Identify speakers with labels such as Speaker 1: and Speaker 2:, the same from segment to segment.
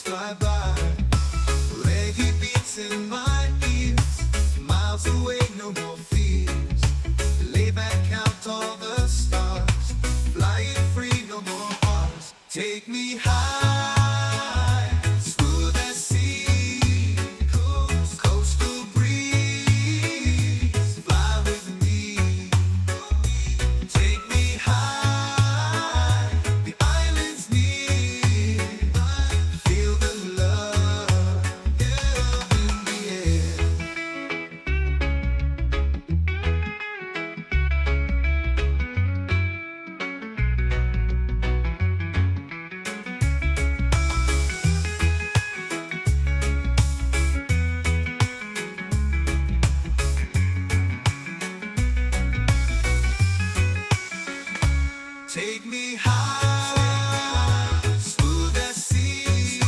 Speaker 1: fly by. Reggae beats in my ears, miles away, no more fears. Lay back, count all the stars, flying free, no more bars. Take me high, smooth as sea, coastal breeze, fly with me. Take me high, the island's near, feel the love in the air. Take me high, smooth as sea,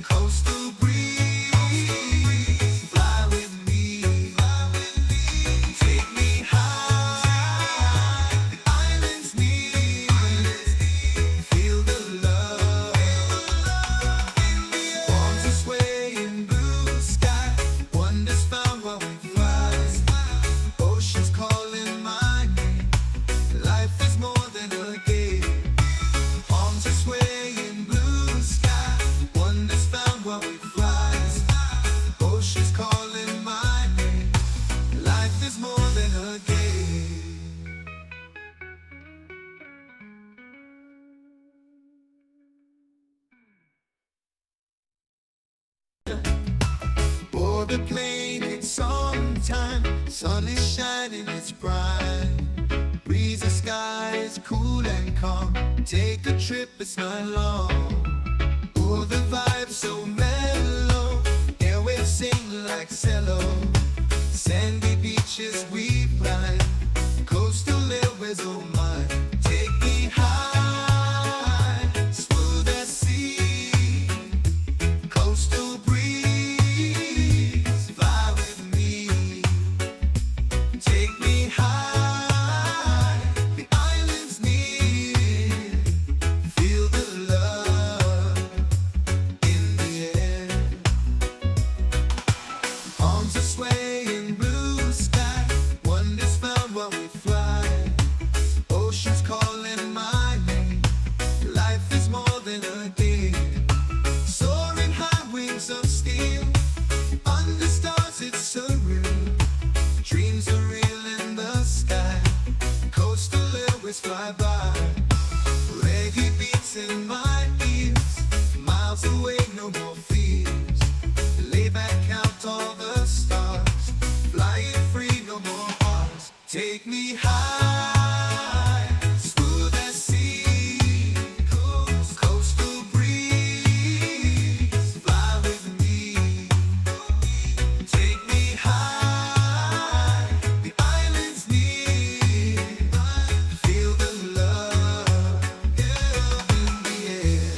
Speaker 1: coastal breeze, fly with me. Take me high, the island's near, feel the love. Palms are swaying, blue sky, wonders found while we fly. Oceans calling my name. Life is more than a game. Palms are swaying, blue sky, wonders found while we fly. Oceans calling my name. Life is more than a game. Board the plane, it's on time. Sun is shining, it's bright. Breeze, the sky is cool and calm. Take a trip, it's not long. Oh, the vibe's so mellow. Airways sing like cello. Sandy beaches we climb. Coastal airways, oh my. Take me high, smooth as sea, coastal breeze, fly with me. Take me high, the island's near, feel the love in the air. Palms are swaying, blue sky, wonders found while we fly. Oceans calling my name. Life is more than a game. Soaring high, wings of steel, under stars it's surreal. Dreams are real in the sky. Coastal airways fly by. Reggae beats in my ears, miles away, no more fears. Lay back, count all the stars, flying free, no more bars. Take me high, smooth as sea, coastal breeze, fly with me. Take me high, the island's near, feel the love in the air.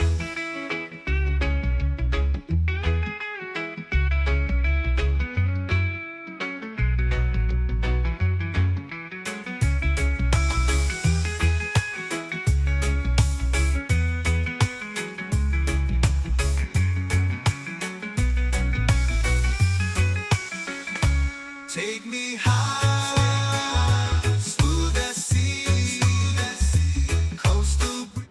Speaker 1: Take me high, smooth as sea, coastal breeze.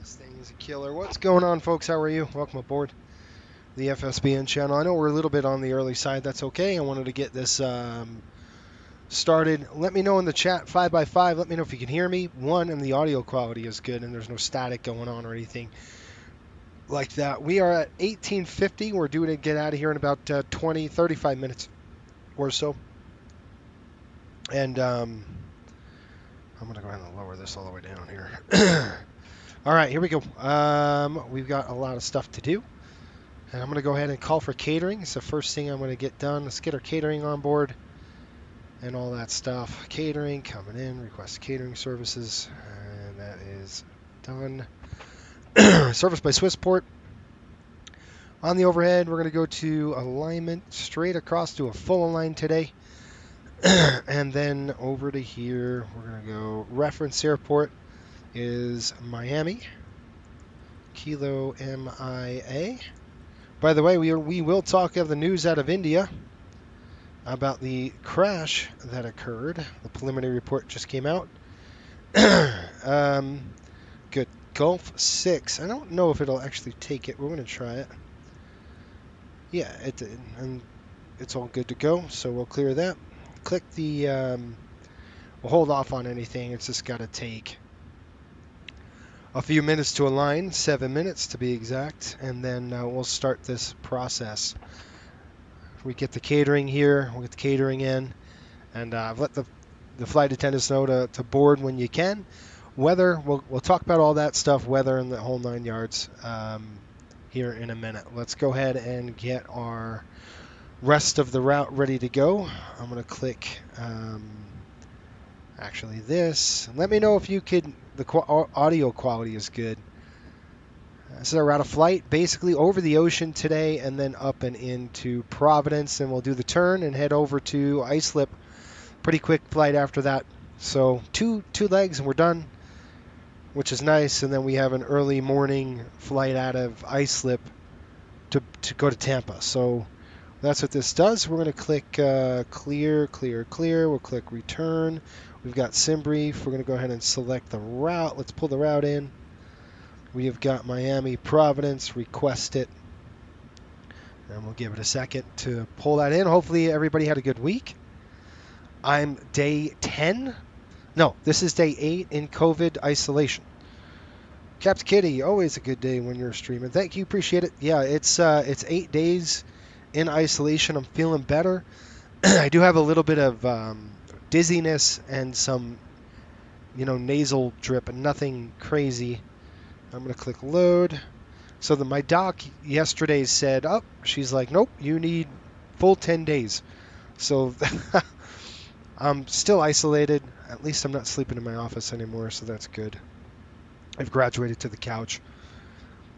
Speaker 2: Thing is a killer. What's going on, folks? How are you? Welcome aboard the FSBN channel. I know we're a little bit on the early side. That's okay. I wanted to get this started. Let me know in the chat 5x5. Let me know if you can hear me. One, and the audio quality is good and there's no static going on or anything like that. We are at 1850. We're due to get out of here in about 35 minutes or so. And I'm going to go ahead and lower this all the way down here. All right, here we go. We've got a lot of stuff to do. And I'm going to go ahead and call for catering. It's the first thing I'm going to get done. Let's get our catering on board and all that stuff. Catering coming in, request catering services, and that is done. Service by Swissport. On the overhead, we're going to go to alignment straight across to a full align today. And then over to here, we're going to go reference airport is Miami. Kilo MIA. By the way, we will talk of the news out of India about the crash that occurred. The preliminary report just came out. Good. Gulf 6. I don't know if it'll actually take it. We're going to try it. Yeah, it did. And it's all good to go. So we'll clear that. Click the... we'll hold off on anything. It's just got to take a few minutes to align. 7 minutes to be exact. And then we'll start this process. We get the catering here. We'll get the catering in. And I've let the flight attendants know to board when you can. Weather, we'll talk about all that stuff, weather and the whole 9 yards here in a minute. Let's go ahead and get our rest of the route ready to go. I'm going to click actually this. Let me know if you could, audio quality is good. This is our route of flight, basically over the ocean today and then up and into Providence, and we'll do the turn and head over to Islip. Pretty quick flight after that. So two legs and we're done, which is nice. And then we have an early morning flight out of Islip to go to Tampa. So that's what this does. We're going to click clear, clear, clear. We'll click return. We've got SimBrief. We're going to go ahead and select the route. Let's pull the route in. We have got Miami, Providence, request it. And we'll give it a second to pull that in. Hopefully everybody had a good week. I'm day 10. No, this is day 8 in COVID isolation. Captain Kitty, always a good day when you're streaming. Thank you, appreciate it. Yeah, it's 8 days in isolation. I'm feeling better. I do have a little bit of dizziness and some, nasal drip, and nothing crazy. I'm going to click load. So my doc yesterday said, she's like, nope, you need full 10 days. So I'm still isolated. At least I'm not sleeping in my office anymore, so that's good. I've graduated to the couch.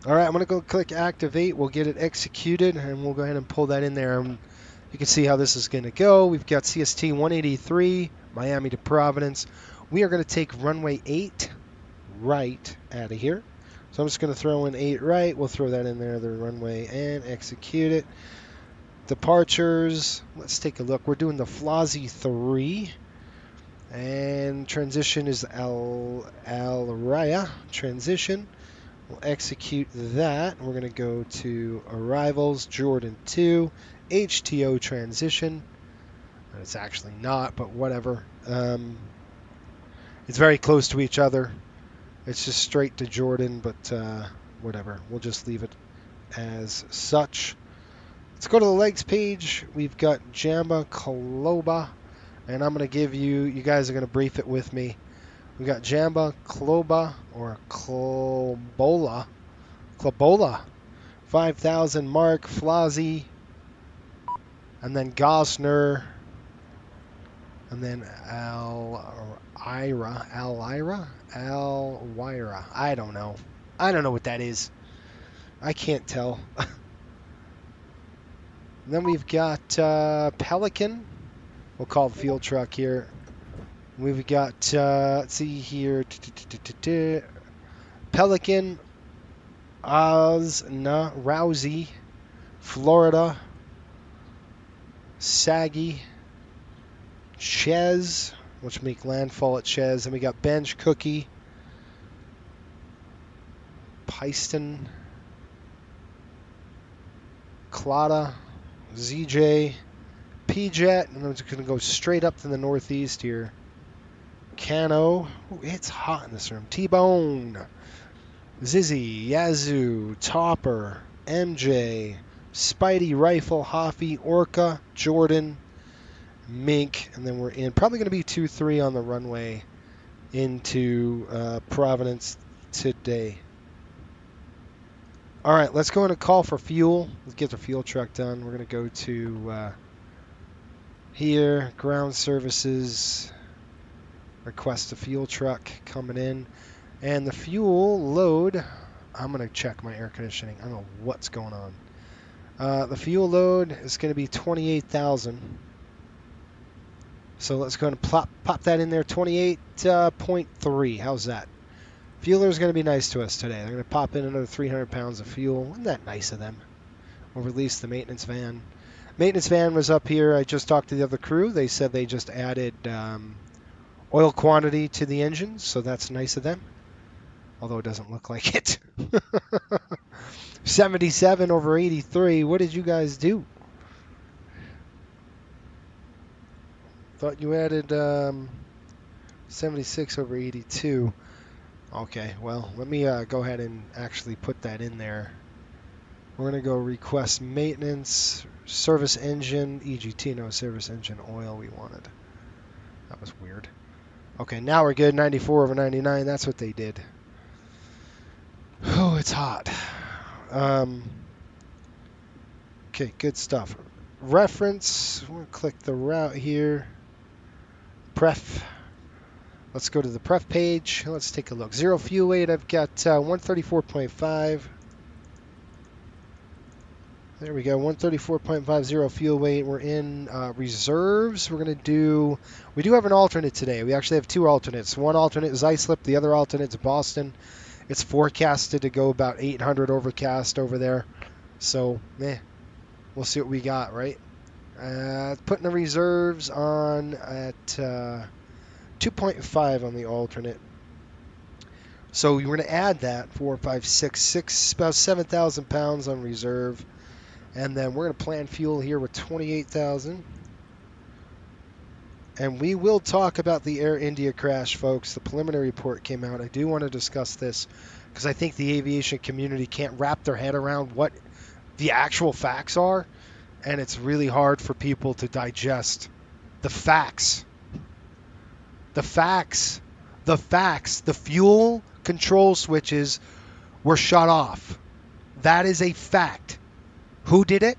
Speaker 2: All right, I'm going to go click activate. We'll get it executed, and we'll go ahead and pull that in there. You can see how this is going to go. We've got CST 183, Miami to Providence. We are going to take runway 8 right out of here. So I'm just going to throw in 8 right. We'll throw that in there, the runway, and execute it. Departures. Let's take a look. We're doing the Flozzy 3. And transition is Al Raya. Transition. We'll execute that. We're going to go to arrivals, Jordan 2, HTO transition. It's actually not, but whatever. It's very close to each other. It's just straight to Jordan, but whatever. We'll just leave it as such. Let's go to the legs page. We've got Jamba Kaloba, and I'm going to give you guys are going to brief it with me. We've got Jamba Kloba or Klobola, 5,000 Mark, Flozzy, and then Gosner, and then Alwira. I don't know. I don't know what that is. I can't tell. Then we've got Pelican. We'll call the field truck here. We've got, let's see here. Pelican, Rousey, Florida, Saggy, Chez, which make landfall at Chez. And we got Bench, Cookie, Piston, Clada, ZJ, P-Jet, and I'm just going to go straight up to the northeast here. Cano. Ooh, it's hot in this room. T-Bone. Zizzy, Yazoo, Topper, MJ, Spidey, Rifle, Hoffy, Orca, Jordan, Mink, and then we're in. Probably going to be 2-3 on the runway into Providence today. All right, let's go in and call for fuel. Let's get the fuel truck done. We're going to go to here, ground services, request a fuel truck coming in. And the fuel load, I'm going to check my air conditioning. I don't know what's going on. The fuel load is going to be 28,000. So let's go ahead and pop that in there, 28.3. How's that? Fueler is going to be nice to us today. They're going to pop in another 300 pounds of fuel. Isn't that nice of them? We'll release the maintenance van. Maintenance van was up here. I just talked to the other crew. They said they just added oil quantity to the engines, so that's nice of them. Although it doesn't look like it. 77 over 83. What did you guys do? Thought you added 76 over 82. Okay, well, let me go ahead and actually put that in there. We're going to go request maintenance, service engine, EGT, no, service engine oil we wanted. That was weird. Okay, now we're good. 94 over 99. That's what they did. Oh, it's hot. Okay, good stuff. Reference. We'll click the route here. Pref. Let's go to the pref page. Let's take a look. Zero fuel weight. I've got 134.5. There we go. 134.50 fuel weight. We're in reserves. We're going to do. We do have an alternate today. We actually have two alternates. One alternate is Islip. The other alternate is Boston. It's forecasted to go about 800 overcast over there. So, we'll see what we got, right? Putting the reserves on at 2.5 on the alternate. So we're going to add that 4, 5, 6, about 7,000 pounds on reserve. And then we're going to plan fuel here with 28,000. And we will talk about the Air India crash, folks. The preliminary report came out. I do want to discuss this because I think the aviation community can't wrap their head around what the actual facts are. And it's really hard for people to digest the facts. The facts. The facts. The fuel control switches were shut off. That is a fact. Who did it?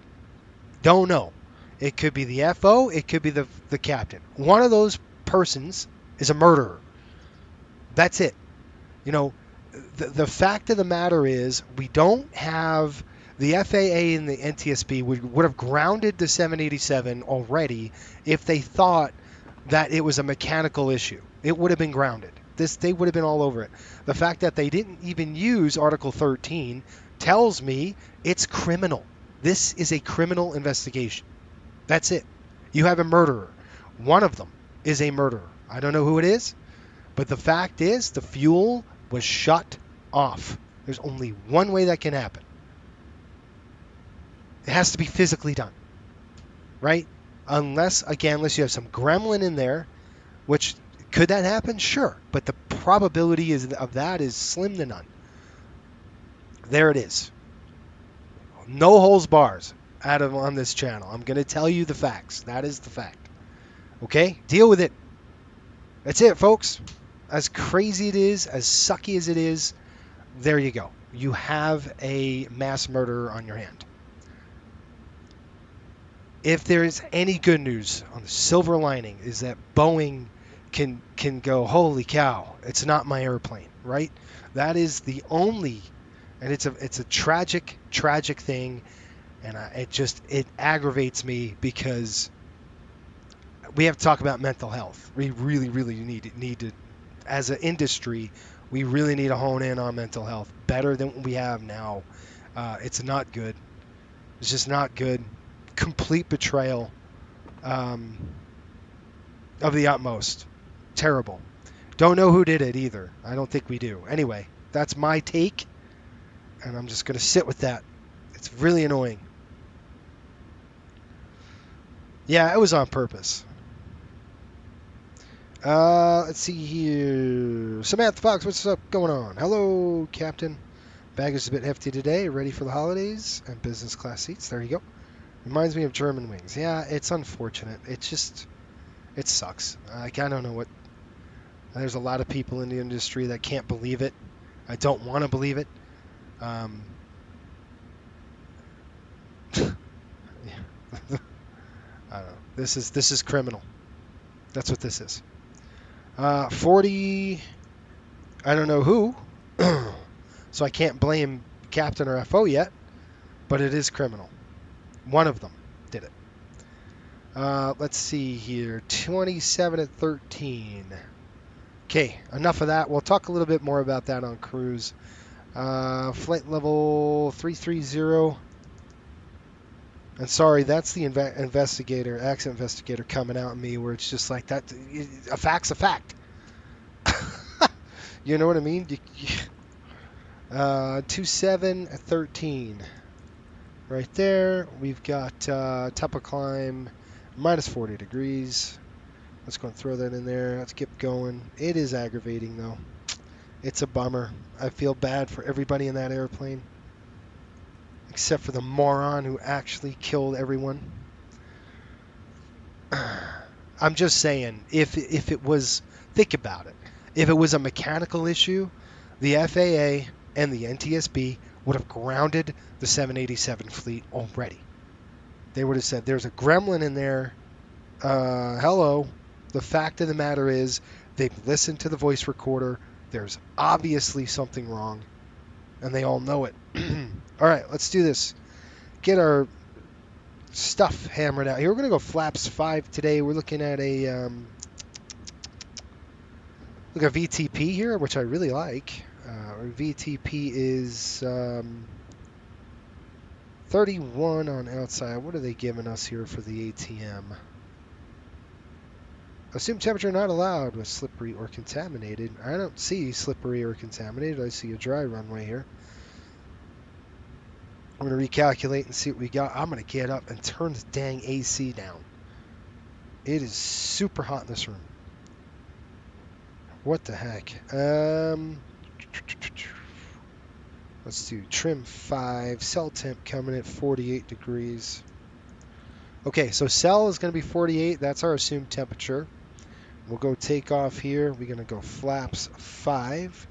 Speaker 2: Don't know. It could be the FO. It could be the captain. One of those persons is a murderer. That's it. You know, the fact of the matter is we don't have the FAA and the NTSB would have grounded the 787 already if they thought that it was a mechanical issue. It would have been grounded. They would have been all over it. The fact that they didn't even use Article 13 tells me it's criminal. This is a criminal investigation. That's it. You have a murderer. One of them is a murderer. I don't know who it is, but the fact is the fuel was shut off. There's only one way that can happen. It has to be physically done, right? Unless you have some gremlin in there, which could that happen? Sure, but the probability of that is slim to none. There it is. No holds bars on this channel. I'm going to tell you the facts. That is the fact. Okay? Deal with it. That's it, folks. As crazy it is, as sucky as it is, there you go. You have a mass murderer on your hand. If there is any good news on the silver lining is that Boeing can go, holy cow, it's not my airplane, right? That is the only, and it's a tragic thing, and it aggravates me because we have to talk about mental health. We really need to, as an industry, we really need to hone in on mental health better than what we have now. It's not good. It's just not good. Complete betrayal of the utmost. Terrible. Don't know who did it either. I don't think we do. Anyway, that's my take, and I'm just going to sit with that. It's really annoying. Yeah, it was on purpose. Let's see here. Samantha Fox, what's up going on? Hello, Captain. Baggage is a bit hefty today. Ready for the holidays and business class seats. There you go. Reminds me of German wings. Yeah, it's unfortunate. It sucks. Like, I don't know what. There's a lot of people in the industry that can't believe it. I don't want to believe it. Yeah. I don't know. This is criminal. That's what this is. 40. I don't know who. So I can't blame Captain or FO yet, but it is criminal. One of them did it. Let's see here. 27 at 13. Okay, enough of that. We'll talk a little bit more about that on cruise. Flight level 330. And sorry, that's the investigator, accident investigator coming out at me where it's just like that. A fact's a fact. You know what I mean? 27 at 13. Right there, we've got top of climb, minus 40 degrees. Let's go and throw that in there. Let's keep going. It is aggravating, though. It's a bummer. I feel bad for everybody in that airplane, except for the moron who actually killed everyone. I'm just saying, if it was, think about it. If it was a mechanical issue, the FAA and the NTSB would have grounded the 787 fleet already. They would have said, there's a gremlin in there. Hello. The fact of the matter is, they've listened to the voice recorder. There's obviously something wrong, and they all know it. All right, let's do this. Get our stuff hammered out here. We're going to go flaps 5 today. We're looking at a VTP here, which I really like. Our VTP is 31 on outside. What are they giving us here for the ATM? Assume temperature not allowed with slippery or contaminated. I don't see slippery or contaminated. I see a dry runway here. I'm going to recalculate and see what we got. I'm going to get up and turn the dang AC down. It is super hot in this room. What the heck? Let's do trim 5. Cell temp coming at 48 degrees. Okay, so cell is going to be 48. That's our assumed temperature. We'll go take off here. We're going to go flaps 5.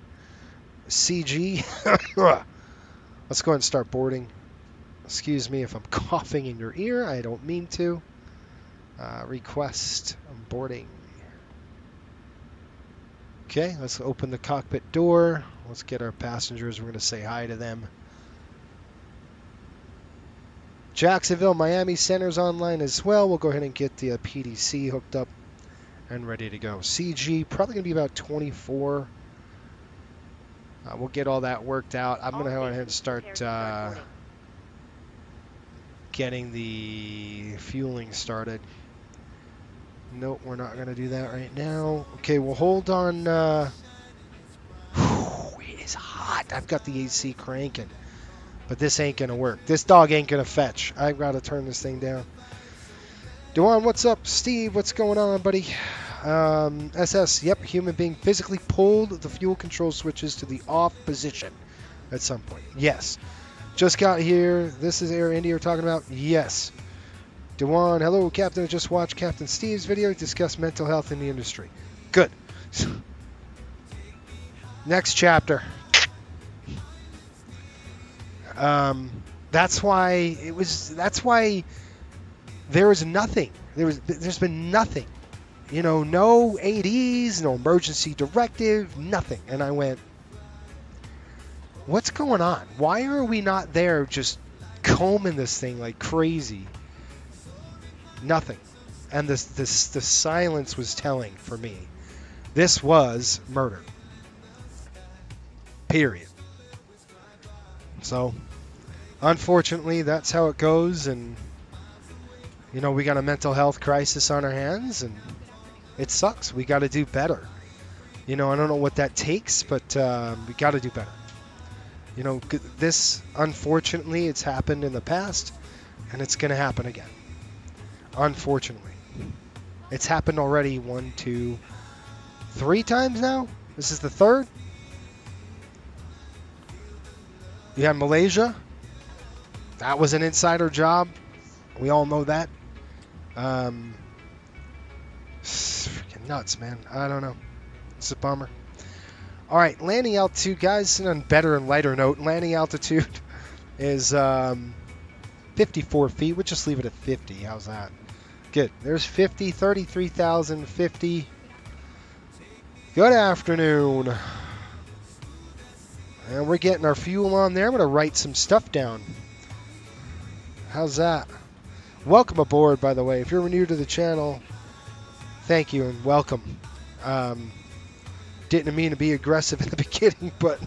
Speaker 2: CG. Let's go ahead and start boarding. Excuse me if I'm coughing in your ear. I don't mean to. Request boarding. Okay, let's open the cockpit door. Let's get our passengers. We're going to say hi to them. Jacksonville, Miami Center's online as well. We'll go ahead and get the PDC hooked up and ready to go. CG, probably going to be about 24. We'll get all that worked out. I'm going to go ahead and start getting the fueling started. Nope, we're not going to do that right now. Okay, we'll hold on. It is hot. I've got the AC cranking, but this ain't going to work. This dog ain't going to fetch. I've got to turn this thing down. Dewan, what's up? Steve, what's going on, buddy? SS, yep, human being physically pulled the fuel control switches to the off position at some point. Yes. Just got here. This is Air India we're talking about. Yes. Dewan, hello, Captain. I just watched Captain Steve's video. Discuss mental health in the industry. Good. Next chapter. That's why there was nothing. There's been nothing. You know, no ADs, no emergency directive, nothing. And I went, what's going on? Why are we not there just combing this thing like crazy? Nothing. And the silence was telling for me. This was murder. Period. So, unfortunately, that's how it goes. And, you know, we got a mental health crisis on our hands. And it sucks. We got to do better. You know, I don't know what that takes, but we got to do better. You know, this, unfortunately, it's happened in the past. And it's going to happen again. Unfortunately. It's happened already 1, 2, 3 times now. This is the third. You had Malaysia. That was an insider job. We all know that. Freaking nuts, man. I don't know. It's a bummer. All right, landing altitude, guys. On a better and lighter note, landing altitude is 54 feet. We'll just leave it at 50. How's that? Good. There's 50, 33,000, 50. Good afternoon. And we're getting our fuel on there. I'm going to write some stuff down. How's that? Welcome aboard, by the way. If you're new to the channel, thank you and welcome. Didn't mean to be aggressive in the beginning, but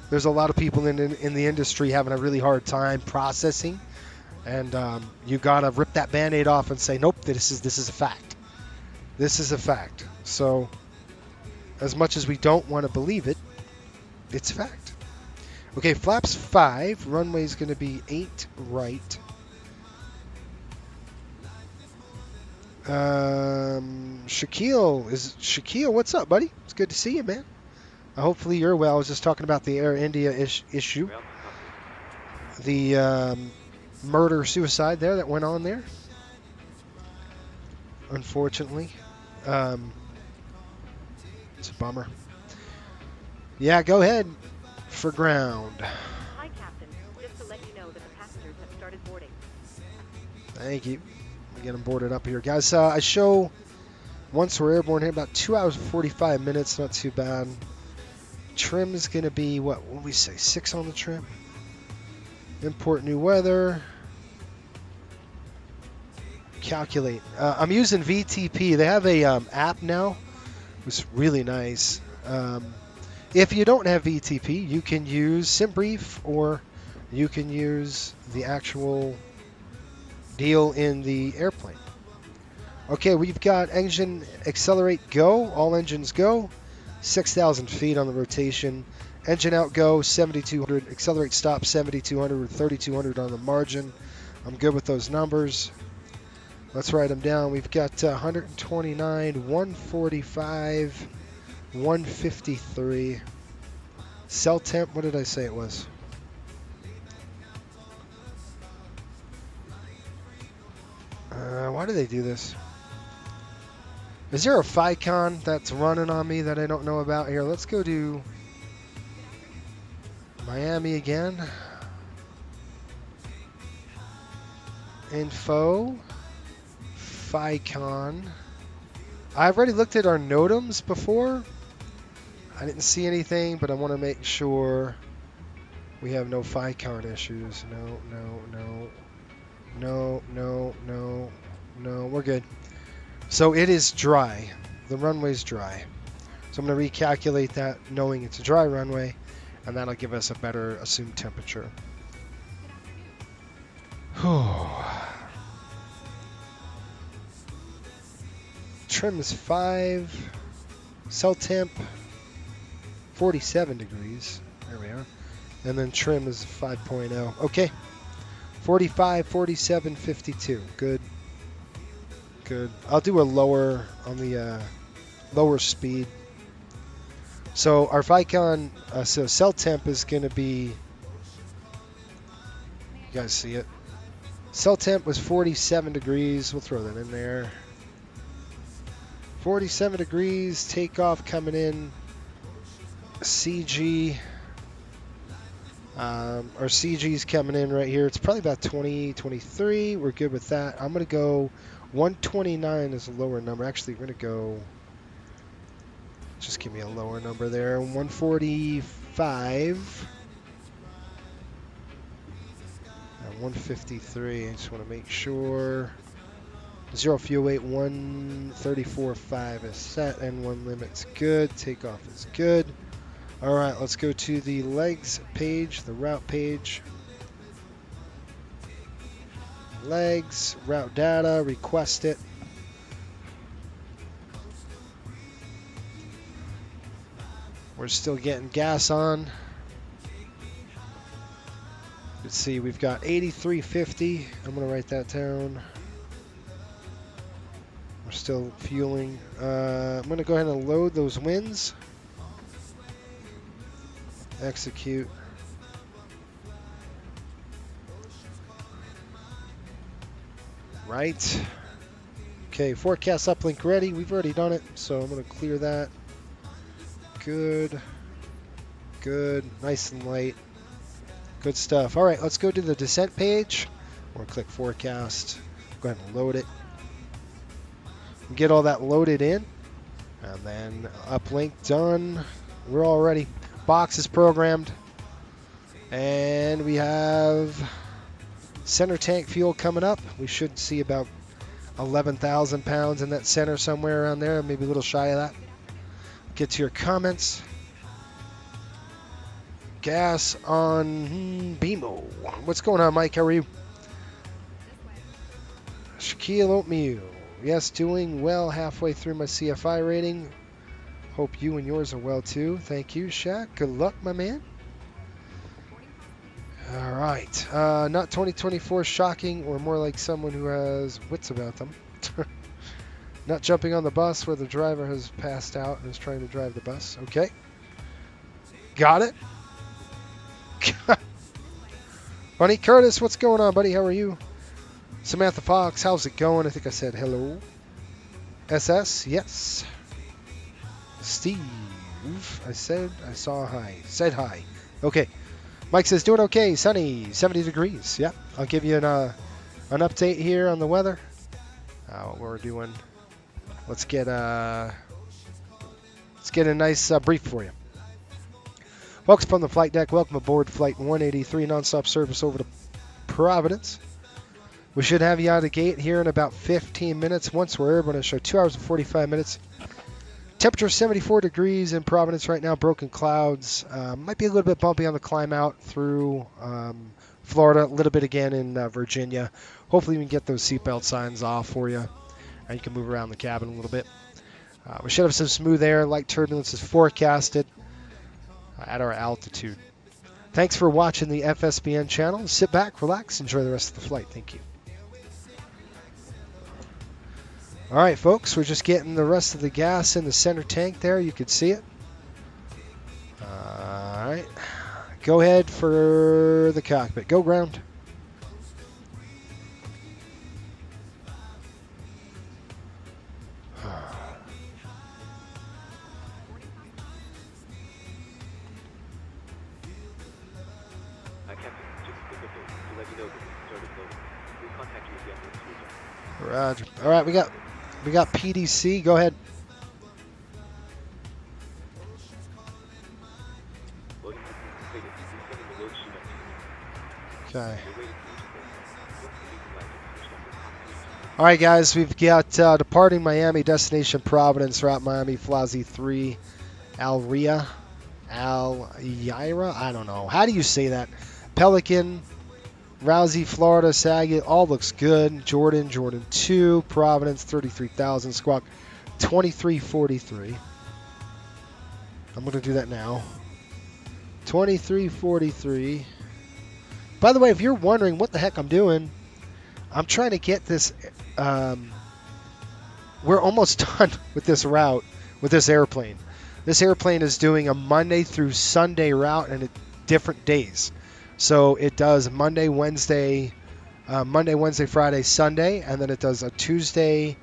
Speaker 2: there's a lot of people in the industry having a really hard time processing. And you got to rip that Band-Aid off and say, nope, this is a fact. This is a fact. So as much as we don't want to believe it, it's a fact. Okay, flaps 5. Runway's going to be 8 right. Shaquille, what's up, buddy? It's good to see you, man. Hopefully you're well. I was just talking about the Air India issue. The murder-suicide there that went on there. Unfortunately. It's a bummer. Yeah, go ahead for ground.
Speaker 3: Hi, Captain. Just to let you know that the passengers have started boarding.
Speaker 2: Thank you. We get them boarded up here. Guys, I show once we're airborne here about 2 hours and 45 minutes. Not too bad. Trim is going to be, what did we say, 6 on the trim? Import new weather. Calculate. I'm using VTP. They have a app now. It's really nice. If you don't have VTP, you can use SimBrief or you can use the actual deal in the airplane. Okay, we've got engine accelerate go. All engines go. 6,000 feet on the rotation. Engine out go 7,200. Accelerate stop 7,200 with 3,200 on the margin. I'm good with those numbers. Let's write them down. We've got 129, 145, 153. Cell temp, what did I say it was? Why do they do this? Is there a FICON that's running on me that I don't know about here? Let's go to Miami again. Info. FICON. I've already looked at our NOTAMs before. I didn't see anything, but I want to make sure we have no FICON issues. No, we're good. So it is dry. The runway's dry. So I'm going to recalculate that knowing it's a dry runway, and that'll give us a better assumed temperature. Trim is 5. Cell temp 47 degrees. There we are. And then trim is 5.0. Okay. 45, 47, 52. Good. Good. I'll do a lower on the lower speed. So our FICON, so cell temp is going to be, you guys see it? Cell temp was 47 degrees. We'll throw that in there. 47 degrees. Takeoff coming in. CG. Our CG's coming in right here. It's probably about 20, 23. We're good with that. I'm going to go 129 is a lower number. Actually, we're going to go, just give me a lower number there. 145. And 153. I just want to make sure. 0 fuel weight, 134.5 is set, and 1 limit's good. Takeoff is good. All right, let's go to the legs page, the route page. Legs, route data, request it. We're still getting gas on. Let's see, we've got 8350. I'm going to write that down. We're still fueling. I'm going to go ahead and load those wins. Execute. Right. Okay, forecast uplink ready. We've already done it, so I'm going to clear that. Good. Good. Nice and light. Good stuff. All right, let's go to the descent page. Or click forecast. Go ahead and load it. Get all that loaded in. And then uplink done. We're all ready. Box is programmed. And we have center tank fuel coming up. We should see about 11,000 pounds in that center somewhere around there. Maybe a little shy of that. Get to your comments. Gas on BMO. What's going on, Mike? How are you? Shaquille Oatmeal. Yes, doing well halfway through my CFI rating. Hope you and yours are well too. Thank you, Shaq. Good luck, my man. All right. Not 2024 shocking, or more like someone who has wits about them. Not jumping on the bus where the driver has passed out and is trying to drive the bus. Okay. Got it. Bunny Curtis, what's going on, buddy? How are you? Samantha Fox, how's it going? I think I said hello. SS, yes. Steve, I saw hi. Said hi. Okay. Mike says, doing okay. Sunny, 70 degrees. Yeah, I'll give you an update here on the weather. What we're doing. Let's get a nice brief for you. Folks from the flight deck, welcome aboard Flight 183, nonstop service over to Providence. We should have you out of the gate here in about 15 minutes. Once we're airborne, I'll show 2 hours and 45 minutes. Temperature 74 degrees in Providence right now. Broken clouds. Might be a little bit bumpy on the climb out through Florida. A little bit again in Virginia. Hopefully we can get those seatbelt signs off for you. And you can move around the cabin a little bit. We should have some smooth air. Light turbulence is forecasted at our altitude. Thanks for watching the FSBN channel. Sit back, relax, enjoy the rest of the flight. Thank you. All right, folks, we're just getting the rest of the gas in the center tank there. You can see it. All right. Go ahead for the cockpit. Go ground. Roger. All right, we got PDC. Go ahead. Okay. All right, guys, we've got departing Miami, destination Providence, route Miami, Flazzi 3, Alira, I don't know. How do you say that? Pelican, Rousey, Florida, Saget, all looks good. Jordan 2, Providence, 33,000, Squawk 2343. I'm going to do that now. 2343. By the way, if you're wondering what the heck I'm doing, I'm trying to get this. We're almost done with this route, with this airplane. This airplane is doing a Monday through Sunday route and different days. So it does Monday, Wednesday, Friday, Sunday, and then it does a Tuesday,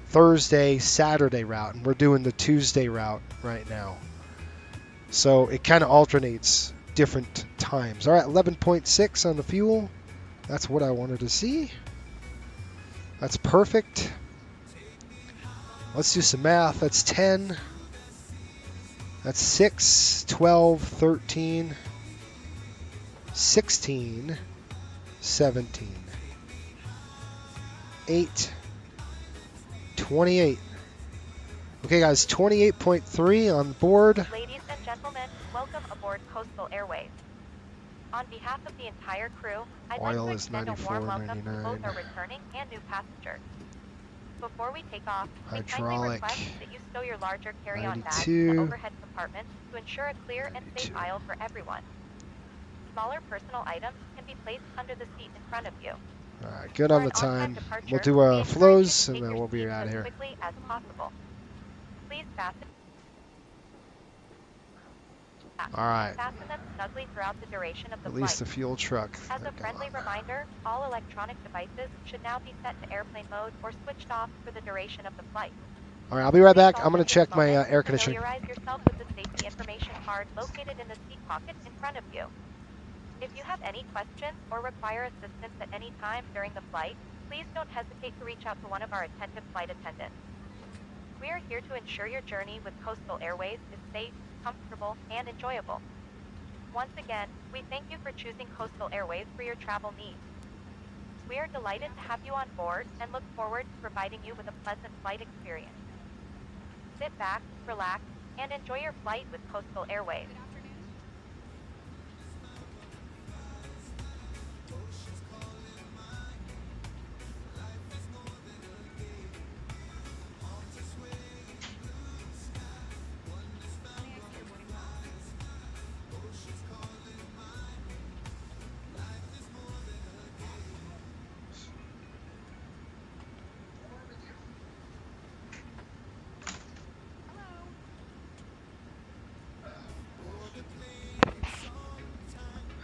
Speaker 2: Thursday, Saturday route. And we're doing the Tuesday route right now. So it kind of alternates different times. All right, 11.6 on the fuel. That's what I wanted to see. That's perfect. Let's do some math. That's 10. That's 6, 12, 13. 16, 17, 8, 28. Okay, guys, 28.3 on board.
Speaker 3: Ladies and gentlemen, welcome aboard Coastal Airways. On behalf of the entire crew, I'd like
Speaker 2: Oil
Speaker 3: to
Speaker 2: is
Speaker 3: extend a warm welcome to both
Speaker 2: 94.99.
Speaker 3: our returning and new passengers. Before we take off, we kindly
Speaker 2: Hydraulic.
Speaker 3: request that you stow your larger carry-on bags
Speaker 2: 92.
Speaker 3: in the overhead compartments to ensure a clear and safe
Speaker 2: 92.
Speaker 3: aisle for everyone. Smaller personal items can be placed under the seat in front of you.
Speaker 2: All right, good
Speaker 3: For
Speaker 2: on
Speaker 3: an
Speaker 2: the time.
Speaker 3: on-time departure,
Speaker 2: We'll do
Speaker 3: we encourage you
Speaker 2: flows,
Speaker 3: to
Speaker 2: and
Speaker 3: take
Speaker 2: then
Speaker 3: your
Speaker 2: we'll be
Speaker 3: seats
Speaker 2: out of
Speaker 3: as
Speaker 2: here.
Speaker 3: quickly as possible. Please fasten.
Speaker 2: All right,
Speaker 3: Fasten them snugly throughout the duration of the
Speaker 2: release
Speaker 3: flight.
Speaker 2: the fuel truck.
Speaker 3: As
Speaker 2: They're
Speaker 3: a friendly
Speaker 2: gone.
Speaker 3: reminder, all electronic devices should now be set to airplane mode or switched off for the duration of the flight.
Speaker 2: All right, I'll be right
Speaker 3: Please
Speaker 2: back. I'm
Speaker 3: also
Speaker 2: going to
Speaker 3: take a
Speaker 2: check my
Speaker 3: moment to
Speaker 2: air conditioning.
Speaker 3: familiarize yourself with the safety information card located in the seat pocket in front of you. If you have any questions or require assistance at any time during the flight, please don't hesitate to reach out to one of our attentive flight attendants. We are here to ensure your journey with Coastal Airways is safe, comfortable, and enjoyable. Once again, we thank you for choosing Coastal Airways for your travel needs. We are delighted to have you on board and look forward to providing you with a pleasant flight experience. Sit back, relax, and enjoy your flight with Coastal Airways.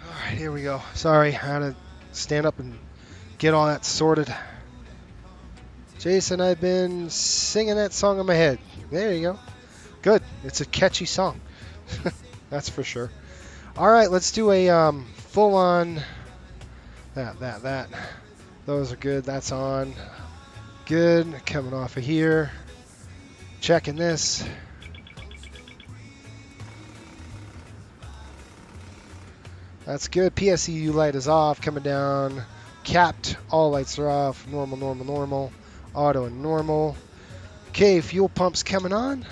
Speaker 2: All right, here we go. Sorry, I had to stand up and get all that sorted. Jason, I've been singing that song in my head. There you go. Good. It's a catchy song. That's for sure. All right, let's do a full-on. That. Those are good. That's on. Good. Coming off of here. Checking this. That's good. PSEU light is off. Coming down. Capped. All lights are off. Normal. Auto and normal. Okay, fuel pump's coming on.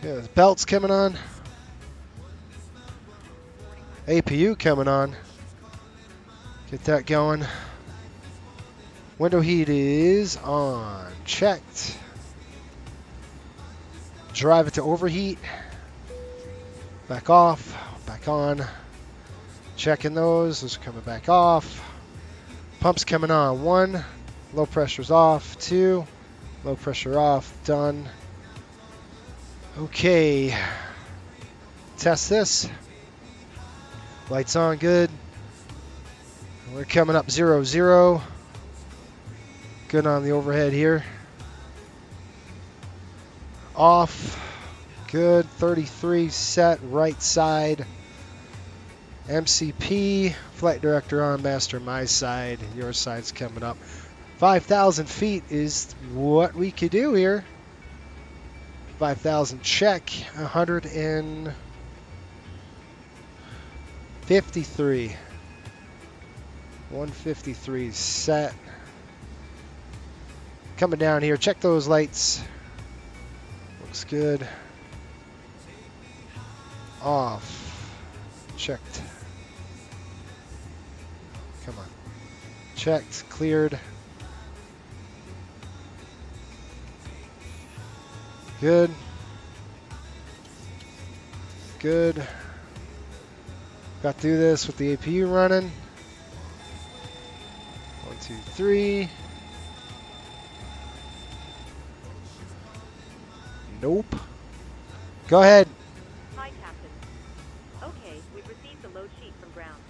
Speaker 2: Yeah, the belt's coming on. APU coming on. Get that going. Window heat is on. Checked. Drive it to overheat. Back off. Back on. Checking those. Those are coming back off. Pump's coming on. 1. Low pressure's off. 2. Low pressure off. Done. Okay. Test this. Lights on. Good. We're coming up 0-0. Good on the overhead here. Off. Good. 33 set. Right side. MCP. Flight director on. Master my side. Your side's coming up. 5,000 feet is what we could do here. 5,000 check. 153. 153 set. Coming down here. Check those lights. Looks good. Off. Checked. Come on. Checked. Cleared. Good. Good. Got through this with the APU running. 1, 2, 3. Nope. Go ahead.
Speaker 4: Hi, Captain. Okay, we've received the load sheet from ground.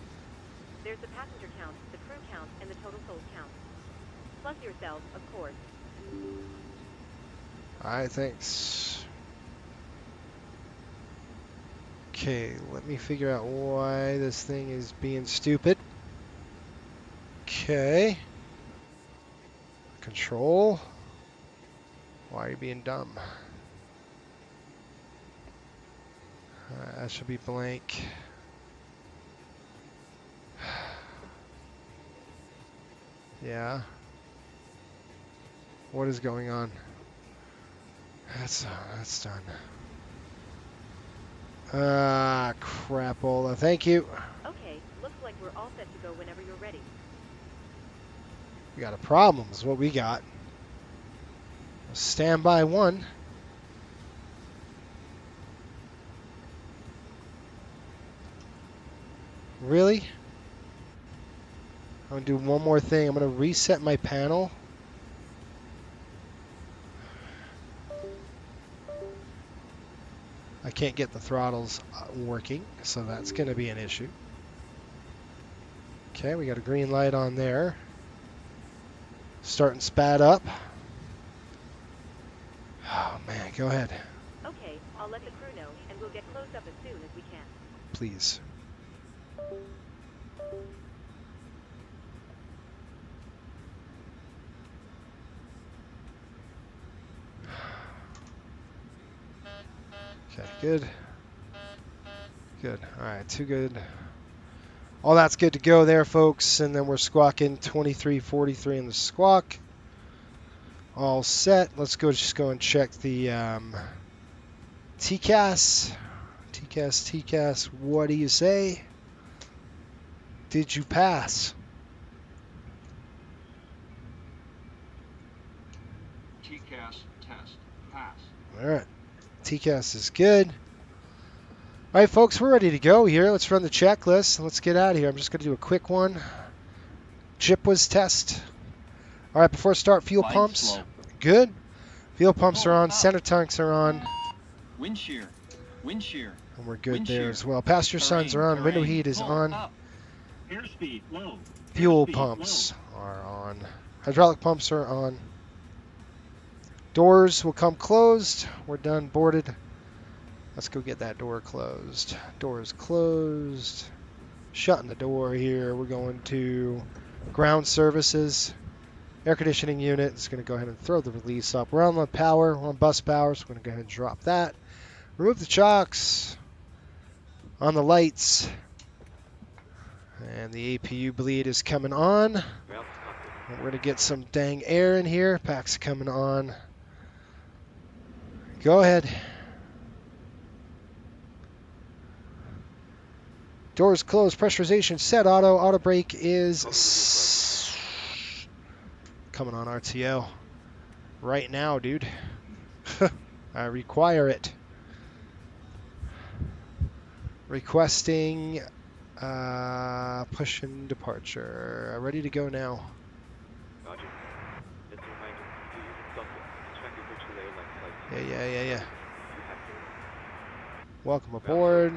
Speaker 4: There's the passenger count, the crew count, and the total sold count. Plus yourselves, of course.
Speaker 2: Alright, thanks. Okay, let me figure out why this thing is being stupid. Okay. Control. Why are you being dumb? That should be blank. Yeah. What is going on? That's done. Ah, crapola. Thank you.
Speaker 4: Okay, looks like we're all set to go whenever you're ready.
Speaker 2: We got a problem is what we got. Standby 1. Really? I'm going to do one more thing. I'm going to reset my panel. I can't get the throttles working, so that's going to be an issue. Okay, we got a green light on there. Starting SPAD up. Oh man, go ahead.
Speaker 4: Okay, I'll let the crew know, and we'll get closed up as soon as we can.
Speaker 2: Please. Okay, good. Good. All right, too good. All that's good to go there, folks. And then we're squawking 2343 in the squawk. All set. Let's just go and check the TCAS. TCAS. What do you say? Did you pass?
Speaker 5: TCAS test. Pass.
Speaker 2: All right. TCAS is good. All right, folks, we're ready to go here. Let's run the checklist. Let's get out of here. I'm just going to do a quick one. Chip was test. All right, before start, fuel
Speaker 5: Line
Speaker 2: pumps.
Speaker 5: slow.
Speaker 2: Good. Fuel pumps are on.
Speaker 5: Up.
Speaker 2: Center tanks are on.
Speaker 5: Wind shear. Wind shear.
Speaker 2: And we're good
Speaker 5: Wind
Speaker 2: there
Speaker 5: shear.
Speaker 2: as well. Passenger signs are on. Window heat is
Speaker 5: Pull
Speaker 2: on.
Speaker 5: up.
Speaker 6: Airspeed low.
Speaker 2: Fuel
Speaker 6: Airspeed
Speaker 2: pumps are on. Hydraulic pumps are on. Doors will come closed. We're done boarded. Let's go get that door closed. Door is closed. Shutting the door here. We're going to ground services. Air conditioning unit is going to go ahead and throw the release up. We're on the power. We're on bus power, so we're going to go ahead and drop that. Remove the chocks on the lights. And the APU bleed is coming on. And we're going to get some dang air in here. Pack's coming on. Go ahead. Doors closed. Pressurization set. Auto brake is coming on RTO. Right now, dude. I require it. Requesting push and departure. Ready to go now.
Speaker 7: Roger. Just a reminder, if you're using software, track your virtual airline flights.
Speaker 2: Yeah.
Speaker 7: You have to.
Speaker 2: Welcome aboard.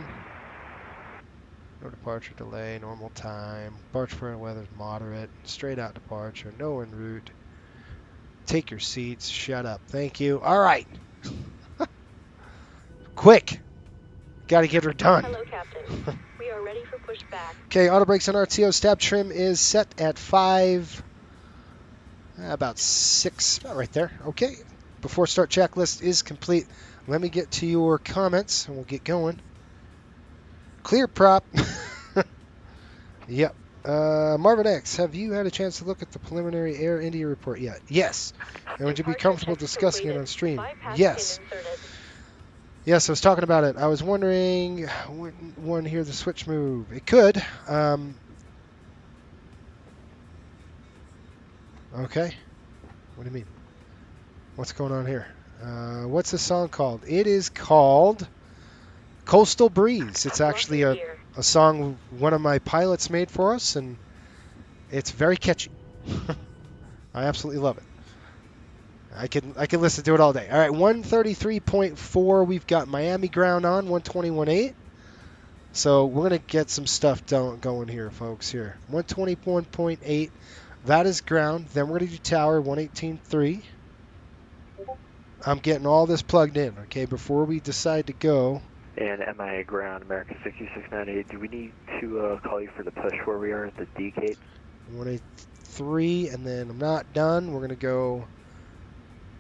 Speaker 2: No departure delay, normal time. Departure for weather moderate. Straight out departure, no en route. Take your seats. Shut up. Thank you. All right. Quick. Got to get her done.
Speaker 4: Hello, Captain. We are ready for pushback.
Speaker 2: Okay, auto brakes on RTO. Stab trim is set at 5. About 6. About right there. Okay. Before start checklist is complete. Let me get to your comments and we'll get going. Clear prop. Yep. Marvin X, have you had a chance to look at the preliminary Air India report yet? Yes. And would you be comfortable discussing it on stream? Yes. Yes, I was talking about it. I was wondering, wouldn't one hear the switch move? It could. Okay. What do you mean? What's going on here? What's the song called? It is called Coastal Breeze. It's actually a song one of my pilots made for us, and it's very catchy. I absolutely love it. I can listen to it all day. All right, 133.4. We've got Miami ground on 121.8. So we're gonna get some stuff going here, folks. Here, 121.8. That is ground. Then we're gonna do tower 118.3. I'm getting all this plugged in. Okay, before we decide to go.
Speaker 7: And MIA ground, America 6698. Do we need to call you for the push where we are at the D gate?
Speaker 2: 183, and then I'm not done. We're gonna go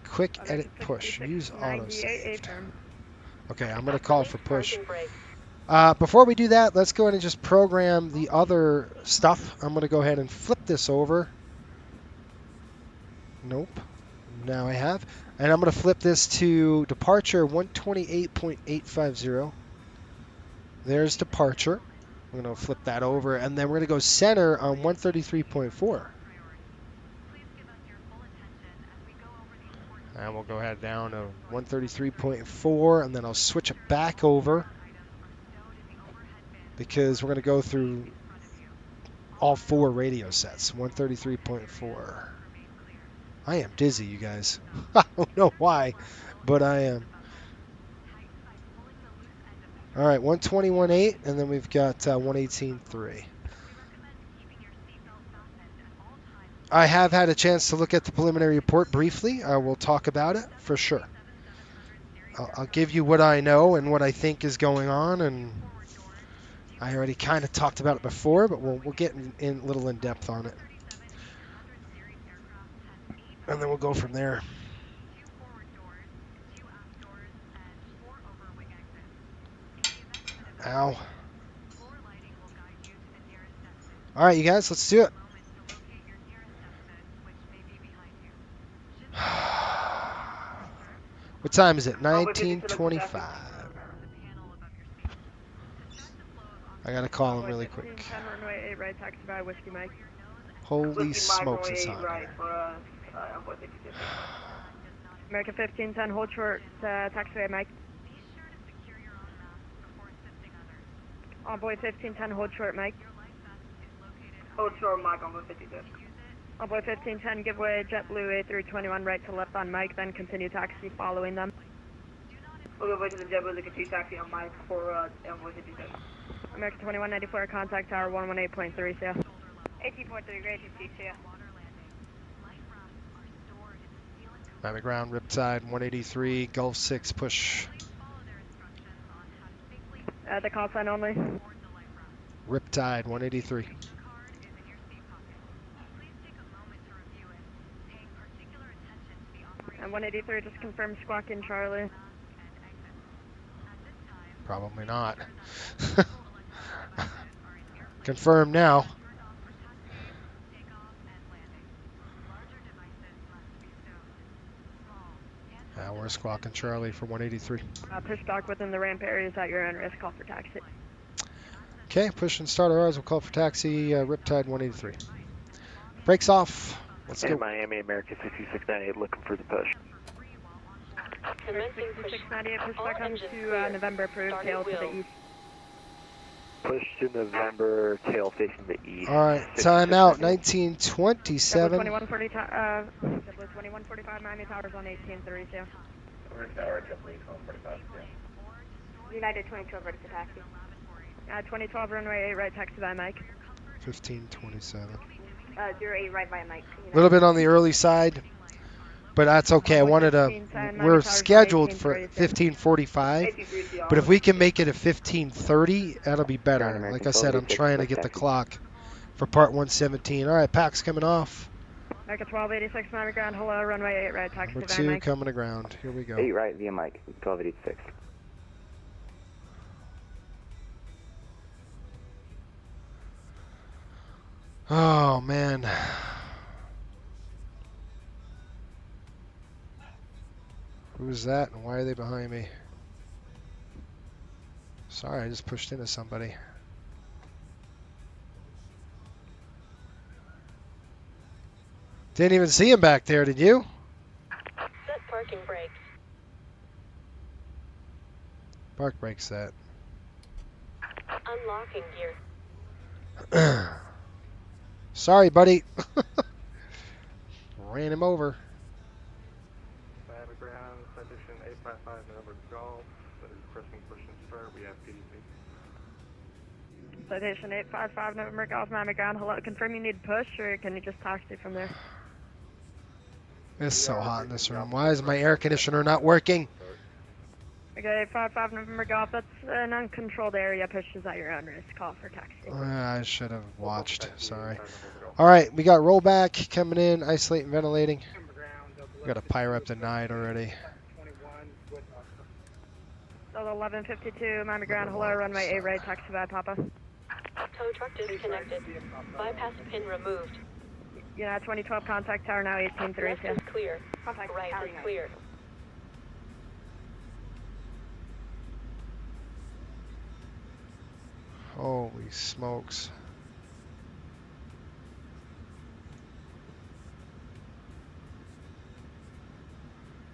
Speaker 2: quick edit push. Use autosave. Okay, I'm gonna call for push. Before we do that, let's go ahead and just program the other stuff. I'm gonna go ahead and flip this over. Nope. Now I have. And I'm going to flip this to departure 128.850. There's departure. I'm going to flip that over. And then we're going to go center on 133.4. And we'll go ahead down to 133.4. And then I'll switch it back over. Because we're going to go through all 4 radio sets. 133.4. I am dizzy, you guys. I don't know why, but I am. All right, 121.8, and then we've got 118.3. I have had a chance to look at the preliminary report briefly. I will talk about it for sure. I'll give you what I know and what I think is going on, and I already kind of talked about it before, but we'll get in a little in depth on it, and then we'll go from there. Ow. All right, you guys, let's do it. What time is it? 19:25. I gotta call him really quick. Holy smokes, it's hot here.
Speaker 8: American 1510, hold short, taxiway, Mike. Envoy 1510, hold short, Mike.
Speaker 9: Hold short, Mike, Envoy 1510.
Speaker 8: Envoy 1510, give way, JetBlue A321, right to left on Mike, then continue taxi following them.
Speaker 9: We'll go to the JetBlue, the continue taxi on Mike for Envoy 1510.
Speaker 8: American 2194, contact tower 118.3, see ya.
Speaker 9: 18.3, great to see ya.
Speaker 2: Miami ground, Riptide, 183, Gulf 6, push.
Speaker 8: The call sign only.
Speaker 2: Riptide, 183.
Speaker 8: And 183, just confirm squawking Charlie.
Speaker 2: Probably not. Confirm now. We're squawking Charlie for 183.
Speaker 8: Push back within the ramp areas at your own risk, call for taxi.
Speaker 2: Okay, push and start ours. We'll call for taxi, Riptide 183. Brakes off. Let's go.
Speaker 7: Miami, American 6698, looking for the push.
Speaker 4: Commencing push.
Speaker 8: 6698, push
Speaker 4: All
Speaker 8: back on
Speaker 4: engines
Speaker 8: to
Speaker 4: clear.
Speaker 8: November approved,
Speaker 4: Starting
Speaker 8: tail to the
Speaker 4: wheel.
Speaker 8: east.
Speaker 7: Push to November, tail facing the east.
Speaker 2: All right, time out, 1927.
Speaker 8: 2145, Miami Towers on 1830, see ya.
Speaker 9: United 22, ready for taxi.
Speaker 8: 2012 runway 8 right, taxi by Mike.
Speaker 2: 1527.
Speaker 9: 08 right by Mike.
Speaker 2: A little bit on the early side, but that's okay. I wanted to. We're scheduled for 1545, but if we can make it a 1530, that'll be better. Like I said, I'm trying to get the clock for part 117. All right, PAC's coming off.
Speaker 8: America 1286, Miami ground, hello, runway 8 right, taxi
Speaker 2: Number
Speaker 8: by
Speaker 2: 2
Speaker 8: Mike.
Speaker 2: coming to ground. Here we go.
Speaker 7: 8 right via Mike, 1286.
Speaker 2: Oh man. Who's that and why are they behind me? Sorry, I just pushed into somebody. Didn't even see him back there, did you?
Speaker 4: Set parking brakes.
Speaker 2: Park brake set.
Speaker 4: Unlocking gear.
Speaker 2: Sorry, buddy. Ran him over.
Speaker 10: Miami ground, citation 855 November Golf, requesting push and start, we have PDG.
Speaker 8: Citation 855 November Golf, Miami ground, hello, confirm you need push or can you just taxi from there?
Speaker 2: It's so hot in this room. Why is my air conditioner not working?
Speaker 8: Okay, 855 November Golf, that's an uncontrolled area, pushes at your own risk, call for taxi.
Speaker 2: I should have watched. Sorry. All right, we got rollback coming in, isolate and ventilating. We got a pyre up tonight already.
Speaker 8: So 1152 Miami ground, hello, runway 8 right, taxi by Papa.
Speaker 4: Tow truck disconnected. Bypass pin removed.
Speaker 8: Yeah, 2012 contact tower now 1830.
Speaker 4: Left is clear.
Speaker 9: Contact
Speaker 4: Right
Speaker 9: tower
Speaker 4: is
Speaker 9: now.
Speaker 4: clear.
Speaker 2: Holy smokes.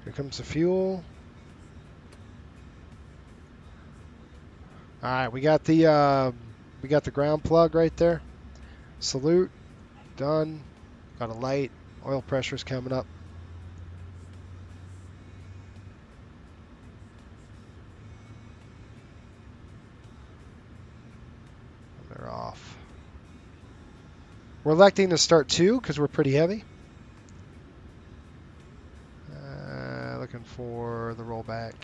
Speaker 2: Here comes the fuel. All right, we got the ground plug right there. Salute. Done. Got a light. Oil pressure's coming up. They're off. We're electing to start 2 because we're pretty heavy. Looking for the rollback.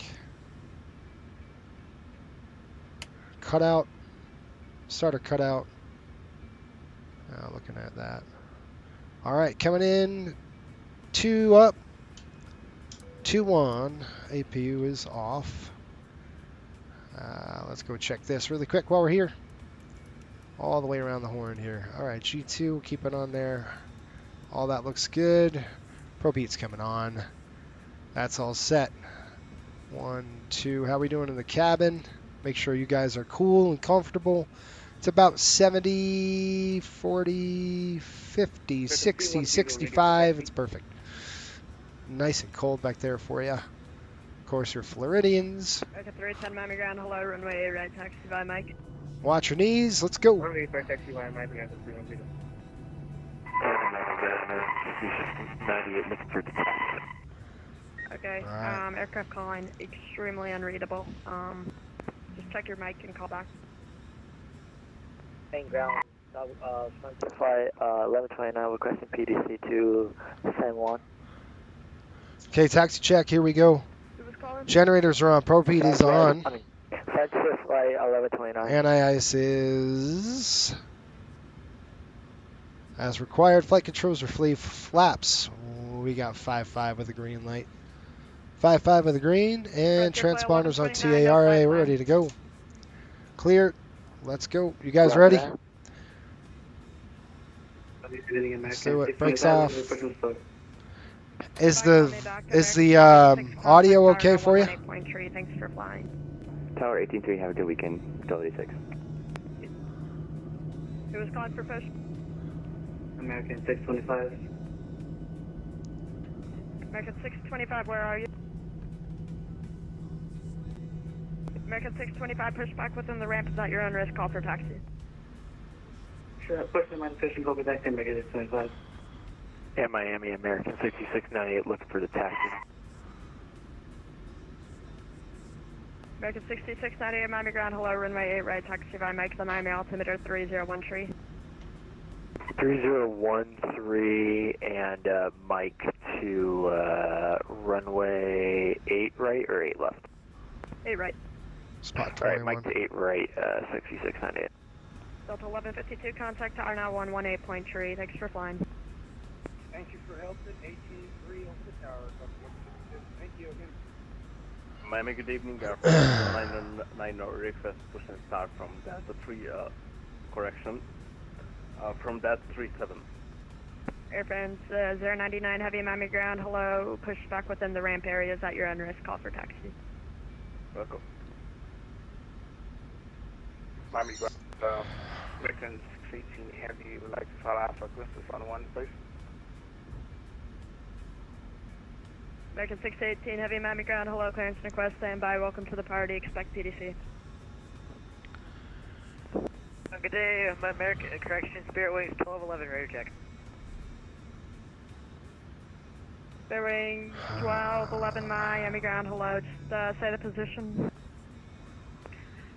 Speaker 2: Cutout. Starter cutout. Looking at that. All right, coming in. 2 up. 2-1. APU is off. Let's go check this really quick while we're here. All the way around the horn here. All right, G2, keep it on there. All that looks good. Probeat's coming on. That's all set. 1, 2. How we doing in the cabin? Make sure you guys are cool and comfortable. It's about 70, 40, 50, 60, 65. It's perfect. Nice and cold back there for you. Of course, your Floridians.
Speaker 8: Okay, 310 Miami ground. Hello, runway right taxi by Mike.
Speaker 2: Watch your knees. Let's go.
Speaker 10: Runway right taxi by Mike. We have the 310.
Speaker 7: 98, looking for detachment.
Speaker 8: Okay,
Speaker 2: Alright.
Speaker 8: aircraft calling extremely unreadable. Just check your mic and call back.
Speaker 7: Main ground, flight 1129, requesting PDC to San Juan.
Speaker 2: Okay, taxi check. Here we go.
Speaker 8: Who was calling?
Speaker 2: Generators are on. Probeat is on.
Speaker 7: Francis flight 1129.
Speaker 2: Anti-ice is as required. Flight controls are free. Flaps. We got 5-5 with a green light. 5-5 with a green, and transponders on TARA. We're ready to go. Clear. Let's go. You guys ready? Let's do it. Brakes off. Is the audio okay for you?
Speaker 8: Thanks for flying.
Speaker 7: Tower 183, have a good weekend. Delta 6.
Speaker 8: Who was calling for push?
Speaker 10: American 625.
Speaker 8: American 625, where are you? American 625, push back within the ramp. Is at your own risk. Call for taxi.
Speaker 10: Sure, push the man fishing, copy back to American 625.
Speaker 7: Yeah, Miami, American 6698, looking for the taxi.
Speaker 8: American 6698, Miami ground. Hello, runway 8 right, taxi by Mike, the Miami altimeter 301
Speaker 7: 3013 and Mike to runway 8 right or 8 left?
Speaker 8: 8 right.
Speaker 2: Spot
Speaker 7: Alright,
Speaker 2: 21.
Speaker 7: Mike to 8 right, 6698.
Speaker 8: Delta 1152, contact tower now 118.3. Thanks for flying.
Speaker 10: Thank you for helping. 183 on the tower. Thank you again.
Speaker 11: Miami, good evening. 9 request push and start from Delta 3 correction. From Delta 37.
Speaker 8: Airfans 099 heavy Miami ground. Hello, push back within the ramp areas at your own risk. Call for taxi.
Speaker 11: Welcome.
Speaker 10: Miami ground. American 618 heavy would like to follow Alpha Glyphis on 1, please.
Speaker 8: American 618 heavy Miami ground. Hello, clearance request. Stand by. Welcome to the party. Expect PDC.
Speaker 9: Good day, American correction, Spirit Wings 1211, radar check.
Speaker 8: Spirit Wings 1211 Miami ground. Hello, just say the position.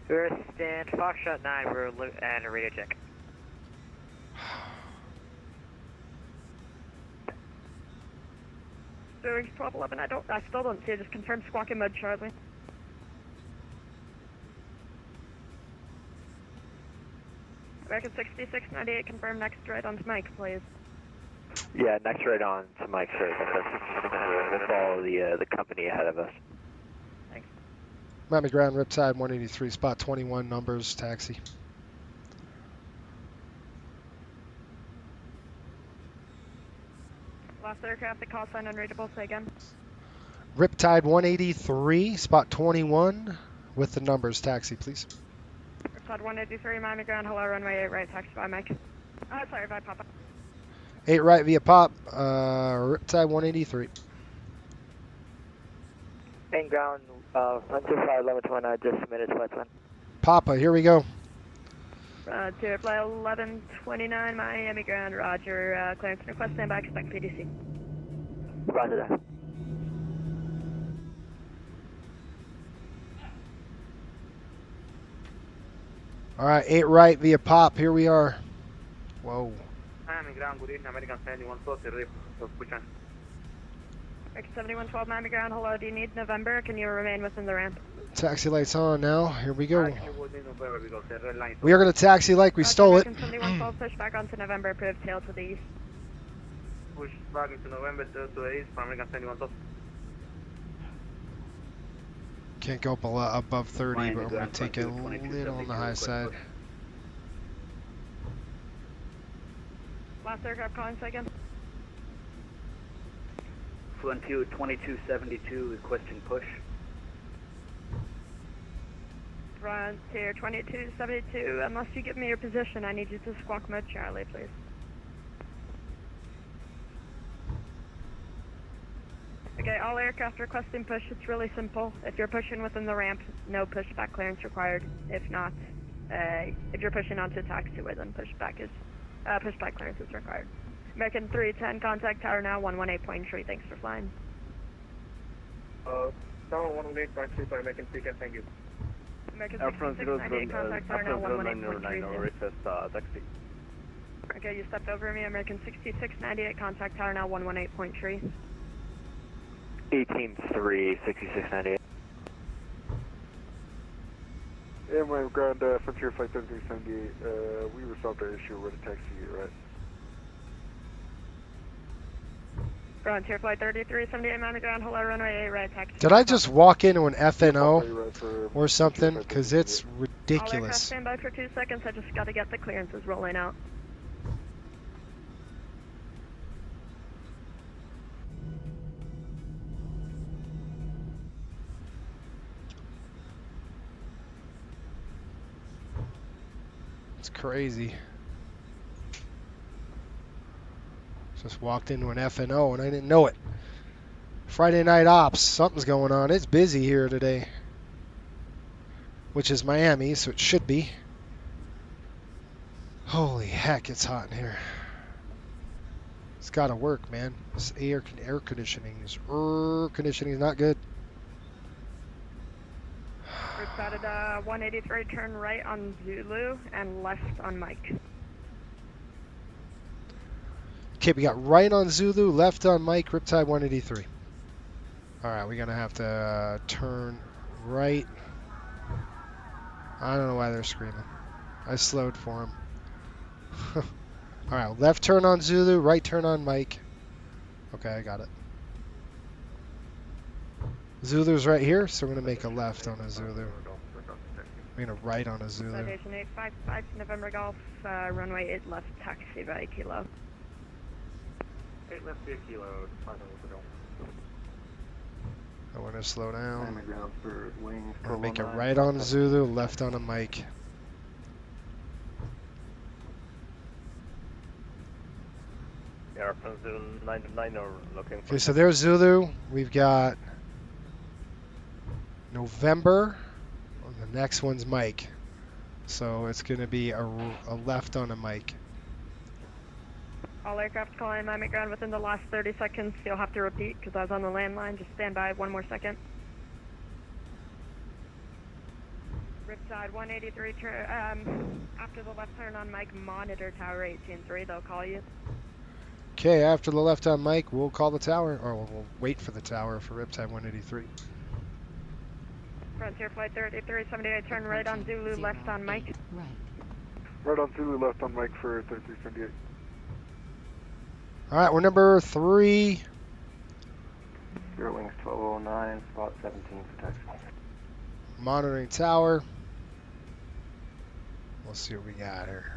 Speaker 9: We're stand Foxtrot 9, we're and a radar check.
Speaker 8: Spirit Wings 1211. I still don't see it. Just confirm squawking mode, Charlie. American 6698, confirm next right on Mike, please.
Speaker 7: Yeah, next right on to Mike, sir. We'll follow the company ahead of us.
Speaker 8: Thanks.
Speaker 2: Miami ground, Riptide 183, spot 21, numbers, taxi.
Speaker 8: Last aircraft, the call sign unreadable. Say again.
Speaker 2: Riptide 183, spot 21, with the numbers, taxi, please.
Speaker 8: Riptide 183, Miami ground. Hello, runway 8 right, taxi by Mike. Sorry, by Papa.
Speaker 2: 8 right via pop, Riptide 183.
Speaker 7: Main ground, Frontier Flight 1129, just submitted flight plan.
Speaker 2: Papa, here we go.
Speaker 8: Frontier Flight 1129, Miami ground, roger. Clearance and request, standby, expect PDC.
Speaker 7: Roger that.
Speaker 2: All right, 8 right via pop. Here we are. Whoa.
Speaker 10: Miami ground, good evening, American 7112, escuchan.
Speaker 8: American 7112, Miami ground, hello, do you need November, or can you remain within the ramp?
Speaker 2: Taxi lights on now. Here we go.
Speaker 10: Actually, we need November because the red line.
Speaker 2: We are going to taxi like we
Speaker 8: Roger,
Speaker 2: stole it.
Speaker 8: American 7112, push back onto November, approved, tail to the east.
Speaker 10: Push back into November to the east from American 7112.
Speaker 2: Can't go above 30,
Speaker 11: Miami
Speaker 2: but I'm going
Speaker 11: ground,
Speaker 2: to take it a
Speaker 11: frontier
Speaker 2: little on the high
Speaker 11: 22,
Speaker 2: side.
Speaker 8: Last aircraft calling second.
Speaker 11: Frontier 2272 requesting push.
Speaker 8: Frontier 2272, unless you give me your position, I need you to squawk mode Charlie, please. Okay, all aircraft requesting push. It's really simple. If you're pushing within the ramp, no pushback clearance required. If not, if you're pushing onto a taxiway, then pushback clearance is required. American 310, contact tower now, 118.3. Thanks for flying.
Speaker 10: Tower 118.3 for American 310, thank you.
Speaker 8: American
Speaker 11: Air France
Speaker 8: 6698, contact tower now, 118.3.
Speaker 11: request taxi.
Speaker 8: Okay, you stepped over me. American 6698, contact tower now, 118.3.
Speaker 7: 183, 6698.
Speaker 10: Airline ground, Frontier Flight 3378, we resolved our issue with a taxi, right?
Speaker 8: Frontier Flight 3378, Miami ground, hello, runway 8, right, taxi.
Speaker 2: Did I just walk into an FNO or something? Because it's
Speaker 8: All aircraft
Speaker 2: ridiculous.
Speaker 8: stand by for 2 seconds. I just got to get the clearances rolling out.
Speaker 2: It's crazy. Just walked into an FNO and I didn't know it. Friday night ops, something's going on. It's busy here today. Which is Miami, so it should be. Holy heck, it's hot in here. It's gotta work, man. This air conditioning is not good.
Speaker 8: We're started 183, turn right on Zulu and left on Mike.
Speaker 2: Okay, we got right on Zulu, left on Mike, Riptide 183. Alright, we're gonna have to turn right. I don't know why they're screaming. I slowed for them. Alright, left turn on Zulu, right turn on Mike. Okay, I got it. Zulu's right here, so we're gonna make a left on a Zulu. We're gonna right on a Zulu.
Speaker 8: Citation 855 November Golf, runway 8 left, taxi by Kilo.
Speaker 10: 8 left via Kilo, 5 minutes ago.
Speaker 2: I want to slow down.
Speaker 10: Ground for wings.
Speaker 2: We'll make it right on a Zulu, left on a Mike.
Speaker 11: Air France 099 are looking for.
Speaker 2: Okay, so there's Zulu. We've got November. The next one's Mike. So it's going to be a left on a Mike.
Speaker 8: All aircraft calling Miami ground within the last 30 seconds. You'll have to repeat because I was on the landline. Just stand by 1 more second. Riptide 183, after the left turn on Mike, monitor tower 18-3. They'll call you.
Speaker 2: Okay, after the left on Mike, we'll call the tower, or we'll wait for the tower for Riptide 183.
Speaker 8: Frontier Flight 3378, turn right on Zulu, left on Mike.
Speaker 10: Right on Zulu, left on Mike for 3378.
Speaker 2: All right, we're number 3.
Speaker 10: Zero wings 1209, spot 17 for taxi.
Speaker 2: Monitoring tower. We'll see what we got here.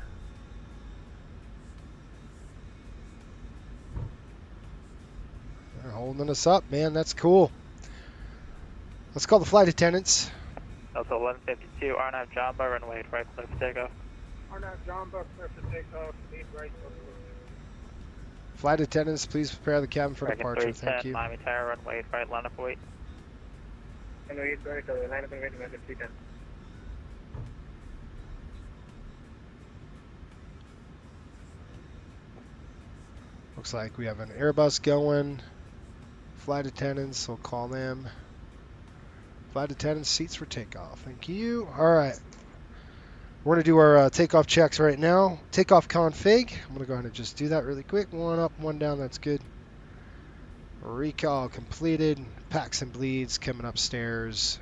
Speaker 2: They're holding us up, man. That's cool. Let's call the flight attendants.
Speaker 12: Delta 1152, RNAV Jamba, runway right, clear for takeoff.
Speaker 10: RNAV Jamba, clear for takeoff, lead right.
Speaker 2: Flight attendants, please prepare the cabin for departure. Thank you.
Speaker 12: Miami Tower, runway right, line up wait.
Speaker 10: Runway 8 right, line up and wait, American 310.
Speaker 2: Looks like we have an Airbus going. Flight attendants, we'll call them. Flight attendants, seats for takeoff. Thank you. All right. We're going to do our takeoff checks right now. Takeoff config. I'm going to go ahead and just do that really quick. One up, one down. That's good. Recall completed. Packs and bleeds coming upstairs.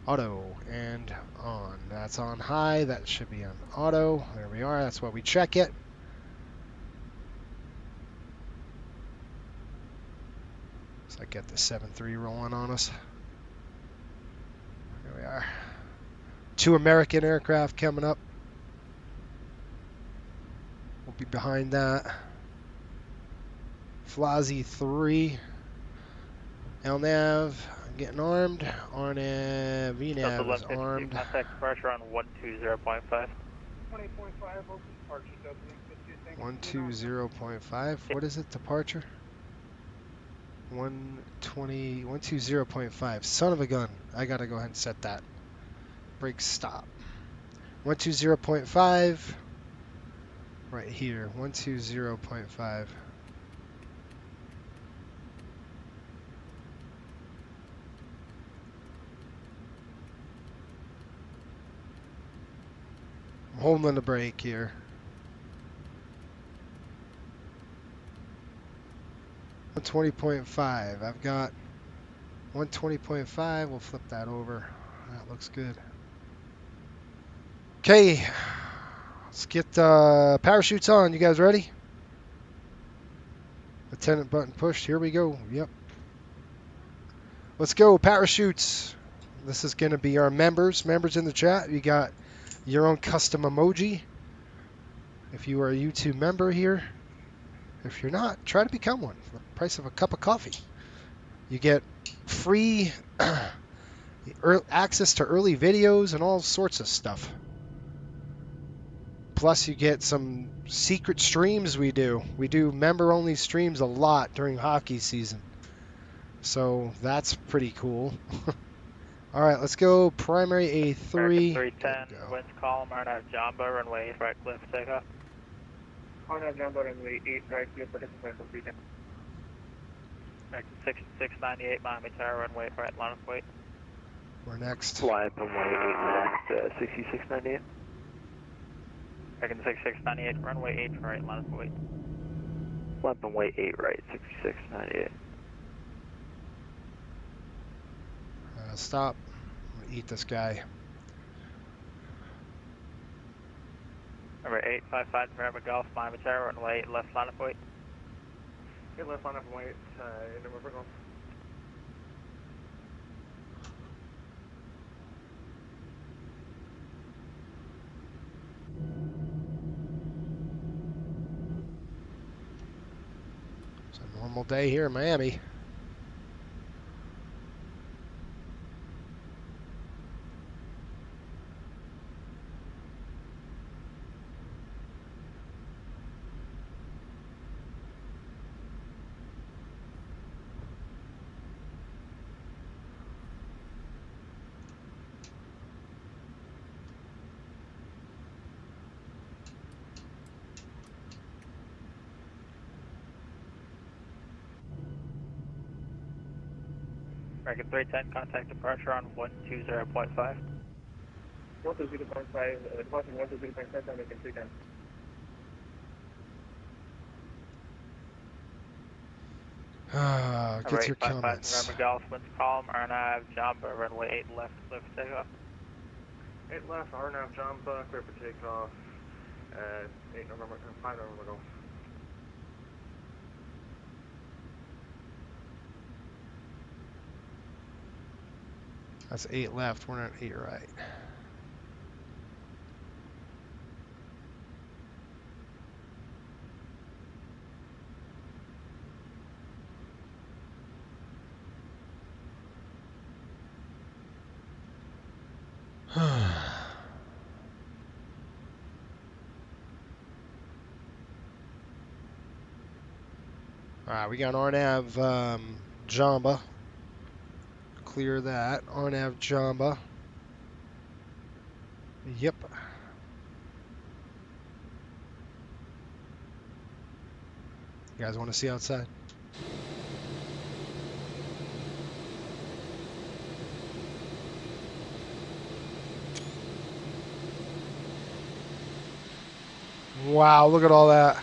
Speaker 2: Auto and on. That's on high. That should be on auto. There we are. That's what we check it. So I get the 7-3 rolling on us. There we are. 2 American aircraft coming up. We'll be behind that. Flazzy 3. LNAV getting armed. RNAV, VNAV is armed.
Speaker 12: Contact departure on 120.5.
Speaker 10: 20.5, open departure, opening
Speaker 2: 120.5. What is it? Departure? 120.5. Son of a gun. I gotta go ahead and set that. Brake stop. 120.5. Right here. 120.5. I'm holding the brake here. 120.5. I've got 120.5. We'll flip that over. That looks good. Okay. Let's get parachutes on. You guys ready? Attendant button pushed. Here we go. Yep. Let's go. Parachutes. This is going to be our members. Members in the chat. You got your own custom emoji. If you are a YouTube member here. If you're not, try to become one for the price of a cup of coffee. You get free access to early videos and all sorts of stuff. Plus, you get some secret streams we do. We do member-only streams a lot during hockey season. So that's pretty cool. All right, let's go. Primary A3.
Speaker 12: 310, winds calm, RNAV Jamba, runway 8 right, cliff takeoff.
Speaker 10: RNAV Jamba, runway 8 right, clear for discipline for 310.
Speaker 12: American 6698, Miami Tower, runway 8 right, line of weight.
Speaker 2: We're next.
Speaker 7: Fly up runway 8 left, 6698.
Speaker 12: American 6698, runway 8 right, line of weight.
Speaker 7: Fly up runway 8 right, 6698.
Speaker 2: Stop. I'm gonna eat this guy.
Speaker 12: Number 855, November Golf, Miami Tower, runway 8 left, line of weight.
Speaker 10: 8 left, line of weight, November Golf.
Speaker 2: It's a normal day here in Miami.
Speaker 12: American 310, contact departure on 120.5.
Speaker 10: 120.5, departure 120.5, American 310.
Speaker 2: Get your comments.
Speaker 12: November Golf, winds calm, RNAV Jamba, runway 8 left, clear for takeoff.
Speaker 10: 8 left, RNAV Jamba, clear for takeoff, 8 November, 5 November Golf.
Speaker 2: That's 8 left. We're not 8 right. Alright, we got RNAV Jamba. Clear that. RNAV Jamba. Yep. You guys want to see outside? Wow, look at all that.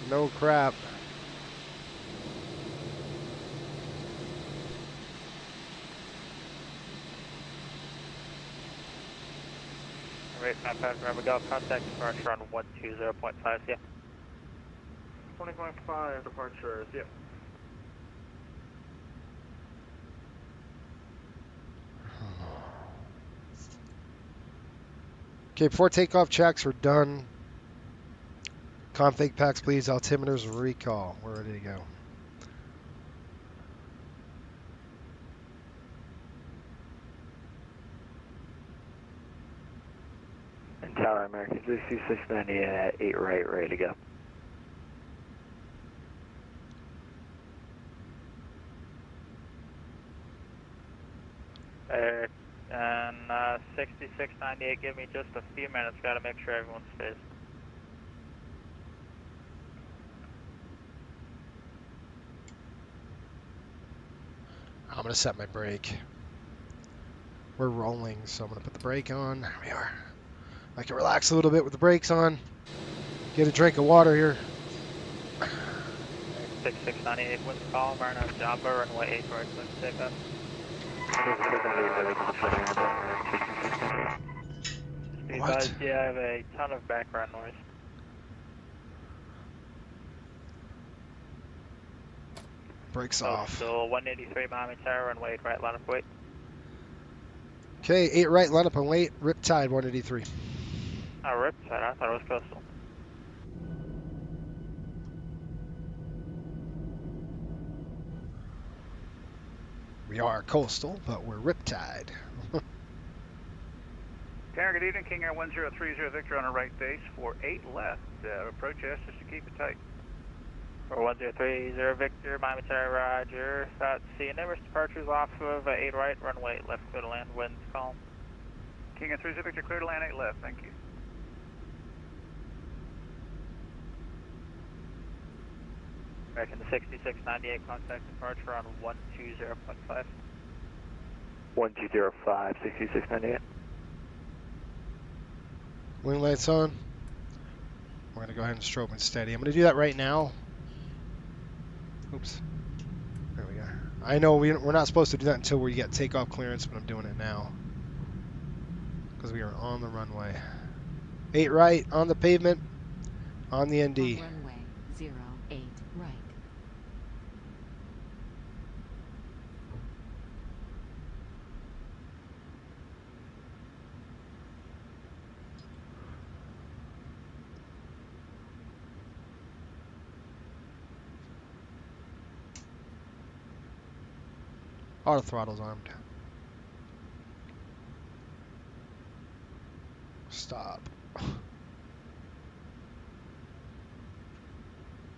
Speaker 2: No crap.
Speaker 12: Rate 55 November Golf, contact departure on 120.5, yeah.
Speaker 10: 20.5 departure, yeah.
Speaker 2: Okay, before takeoff checks are done, config packs, please. Altimeters recall. We're ready to go.
Speaker 7: And Tower American 690 at 8 right, ready to go.
Speaker 12: And 6698, give me just a few minutes. Got to make sure everyone's phased.
Speaker 2: I'm going to set my brake. We're rolling, so I'm going to put the brake on. There we are. I can relax a little bit with the brakes on. Get a drink of water here.
Speaker 12: 6698, what's the call? Marina Jamba, runway 8 right, let's take up.
Speaker 2: What?
Speaker 12: Yeah, I have a ton of background noise.
Speaker 2: Brakes off.
Speaker 12: So 183 Miami Tower, runway 8 right, line up wait.
Speaker 2: Okay, 8 right, line up and wait. Riptide 183.
Speaker 12: Oh, Riptide, I thought it was coastal.
Speaker 2: We are coastal, but we're Riptide.
Speaker 13: Tower, good evening. King Air 1030 Victor on a right base for 8 left. Approach us just to keep it tight.
Speaker 12: For 1030 Victor, Miami Tower, roger. See numerous departures off of 8 right, runway 8 left, clear to land, winds calm.
Speaker 13: King Air 30 Victor, clear to land 8 left, thank you.
Speaker 12: American 6698, contact departure on 120.5.
Speaker 7: 1205, 6698.
Speaker 2: Wing lights on. We're going to go ahead and strobe and steady. I'm going to do that right now. Oops. There we go. I know we're not supposed to do that until we get takeoff clearance, but I'm doing it now. Because we are on the runway. 8 right, on the pavement, on the ND.
Speaker 14: On runway 08 right.
Speaker 2: Auto throttle's armed. Stop.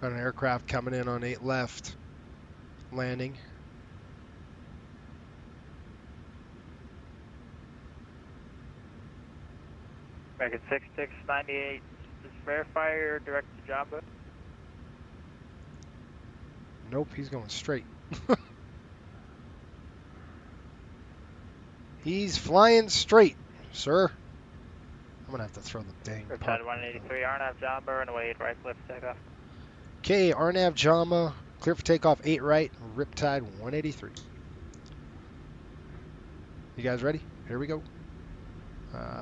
Speaker 2: Got an aircraft coming in on 8 left. Landing.
Speaker 12: American 6698, just verify your direct to Jamba.
Speaker 2: Nope, he's going straight. He's flying straight, sir. I'm going to have to throw the dang
Speaker 12: Riptide
Speaker 2: park.
Speaker 12: 183, RNAV Jamba, runway 8 right, clear for takeoff.
Speaker 2: Okay, RNAV Jama, clear for takeoff 8 right, Riptide 183. You guys ready? Here we go.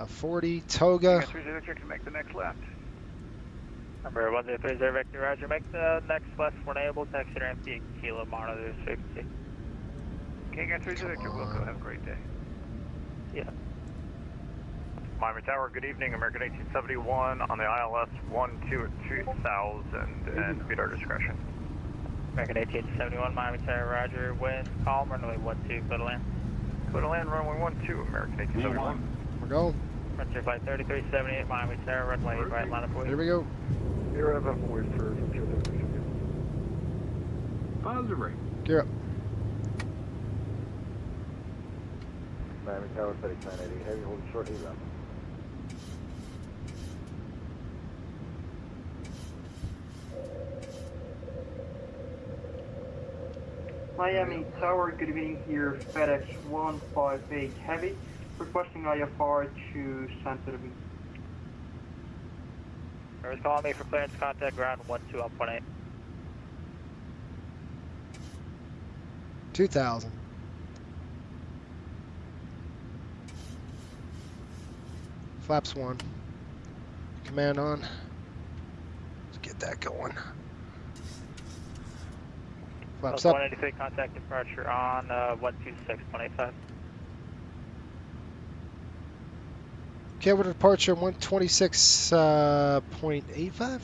Speaker 2: 40, Toga.
Speaker 13: King Air 30 Victor can make the next left.
Speaker 12: Number 1030 Victor, roger. Make the next left when able. Taxi to empty Kilo monitors frequency.
Speaker 13: King Air 30 Victor, we'll go. Have a great day.
Speaker 12: Yeah.
Speaker 13: Miami Tower, good evening. American 1871 on the ILS 122,000 and speed our discretion.
Speaker 12: American 1871, Miami Tower, roger. Wind calm, runway 12, clear to land.
Speaker 13: Clear to land, runway 12, American 1871.
Speaker 2: We're going.
Speaker 12: Frontier flight 3378, Miami Tower, runway 8 right, line up wait.
Speaker 2: Here we go.
Speaker 10: Here I have a voice for
Speaker 5: Positive rate.
Speaker 2: Gear up.
Speaker 10: Miami Tower 3980, heavy hold short heat up. Miami Tower, good evening here, FedEx 158 Heavy, requesting IFR to Santa Fe.
Speaker 12: Whoever's calling me for clearance, contact ground 12 on 1.8.
Speaker 2: 2,000. Flaps 1. Command on. Let's get that going. Flaps up.
Speaker 12: 183, contact departure on 126.85.
Speaker 2: Okay, with departure 126.85.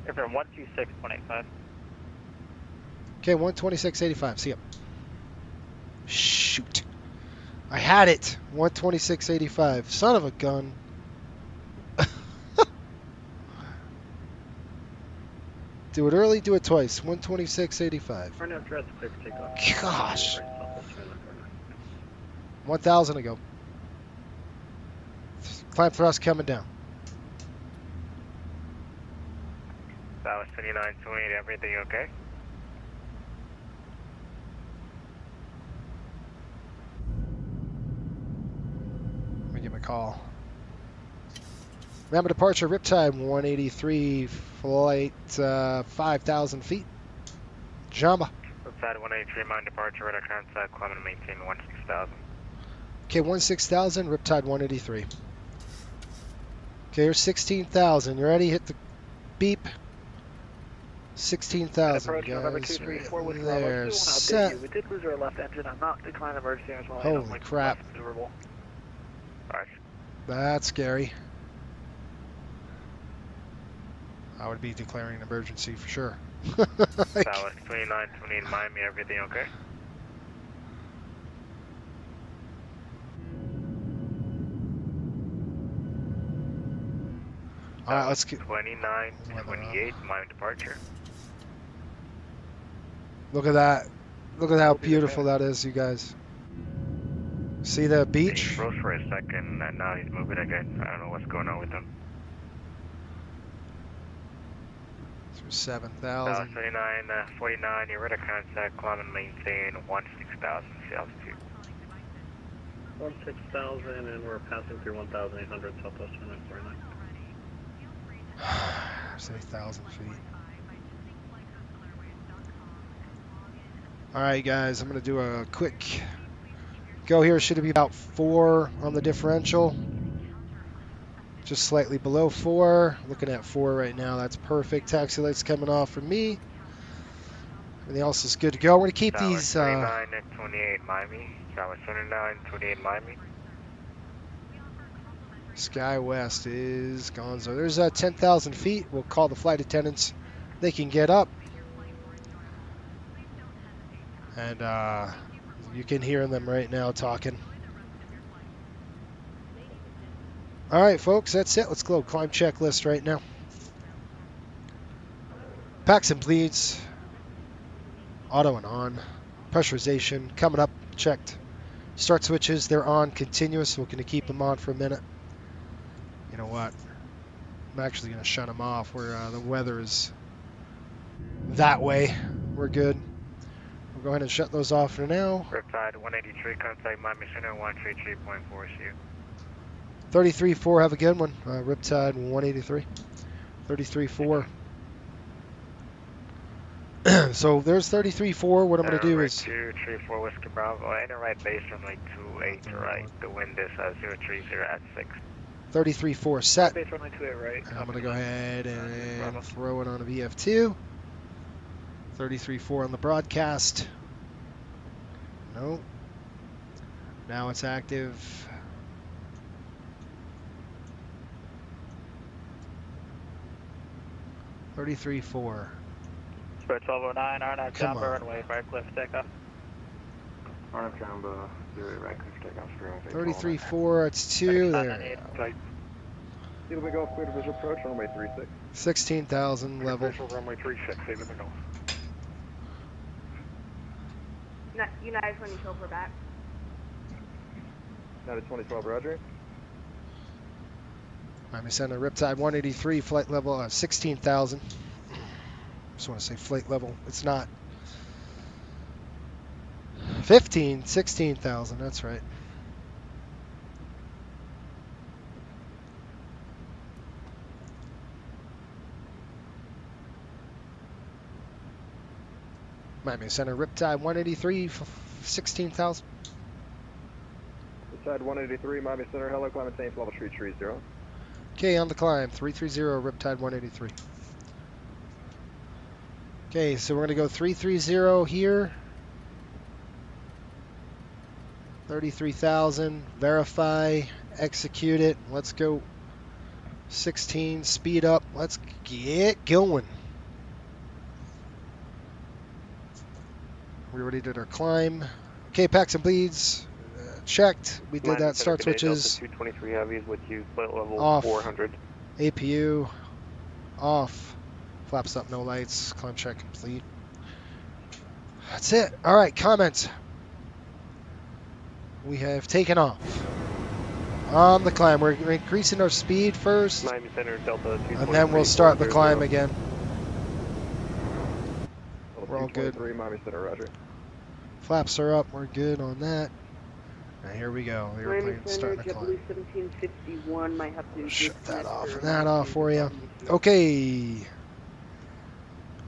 Speaker 12: Airframe 126.85.
Speaker 2: Okay, 126.85. See ya. Shoot. I had it. 126.85. Son of a gun. Do it early, do it twice. 126.85. Gosh. 1,000 to go. Climb thrust coming down.
Speaker 7: That was 2928, everything okay?
Speaker 2: Let me give him a call. Remember departure, Riptide 183, flight 5,000 feet. Jamba.
Speaker 7: Riptide 183, mind departure, radar contact, climb and maintain 16,000.
Speaker 2: Okay, 16,000, Riptide 183. Okay, here's 16,000. You ready? Hit the beep. 16,000, guys. There, set.
Speaker 10: We did lose our left engine. I'm not declining emergency as well.
Speaker 2: Holy crap. That's scary. I would be declaring an emergency for sure.
Speaker 7: That was 2928 Miami, everything okay?
Speaker 2: All right, let's get
Speaker 7: 2928 Miami departure.
Speaker 2: Look at that. Look at how beautiful that is, you guys. See the beach?
Speaker 7: He froze for a second and now he's moving again. I don't know what's going on with him.
Speaker 2: Through 7,000.
Speaker 7: 2949, your radar contact, climb and maintain 16,000 feet altitude.
Speaker 10: 16,000 and we're passing through 1,800 southwest 2949.
Speaker 2: Say 1,000 feet. All right, guys, I'm going to do a quick go here. Should be about 4 on the differential. Just slightly below 4. Looking at 4 right now. That's perfect. Taxi lights coming off for me. Everything else is good to go. We're going to keep these...
Speaker 7: 2928 Miami. Tower 2928 Miami.
Speaker 2: SkyWest is gonzo. There's 10,000 feet. We'll call the flight attendants. They can get up. And you can hear them right now talking. All right, folks, that's it. Let's go climb checklist right now. Packs and bleeds. Auto and on. Pressurization coming up. Checked. Start switches. They're on continuous. We're going to keep them on for a minute. You know what? I'm actually going to shut them off where the weather is that way. We're good. We'll go ahead and shut those off for now.
Speaker 7: Riptide 183, contact Miami Center 133.4, see you.
Speaker 2: 33.4, have a good one. Riptide 183. 33.4. So there's 33.4. What I'm going to do is...
Speaker 7: 234 Whiskey Bravo, enter right base from like 28 to right. The wind is 030 at 6.
Speaker 2: 33.4 set.
Speaker 10: Base runway 28 right.
Speaker 2: I'm going to go ahead and throw it on a VF2. 33.4 on the broadcast. No. Now it's active. $33.4.
Speaker 12: Square 1209, RNAV Jamba, runway right cliff takeoff.
Speaker 10: RNAV Jamba, 0 right cliff takeoff.
Speaker 2: 33.4, it's 2 there.
Speaker 10: Either we go clear to visual approach, runway 36.
Speaker 2: 16,000 level.
Speaker 10: Visual runway 36, either we go.
Speaker 9: United 2012, we're back.
Speaker 10: United 2012, roger.
Speaker 2: Miami Center, Riptide 183, flight level 16,000. Just want to say flight level. It's not. 16,000. That's right. Miami Center, Riptide 183, 16,000.
Speaker 10: Riptide 183, Miami Center, hello, climb and change level 330.
Speaker 2: Okay, on the climb, 330, Riptide 183. Okay, so we're going to go 330 here. 33,000, verify, execute it. Let's go 16, speed up. Let's get going. We already did our climb. Okay, packs and bleeds. Checked. We did that. Start switches.
Speaker 7: 223 heavies with you, flight level
Speaker 2: Off.
Speaker 7: 400.
Speaker 2: APU. Off. Flaps up, no lights. Climb check complete. That's it. All right, comments. We have taken off. On the climb. We're increasing our speed first.
Speaker 7: Miami Center, Delta 223.
Speaker 2: And then we'll start the climb again. We're all good.
Speaker 10: Miami Center, roger.
Speaker 2: Flaps are up. We're good on that. Now here we go. The airplane's starting to climb.
Speaker 9: 1751 might have to
Speaker 2: shut that off and that off for you. Okay.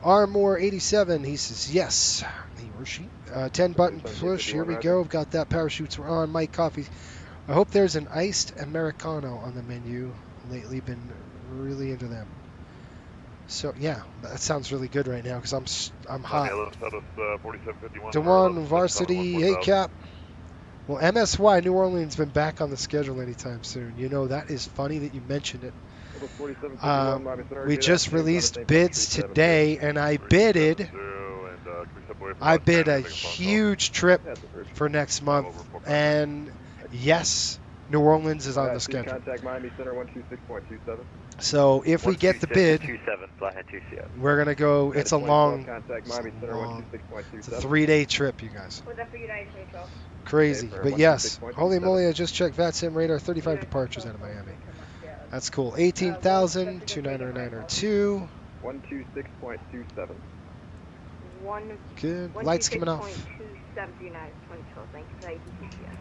Speaker 2: Armor 87. He says yes. He or she. 10 button push. Here we go. Got that. Parachutes were on. Mike Coffee. I hope there's an iced Americano on the menu. Lately been really into them. So yeah, that sounds really good right now because I'm hot. DeJuan Varsity ACAP. Well, MSY New Orleans been back on the schedule anytime soon. You know, that is funny that you mentioned it. We just released bids today, and I bid a huge trip for next month, and yes, New Orleans is on the schedule.
Speaker 10: Contact Miami Center 126.27.
Speaker 2: So if we get the bid,
Speaker 7: 27, flying 27.
Speaker 2: we're gonna go. It's a long,
Speaker 10: Contact Miami Center 126.27.
Speaker 2: it's a 3-day trip, you guys.
Speaker 9: Was that for United States?
Speaker 2: Crazy,
Speaker 10: Okay,
Speaker 2: but yes. Holy moly! I just checked VATSIM radar. 35 departures out of Miami. That's cool. 18,000, 29902.
Speaker 10: 126.27.
Speaker 2: Good. Lights coming off.
Speaker 9: 126.27 United 2012. Thank you for that.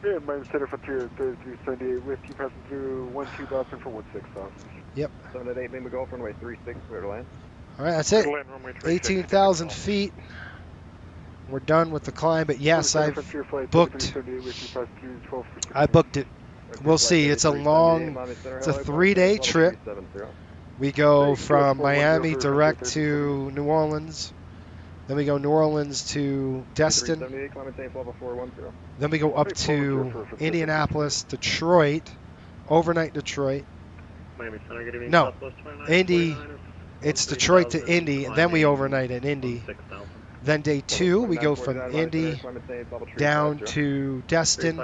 Speaker 10: Yeah, Miami Center Frontier 3378 with you passing through 12,000 for 16,000.
Speaker 2: Yep.
Speaker 10: 788 Lima Golf runway 36, clear to land.
Speaker 2: All right, that's it. 18,000 feet. We're done with the climb, but yes, I booked it. We'll see. It's a 3-day trip. We go from Miami direct to New Orleans. Then we go New Orleans to Destin. Then we go up to Indianapolis, Detroit, overnight Detroit. No, Indy. It's Detroit to Indy, and then we overnight in Indy. Then day 2, we go from Indy down to Destin,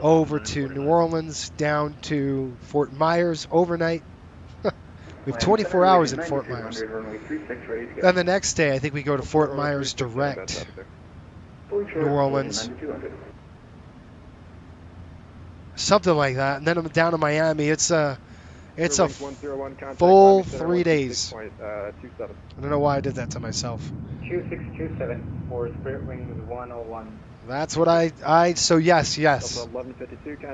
Speaker 2: over to New Orleans, down to Fort Myers, overnight. We have 24 hours in Fort Myers. Then the next day, I think we go to Fort Myers direct, New Orleans. Something like that. And then I'm down to Miami. It's a full 3 days. I don't know why I did that to myself.
Speaker 15: 2627 for Spirit Wings 101.
Speaker 2: That's what so yes.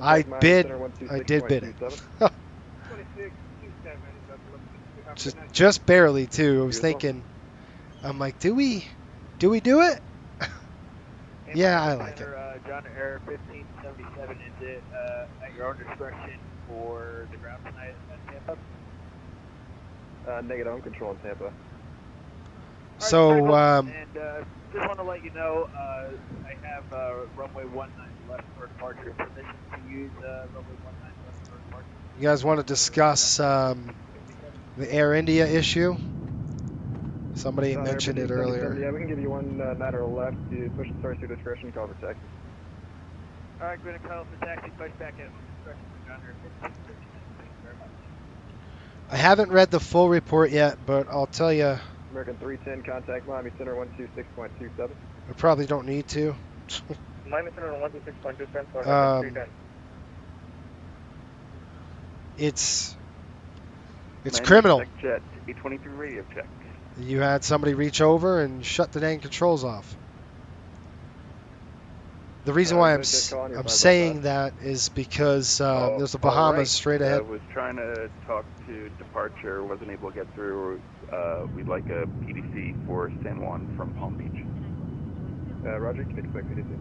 Speaker 2: I did bid it. just barely too. I was thinking, I'm like, do we do it? Yeah, I like it.
Speaker 12: John Air 1577, is it at your own discretion for the ground tonight at Tampa?
Speaker 10: Negative, I'm controlling Tampa.
Speaker 2: So,
Speaker 12: just want to let you know, I have runway 19 left for departure. Permission to use runway 19 left for departure.
Speaker 2: You guys want to discuss the Air India issue? Somebody mentioned it earlier.
Speaker 10: Yeah, we can give you one matter left. You push the start to discretion, call for taxi.
Speaker 12: All right, going to call for taxi, push back at discretion for John Air 1579. Thank you very much.
Speaker 2: I haven't read the full report yet, but I'll tell you.
Speaker 10: American 310, contact Miami Center 126.27.
Speaker 2: I probably don't need to.
Speaker 15: Miami Center 126.27 for 310.
Speaker 2: It's criminal.
Speaker 7: Jet, 823 radio check.
Speaker 2: You had somebody reach over and shut the dang controls off. The reason why I'm saying that is because there's the Bahamas straight ahead.
Speaker 11: Was trying to talk to departure, wasn't able to get through. We'd like a PDC for San Juan from Palm Beach.
Speaker 10: Roger, can expect PDC.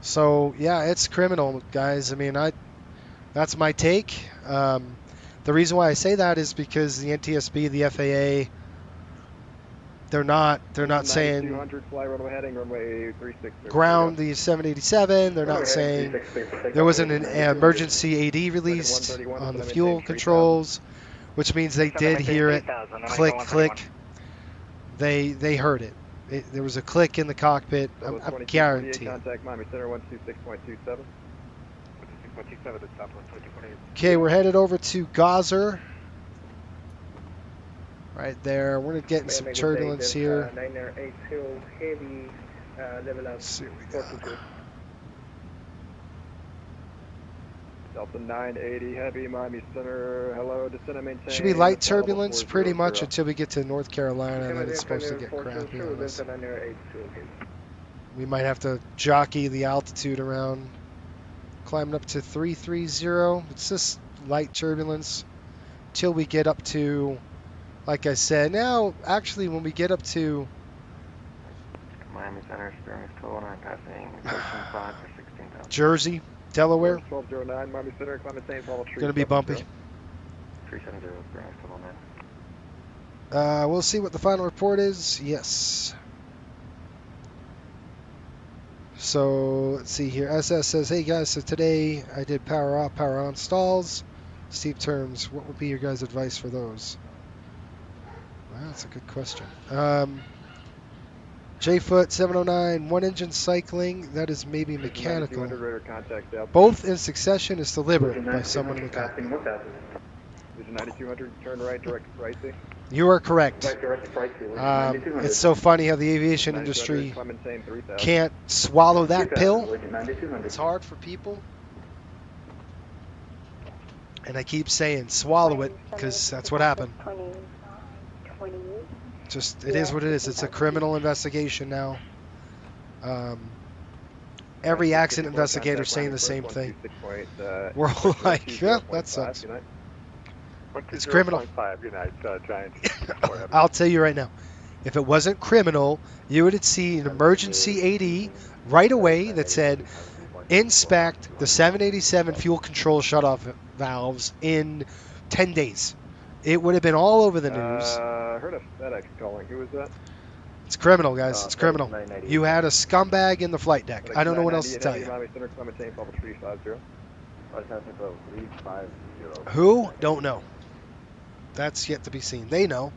Speaker 2: So yeah, it's criminal, guys. I mean, that's my take. The reason why I say that is because the NTSB, the FAA, they're not saying
Speaker 10: fly runway heading, runway 36.
Speaker 2: ground the 787. They're not saying there wasn't an emergency AD released on the fuel controls, which means they did hear it. Click, click. They heard it. There was a click in the cockpit. I'm guaranteed.
Speaker 10: Contact Miami Center 126.27.
Speaker 2: Okay, we're headed over to Gosser. Right there. We're getting some turbulence here.
Speaker 15: 982 heavy, level up 42.
Speaker 10: Delta 980 heavy, Miami Center. Hello, descend and maintain.
Speaker 2: Should be light turbulence pretty much until we get to North Carolina, and then it's supposed to get crappy on us. We might have to jockey the altitude around, climbing up to 330. It's just light turbulence till we get up to, like I said, now actually when we get up to
Speaker 7: Miami Center, Springs 1209, passing 13.5 for 16,000.
Speaker 2: Jersey, Delaware,
Speaker 10: 1209, Miami Center, climb and follow tree.
Speaker 2: Going to be bumpy.
Speaker 7: 370, Springs 1209.
Speaker 2: We'll see what the final report is. Yes. So let's see here. SS says, hey guys, so today I did power off, power on stalls. Steep turns. What would be your guys' advice for those? Wow, that's a good question. J-Foot 709, one engine cycling. That is maybe mechanical. Both in succession is deliberate by someone in the cockpit.
Speaker 10: There's a 9200, turn right, direct right.
Speaker 2: You are correct. It's so funny how the aviation industry can't swallow that pill. It's hard for people. And I keep saying swallow it because that's what happened. Just, it is what it is. It's a criminal investigation now. Every accident investigator is saying the same thing. We're all like, yeah, that sucks. It's criminal. I'll tell you right now, if it wasn't criminal, you would see an emergency AD right away that said, inspect the 787 fuel control shutoff valves in 10 days. It would have been all over the news.
Speaker 10: Heard of FedEx calling. Who was that?
Speaker 2: It's criminal, guys. It's criminal. You had a scumbag in the flight deck. I don't know what else to tell you. Who? Don't know. That's yet to be seen. They know.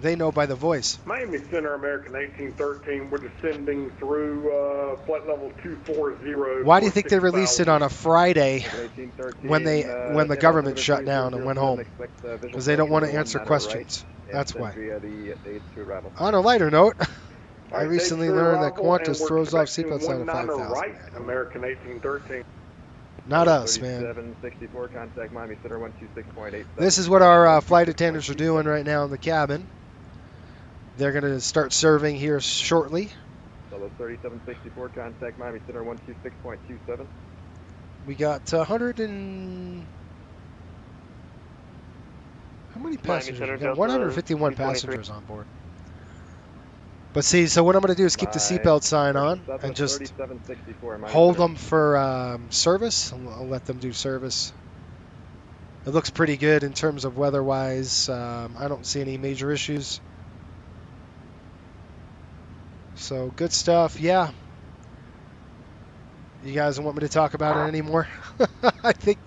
Speaker 2: They know by the voice.
Speaker 16: Miami Center, American 1813. We're descending through flight level 240.
Speaker 2: Why do you think they released it on a Friday when the government shut down and went home? Because they don't want to answer questions. That's why. On a lighter note, I recently learned that Qantas throws off seatbelt sign at 5,000.
Speaker 16: American 1813.
Speaker 2: Not us, man. This is what our flight attendants are doing right now in the cabin. They're going to start serving here shortly.
Speaker 10: Solo 3764, contact Miami Center 126.27.
Speaker 2: We got 100 and... How many passengers? We got 151 passengers on board. But see, so what I'm going to do is keep the seatbelt sign on and just hold them for service. I'll let them do service. It looks pretty good in terms of weather-wise. I don't see any major issues. So good stuff. Yeah. You guys don't want me to talk about it anymore? I think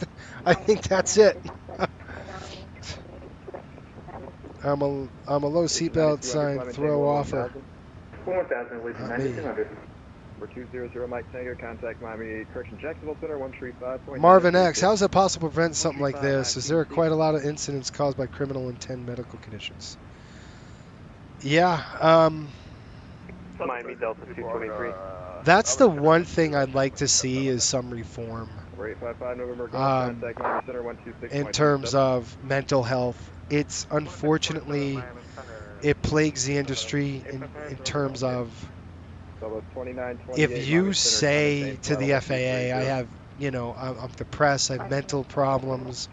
Speaker 2: that's it. I'm a low seatbelt sign throw offer.
Speaker 10: 4,000, We're 200 Mike Tango, contact Miami Correction Jacksonville Center 135.
Speaker 2: Marvin X, how is it possible to prevent something like this? Is there quite a lot of incidents caused by criminal intent medical conditions? Yeah.
Speaker 10: Miami Delta 223.
Speaker 2: That's the one thing I'd like to see is some reform. In terms of mental health. It's unfortunately, it plagues the industry in terms of if you say to the FAA, I have, you know, I'm depressed, I have mental problems,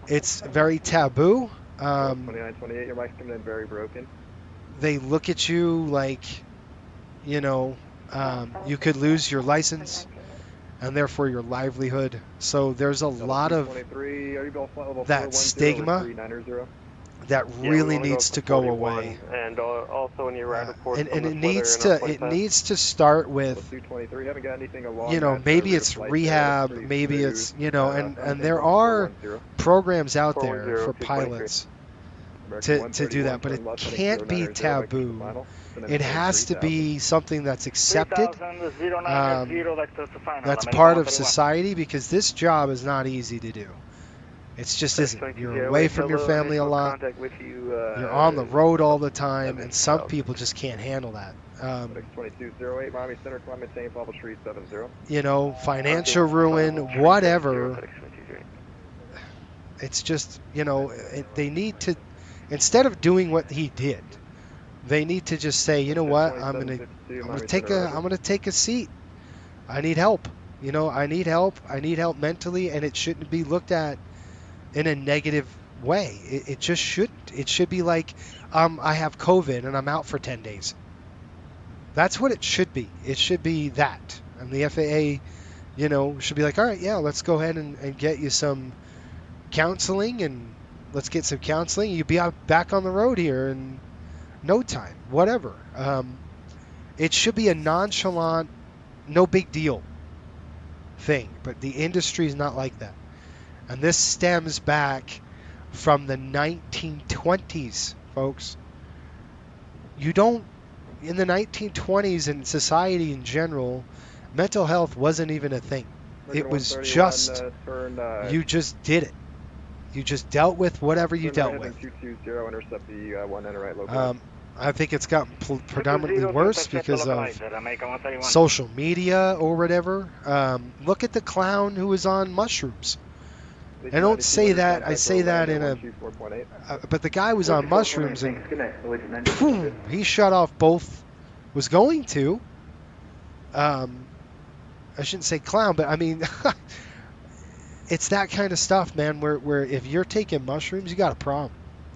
Speaker 2: it's very taboo.
Speaker 10: 2928, your mic's coming in very broken.
Speaker 2: They look at you like, you know, you could lose your license and therefore your livelihood. So there's a lot of that stigma that really needs to go away.
Speaker 10: And also in your route report,
Speaker 2: and it needs to start with, you know, maybe it's rehab, maybe it's, you know, and there are programs out there for pilots to do that, but it can't be taboo. It has to be something that's accepted, that's part of society, because this job is not easy to do. It's just isn't. You're away from your family a lot. You're on the road all the time, and some people just can't handle that.
Speaker 10: 2208 Miami Center, Clementine, Papa Street 70.
Speaker 2: You know, financial ruin, whatever. It's just, you know, they need to, instead of doing what he did, they need to just say, you know what, I'm gonna take a seat. I need help. You know, I need help mentally, and it shouldn't be looked at in a negative way. It just shouldn't. It should be like, I have COVID and I'm out for 10 days. That's what it should be. It should be that. And the FAA, you know, should be like, all right, yeah, let's go ahead and get you some counseling, and let's get some counseling. You'll be back on the road here in no time, whatever. It should be a nonchalant, no big deal thing, but the industry is not like that. And this stems back from the 1920s, folks. You don't, in the 1920s in society in general, mental health wasn't even a thing. It was just, you just did it. You just dealt with whatever you dealt with. I think it's gotten predominantly worse because of social media or whatever. Look at the clown who was on mushrooms. I don't say that. I say that in a... but the guy was on mushrooms, and boom, he shut off both. Was going to. I shouldn't say clown, but I mean... it's that kind of stuff, man, where if you're taking mushrooms, you got a problem.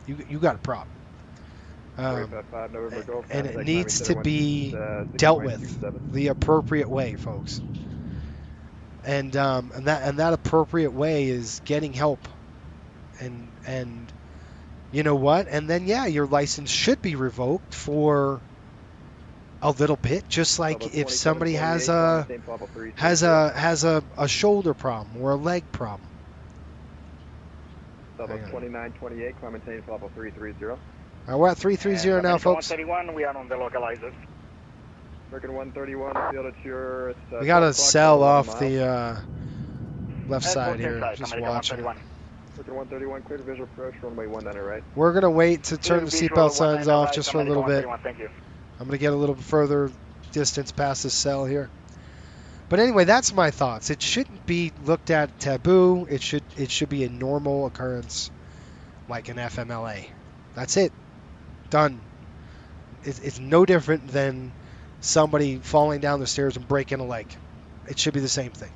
Speaker 2: You got a problem. And it needs to be dealt with the appropriate way, folks. And that appropriate way is getting help. And you know what? And then yeah, your license should be revoked for a little bit, just like if somebody has a shoulder problem or a leg problem.
Speaker 10: 2928 Clementine, Papa 330.
Speaker 2: We're at 330 now, folks.
Speaker 12: 131, we are on the localizers.
Speaker 10: American 131, field at your...
Speaker 2: we got to sell off the left side here, just watching.
Speaker 10: American 131, clear to visual approach, runway 19 right.
Speaker 2: We're going to wait to turn the seatbelt signs off just for a little bit.
Speaker 12: Thank you.
Speaker 2: I'm going to get a little further distance past this cell here. But anyway, that's my thoughts. It shouldn't be looked at taboo. It should be a normal occurrence, like an FMLA. That's it. Done. It's no different than somebody falling down the stairs and breaking a leg. It should be the same thing.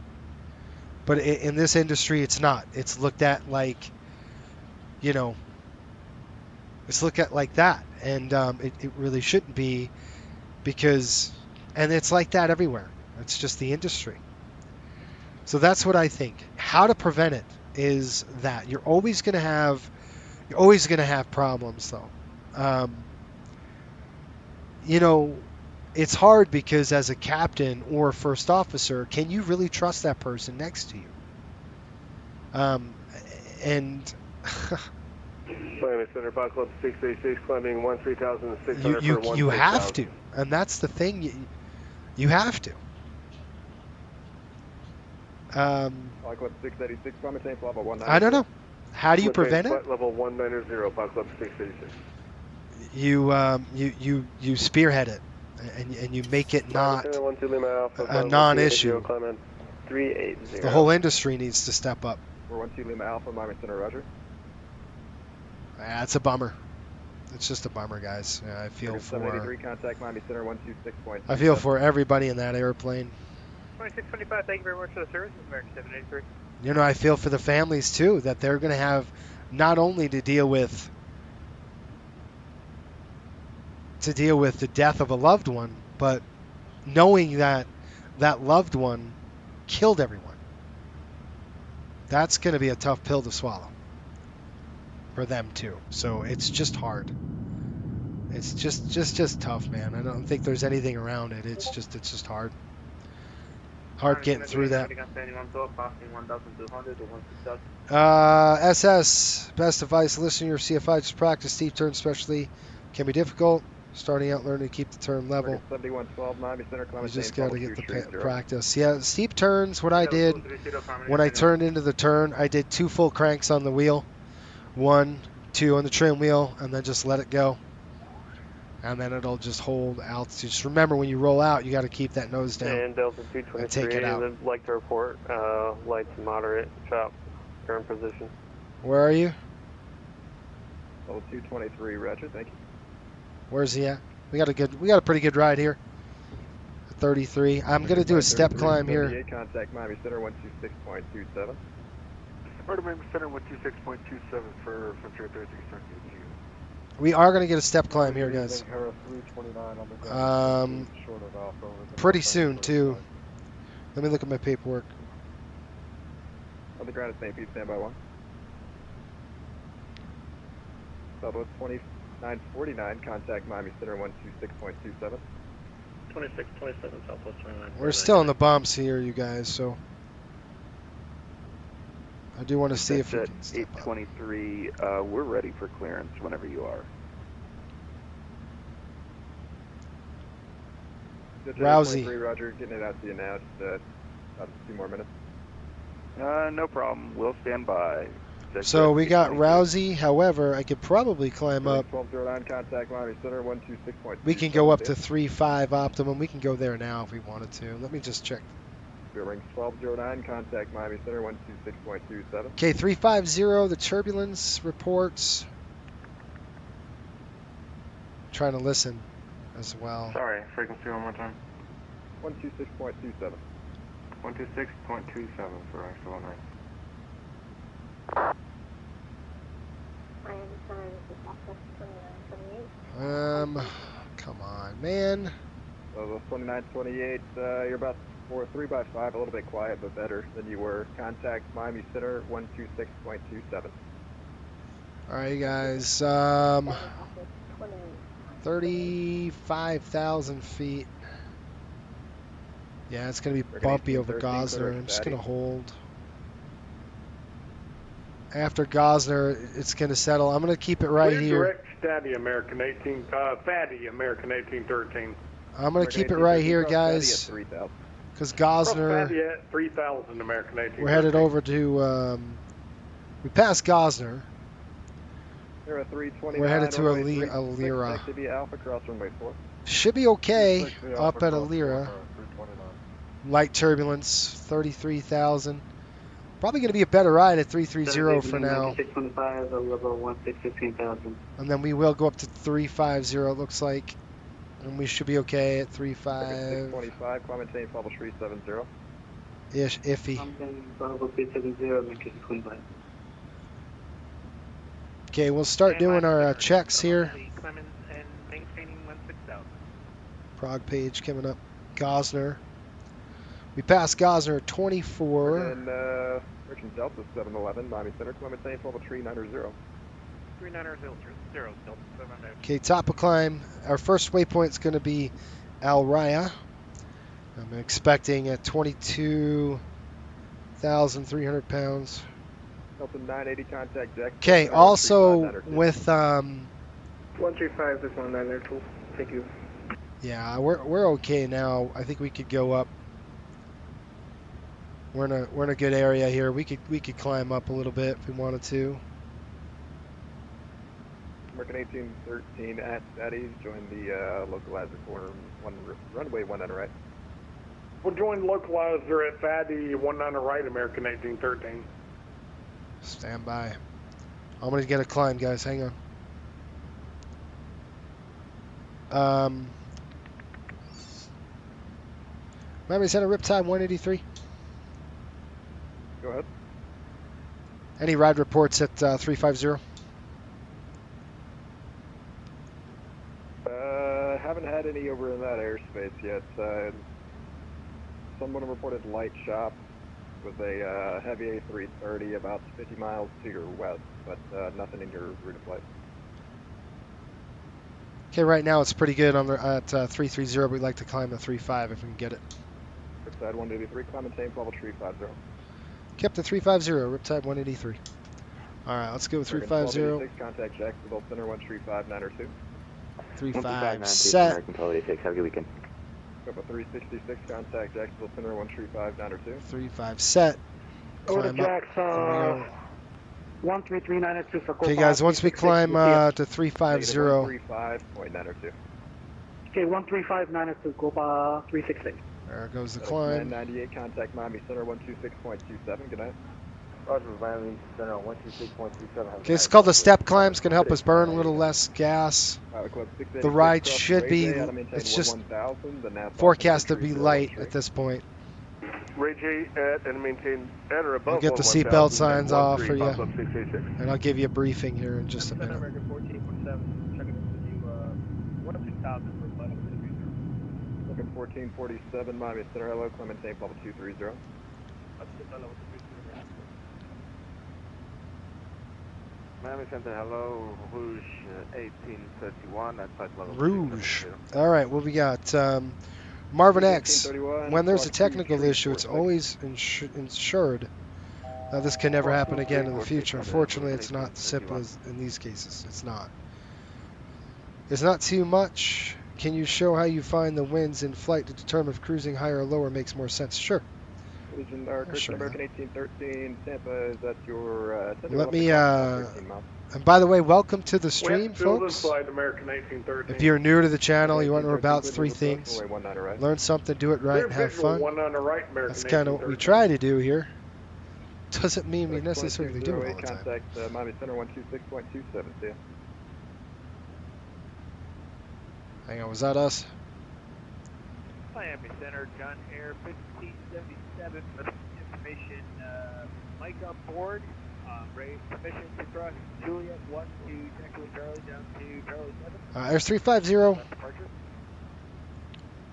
Speaker 2: But in this industry, it's not. It's looked at like, you know, it's looked at like that. And it really shouldn't be, because, and it's like that everywhere. It's just the industry. So that's what I think. How to prevent it is that you're always going to have problems, though. You know, it's hard because as a captain or a first officer, can you really trust that person next to you? And
Speaker 10: Miami Center, Box Club 686, climbing 13,600
Speaker 2: you have to, and that's the thing. You have to.
Speaker 10: Box Club 686, climbing Papa 190.
Speaker 2: I don't know. How do you prevent it?
Speaker 10: Level 190, Box Club 686.
Speaker 2: You spearhead it, and you make it not a non-issue. The whole industry needs to step up.
Speaker 10: We're 12 Lima Alpha, Miami Center, roger.
Speaker 2: That's a bummer. It's just a bummer, guys. Yeah, I feel for
Speaker 10: 783, contact Miami Center 126.2.
Speaker 2: I feel for everybody in that airplane.
Speaker 15: 2625, thank you very much for the service. American 783.
Speaker 2: You know, I feel for the families too, that they're going to have not only to deal with the death of a loved one, but knowing that that loved one killed everyone. That's going to be a tough pill to swallow for them too. So it's just hard. It's just tough, man. I don't think there's anything around it. It's just hard. Hard getting through that. SS, best advice, listen to your CFI, just practice. Steep turns especially can be difficult. Starting out, learning to keep the turn level.
Speaker 10: 7112, Miami Center,
Speaker 2: You just got to get the practice. Yeah, steep turns, what I did, when I turned into the turn, I did 2 full cranks on the wheel. 1, 2 on the trim wheel, and then just let it go. And then it'll just hold altitude. Just remember, when you roll out, you got to keep that nose down.
Speaker 7: And Delta 223,
Speaker 2: and take it out.
Speaker 7: I'd like to report light to moderate chop, current position.
Speaker 2: Where are you?
Speaker 10: Level 223, roger, thank you.
Speaker 2: Where's he at? We got a pretty good ride here. 33. I'm gonna do a step climb here.
Speaker 10: Contact Miami Center 126.27.
Speaker 11: Miami Center 126.27 for Frontier 33 Circuit.
Speaker 2: We are gonna get a step climb here, guys. Pretty soon too. Let me look at my paperwork.
Speaker 10: On the ground at St. Pete, standby 1. Southwest 2949, contact Miami Center 126.27.
Speaker 15: 2627, Southwest 29.
Speaker 2: We're still in the bumps here, you guys, so I do want to see if we can step
Speaker 17: 823, we're ready for clearance whenever you are.
Speaker 2: Rousey.
Speaker 10: Roger, getting it out to you now, just about a few more minutes.
Speaker 17: No problem, we'll stand by.
Speaker 2: So we got Rousey, however, I could probably climb up.
Speaker 10: 1209, contact Miami Center 126.2.
Speaker 2: We can go up to 3.5 optimum. We can go there now if we wanted to. Let me just check.
Speaker 10: Ring 1209, contact Miami Center 126.27.
Speaker 2: Okay, 350, the turbulence reports. Trying to listen as well.
Speaker 10: Sorry, frequency one more time. 126.27. 126.27 for actual 9.
Speaker 2: Come on, man.
Speaker 10: So 2928, you're about 3x5, a little bit quiet, but better than you were. Contact Miami Center 126.27.
Speaker 2: All right, guys. 35,000 feet. Yeah, it's gonna be bumpy over Gosner. I'm just gonna hold. After Gosner, it's going to settle. I'm going to keep it right here.
Speaker 16: Direct Fatty American 1813.
Speaker 2: I'm going to keep it right here, guys. Because Gosner,
Speaker 16: Fatty at 3000 American 1813.
Speaker 2: we're headed over to, we passed Gosner. We're headed to Alira. Should be okay up at Alira. Light turbulence, 33,000. Probably going to be a better ride at 330 for now.
Speaker 15: 625, level 116,000.
Speaker 2: And then we will go up to 350, it looks like. And we should be okay at 35.
Speaker 10: 625, climb maintain level 370.
Speaker 2: Ish, iffy. Okay, we'll start doing our checks here. Prague page coming up. Gosner. We passed Gosner at 24.
Speaker 10: And Richard Delta 711, Miami Center, climb maintain level 390.
Speaker 15: 390, Delta 7.
Speaker 2: Okay, top of climb. Our first waypoint is going to be Al Raya. I'm expecting at 22,300 pounds.
Speaker 10: Delta 980, contact deck.
Speaker 2: Okay, also with
Speaker 15: 135, this 192. Thank you.
Speaker 2: Yeah, we're okay now. I think we could go up. We're in a good area here. We could climb up a little bit if we wanted to.
Speaker 10: American 1813 at Eddie's, join the localizer corner, runway 19 right.
Speaker 16: We'll join localizer at Fatty 19 right, American 1813.
Speaker 2: Stand by. I'm gonna get a climb, guys. Hang on. Miami Center, Riptide 183.
Speaker 10: Go ahead.
Speaker 2: Any ride reports at 350?
Speaker 10: Haven't had any over in that airspace yet. Someone reported light shop with a heavy A330 about 50 miles to your west, but nothing in your route of flight.
Speaker 2: Okay, right now it's pretty good on the, at 330. We'd like to climb the 35 if we can get it.
Speaker 10: Riptide 183, climb and maintain level 350.
Speaker 2: Kept the 350, Riptide 183. All right, let's go with 350.
Speaker 10: Contact Jacksonville Center 135902.
Speaker 2: 35 set.
Speaker 7: American Quality 6, have a good weekend.
Speaker 10: Go up 366, contact Jacksonville Center 135902.
Speaker 2: 35 set.
Speaker 15: Order
Speaker 2: Climb up.
Speaker 15: Jax, 13392 for
Speaker 2: Okay, guys, once we climb to 350.
Speaker 10: 135.902.
Speaker 15: Okay, 13592, go by 366.
Speaker 2: There goes the climb.
Speaker 10: 998, contact Miami Center 126.27. Good night.
Speaker 15: Roger, Miami Center 126.27.
Speaker 2: Okay, it's called the step climb. It's going to help us burn a little less gas. The ride should be, it's just forecast to be light at this point.
Speaker 11: Ray J at and maintain at or above.
Speaker 2: I'll get the seatbelt signs off for you, and I'll give you a briefing here in just a minute.
Speaker 10: American 1447, checking in with you, 12000 for flight level 230. Looking 1447, Miami Center, hello, Clement Tape level 230.
Speaker 11: Miami Center, hello, Rouge 1831 at flight level.
Speaker 2: Rouge. All right, what we got? Marvin X. When there's a technical issue, it's always ensured that this can never happen again in the future. Unfortunately, it's not as simple as in these cases. It's not. It's not too much. Can you show how you find the winds in flight to determine if cruising higher or lower makes more sense? Sure.
Speaker 10: Sure, American 1813, Tampa, is that your...
Speaker 2: Let me, and by the way, welcome to the stream, folks.
Speaker 16: American 1813.
Speaker 2: If you're new to the channel, you want to know about three things. Learn something, do it right, and have fun. That's kind of what we try to do here. Doesn't mean we necessarily do it all the time.
Speaker 10: Contact Miami Center 126.27, see ya.
Speaker 2: Hang on, was that us?
Speaker 6: Miami Center, John Air 1577 with information, Mike on board, Ray, permission to cross Juliet 1 to Echo Charlie down to Charlie 7.
Speaker 2: There's 350.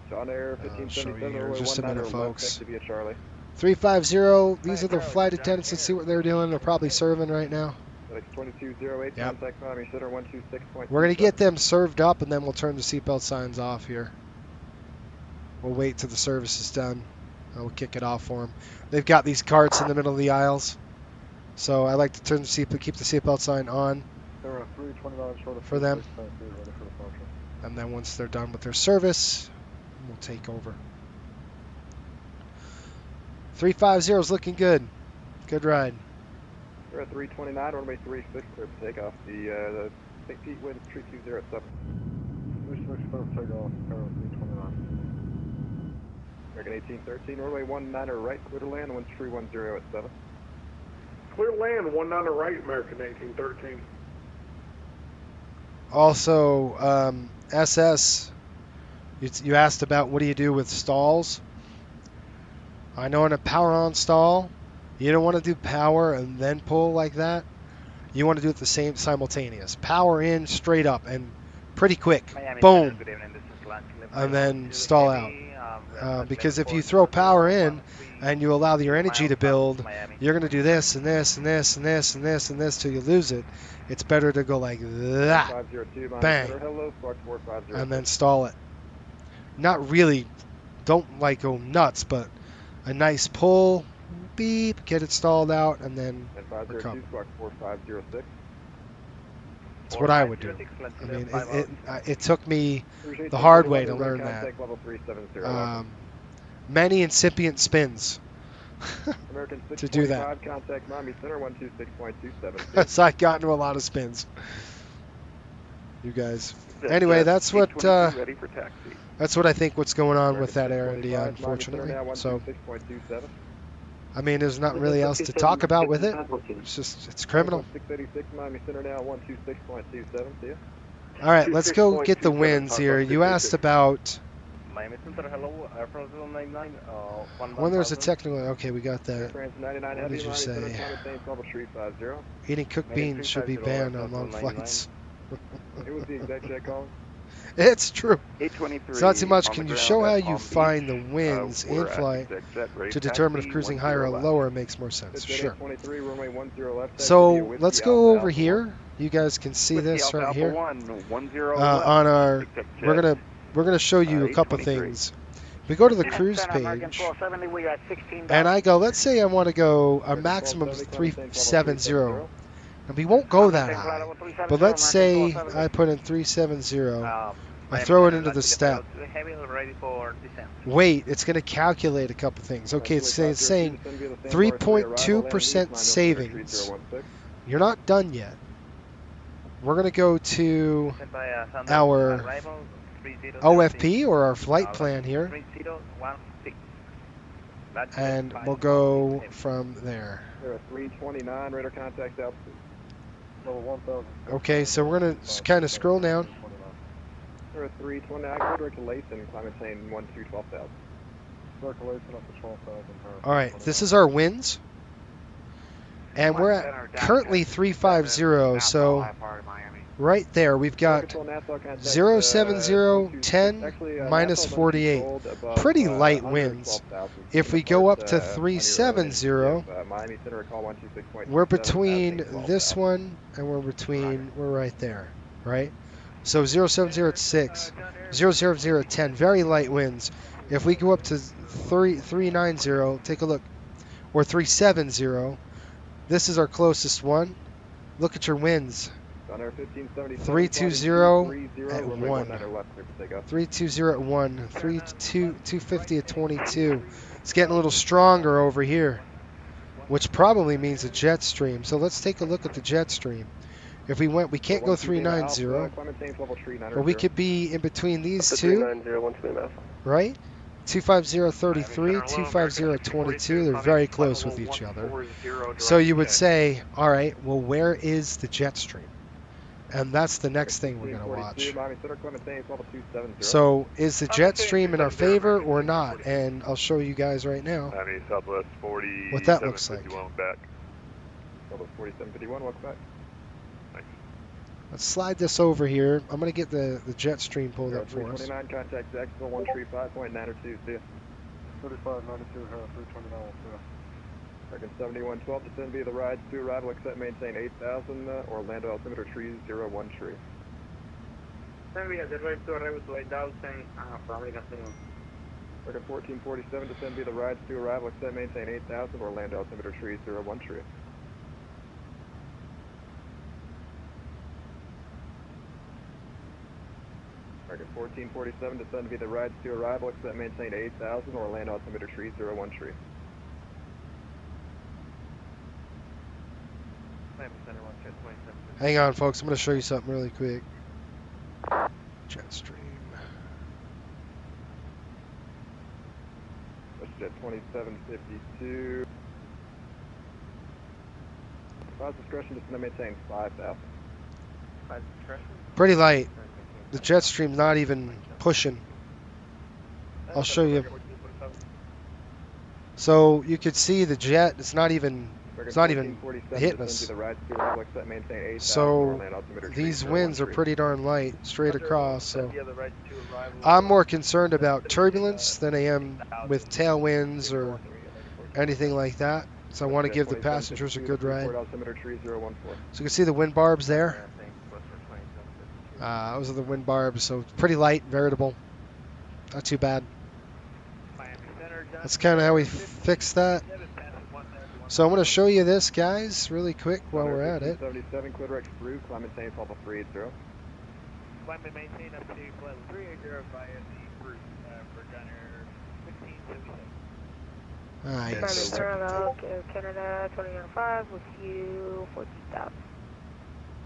Speaker 10: John Air
Speaker 2: I'll show you here in just a minute, folks.
Speaker 10: To be a Charlie.
Speaker 2: 350. These are the flight attendants. Let's see what they're doing. They're probably serving right now.
Speaker 10: 2208,
Speaker 2: yep.
Speaker 10: Contact Miami Center 126.27.
Speaker 2: We're going to get them served up, and then we'll turn the seatbelt signs off here. We'll wait till the service is done. We'll kick it off for them. They've got these carts in the middle of the aisles, so I like to turn the keep the seatbelt sign on for them. And then once they're done with their service, we'll take over. 350 is looking good. Good ride.
Speaker 10: We're at 329, runway 36, clear for takeoff. The St. Pete wind 3207. 36, clear for takeoff, 329. American 1813, runway 19 right, clear to land, 1310 at 7.
Speaker 16: Clear land, 19 right, American 1813.
Speaker 2: Also, SS, you asked about what do you do with stalls. I know in a power on stall, you don't want to do power and then pull like that. You want to do it the same simultaneous. Power in straight up and pretty quick. Boom. And then stall out. Because if you throw power in and you allow your energy to build, you're going to do this and this and this and this and this and this till you lose it. It's better to go like that. Bang. And then stall it. Not really, don't like go nuts, but a nice pull, beep, get it stalled out, and then recover. That's what I would do. I mean, it took me the hard way to learn that. Many incipient spins to do that. So I got into a lot of spins. You guys. Anyway, that's what I think what's going on with that Air India, unfortunately. So, I mean, there's not really else to talk about with it. It's just, it's criminal. All right, let's go get the winds here. You asked about
Speaker 11: Miami Center, hello, Air France 099,
Speaker 2: when there's a technical. Okay, we got
Speaker 10: Air
Speaker 2: that.
Speaker 10: France 99
Speaker 2: What
Speaker 10: Heavy,
Speaker 2: did you
Speaker 10: Miami Center,
Speaker 2: say?
Speaker 10: climate change level 350.
Speaker 2: Eating cooked beans should be banned on long flights.
Speaker 10: It was the exec check calling.
Speaker 2: It's true.
Speaker 17: 823.
Speaker 2: It's not too much.
Speaker 17: on
Speaker 2: Can
Speaker 17: the
Speaker 2: you
Speaker 17: ground
Speaker 2: show how
Speaker 17: at
Speaker 2: you
Speaker 17: Palm
Speaker 2: find
Speaker 17: Beach.
Speaker 2: the winds
Speaker 17: We're
Speaker 2: in
Speaker 17: at
Speaker 2: flight
Speaker 17: exec set, ready
Speaker 2: to
Speaker 17: taxi,
Speaker 2: determine if cruising higher or
Speaker 17: 10 left.
Speaker 2: lower makes more sense?
Speaker 10: It's
Speaker 2: Sure.
Speaker 10: 23, runway 10 left. taxi
Speaker 2: So
Speaker 10: via Whiskey
Speaker 2: let's go
Speaker 10: Alpha
Speaker 2: over
Speaker 10: Alpha
Speaker 2: here. You guys can see
Speaker 17: Whiskey
Speaker 2: this
Speaker 17: Alpha
Speaker 2: right
Speaker 17: Alpha
Speaker 2: here.
Speaker 17: 1, 10 left.
Speaker 2: On our,
Speaker 17: Exec
Speaker 2: we're
Speaker 17: jet.
Speaker 2: gonna show you a couple
Speaker 17: 823.
Speaker 2: things. We go to the cruise page, and I go. Let's say I want to go a maximum of 370. And we won't go that high, but let's say I put in 370. I throw it into the step. Wait, it's going to calculate a couple things. Okay, it's saying 3.2% savings. You're not done yet. We're going to go to our OFP or our flight plan here, and we'll go from there.
Speaker 10: There are 329 radar contact altitude. Level 1000.
Speaker 2: Okay, so we're going to kind of scroll down.
Speaker 10: There are 329. Go direct to Layton, climate change 12,000. Circulation up to 12,000.
Speaker 2: All right, this is our winds, and we're at currently 350. So right there, we've got 070, 10, minus 48. Pretty light winds. If we go up to 370, we're between this one and we're right there, right? So 070 at 6, 000 at 10, very light winds. If we go up to 390, take a look, or 370, this is our closest one. Look at your winds. 320 at 1, 320 at 1, 250 at 22. It's getting a little stronger over here, which probably means a jet stream. So let's take a look at the jet stream. If we went, we can't go 390, but we could be in between these two, right? 250 33, 250 22. They're very close with each other. So you would say, all right, well, where is the jet stream? And that's the next thing we're going to watch. So is the jet stream in our favor or not? And I'll show you guys right now what that looks like.
Speaker 10: 4751, welcome back.
Speaker 2: Let's slide this over here. I'm going to get the jet stream pulled up for us.
Speaker 10: 329, contact Jacksonville 135.902, see ya. 3592, 329, American 7112, descend via the rides to arrival, accept maintain 8,000, Orlando altimeter 301 tree.
Speaker 15: Then we have the right to arrival to 8,000, American 71.
Speaker 10: American 1447, descend via the rides to arrival, accept maintain 8,000, Orlando altimeter 301 tree. American 1447, descend via the rides to arrival, accept maintain 8,000, Orlando altimeter 301 tree.
Speaker 2: Hang on, folks. I'm going to show you something really quick. Jet stream.
Speaker 10: Jet 2752. Cause discretion, descend maintain 5,000.
Speaker 2: Pretty light. The jet stream's not even pushing. I'll show you. So you could see the jet. It's not even hitting us. So these winds are pretty darn light straight across. So I'm more concerned about turbulence than I am with tailwinds or anything like that. So I want to give the passengers a good ride. So you can see the wind barbs there. Those are the wind barbs. So pretty light, veritable. Not too bad. That's kind of how we fix that. So I'm going to show you this, guys, really quick while we're at it.
Speaker 10: 77, clear direct through, climb maintain level 380.
Speaker 6: Climb and maintain up to level 380 via the route for gunner 1577.
Speaker 2: Nice.
Speaker 8: Canada 2005 with you 14,000.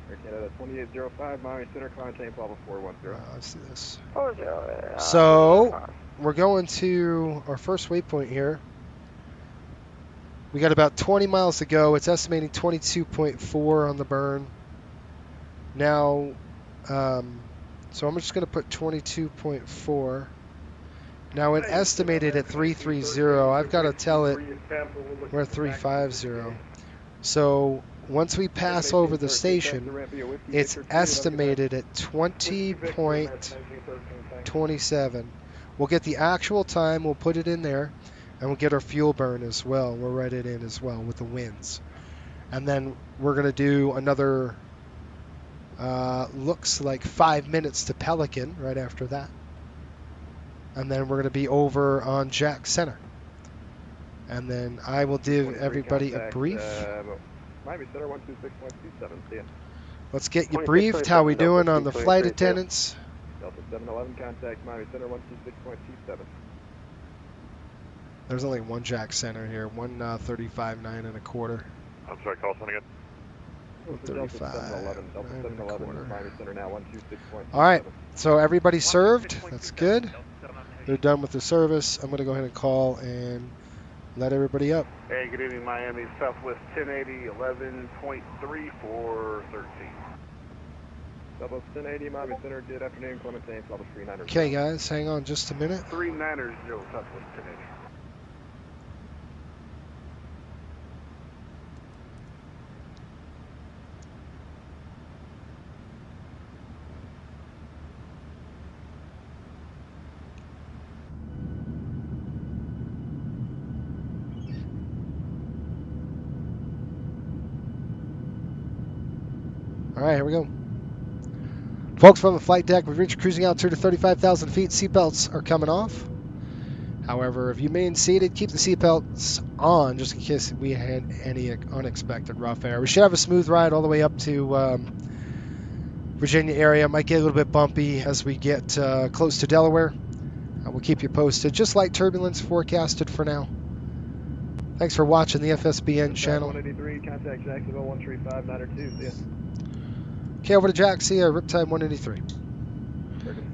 Speaker 10: Air Canada 2805, Miami Center, climb maintain level 410.
Speaker 2: Let's do this.
Speaker 8: 40.
Speaker 2: So we're going to our first waypoint here. We got about 20 miles to go. It's estimating 22.4 on the burn. Now, So I'm just going to put 22.4. Now, when estimated at 330, I've got to tell it we're at 350. So once we pass over the station, it's estimated at 20.27. We'll get the actual time, we'll put it in there, and we'll get our fuel burn as well. We'll write it in as well with the winds. And then we're going to do another, looks like 5 minutes to Pelican right after that. And then we're going to be over on Jack Center. And then I will give everybody a brief.
Speaker 10: Miami Center 126.27. See ya.
Speaker 2: Let's get you briefed. How we doing on the flight attendants?
Speaker 10: Delta 711 contact Miami Center 126.27.
Speaker 2: There's only one Jack Center here. 135.9 1/4.
Speaker 11: I'm sorry, call someone again.
Speaker 2: 135. All right. So everybody served. That's good. They're done with the service. I'm going to go ahead and call and let everybody up.
Speaker 18: Hey, good evening, Miami. Southwest 1080, 11.3 for 13.
Speaker 10: Southwest 1080, Miami Center, good afternoon, Clementine, Southwest 39ers.
Speaker 2: Okay, guys, hang on just a minute.
Speaker 18: 39ers, 0, Southwest 1080.
Speaker 2: All right, here we go. Folks, from the flight deck, we've reached cruising altitude to 35,000 feet. Seatbelts are coming off. However, if you remain seated, keep the seatbelts on just in case we had any unexpected rough air. We should have a smooth ride all the way up to Virginia area. Might get a little bit bumpy as we get close to Delaware. We'll keep you posted. Just light turbulence forecasted for now. Thanks for watching the FSBN channel.
Speaker 10: 183, contact Jacksonville 135.92. See ya.
Speaker 2: Okay, over to Jack. See ya. Riptide 183.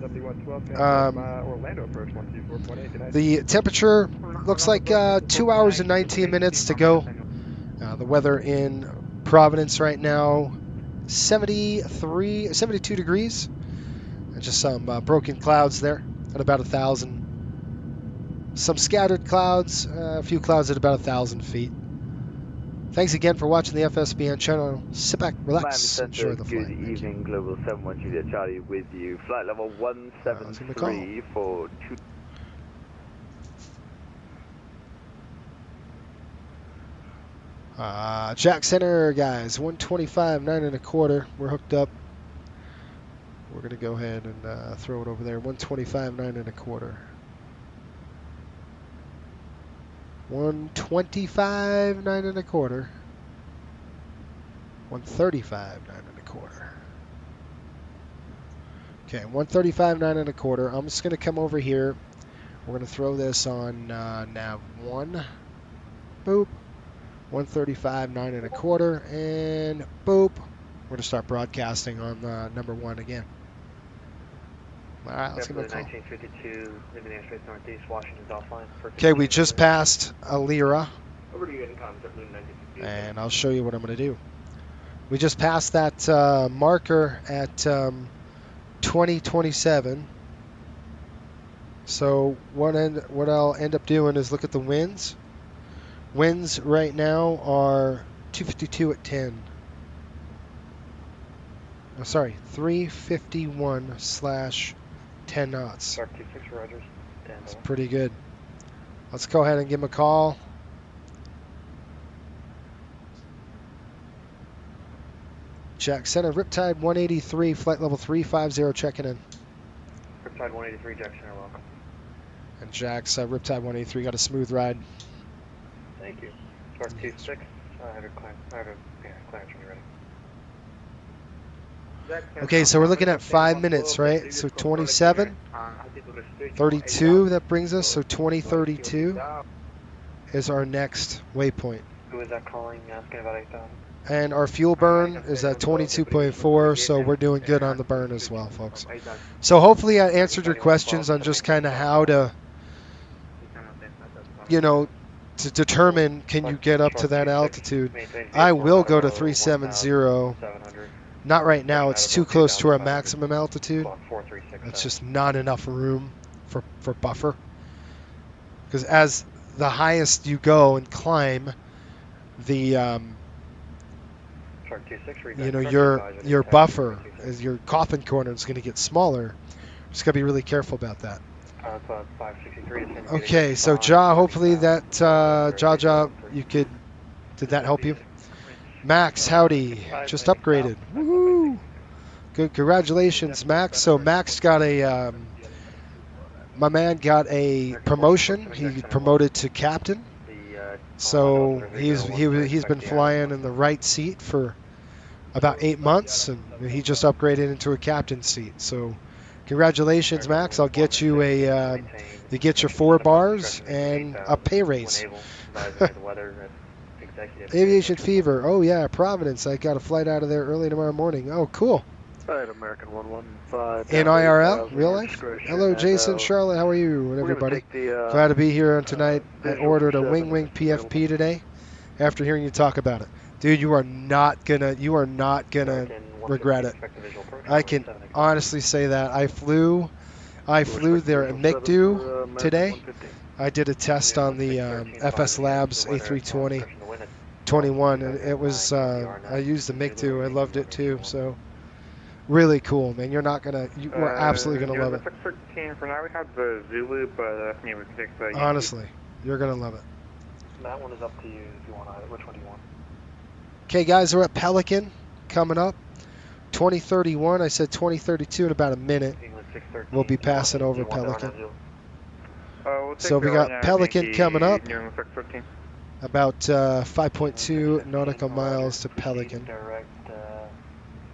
Speaker 10: Orlando approach 124.8.
Speaker 2: The temperature looks like 2 hours and 19 minutes to go. The weather in Providence right now, 72 degrees. And just some broken clouds there at about 1,000. Some scattered clouds, a few clouds at about 1,000 feet. Thanks again for watching the FSBN channel. Sit back, relax, enjoy the flight.
Speaker 19: Good evening, Global 71 Juliet Charlie with you. Flight level 173 for 2.
Speaker 2: Jack Center, guys, 125.9 1/4. We're hooked up. We're going to go ahead and throw it over there. 125.9 1/4. 125.9 1/4. 135.9 1/4. Okay, 135.9 1/4. I'm just going to come over here. We're going to throw this on nav 1. Boop. 135.9 1/4. And boop. We're going to start broadcasting on number 1 again. All right, let's give it a call.
Speaker 7: 1952, leaving airspace northeast, Washington's offline.
Speaker 2: Okay, we just passed Alira,
Speaker 7: Over to you in contact, Moon 1952.
Speaker 2: and I'll show you what I'm going to do. We just passed that marker at 2027. So what I'll end up doing is look at the winds. Winds right now are 252 at 10. Oh, sorry, 351/10 knots.
Speaker 7: Dark 26, Rogers.
Speaker 2: That's pretty good. Let's go ahead and give him a call. Jack Center, Riptide 183, flight level 350, checking in.
Speaker 7: Riptide 183, Jack Center, welcome.
Speaker 2: And Jack's Riptide 183 got a smooth ride.
Speaker 7: Thank you. Dark 26, I have a clearance when you're ready.
Speaker 2: Okay, so we're looking at 5 minutes, right? So 27, 32, that brings us. So 2032 is our next waypoint.
Speaker 7: Who is that calling, asking about 8,000?
Speaker 2: And our fuel burn is at 22.4, so we're doing good on the burn as well, folks. So hopefully I answered your questions on just kind of how to, you know, to determine can you get up to that altitude. I will go to 370 Not right now. It's too close to our maximum altitude. It's just not enough room for buffer. Because as the highest you go and climb, the your buffer, as your coffin corner, is going to get smaller. Just got to be really careful about that. Okay, so Ja, hopefully that Ja, you could. Did that help you? Max, howdy, just upgraded. Woohoo! Good, congratulations, Max. So Max got a, my man got a promotion. He promoted to captain. So he's been flying in the right seat for about 8 months, and he just upgraded into a captain seat. So congratulations, Max. I'll get you a, you get your 4 bars and a pay raise. Aviation fever. Oh yeah, Providence. I got a flight out of there early tomorrow morning. Oh, cool.
Speaker 7: American 115.
Speaker 2: In IRL, real life. Hello, Jason, Charlotte. How are you, and everybody? Glad to be here tonight. I ordered a Wing PFP today. After hearing you talk about it, dude, you are not gonna regret it. I can honestly say that. I flew there at MIG today. I did a test on the FS Labs A320 21, and it was I used the MIG-2. I loved it too. So really cool, man. You are absolutely gonna love it.
Speaker 15: 613 for now. We have the Zulu, but we can take the.
Speaker 2: Honestly, you're gonna love it.
Speaker 7: That one is up to you if you want either. Which one do you want?
Speaker 2: Okay, guys, we're at Pelican coming up. 2031. I said 2032 in about a minute. We'll be passing over Pelican. So we got Pelican coming up. About 5.2 nautical miles to Pelican.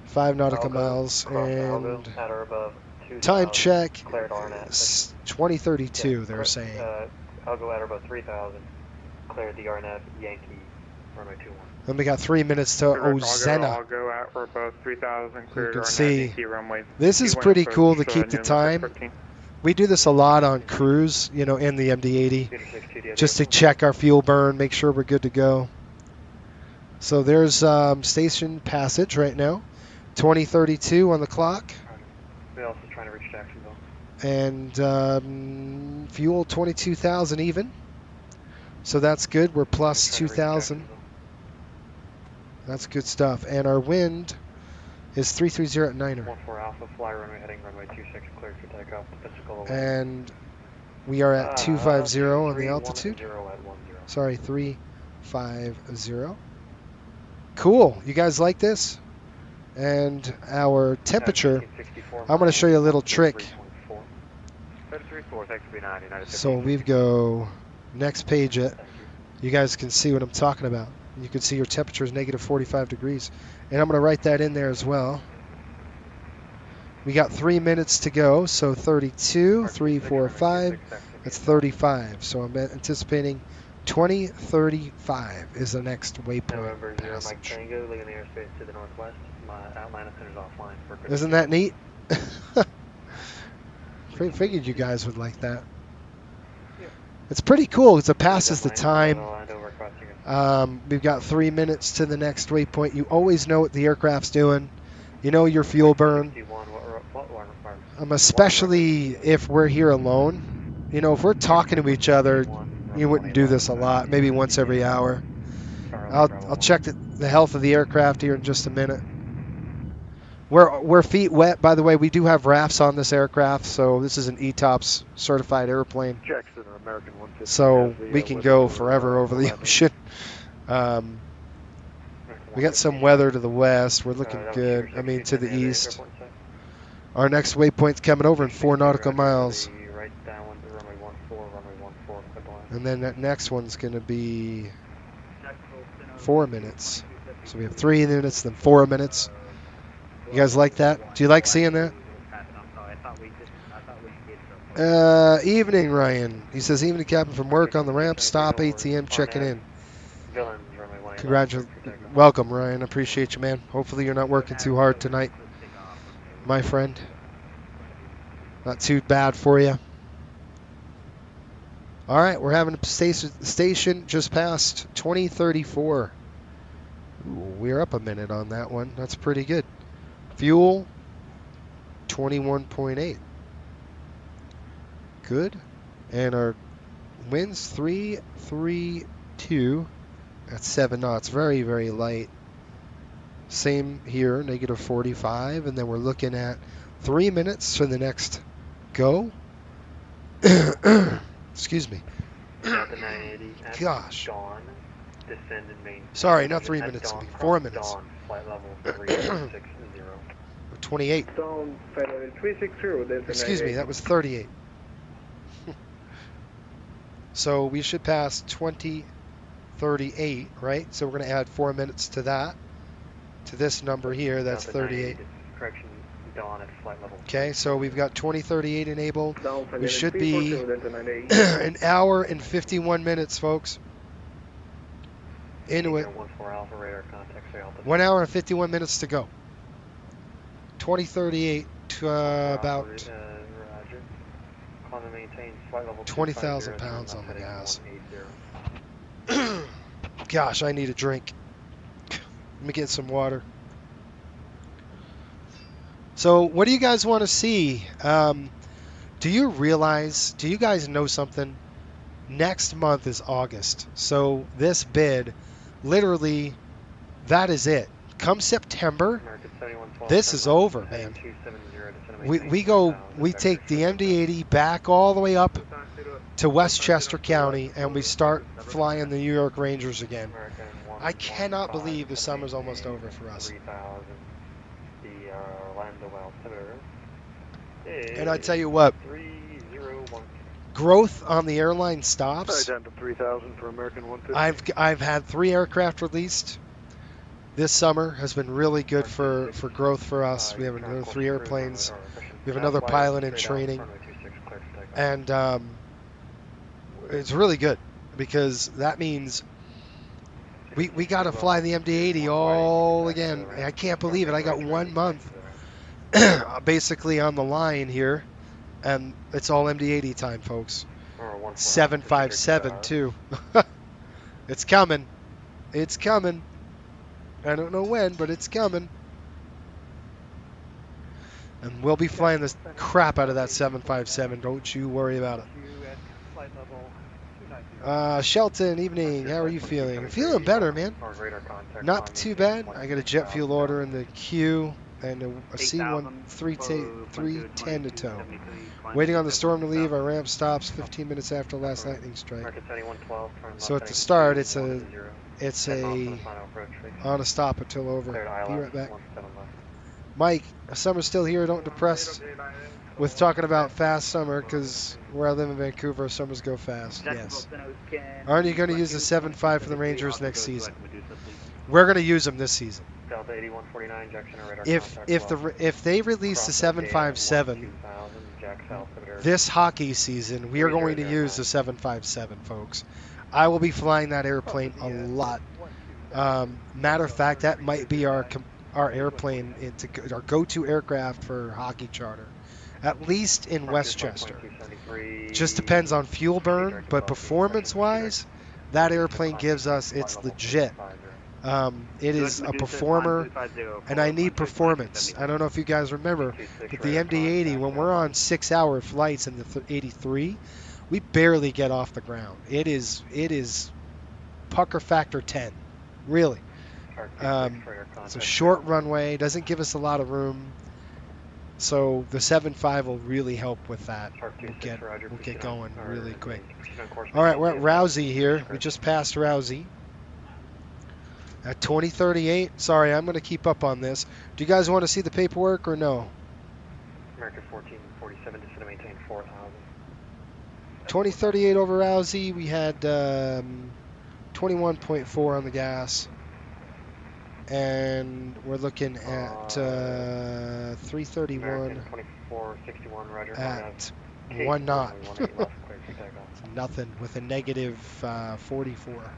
Speaker 2: 5 nautical miles, and time check 2032, they're saying.
Speaker 7: I'll go at or above 3,000. Cleared the RNF Yankee runway 21.
Speaker 2: Then we got 3 minutes to Ozena.
Speaker 15: I'll go at or above 3,000.
Speaker 2: You can see this is pretty cool to keep the time. We do this a lot on cruise, in the MD-80, just to check our fuel burn, make sure we're good to go. So there's station passage right now, 2032 on the clock.
Speaker 7: We're also trying to reach Jacksonville.
Speaker 2: And fuel 22,000 even. So that's good. We're plus 2,000. That's good stuff. And our wind is 330 at Niner.
Speaker 7: 14 Alpha, fly runway heading runway 26, cleared for takeoff.
Speaker 2: And we are at 250 on the altitude. Sorry, 350. Cool. You guys like this? And our temperature, I'm going to show you a little trick. So we go next page. You guys can see what I'm talking about. You can see your temperature is negative 45 degrees. And I'm going to write that in there as well. We got 3 minutes to go, so 32, 3, 4, 5, that's 35. So I'm anticipating 2035 is the next waypoint passage. Isn't that neat? Figured you guys would like that. It's pretty cool because it passes the time. We've got 3 minutes to the next waypoint. You always know what the aircraft's doing. You know your fuel burn. Especially if we're here alone. If we're talking to each other, you wouldn't do this a lot. Maybe once every hour. I'll check the health of the aircraft here in just a minute. We're feet wet, by the way. We do have rafts on this aircraft, so this is an ETOPS certified airplane. So we can go forever over the ocean. We got some weather to the west. We're looking good. To the east. Our next waypoint's coming over in 4 nautical miles. And then that next one's going to be 4 minutes. So we have 3 minutes, then 4 minutes. You guys like that? Do you like seeing that? Evening, Ryan. He says, evening, Captain, from work on the ramp. Stop ATM checking in. Congratulations. Welcome, Ryan. Appreciate you, man. Hopefully you're not working too hard tonight, my friend. Not too bad for you. All right, we're having a station just past 2034. Ooh, we're up a minute on that one. That's pretty good. Fuel, 21.8. Good. And our winds, 332 at 7 knots. Very, very light. Same here, negative 45. And then we're looking at 3 minutes for the next go. Excuse me.
Speaker 7: Delta 980 at
Speaker 2: Gosh.
Speaker 7: dawn, descend and maintain.
Speaker 2: Sorry, not 3
Speaker 7: At
Speaker 2: minutes.
Speaker 7: dawn,
Speaker 2: 4
Speaker 7: from
Speaker 2: minutes.
Speaker 7: Dawn, flight level 360.
Speaker 2: 28.
Speaker 6: Stone, flight level 360, Delta
Speaker 2: Excuse me,
Speaker 6: 980.
Speaker 2: that was 38. So we should pass 2038, right? So we're going to add 4 minutes to that, to this number here. That's
Speaker 7: Delta
Speaker 2: 38.
Speaker 7: 980, correction, dawn at flight level.
Speaker 2: Okay, so we've got 2038 enabled.
Speaker 6: Down
Speaker 2: We should be
Speaker 6: 342, Delta 980.
Speaker 2: an hour and 51 minutes, folks. Into it.
Speaker 7: 14 Alpha radar contact, say Alpha.
Speaker 2: 1 hour and 51 minutes to go. 2038 to about
Speaker 7: Roger. Climb and maintain flight level
Speaker 2: 20,000 pounds on the gas. Gosh, I need a drink. Let me get some water. So, what do you guys want to see? Do you guys know something? Next month is August. So, this bid, literally, that is it. Come September, this is over, man. We take the MD-80 back all the way up to Westchester County, and we start flying the New York Rangers again. I cannot believe the summer's almost over for us. And I tell you what, growth on the airline stops.
Speaker 10: Down to 3,000 for American 150.
Speaker 2: I've had 3 aircraft released. This summer has been really good for growth for us. We have another 3 airplanes. We have another pilot in training. And it's really good because that means we got to fly the MD-80 all again. I can't believe it. I got 1 month basically on the line here, and it's all MD-80 time, folks. 757 too. It's coming. It's coming. I don't know when, but it's coming. And we'll be flying the crap out of that 757. Don't you worry about it. Shelton, evening. How are you feeling? I'm feeling better, man. Not too bad. I got a jet fuel order in the queue and a C-1310 to tow. Waiting on the storm to leave. Our ramp stops 15 minutes after last lightning strike. So at the start, it's a on a stop until over. Be right back. Mike, summer's still here. Don't depress with talking about fast summer, because where I live in Vancouver, summers go fast. Yes. Aren't you going to use the 7.5 for the Rangers next season? We're going to use them this season. If they release the 757 this hockey season, we are going to use the 757, folks. I will be flying that airplane a lot. Matter of fact, that might be our airplane, our go-to aircraft for hockey charter, at least in Westchester. Just depends on fuel burn, but performance-wise, that airplane gives us, it's legit. It is a performer, and I need performance. I don't know if you guys remember, but the MD-80, when we're on 6-hour flights in the 83, we barely get off the ground. It is pucker factor 10, really. It's a short runway, doesn't give us a lot of room, so the 7.5 will really help with that. We'll get going really quick. All right, we're at Rousey here. We just passed Rousey at 2038. Sorry, I'm going to keep up on this. Do you guys want to see the paperwork or no?
Speaker 7: American 1447 to maintain 4,000.
Speaker 2: 2038 over Rousey. We had 21.4 on the gas. And we're looking at 331 at 1 knot. Nothing with a negative 44.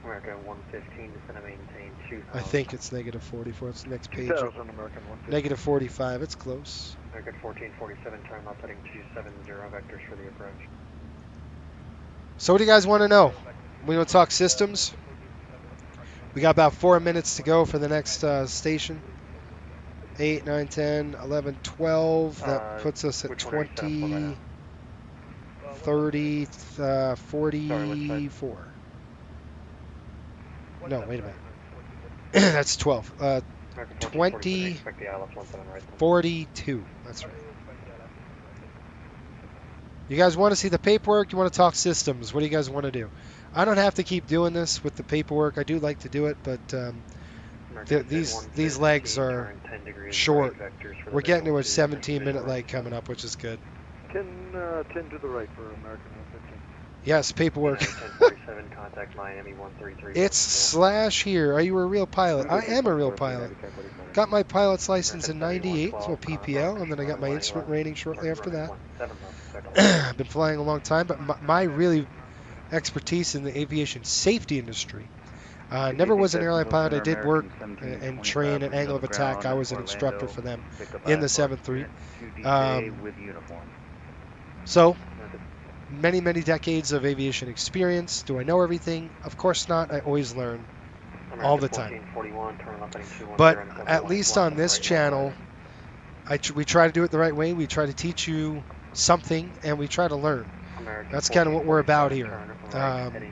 Speaker 7: American 115 is going to maintain 2,000.
Speaker 2: I think it's negative 44. It's the next page.
Speaker 10: Negative
Speaker 2: 45. It's close.
Speaker 7: American 1447, turn left heading 270 vectors for the approach.
Speaker 2: So what do you guys want to know? We want to talk systems. We got about 4 minutes to go for the next station. 8, 9, 10, 11, 12. That puts us at
Speaker 7: which one are you set for right
Speaker 2: 20,
Speaker 7: now?
Speaker 2: 30, 44. No, wait a minute. That's 12. 20,
Speaker 7: Expect the ILS 17 right.
Speaker 2: 42. That's right. You guys want to see the paperwork? You want to talk systems? What do you guys want to do? I don't have to keep doing this with the paperwork. I do like to do it, but these legs are short. We're getting to a 17-minute leg coming up, which is good.
Speaker 10: 10 to the right for American 115.
Speaker 2: Yes, paperwork.
Speaker 7: 1047, contact Miami 133.
Speaker 2: It's Slash here. Are you a real pilot? I am a real pilot. Got my pilot's license in '98, so a PPL, and then I got my instrument rating shortly after that. I've been flying a long time, but my really expertise in the aviation safety industry. Never was an airline pilot. I did work and train at Angle of Attack. I was an instructor for them in the 7-3. So, many, many decades of aviation experience. Do I know everything? Of course not. I always learn all the time. But at least on this channel, we try to do it the right way. We try to teach you something, and we try to learn. That's kind of what we're about here. And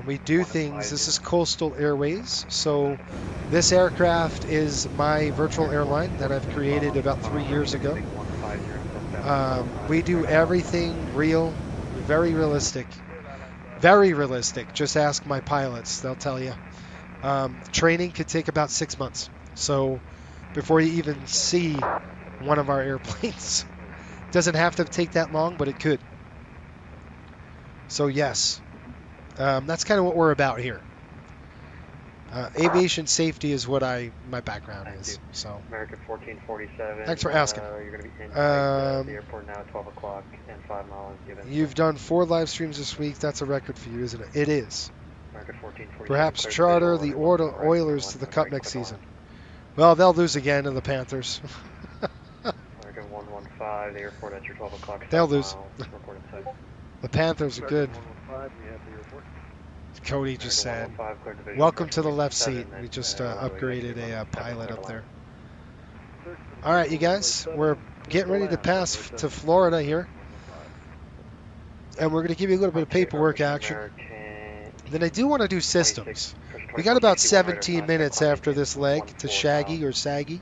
Speaker 2: we do things. This is Coastal Airways. So this aircraft is my virtual airline that I've created about 3 years ago. We do everything real, very realistic. Very realistic. Just ask my pilots. They'll tell you. Training could take about 6 months. So before you even see one of our airplanes. Doesn't have to take that long, but it could. So yes, that's kind of what we're about here. Aviation safety is what my background is. So.
Speaker 7: American 1447.
Speaker 2: Thanks for asking.
Speaker 7: You're going to be inside the airport now at 12 o'clock and 5 miles given.
Speaker 2: You've done 4 live streams this week. That's a record for you, isn't it? It is.
Speaker 7: American 1447.
Speaker 2: Perhaps charter the Oilers to the Cup next season. Well, they'll lose again to the Panthers.
Speaker 7: American 115, the airport at your 12 o'clock.
Speaker 2: They'll lose. The Panthers are good. Cody just said, welcome to the left seat. We just upgraded a pilot up there. All right, you guys, we're getting ready to pass to Florida here. And we're going to give you a little bit of paperwork action. Then I do want to do systems. We got about 17 minutes after this leg to Shaggy or Saggy.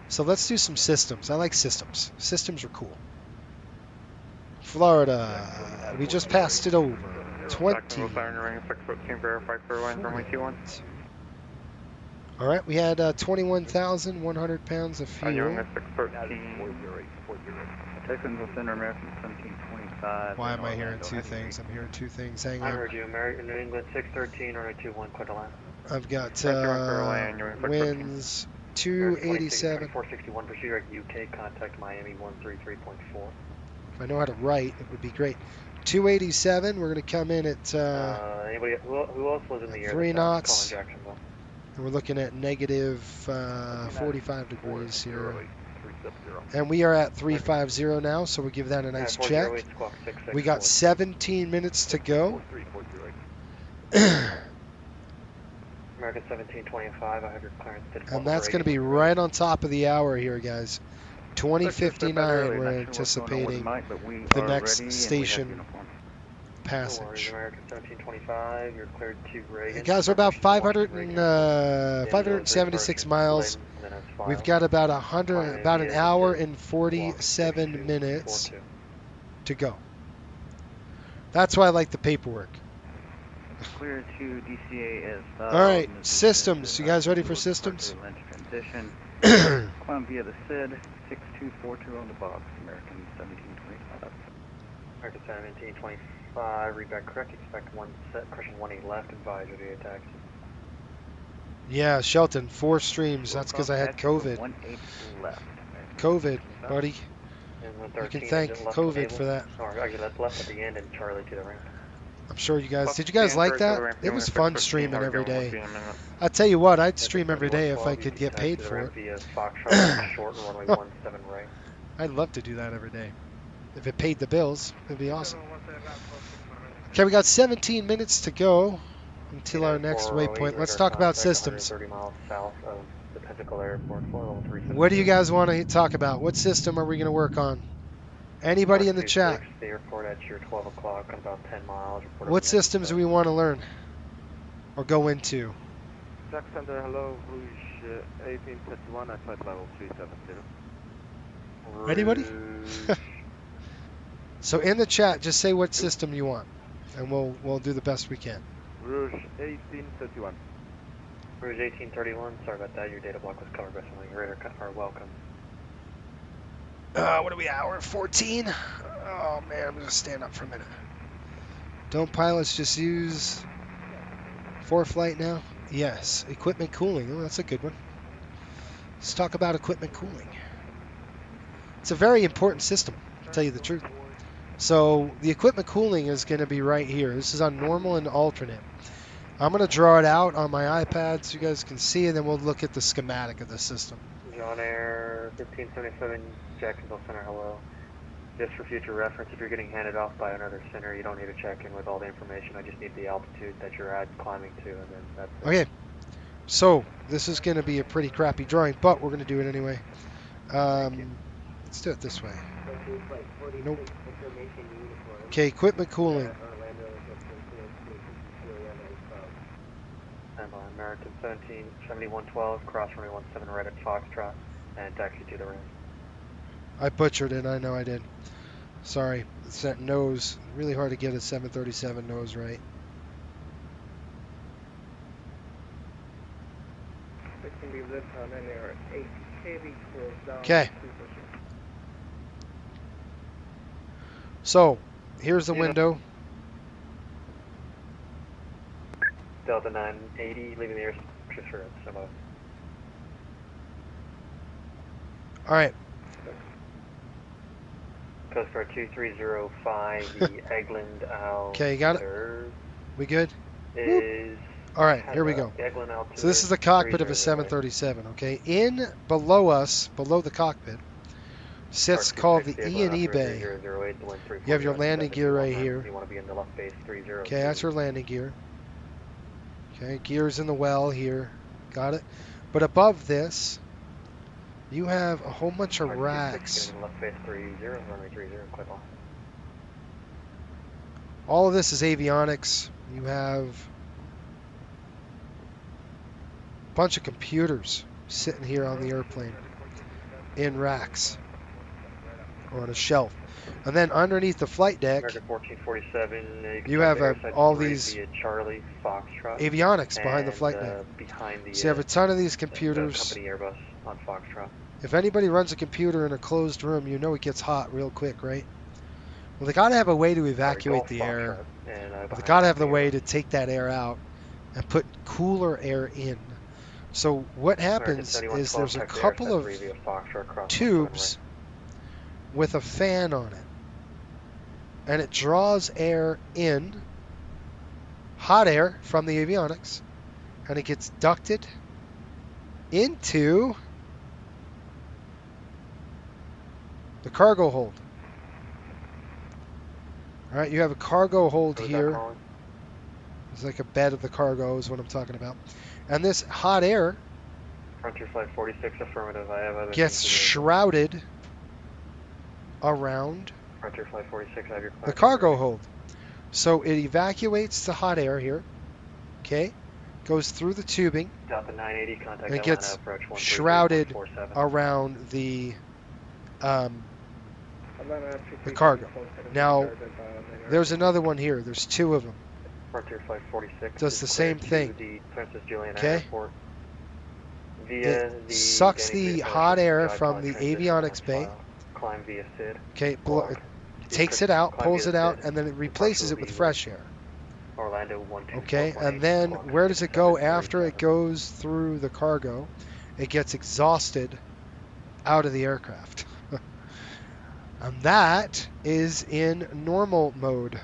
Speaker 2: So let's do some systems. I like systems. Systems are cool. Florida. We just passed it over. 20. All right, we had 21,100 pounds of fuel. Why am I hearing two things? I'm hearing two things. Hang on.
Speaker 7: I heard you. American New England 613 or 21, quit the line.
Speaker 2: I've got winds 287.
Speaker 7: 461 procedure at UK. Contact Miami 133.4.
Speaker 2: If I know how to write, it would be great. 287. We're going to come in at
Speaker 7: anybody who else was in the air?
Speaker 2: 3 knots. And we're looking at negative 45 degrees here. And we are at 350 now, so we'll give that a nice check. We got 17 minutes to go.
Speaker 7: American 1725, I have your clearance.
Speaker 2: And that's going to be right on top of the hour here, guys. 2059, we're anticipating the next station passage.
Speaker 7: American 1725, you're cleared to grade.
Speaker 2: Guys, we're about 576 miles. We've got about an hour and 47 minutes to go. That's why I like the paperwork.
Speaker 20: Clear to DCA is.
Speaker 2: All right, systems. You guys ready for systems?
Speaker 20: Climb via the SID 6242 on the box. American 1725.
Speaker 7: American 1725. Read back correct. Expect one set. Correction 18 left. Advisory via taxi.
Speaker 2: Yeah, Shelton, 4 streams. That's because I had COVID. COVID, buddy. You can thank COVID for that.
Speaker 7: That's left at the end and Charlie to the ramp.
Speaker 2: I'm sure you guys... Did you guys like that? It was fun streaming every day. I'll tell you what, I'd stream every day if I could get paid for it. I'd love to do that every day. If it paid the bills, it'd be awesome. Okay, we got 17 minutes to go until our next waypoint. Let's talk about systems.
Speaker 7: the Pensacola Airport, flight level 376.
Speaker 2: What do you guys want to talk about? What system are we going to work on? Anybody in the chat?
Speaker 7: The airport at your 12 o'clock on about 10 miles.
Speaker 2: What systems do we want to learn or go into?
Speaker 11: Jack Center, hello, Rouge 1831 at flight level 370.
Speaker 2: Anybody? So in the chat, just say what system you want, and we'll do the best we can.
Speaker 11: Rouge 1831.
Speaker 7: Rouge 1831, sorry about that, your data block was covered by something. Radar are welcome.
Speaker 2: What are we, hour 14? Oh man, I'm going to stand up for a minute. Don't pilots just use ForeFlight now? Yes. Equipment cooling, oh, that's a good one. Let's talk about equipment cooling. It's a very important system, to tell you the truth. So the equipment cooling is going to be right here. This is on normal and alternate. I'm going to draw it out on my iPad so you guys can see, and then we'll look at the schematic of the system.
Speaker 7: John Air 1577, Jacksonville Center, hello. Just for future reference, if you're getting handed off by another center, you don't need to check in with all the information. I just need the altitude that you're at climbing to, and then that's it.
Speaker 2: Okay. So this is going to be a pretty crappy drawing, but we're going to do it anyway. Let's do it this way. Nope. Okay, equipment cooling.
Speaker 7: And American 177112, cross runway 17 right at Foxtrot, and taxi to the ramp.
Speaker 2: I butchered it, I know I did. Sorry, it's that nose. Really hard to get a 737 nose right. Okay. So, here's the window.
Speaker 7: Delta 980, leaving the air for some of.
Speaker 2: All right.
Speaker 7: Coast Guard 2305, the Eglin Al.
Speaker 2: Okay, you got it? We good?
Speaker 7: Is
Speaker 2: all right, here we go. So this is the cockpit of a 737, okay? In below us, below the cockpit, sits called the E&E bay. You have your landing gear right here. Okay, that's your landing gear. Okay, gears in the well here. Got it? But above this, you have a whole bunch of racks. All of this is avionics. You have a bunch of computers sitting here on the airplane in racks or on a shelf. And then underneath the flight deck, you have all these avionics behind the flight deck. So you have a ton of these computers. If anybody runs a computer in a closed room, you know it gets hot real quick, right? Well, they got to have a way to evacuate the air. They got to have the way to take that air out and put cooler air in. So what happens is there's a couple of tubes with a fan on it. And it draws air in, hot air from the avionics, and it gets ducted into the cargo hold. All right, you have a cargo hold here. It's like a bed of the cargo is what I'm talking about. And this hot air
Speaker 7: Frontier Flight 46, affirmative. I have other
Speaker 2: gets shrouded around
Speaker 7: Frontier Flight 46, I have your
Speaker 2: the cargo hold. So it evacuates the hot air here, okay? Goes through the tubing,
Speaker 7: Delta 980, contact
Speaker 2: and it gets shrouded around the cargo. Now, there's another one here. There's two of them.
Speaker 7: Frontier Flight 46
Speaker 2: does the same thing.
Speaker 7: The Princess Juliana
Speaker 2: okay?
Speaker 7: Airport.
Speaker 2: It sucks the hot air from the avionics bay.
Speaker 7: Climb via SID.
Speaker 2: Okay, it takes it out, pulls it out, and then it replaces it with fresh air.
Speaker 7: Orlando 12.
Speaker 2: Okay, and then where does it go after it goes through the cargo? It gets exhausted out of the aircraft. And that is in normal mode.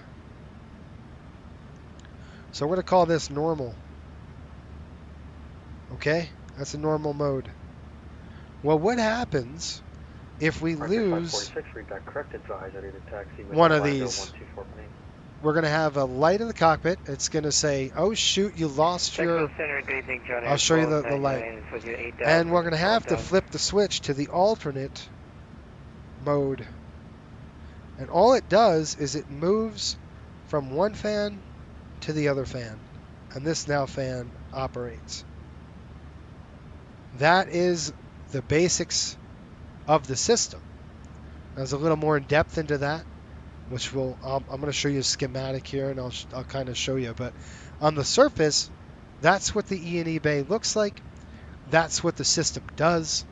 Speaker 2: So we're going to call this normal. Okay, that's a normal mode. Well, what happens if we lose one of these? we're going to have a light in the cockpit. It's going to say, oh, shoot, you lost your...
Speaker 12: Center, good evening, John
Speaker 2: I'll show you the light. And we're going to have to flip the switch to the alternate mode. And all it does is it moves from one fan to the other fan. And this now fan operates. That is the basics of the system. There's a little more in depth into that, which will I'm going to show you a schematic here, and I'll kind of show you. But on the surface, that's what the E&E bay looks like. That's what the system does,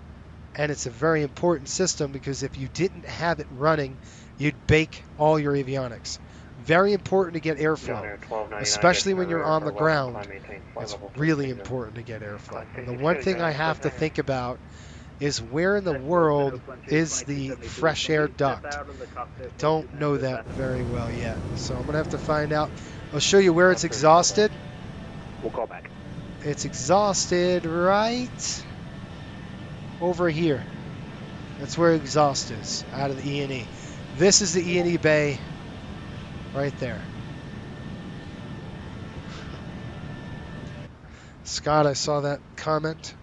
Speaker 2: and it's a very important system because if you didn't have it running, you'd bake all your avionics. Very important to get airflow, especially when you're on the ground. It's really important to get airflow. And the one thing I have to think about is where in the world is the fresh air duct? I don't know that very well yet, so I'm going to have to find out. I'll show you where it's exhausted.
Speaker 10: We'll call back.
Speaker 2: It's exhausted right over here. That's where exhaust is, out of the E&E. This is the E&E bay right there. Scott, I saw that comment.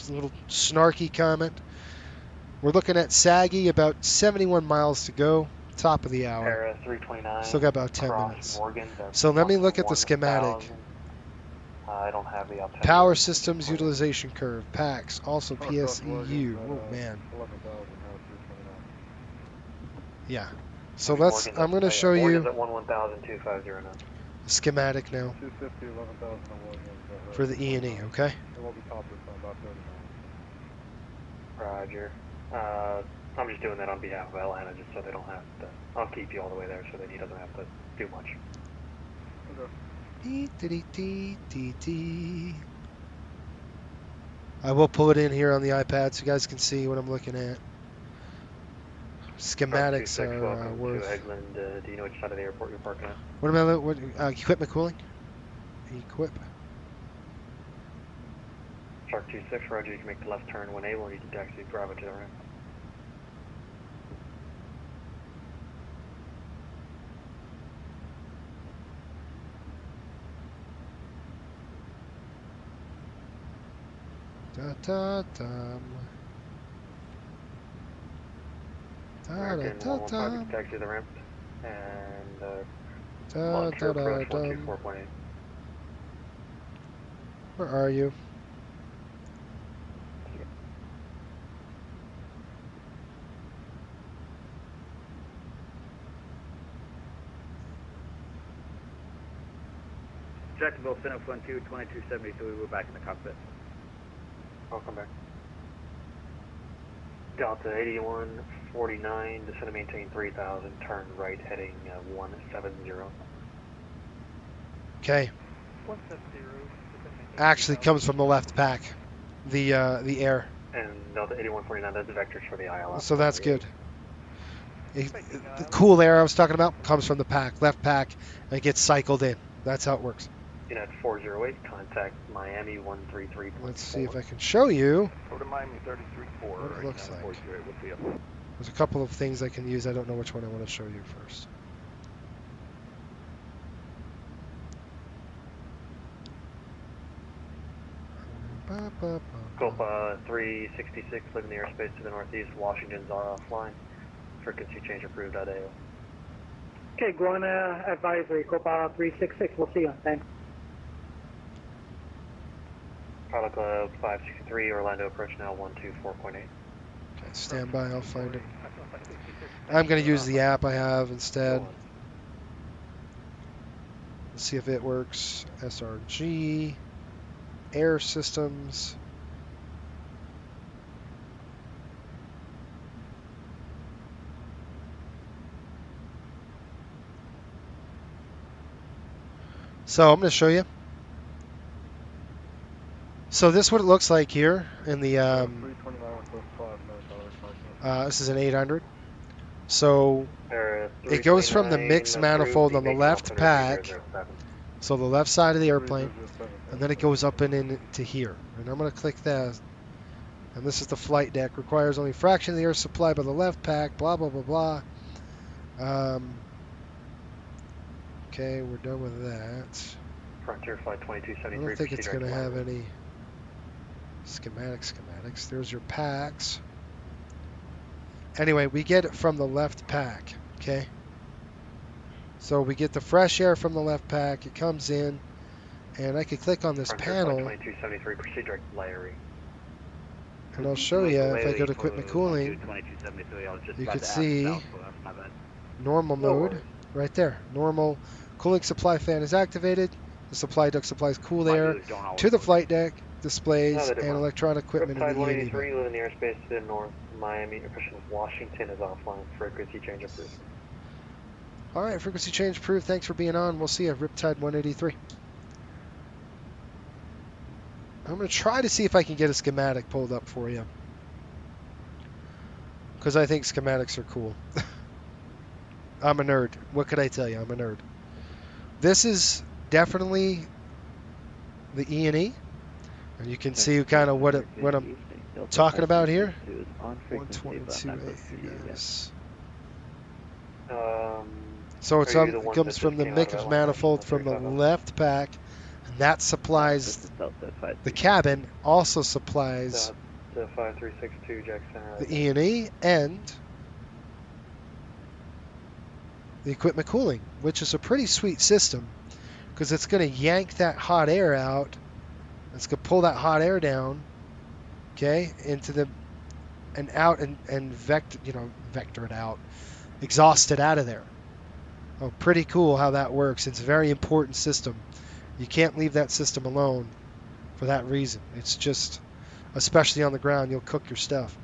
Speaker 2: Little snarky comment. We're looking at Saggy, about 71 miles to go, top of the hour.
Speaker 7: 329.
Speaker 2: Still got about 10 minutes.
Speaker 7: Morgan,
Speaker 2: so let me look at the schematic.
Speaker 7: I don't have the outside.
Speaker 2: Power systems utilization curve, PAX, also PSEU. Oh man. Yeah. So let's. I'm going to show you the schematic now for the E&E. Okay.
Speaker 7: Roger. I'm just doing that on behalf of Atlanta, just so they don't have to. I'll keep you all the way there, so that he doesn't have to do much.
Speaker 2: I will pull it in here on the iPad so you guys can see what I'm looking at. Schematics are worth.
Speaker 7: Eggland, do you know which side of the airport you're parking at?
Speaker 2: What about what equipment cooling? Equip.
Speaker 7: Shark 26, Roger. You can make the left turn when able. You can taxi Bravo to the ramp. American 115, taxi to the ramp. And approach 124.8.
Speaker 2: Where are you?
Speaker 13: Jacksonville, Center 12, 2273, we're back in the cockpit.
Speaker 7: Welcome back. Delta 8149, descend to maintain 3000, turn right heading 170.
Speaker 2: Okay.
Speaker 12: 170.
Speaker 2: Actually comes from the left pack, the air.
Speaker 7: And Delta 8149, that's the vectors for the ILS.
Speaker 2: So that's good. The cool air I was talking about comes from the pack, left pack, and it gets cycled in. That's how it works.
Speaker 7: At 408, contact Miami 133.
Speaker 2: Let's see if I can show you
Speaker 10: Go to Miami 33.4.
Speaker 2: what it looks like.
Speaker 10: 408 with you.
Speaker 2: There's a couple of things I can use. I don't know which one I want to show you first.
Speaker 7: Scope 366, leaving the airspace to the northeast. Washington's offline. Frequency change approved at AO.
Speaker 9: Okay, going advisory, Copa 366. We'll see you on time.
Speaker 7: Pilot Club 563, Orlando approach now 124.8.
Speaker 2: Okay, stand by. I'll find it. I'm going to use the app I have instead. Let's see if it works. SRG, air systems. So I'm going to show you. So this is what it looks like here in the. This is an 800. So it goes from the mixed manifold on the left pack, so the left side of the airplane, and then it goes up and into here. And I'm going to click that. And this is the flight deck. Requires only a fraction of the air supply by the left pack. Blah blah blah blah. Okay, we're done with that.
Speaker 7: Frontier Flight
Speaker 2: I
Speaker 7: 2273.
Speaker 2: don't think it's
Speaker 7: proceed
Speaker 2: going to
Speaker 7: direct
Speaker 2: have
Speaker 7: landing.
Speaker 2: any schematics. There's your packs. Anyway, we get it from the left pack, okay? So we get the fresh air from the left pack. It comes in, and I could click on this
Speaker 7: Frontier
Speaker 2: panel,
Speaker 7: Flight 2273. Proceed direct Larry.
Speaker 2: and I'll show you if I go to equipment cooling, you could see normal mode right there. Normal cooling supply fan is activated. The supply duct supplies cool air to the flight deck, displays, and electronic equipment in
Speaker 7: Riptide
Speaker 2: the E&E
Speaker 7: 183,
Speaker 2: bay.
Speaker 7: within the airspace to the north. Miami, official Washington is offline. Frequency change approved.
Speaker 2: All right, frequency change approved. Thanks for being on. We'll see you, Riptide 183. I'm going to try to see if I can get a schematic pulled up for you, because I think schematics are cool. I'm a nerd. What could I tell you? I'm a nerd. This is definitely the E&E, and you can see kind of what I'm talking about here. 122.8, yes. So it comes from the MIA manifold from the left pack, and that supplies the cabin, also supplies
Speaker 7: 5362 Jack Center.
Speaker 2: the E&E and the equipment cooling, which is a pretty sweet system because it's going to yank that hot air out. It's going to pull that hot air down, okay, into the and out and vector it out, exhaust it out of there. Oh, pretty cool how that works. It's a very important system. You can't leave that system alone for that reason. It's just, especially on the ground, you'll cook your stuff.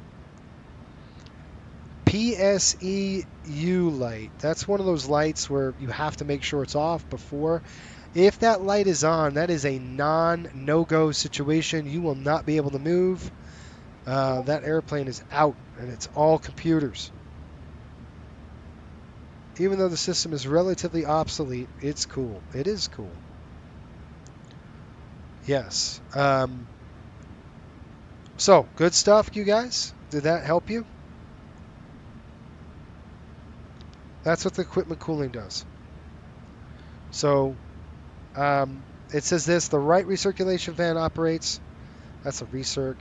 Speaker 2: PSEU light. That's one of those lights where you have to make sure it's off before. If that light is on, that is a no-go situation. You will not be able to move. That airplane is out, and it's all computers. Even though the system is relatively obsolete, it's cool. It is cool. Yes. So, good stuff, you guys. Did that help you? That's what the equipment cooling does. So, it says this. The right recirculation fan operates. That's a recirc.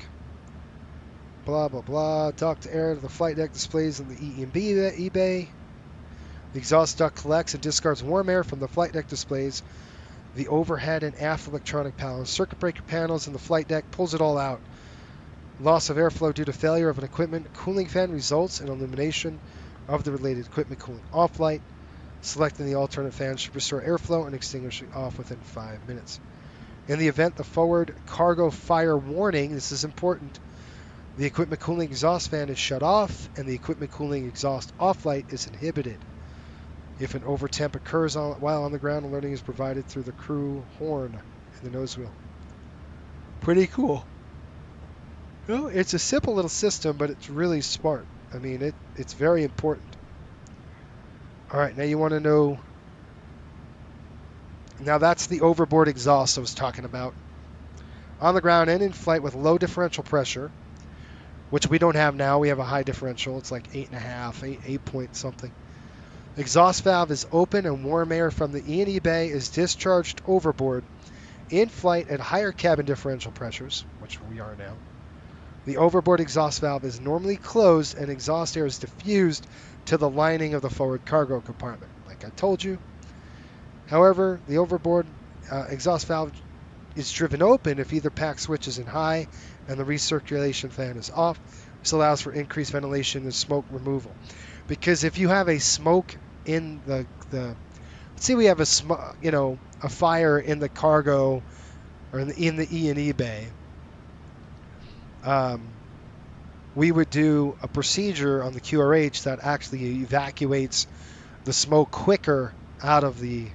Speaker 2: Blah, blah, blah. Duct air to the flight deck displays in the E&B bay. The exhaust duct collects and discards warm air from the flight deck displays. The overhead and aft electronic panels, circuit breaker panels, and the flight deck pulls it all out. Loss of airflow due to failure of an equipment cooling fan results in elimination of the related equipment cooling off light. Selecting the alternate fan should restore airflow and extinguish it off within 5 minutes. In the event the forward cargo fire warning, this is important, the equipment cooling exhaust fan is shut off and the equipment cooling exhaust off light is inhibited. If an overtemp occurs while on the ground, alerting is provided through the crew horn in the nose wheel. Pretty cool. Well, it's a simple little system, but it's really smart. I mean, it's very important. All right, now you want to know. Now that's the overboard exhaust I was talking about. On the ground and in flight with low differential pressure, which we don't have now. We have a high differential. It's like 8.5, 8 point something. Exhaust valve is open and warm air from the E&E bay is discharged overboard in flight at higher cabin differential pressures, which we are now. The overboard exhaust valve is normally closed and exhaust air is diffused to the lining of the forward cargo compartment, like I told you. However, the overboard exhaust valve is driven open if either pack switch is in high and the recirculation fan is off. This allows for increased ventilation and smoke removal. Because if you have a smoke in the let's say we have a fire in the cargo or in the E&E bay, we would do a procedure on the QRH that actually evacuates the smoke quicker out of the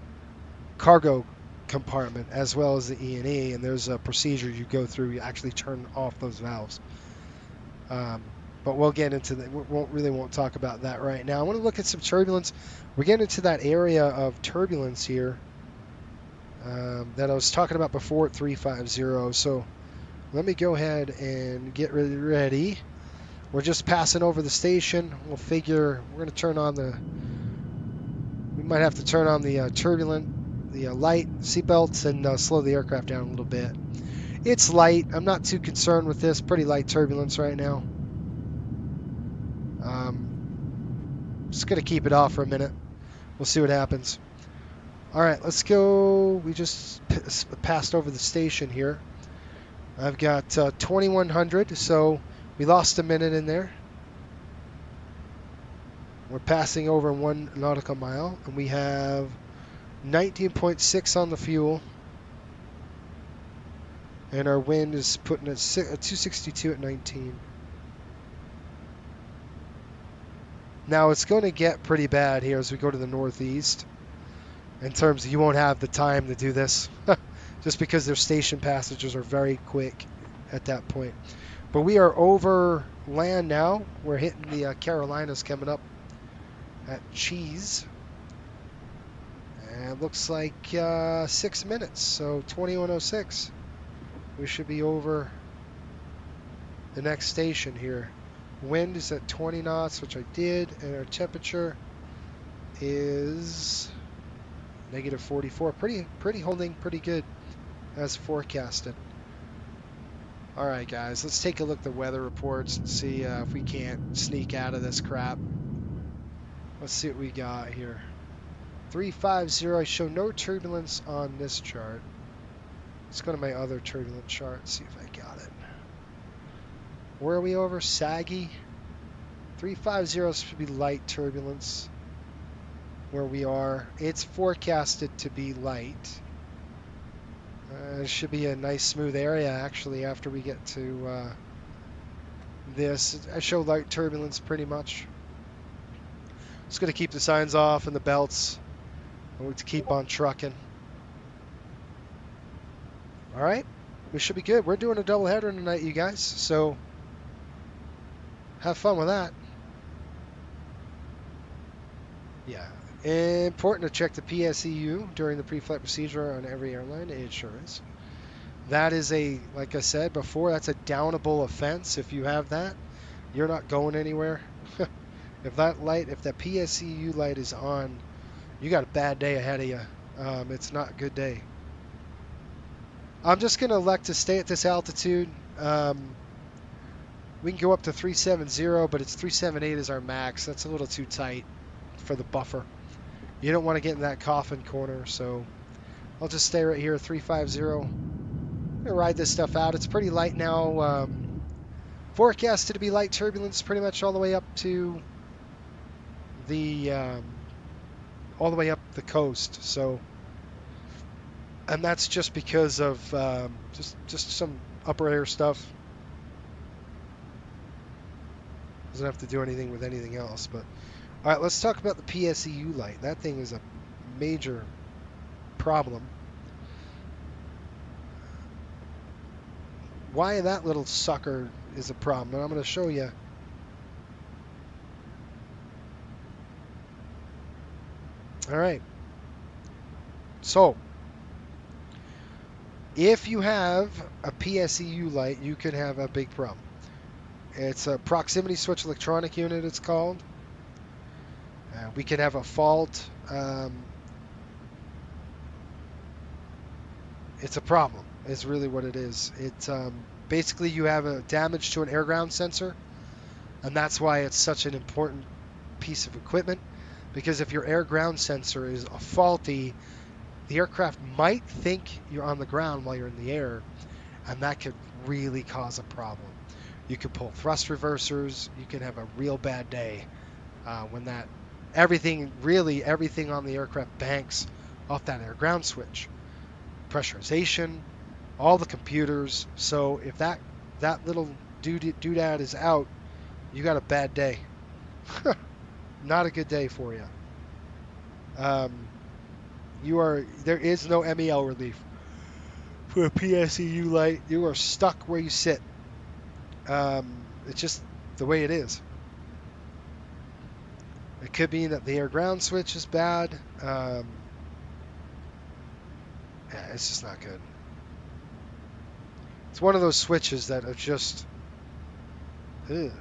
Speaker 2: cargo compartment as well as the E&E, and there's a procedure you go through. You actually turn off those valves. But we'll get into that. We won't talk about that right now. I want to look at some turbulence. We're getting into that area of turbulence here that I was talking about before at 350. So let me go ahead and get ready. We're just passing over the station. We'll figure we're going to turn on the. We might have to turn on the light, seatbelts, and slow the aircraft down a little bit. It's light. I'm not too concerned with this. Pretty light turbulence right now. Just going to keep it off for a minute. We'll see what happens. All right, let's go. We just passed over the station here. I've got 2100, so we lost a minute in there. We're passing over 1 nautical mile, and we have 19.6 on the fuel. And our wind is putting at 262 at 19. Now it's going to get pretty bad here as we go to the northeast. In terms of you won't have the time to do this. Just because their station passages are very quick at that point. But we are over land now. We're hitting the Carolinas coming up at Cheese. And it looks like 6 minutes, so 21:06. We should be over the next station here. Wind is at 20 knots, which I did, and our temperature is -44. Pretty holding pretty good as forecasted. All right, guys, let's take a look at the weather reports and see if we can't sneak out of this crap. Let's see what we got here. 350. I show no turbulence on this chart. Let's go to my other turbulent chart, see if I got it. Where are we over? Saggy. 350 should be light turbulence. Where we are, it's forecasted to be light. It should be a nice smooth area actually after we get to this. I show light turbulence pretty much. Just going to keep the signs off and the belts. And we'll keep on trucking. All right, we should be good. We're doing a doubleheader tonight, you guys. So have fun with that. Yeah. Important to check the PSEU during the pre-flight procedure on every airline. It sure is. That is like I said before, that's a downable offense. If you have that, you're not going anywhere. If that PSEU light is on, you got a bad day ahead of you. It's not a good day. I'm just going to elect to stay at this altitude. We can go up to 370, but it's 378 is our max. That's a little too tight for the buffer. You don't want to get in that coffin corner, so I'll just stay right here at 350. I'm going to ride this stuff out. It's pretty light now. Forecasted to be light turbulence pretty much all the way up to the coast. So, and that's just because of just some upper air stuff. Doesn't have to do anything with anything else, but. All right, let's talk about the PSEU light. That thing is a major problem. Why that little sucker is a problem, and I'm going to show you. All right. So, if you have a PSEU light, you could have a big problem. It's a proximity switch electronic unit, it's called. We could have a fault. It's a problem. It's really what it is. It's basically you have a damage to an air ground sensor, and that's why it's such an important piece of equipment. Because if your air ground sensor is faulty, the aircraft might think you're on the ground while you're in the air, and that could really cause a problem. You could pull thrust reversers. You can have a real bad day when that. Everything on the aircraft banks off that air ground switch. Pressurization, all the computers. So if that little doodad is out, you got a bad day. Not a good day for you. There is no MEL relief for a PSEU light. You are stuck where you sit. It's just the way it is. It could be that the air ground switch is bad. Yeah, it's just not good. It's one of those switches that are just... Ugh.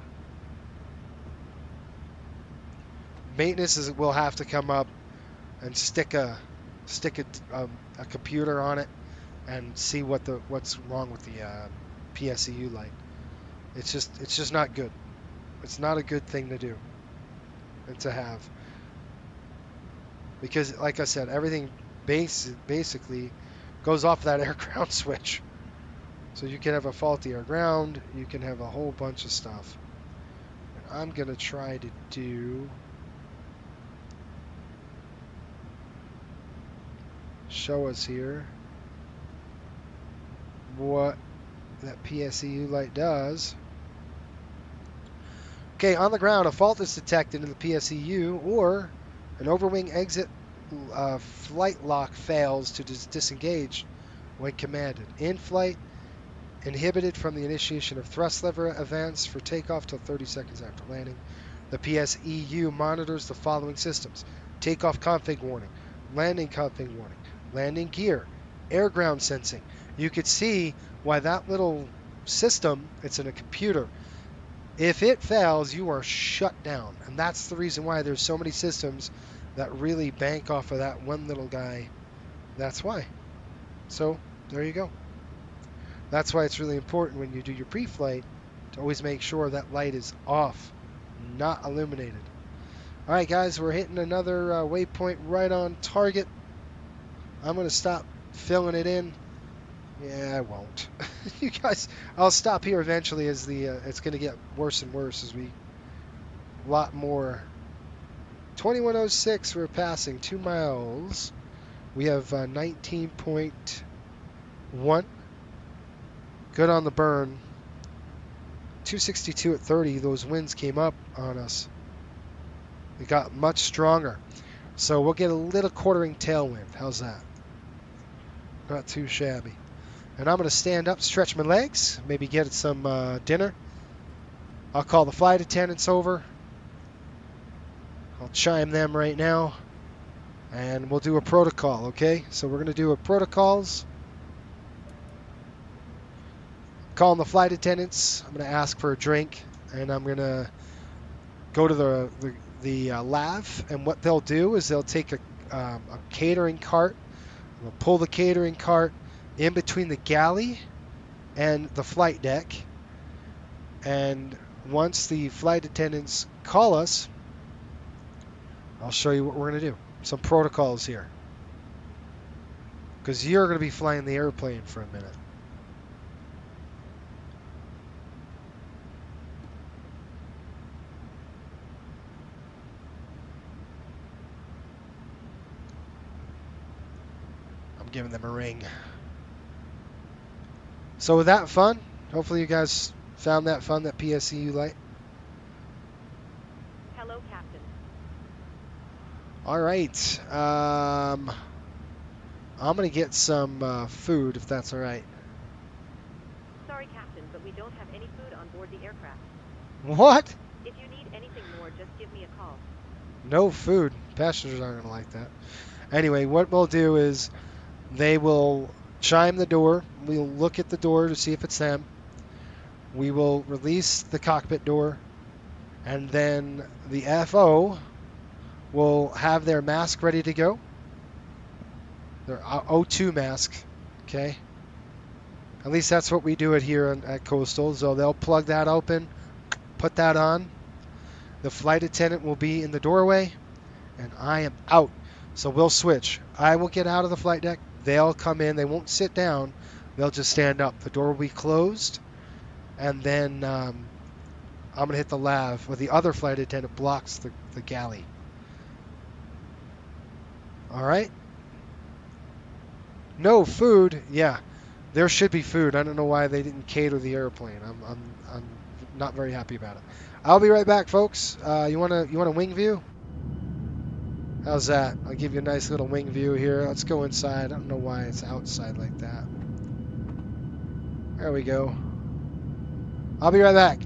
Speaker 2: Maintenance will have to come up and stick a computer on it and see what's wrong with the PSEU light. It's just not good. It's not a good thing to do and to have, because like I said, everything basically goes off that air ground switch. So you can have a faulty air ground, you can have a whole bunch of stuff. And I'm gonna try to show us here what that PSEU light does. Okay, on the ground, a fault is detected in the PSEU, or an overwing exit flight lock fails to disengage when commanded. In flight, inhibited from the initiation of thrust lever events for takeoff till 30 seconds after landing. The PSEU monitors the following systems: takeoff config warning, landing config warning, landing gear, air ground sensing. You could see why that little system, it's in a computer. If it fails, you are shut down. And that's the reason why there's so many systems that really bank off of that one little guy. That's why. So, there you go. That's why it's really important when you do your pre-flight to always make sure that light is off, not illuminated. All right, guys, we're hitting another waypoint right on target. I'm going to stop filling it in. Yeah, I won't. You guys, I'll stop here eventually as it's going to get worse and worse as we a lot more. 2106, we're passing 2 miles. We have 19.1. Good on the burn. 262 at 30. Those winds came up on us. They got much stronger. So we'll get a little quartering tailwind. How's that? Not too shabby. And I'm going to stand up, stretch my legs, maybe get some dinner. I'll call the flight attendants over. I'll chime them right now. And we'll do a protocol, okay? So we're going to do a protocols. Calling the flight attendants. I'm going to ask for a drink. And I'm going to go to the LAV. And what they'll do is they'll take a catering cart. They'll pull the catering cart in between the galley and the flight deck. And once the flight attendants call us, I'll show you what we're going to do. Some protocols here. Because you're going to be flying the airplane for a minute. I'm giving them a ring. So with that fun, hopefully you guys found that fun, that PSEU light.
Speaker 4: Hello, Captain.
Speaker 2: All right. I'm going to get some food, if that's all right.
Speaker 4: Sorry, Captain, but we don't have any food on board the aircraft.
Speaker 2: What?
Speaker 4: If you need anything more, just give me a call.
Speaker 2: No food. Passengers aren't going to like that. Anyway, what we'll do is they will chime the door. We'll look at the door to see if it's them. We will release the cockpit door. And then the FO will have their mask ready to go. Their O2 mask. Okay. At least that's what we do it here at Coastal. So they'll plug that open, put that on. The flight attendant will be in the doorway. And I am out. So we'll switch. I will get out of the flight deck. They'll come in. They won't sit down. They'll just stand up. The door will be closed. And then I'm going to hit the LAV where the other flight attendant blocks the galley. All right. No food. Yeah, there should be food. I don't know why they didn't cater the airplane. I'm not very happy about it. I'll be right back, folks. You want a wing view? How's that? I'll give you a nice little wing view here. Let's go inside. I don't know why it's outside like that. There we go. I'll be right back.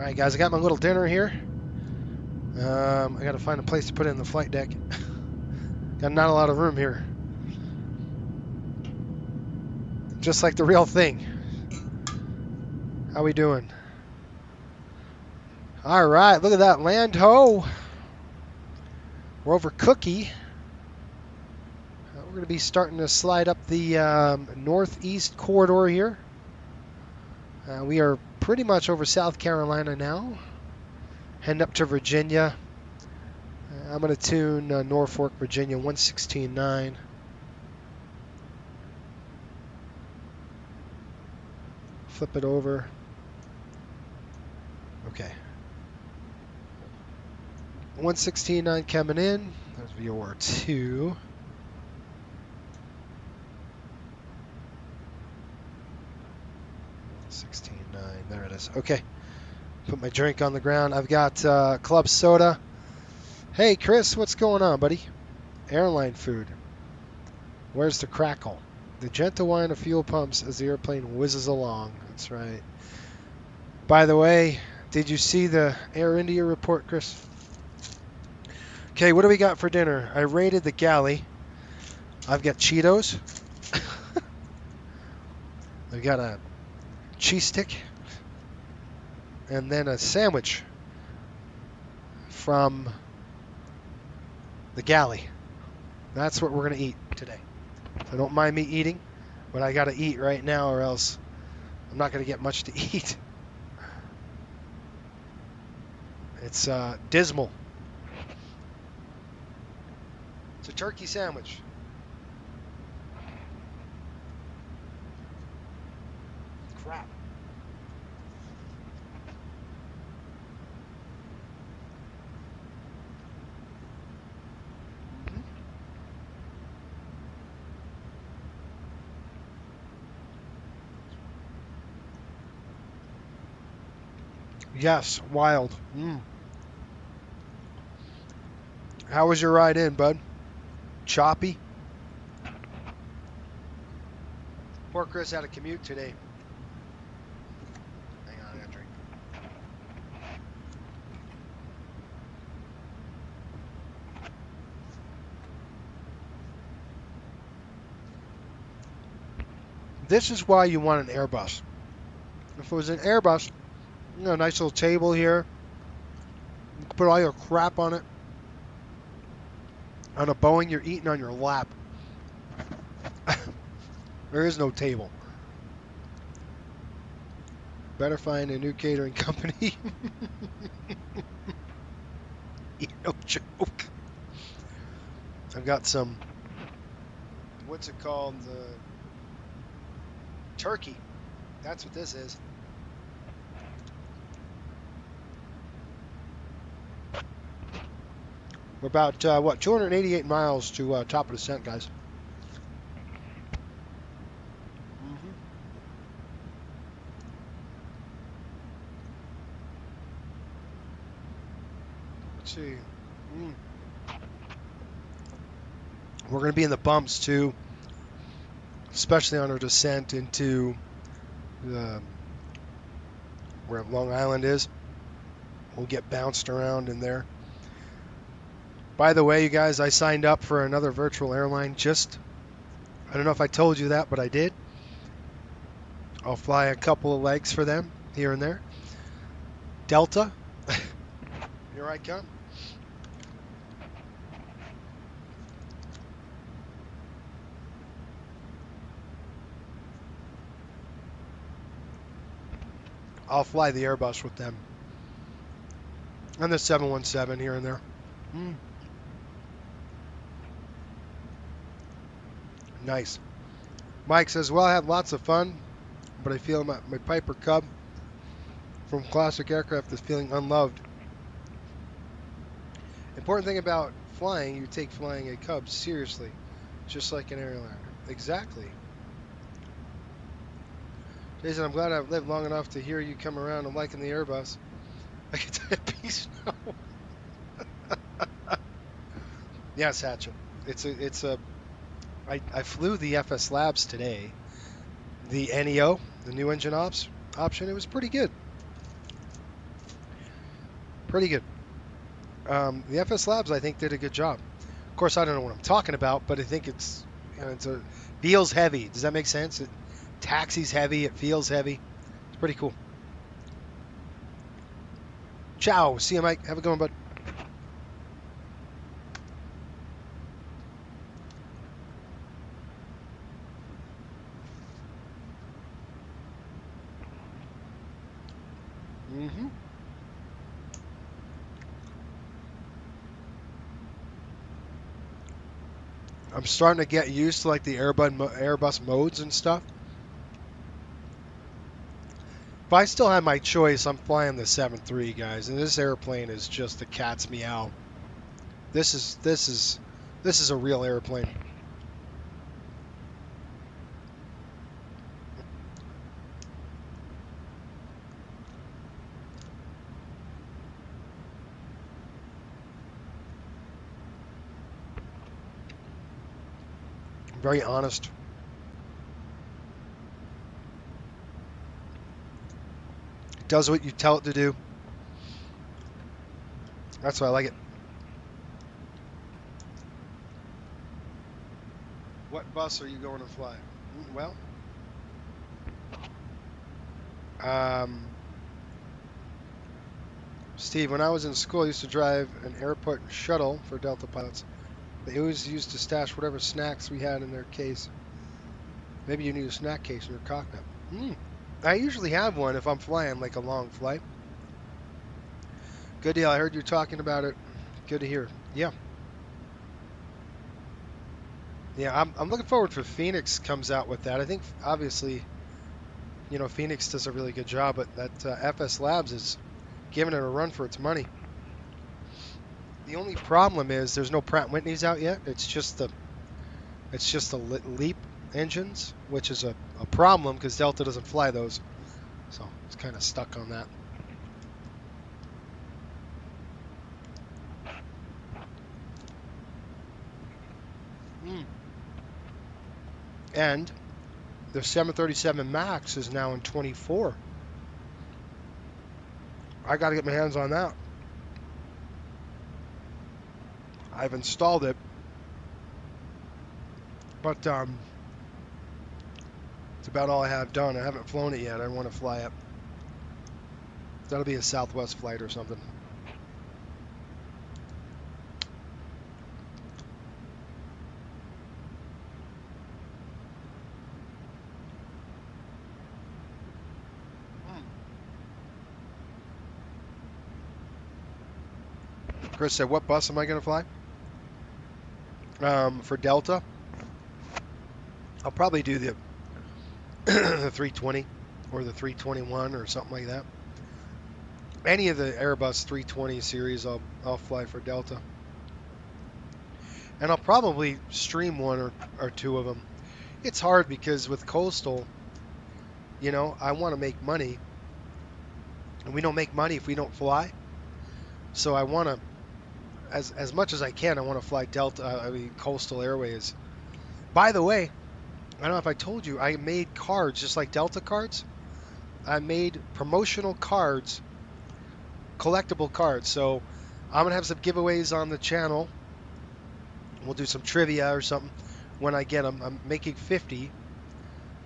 Speaker 2: Alright guys, I got my little dinner here. I gotta find a place to put it in the flight deck. Got not a lot of room here. Just like the real thing. How we doing? Alright, look at that. Land ho! We're over Cookie. We're going to be starting to slide up the northeast corridor here. We are pretty much over South Carolina now. Heading up to Virginia. I'm going to tune Norfolk, Virginia, 116.9. Flip it over. Okay. 116.9 coming in. There's VOR 2. There it is. Okay. Put my drink on the ground. I've got club soda. Hey, Chris, what's going on, buddy? Airline food. Where's the crackle? The gentle whine of fuel pumps as the airplane whizzes along. That's right. By the way, did you see the Air India report, Chris? Okay, what do we got for dinner? I raided the galley. I've got Cheetos. I've got a cheese stick. And then a sandwich from the galley. That's what we're going to eat today. So don't mind me eating, but I got to eat right now or else I'm not going to get much to eat. It's dismal. It's a turkey sandwich. Crap. Yes, wild. How was your ride in, bud? Choppy? Poor Chris had a commute today. Hang on, I got a drink. This is why you want an Airbus. If it was an Airbus, you know, a nice little table here. You can put all your crap on it. On a Boeing, you're eating on your lap. There is no table. Better find a new catering company. No joke. I've got some, what's it called? Turkey. That's what this is. We're about, 288 miles to top of descent, guys. Let's see. We're going to be in the bumps, too, especially on our descent into where Long Island is. We'll get bounced around in there. By the way, you guys, I signed up for another virtual airline. I don't know if I told you that, but I did. I'll fly a couple of legs for them here and there. Delta. Here I come. I'll fly the Airbus with them. And the 717 here and there. Nice. Mike says, well, I had lots of fun, but I feel my Piper Cub from Classic Aircraft is feeling unloved. Important thing about flying, you take flying a Cub seriously, just like an airliner. Exactly. Jason, I'm glad I've lived long enough to hear you come around and liking the Airbus. I get to have peace now. Yes, Hatchet. I flew the FS Labs today. The NEO, the new engine option, it was pretty good. Pretty good. The FS Labs, I think, did a good job. Of course, I don't know what I'm talking about, but I think it's, you know, feels heavy. Does that make sense? It taxis heavy. It feels heavy. It's pretty cool. Ciao. See you, Mike. Have a good one, bud. Mm-hmm. I'm starting to get used to like the Airbus modes and stuff. If I still had my choice, I'm flying the 7.3, guys, and this airplane is just the cat's meow. This is a real airplane. Very honest. It does what you tell it to do. That's why I like it. What bus are you going to fly? Well, Steve, when I was in school, I used to drive an airport shuttle for Delta pilots. They always used to stash whatever snacks we had in their case. Maybe you need a snack case in your cockpit. I usually have one if I'm flying like a long flight. Good deal. I heard you talking about it. Good to hear. Yeah. Yeah, I'm looking forward for Phoenix comes out with that. I think obviously, you know, Phoenix does a really good job, but that FS Labs is giving it a run for its money. The only problem is there's no Pratt & Whitney's out yet. It's just the LEAP engines, which is a problem because Delta doesn't fly those. So it's kind of stuck on that. And the 737 MAX is now in 24. I got to get my hands on that. I've installed it, but it's about all I have done. I haven't flown it yet. I want to fly it. That'll be a Southwest flight or something. Chris said, what bus am I going to fly? For Delta, I'll probably do the 320 or the 321 or something like that. Any of the Airbus 320 series, I'll fly for Delta. And I'll probably stream one or two of them. It's hard because with Coastal, you know, I want to make money. And we don't make money if we don't fly. So I want to, as much as I can, I want to fly Coastal Airways. By the way, I don't know if I told you, I made cards just like Delta cards. I made promotional cards, collectible cards. So I'm going to have some giveaways on the channel. We'll do some trivia or something when I get them. I'm making 50.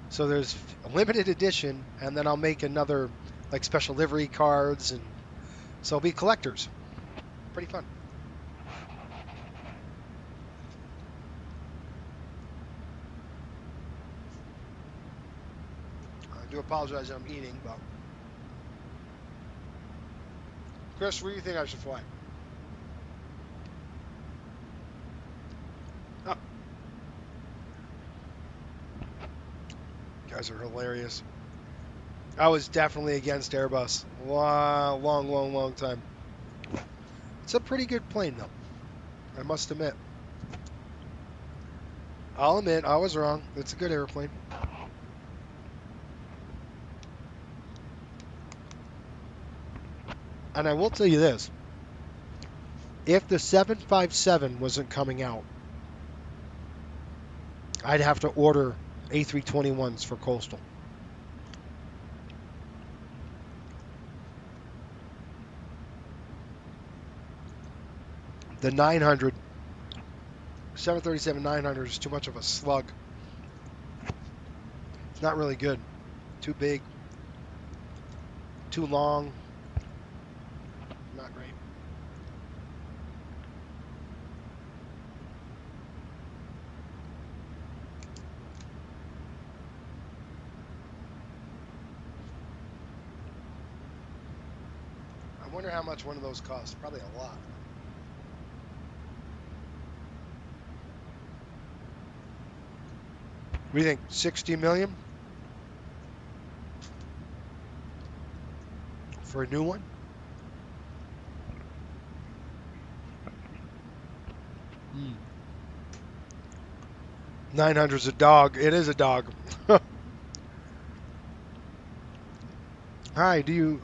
Speaker 2: So there's a limited edition, and then I'll make another like special livery cards, and so it'll be collectors. Pretty fun. I do apologize that I'm eating, but Chris, where do you think I should fly? Oh. You guys are hilarious. I was definitely against Airbus. Long time. It's a pretty good plane, though. I must admit. I'll admit, I was wrong. It's a good airplane. And I will tell you this. If the 757 wasn't coming out, I'd have to order A321s for Coastal. The 900, 737-900 is too much of a slug. It's not really good. Too big. Too long. Not great. I wonder how much one of those costs. Probably a lot. What do you think? 60 million? For a new one? Hmm. 900's a dog. It is a dog. Hi, do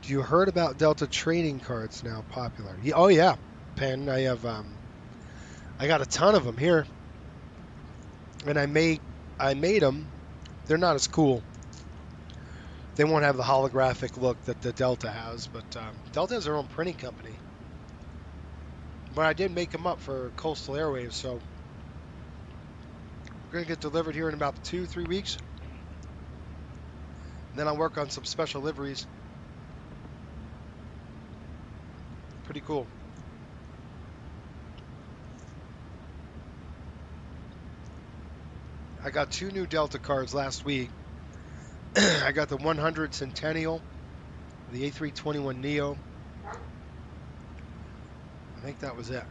Speaker 2: you heard about Delta trading cards now popular? Yeah, oh yeah, Pen. I have I got a ton of them here, and I made them. They're not as cool. They won't have the holographic look that the Delta has, but Delta has their own printing company. But I did make them up for Coastal Airways, so we're gonna get delivered here in about 2-3 weeks. And then I'll work on some special liveries. Pretty cool. I got 2 new Delta cards last week. I got the 100 Centennial, the A321neo. I think that was it.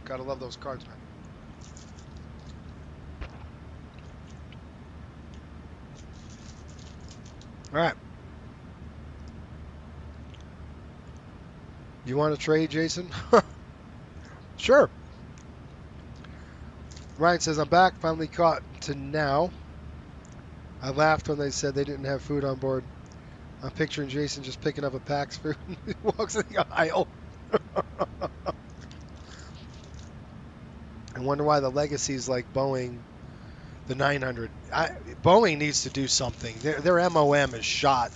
Speaker 2: Gotta love those cards, man. All right. You want to trade, Jason? Sure. Ryan says, I'm back. Finally caught to now. I laughed when they said they didn't have food on board. I'm picturing Jason just picking up a PAX food and he walks in the aisle. I wonder why the legacies like Boeing, the 900. Boeing needs to do something. Their MOM is shot.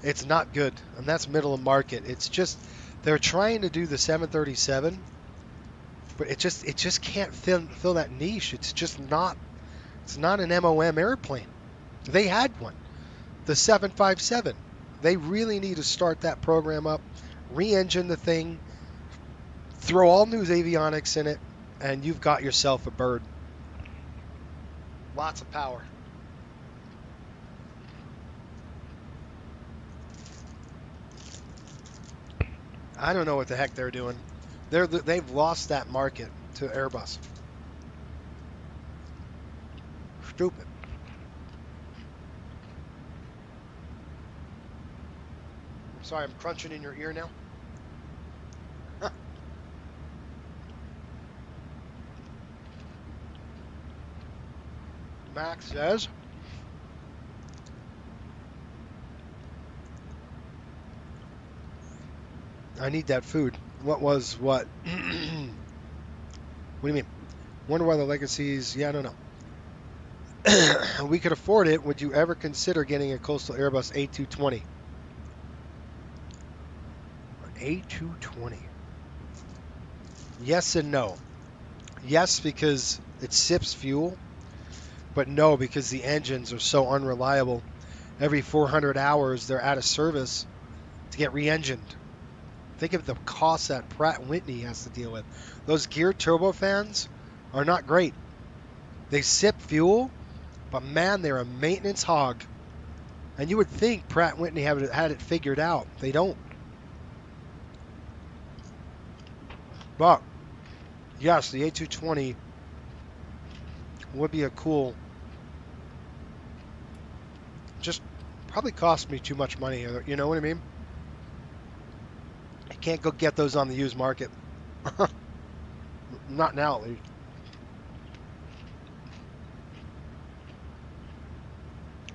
Speaker 2: It's not good, and that's middle of market. It's just they're trying to do the 737, but it just can't fill that niche. It's just not. It's not an MOM airplane. They had one, the 757. They really need to start that program up, re-engine the thing, throw all new avionics in it, and you've got yourself a bird. Lots of power. I don't know what the heck they're doing. They've lost that market to Airbus. Stupid. Sorry, I'm crunching in your ear now. Max says, I need that food. What? What do you mean? Wonder why the legacies, yeah, I don't know. We could afford it. Would you ever consider getting a Coastal Airbus A220? An A220. Yes and no. Yes, because it sips fuel. But no, because the engines are so unreliable. Every 400 hours, they're out of service to get re-engined. Think of the costs that Pratt & Whitney has to deal with. Those geared turbofans are not great. They sip fuel, but man, they're a maintenance hog. And you would think Pratt & Whitney had it figured out. They don't. But, yes, the A220 would be a cool, just probably cost me too much money. You know what I mean? I can't go get those on the used market. Not now, at least.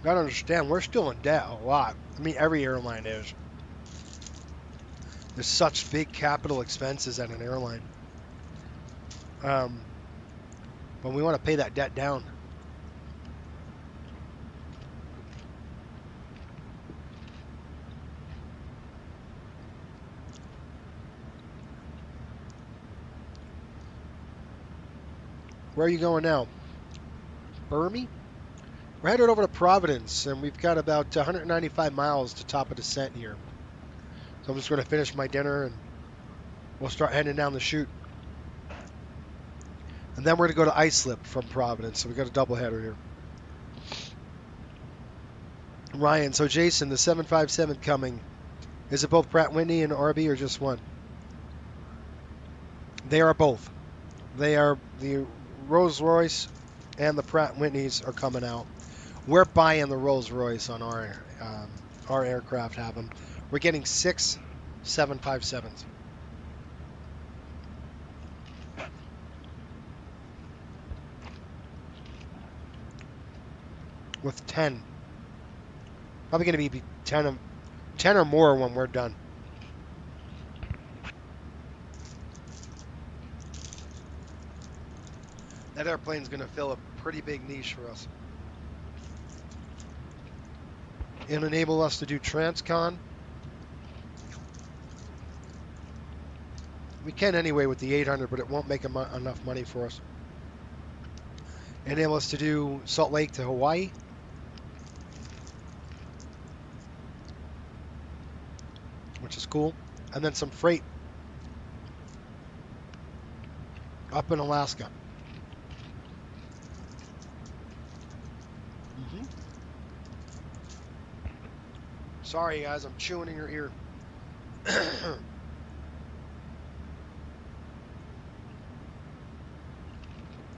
Speaker 2: Gotta understand, we're still in debt a lot. I mean, every airline is. There's such big capital expenses at an airline. But But we want to pay that debt down. Where are you going now? Burmy? We're headed over to Providence, and we've got about 195 miles to top of descent here. So I'm just going to finish my dinner, and we'll start heading down the chute. And then we're going to go to Islip from Providence, so we've got a doubleheader here. Ryan, so Jason, the 757 coming, is it both Pratt & Whitney and RB or just one? They are both. They are the Rolls-Royce and the Pratt & Whitneys are coming out. We're buying the Rolls-Royce on our aircraft have them. We're getting 6 757s. With 10. Probably going to be 10 or more when we're done. That airplane's going to fill a pretty big niche for us. It'll enable us to do transcon. We can anyway with the 800, but it won't make enough money for us. Enable us to do Salt Lake to Hawaii. Which is cool. And then some freight up in Alaska. Sorry, guys, I'm chewing in your ear.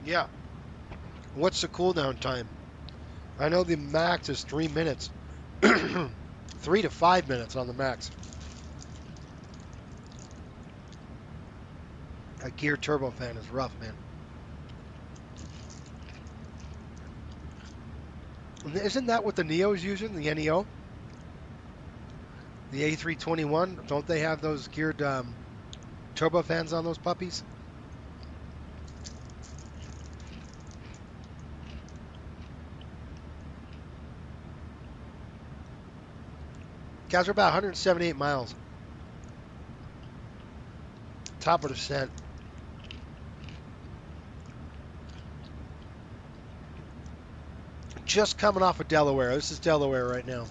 Speaker 2: Yeah. What's the cooldown time? I know the max is 3 minutes. 3 to 5 minutes on the max. A gear turbofan is rough, man. Isn't that what the Neo is using, the NEO? The A321, don't they have those geared turbofans on those puppies? Guys, we're about 178 miles. Top of descent. Just coming off of Delaware. This is Delaware right now.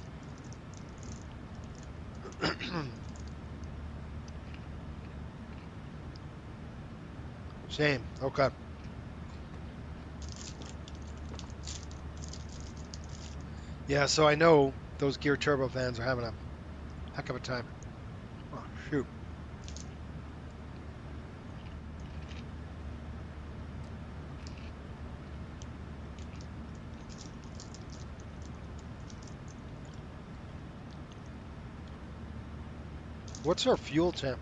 Speaker 2: Same. Okay. Yeah, so I know those gear turbofans are having a heck of a time. Oh, shoot. What's our fuel temp?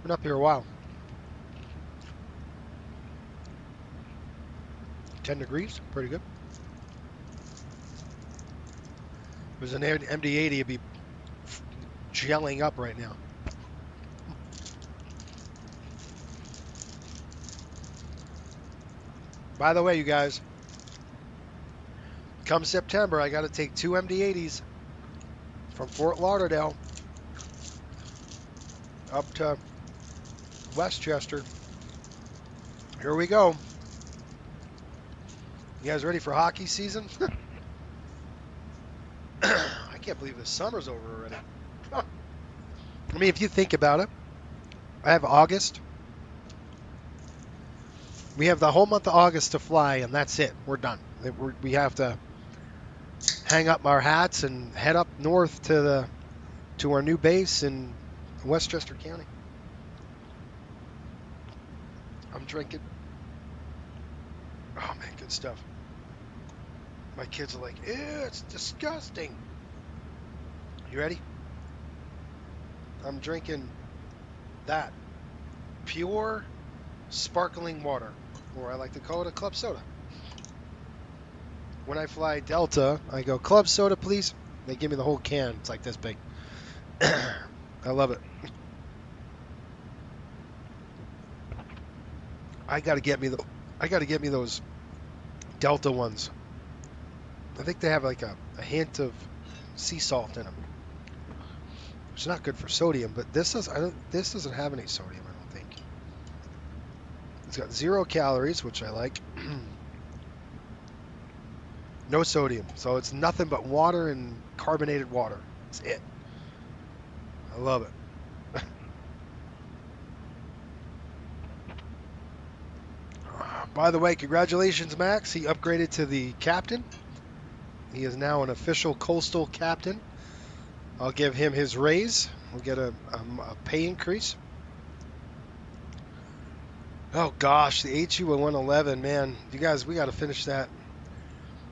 Speaker 2: Been up here a while. 10 degrees, pretty good. If it was an MD-80, it'd be gelling up right now. By the way, you guys, come September, I got to take 2 MD-80s from Fort Lauderdale up to Westchester. Here we go. You guys ready for hockey season? I can't believe the summer's over already. I mean, if you think about it, I have August. We have the whole month of August to fly, and that's it. We're done. We have to hang up our hats and head up north to our new base in Westchester County. I'm drinking. Oh man, good stuff. My kids are like, ew, it's disgusting. You ready? I'm drinking that pure sparkling water, or I like to call it a club soda. When I fly Delta, I go, club soda, please. They give me the whole can. It's like this big. I love it. I got to get me I got to get me those Delta ones. I think they have like a hint of sea salt in them. It's not good for sodium, but this doesn't have any sodium, I don't think. It's got 0 calories, which I like. No sodium, so it's nothing but water and carbonated water. That's it. I love it. By the way, congratulations, Max. He upgraded to the captain. He is now an official coastal captain. I'll give him his raise. We'll get a pay increase. Oh gosh, the HU 111, man. You guys, we got to finish that.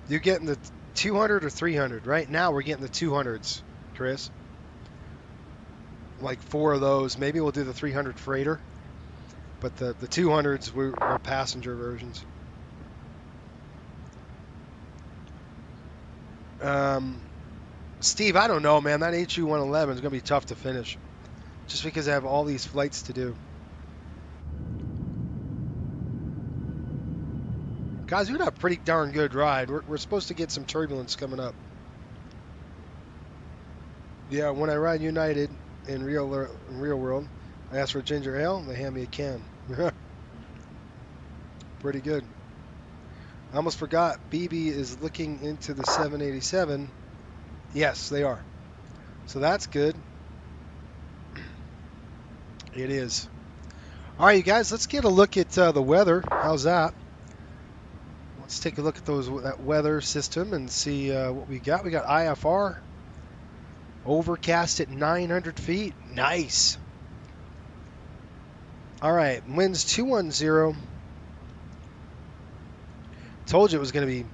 Speaker 2: You're getting the 200 or 300. Right now, we're getting the 200s, Chris. Like 4 of those. Maybe we'll do the 300 freighter. But the 200s are passenger versions. Steve, I don't know, man. That HU 111 is going to be tough to finish. Just because I have all these flights to do. Guys, we had a pretty darn good ride. We're supposed to get some turbulence coming up. Yeah, when I ride United in real world, I ask for a ginger ale, and they hand me a can. Pretty good. I almost forgot, BB is looking into the 787. Yes, they are. So that's good. It is. All right, you guys, let's get a look at the weather. How's that? Let's take a look at that weather system and see what we got. We got IFR. Overcast at 900 feet. Nice. All right, winds 210. Told you it was going to be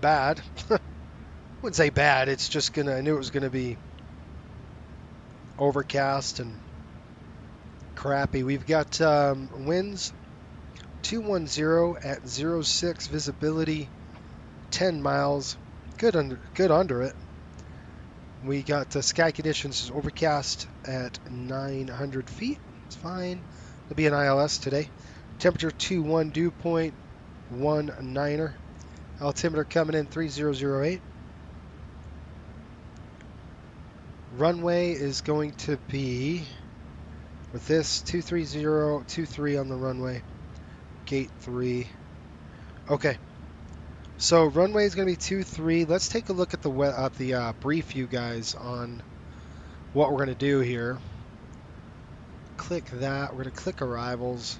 Speaker 2: bad. Wouldn't say bad. It's just I knew it was going to be overcast and crappy. We've got winds 210 at 06 visibility, 10 miles. Good under it. We got sky conditions overcast at 900 feet. It's fine. It'll be an ILS today. Temperature 21, dew point 19er. Altimeter coming in 3008. Runway is going to be, with this, 23023 on the runway. Gate 3. Okay. So runway is going to be 23. Let's take a look at the brief, you guys, on what we're going to do here. Click that. We're going to click arrivals.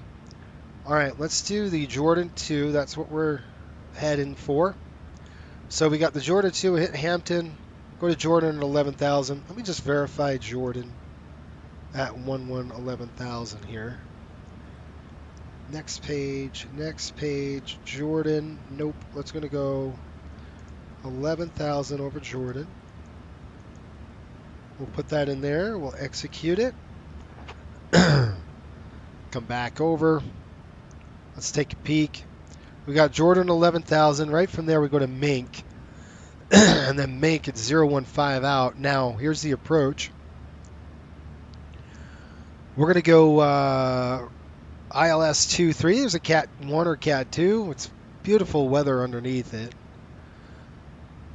Speaker 2: All right, let's do the Jordan 2. That's what we're heading for. So we got the Jordan 2 hit Hampton. Go to Jordan at 11,000. Let me just verify Jordan at 11,000 here. Next page, Jordan. Nope, let's going to go 11,000 over Jordan. We'll put that in there. We'll execute it. Come back over. Let's take a peek. We got Jordan 11,000. Right from there, we go to Mink. And then Mink at 015 out. Now, here's the approach. We're going to go ILS 23. There's a Cat 1 or Cat 2. It's beautiful weather underneath it.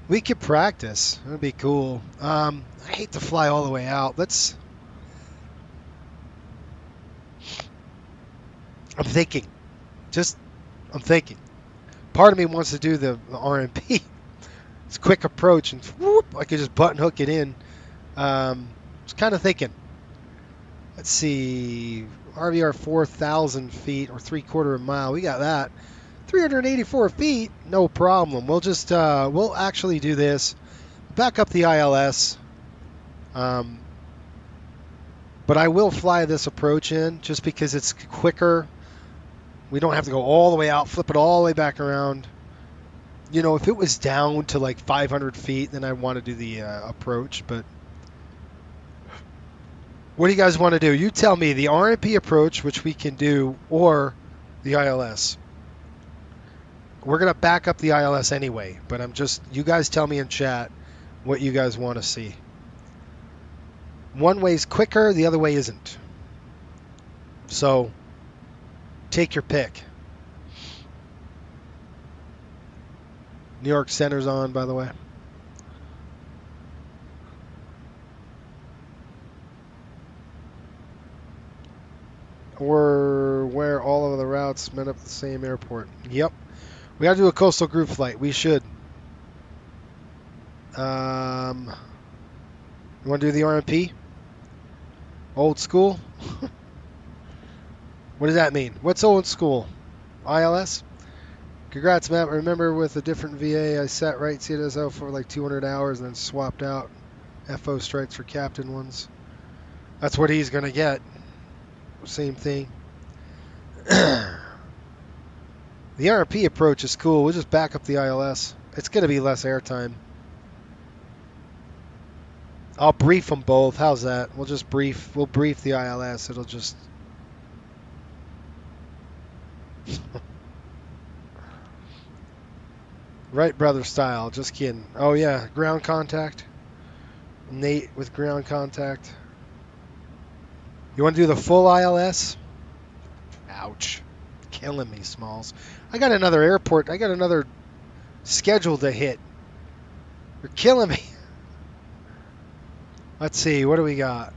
Speaker 2: We could practice. That would be cool. I hate to fly all the way out. I'm thinking. Part of me wants to do the RMP. It's a quick approach and whoop, I could just button hook it in. I was kind of thinking. Let's see. RVR 4,000 feet or 3/4 mile. We got that. 384 feet. No problem. We'll just, we'll actually do this. Back up the ILS. But I will fly this approach in just because it's quicker. We don't have to go all the way out, flip it all the way back around. You know, if it was down to like 500 feet, then I'd want to do the approach. But what do you guys want to do? You tell me, the RMP approach, which we can do, or the ILS. We're going to back up the ILS anyway, but you guys tell me in chat what you guys want to see. One way's quicker, the other way isn't. So take your pick. New York Center's on, by the way. Or where all of the routes met up at the same airport. Yep. We got to do a coastal group flight. We should. You want to do the RMP? Old school? What does that mean? What's old school? ILS? Congrats, Matt. Remember with a different VA, I sat right CSO for like 200 hours and then swapped out FO strikes for captain ones. That's what he's going to get. Same thing. The RMP approach is cool. We'll just back up the ILS. It's going to be less airtime. I'll brief them both. How's that? We'll brief the ILS. It'll just... Wright brother style. Just kidding. Oh, yeah. Ground contact. Nate with ground contact. You want to do the full ILS? Ouch. Killing me, Smalls. I got another airport. I got another schedule to hit. You're killing me. Let's see. What do we got?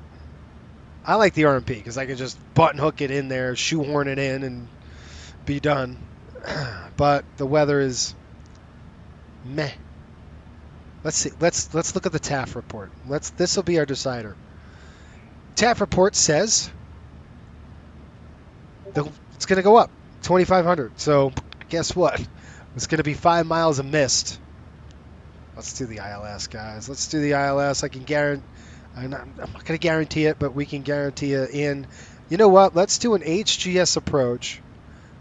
Speaker 2: I like the RMP because I can just button hook it in there, shoehorn it in, and be done. But the weather is meh. Let's see. Let's look at the TAF report. This will be our decider. TAF report says it's going to go up 2,500. So guess what? It's going to be 5 miles of mist. Let's do the ILS, guys. Let's do the ILS. I can guarantee. I'm not going to guarantee it, but we can guarantee it in. You know what? Let's do an HGS approach.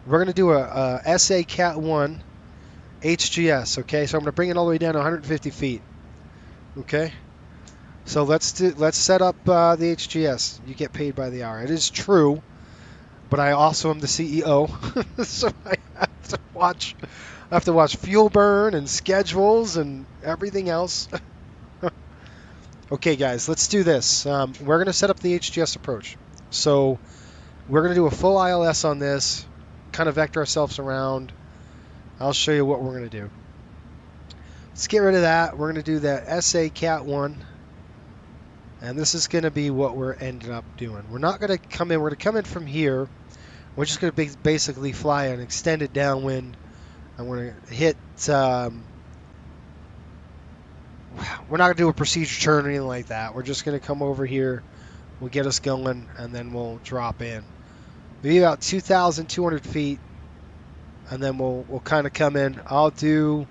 Speaker 2: We're going to do a SA Cat 1 HGS, okay? So I'm going to bring it all the way down to 150 feet, okay? So let's set up the HGS. You get paid by the hour. It is true, but I also am the CEO, so I have to watch fuel burn and schedules and everything else. Okay, guys, let's do this. We're going to set up the HGS approach. So we're going to do a full ILS on this, kind of vector ourselves around. I'll show you what we're going to do. Let's get rid of that. We're going to do the SA Cat 1. And this is going to be what we're ending up doing. We're not going to come in. We're going to come in from here. We're just going to basically fly an extended downwind. I'm going to hit... we're not going to do a procedure turn or anything like that. We're just going to come over here. We'll get us going, and then we'll drop in. Maybe about 2,200 feet, and then we'll kind of come in. I'll do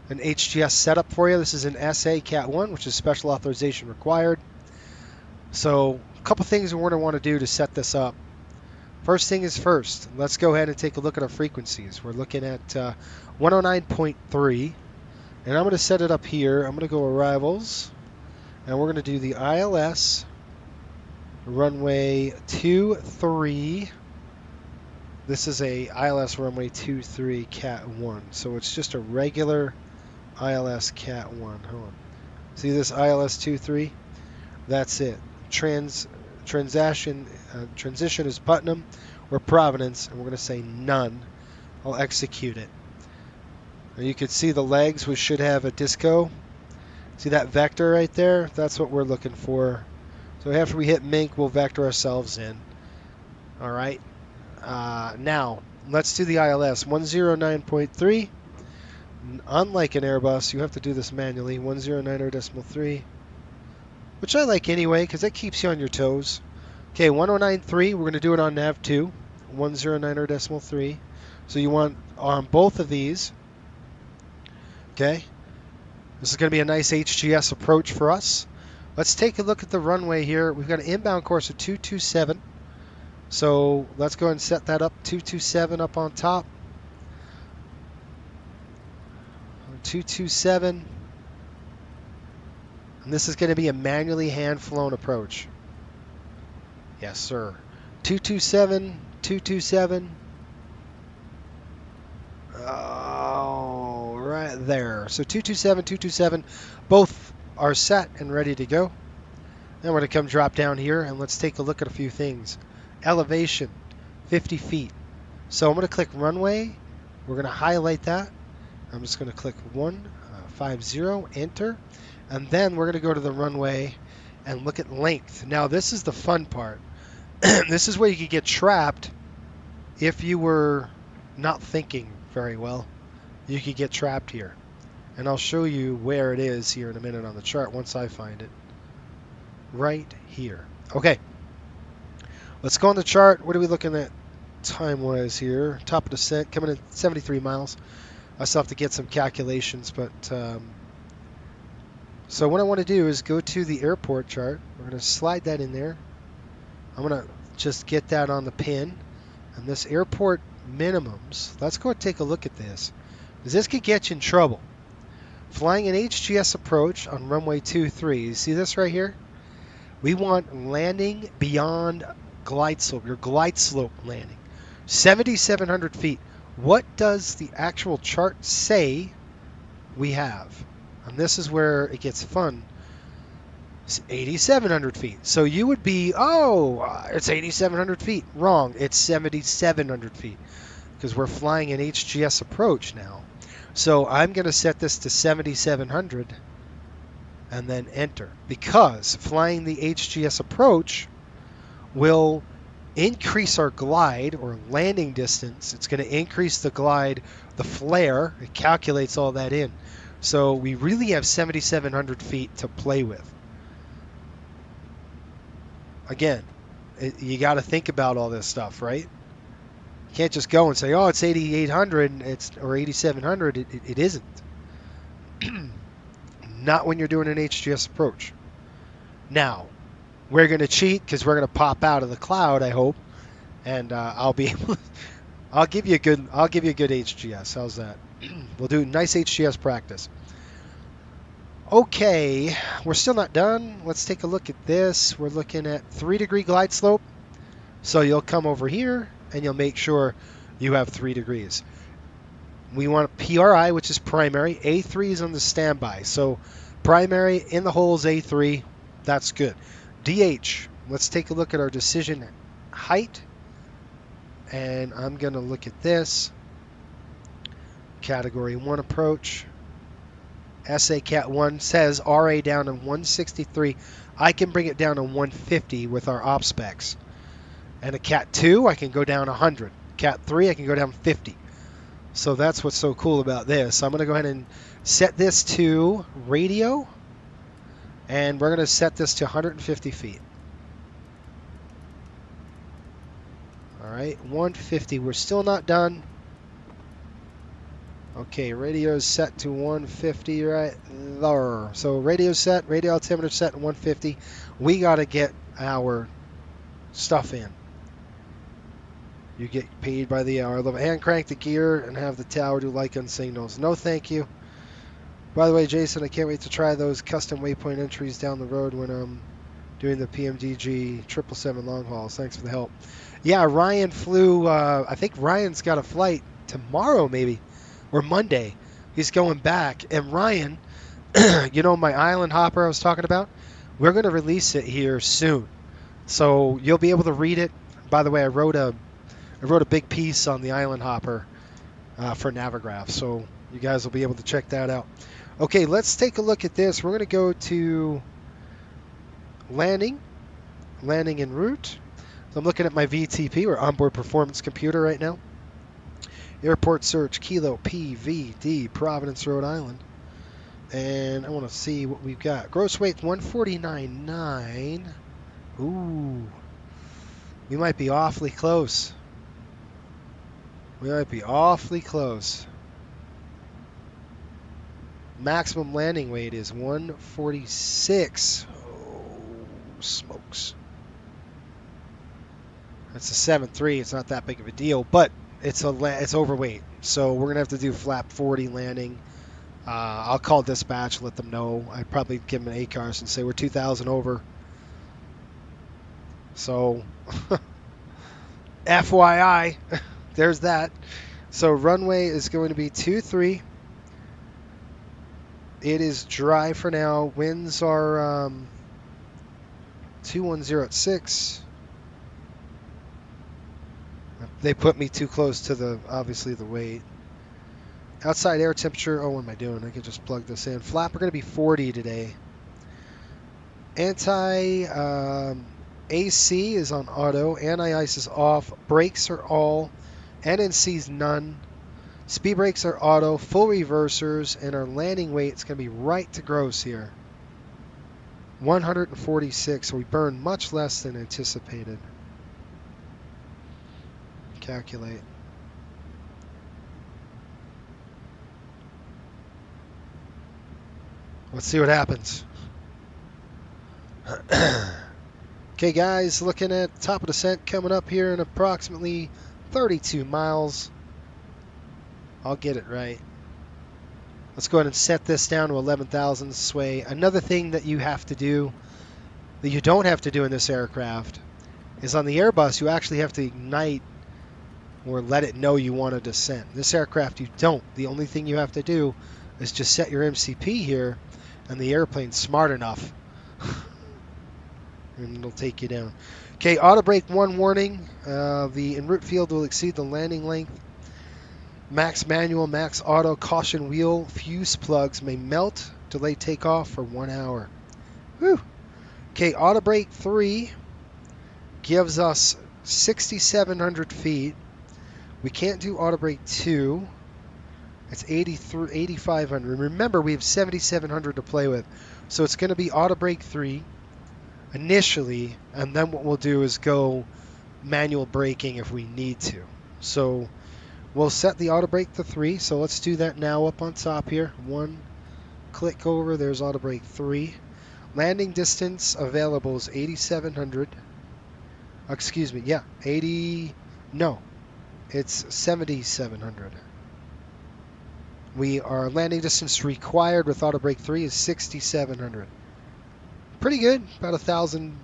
Speaker 2: an HGS setup for you. This is an SA Cat 1, which is special authorization required. So a couple things we're going to want to do to set this up. First thing is first. Let's go ahead and take a look at our frequencies. We're looking at 109.3. And I'm going to set it up here. I'm going to go arrivals. And we're going to do the ILS. Runway 23. This is a ILS runway 23 Cat 1. So it's just a regular ILS Cat 1. Hold on. See this ILS 23? That's it. Transition is Putnam or Providence. And we're going to say none. I'll execute it. You can see the legs. We should have a disco. See that vector right there? That's what we're looking for. So after we hit Mink, we'll vector ourselves in. All right. Now, let's do the ILS. 109.3. Unlike an Airbus, you have to do this manually. 109.3. Which I like anyway, because that keeps you on your toes. Okay, 109.3. We're going to do it on nav 2. 109.3. So you want on both of these. Okay, this is going to be a nice HGS approach for us. Let's take a look at the runway here. We've got an inbound course of 227. So let's go ahead and set that up. 227 up on top. 227. And this is going to be a manually hand-flown approach. Yes, sir. 227, 227. Oh, right there. So 227, 227. Both are set and ready to go. Then we're going to come drop down here and let's take a look at a few things. Elevation, 50 feet. So I'm going to click runway. We're going to highlight that. I'm just going to click 150, enter, and then we're going to go to the runway and look at length. Now this is the fun part. This is where you could get trapped if you were not thinking very well. You could get trapped here. And I'll show you where it is here in a minute on the chart once I find it. Right here. Okay. Let's go on the chart. What are we looking at time-wise here? Top of descent, coming in 73 miles. I still have to get some calculations, but so what I want to do is go to the airport chart. We're going to slide that in there. I'm going to just get that on the pin. And this airport minimums, let's go take a look at this, because this could get you in trouble. Flying an HGS approach on runway 23. You see this right here? We want landing beyond glide slope, your glide slope landing. 7,700 feet. What does the actual chart say we have? And this is where it gets fun. It's 8,700 feet. So you would be, it's 8,700 feet. Wrong. It's 7,700 feet because we're flying an HGS approach now. So I'm going to set this to 7,700 and then enter, because flying the HGS approach will increase our glide or landing distance. It's going to increase the glide, the flare. It calculates all that in. So we really have 7,700 feet to play with. Again, you got to think about all this stuff, right? You can't just go and say, oh, it's 8,800 or 8,700. It isn't. Not when you're doing an HGS approach. Now, we're going to cheat because we're going to pop out of the cloud, I hope, and I'll be able. I'll give you a good HGS. How's that? We'll do nice HGS practice. Okay, we're still not done. Let's take a look at this. We're looking at 3-degree glide slope. So you'll come over here and you'll make sure you have 3 degrees. We want PRI, which is primary. A3 is on the standby. So primary in the holes A3. That's good. DH, let's take a look at our decision height. And I'm going to look at this. Category 1 approach. SA Cat 1 says RA down to 163. I can bring it down to 150 with our op specs. And a Cat 2, I can go down 100. Cat 3, I can go down 50. So that's what's so cool about this. I'm going to go ahead and set this to radio. And we're going to set this to 150 feet. All right, 150. We're still not done. Okay, radio's set to 150 right there. So radio set, radio altimeter set to 150. We got to get our stuff in. You get paid by the hour. Hand crank the gear and have the tower do like-on signals. No, thank you. By the way, Jason, I can't wait to try those custom waypoint entries down the road when I'm doing the PMDG 777 long hauls. Thanks for the help. Yeah, Ryan flew. I think Ryan's got a flight tomorrow, maybe. Or Monday. He's going back. And Ryan, you know my island hopper I was talking about? We're going to release it here soon. So you'll be able to read it. By the way, I wrote a big piece on the island hopper for Navigraph. So you guys will be able to check that out. Okay, let's take a look at this. We're going to go to landing en route. So I'm looking at my VTP, or onboard performance computer right now. Airport search, Kilo PVD, Providence, Rhode Island. And I want to see what we've got. Gross weight 149.9. Ooh. We might be awfully close. Maximum landing weight is 146. Oh, smokes. That's a 7.3. It's not that big of a deal, but it's overweight. So we're going to have to do flap 40 landing. I'll call dispatch, let them know. I'd probably give them an ACARS and say we're 2,000 over. So, FYI, there's that. So runway is going to be 23. It is dry for now. Winds are 210 at 6. They put me too close to obviously the weight. Outside air temperature, oh, what am I doing? I can just plug this in. Flapper going to be 40 today. AC is on auto. Anti-ice is off. Brakes are all. NNC's none. Speed brakes are auto. Full reversers. And our landing weight is going to be right to gross here. 146. So we burned much less than anticipated. Calculate. Let's see what happens. Okay, guys, looking at top of descent coming up here in approximately 32 miles. I'll get it right. Let's go ahead and set this down to 11,000 sway. Another thing that you have to do, that you don't have to do in this aircraft, is on the Airbus, you actually have to ignite or let it know you want to descend. This aircraft, you don't. The only thing you have to do is just set your MCP here, and the airplane's smart enough. And it'll take you down. Okay, auto brake 1 warning. The en route field will exceed the landing length. Max manual, max auto, caution wheel, fuse plugs may melt. Delay takeoff for 1 hour. Whew. Okay, auto brake 3 gives us 6,700 feet. We can't do auto brake 2. It's 8,500. Remember, we have 7,700 to play with. So it's going to be auto brake 3 initially, and then what we'll do is go manual braking if we need to. So we'll set the auto brake to 3. So let's do that now up on top here. 1 click over. There's auto brake 3. Landing distance available is 8,700. Excuse me. Yeah, 80. No, it's 7,700. Our landing distance required with auto brake 3 is 6,700. Pretty good, about 1,000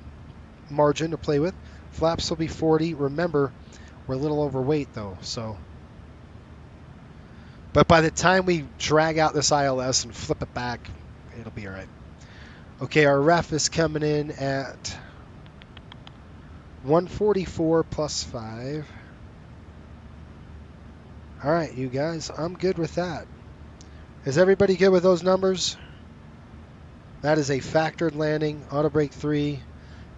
Speaker 2: margin to play with. Flaps will be 40. Remember, we're a little overweight though, so. But by the time we drag out this ILS and flip it back, it'll be all right. Okay, our ref is coming in at 144 plus 5. All right, you guys, I'm good with that. Is everybody good with those numbers? That is a factored landing, auto brake 3.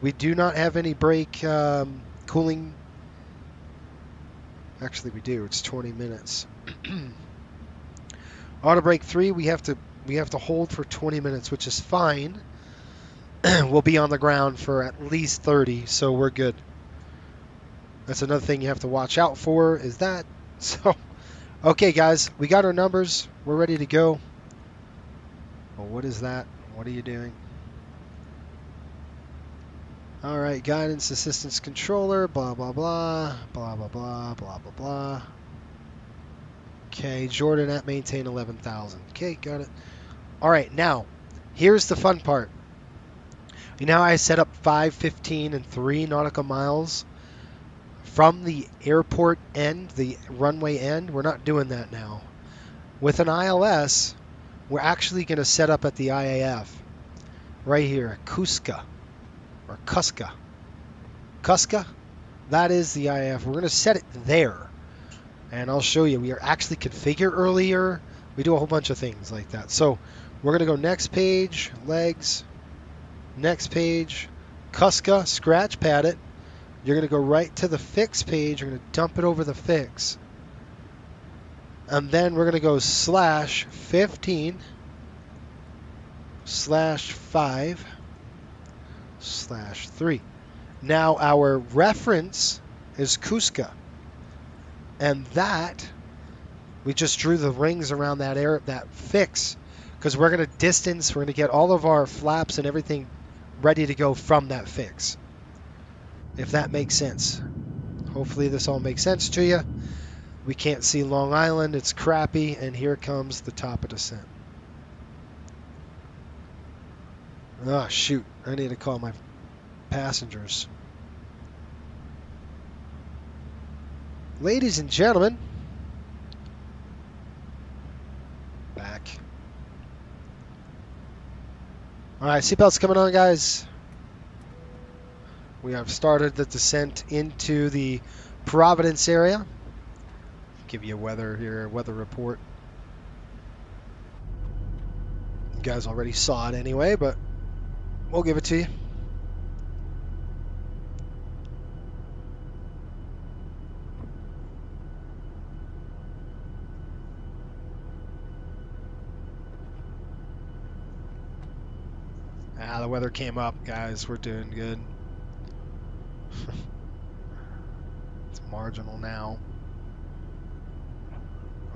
Speaker 2: We do not have any brake cooling. Actually, we do. It's 20 minutes. Auto brake 3, we have to hold for 20 minutes, which is fine. We'll be on the ground for at least 30, so we're good. That's another thing you have to watch out for, is that. So, okay, guys, we got our numbers. We're ready to go. Well, what is that? What are you doing? All right, guidance assistance controller, blah, blah, blah, blah, blah, blah, blah, blah, blah. Okay, Jordan at maintain 11,000. Okay, got it. All right, now, here's the fun part. You know how I set up 5, 15, and 3 nautical miles from the airport end, the runway end? We're not doing that now. With an ILS, we're actually going to set up at the IAF right here, Cusca or Cusca. Cusca, that is the IAF. We're going to set it there, and I'll show you. We are actually configured earlier. We do a whole bunch of things like that. So we're going to go next page, legs, next page, Cusca, scratch pad it. You're going to go right to the fix page. You're going to dump it over the fix. And then we're going to go /15 /5 /3. Now our reference is Cusca. And that, we just drew the rings around that fix, because we're going to distance, we're going to get all of our flaps and everything ready to go from that fix. If that makes sense. Hopefully this all makes sense to you. We can't see Long Island, it's crappy, and here comes the top of descent. Oh shoot, I need to call my passengers. Ladies and gentlemen, back. Alright, seatbelts coming on, guys. We have started the descent into the Providence area. Give you a weather report. guys already saw it anyway, but we'll give it to you. The weather came up, guys. We're doing good. It's marginal now.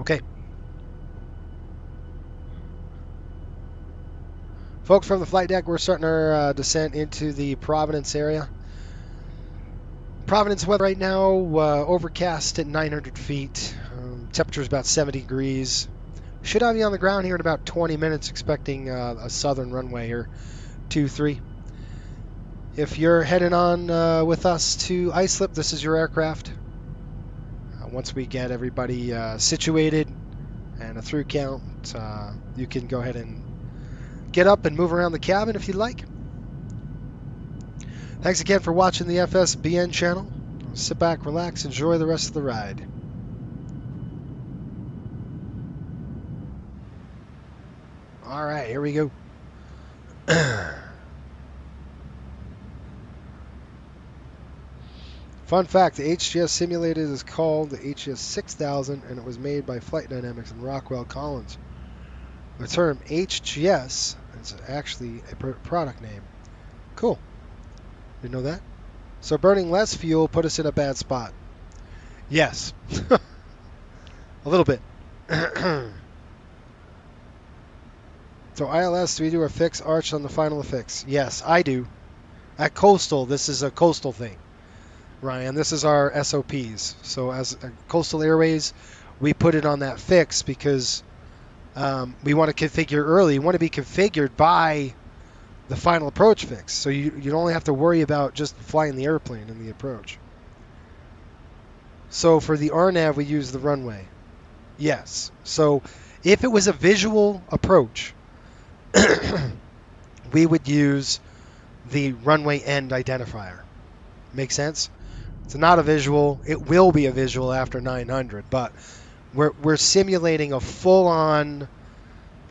Speaker 2: Okay. Folks from the flight deck, we're starting our descent into the Providence area. Providence weather right now, overcast at 900 feet. Temperature is about 70 degrees. Should have you on the ground here in about 20 minutes, expecting a southern runway here, 23. If you're heading on with us to Islip, this is your aircraft. Once we get everybody situated and a through count, you can go ahead and get up and move around the cabin if you'd like. Thanks again for watching the FSBN channel. Sit back, relax, enjoy the rest of the ride. All right, here we go. Fun fact, the HGS simulated is called the HGS 6000, and it was made by Flight Dynamics and Rockwell Collins. The term HGS is actually a product name. Cool. Didn't know that? So burning less fuel put us in a bad spot. Yes. A little bit. So ILS, do we do a fix arch on the final affix? Yes, I do. At Coastal, this is a Coastal thing. Ryan, this is our SOPs. So as Coastal Airways, we put it on that fix because we want to configure early. You want to be configured by the final approach fix. So you don't only have to worry about just flying the airplane in the approach. So for the RNAV, we use the runway. Yes. So if it was a visual approach, we would use the runway end identifier. Make sense? It's not a visual. It will be a visual after 900, but we're simulating a full-on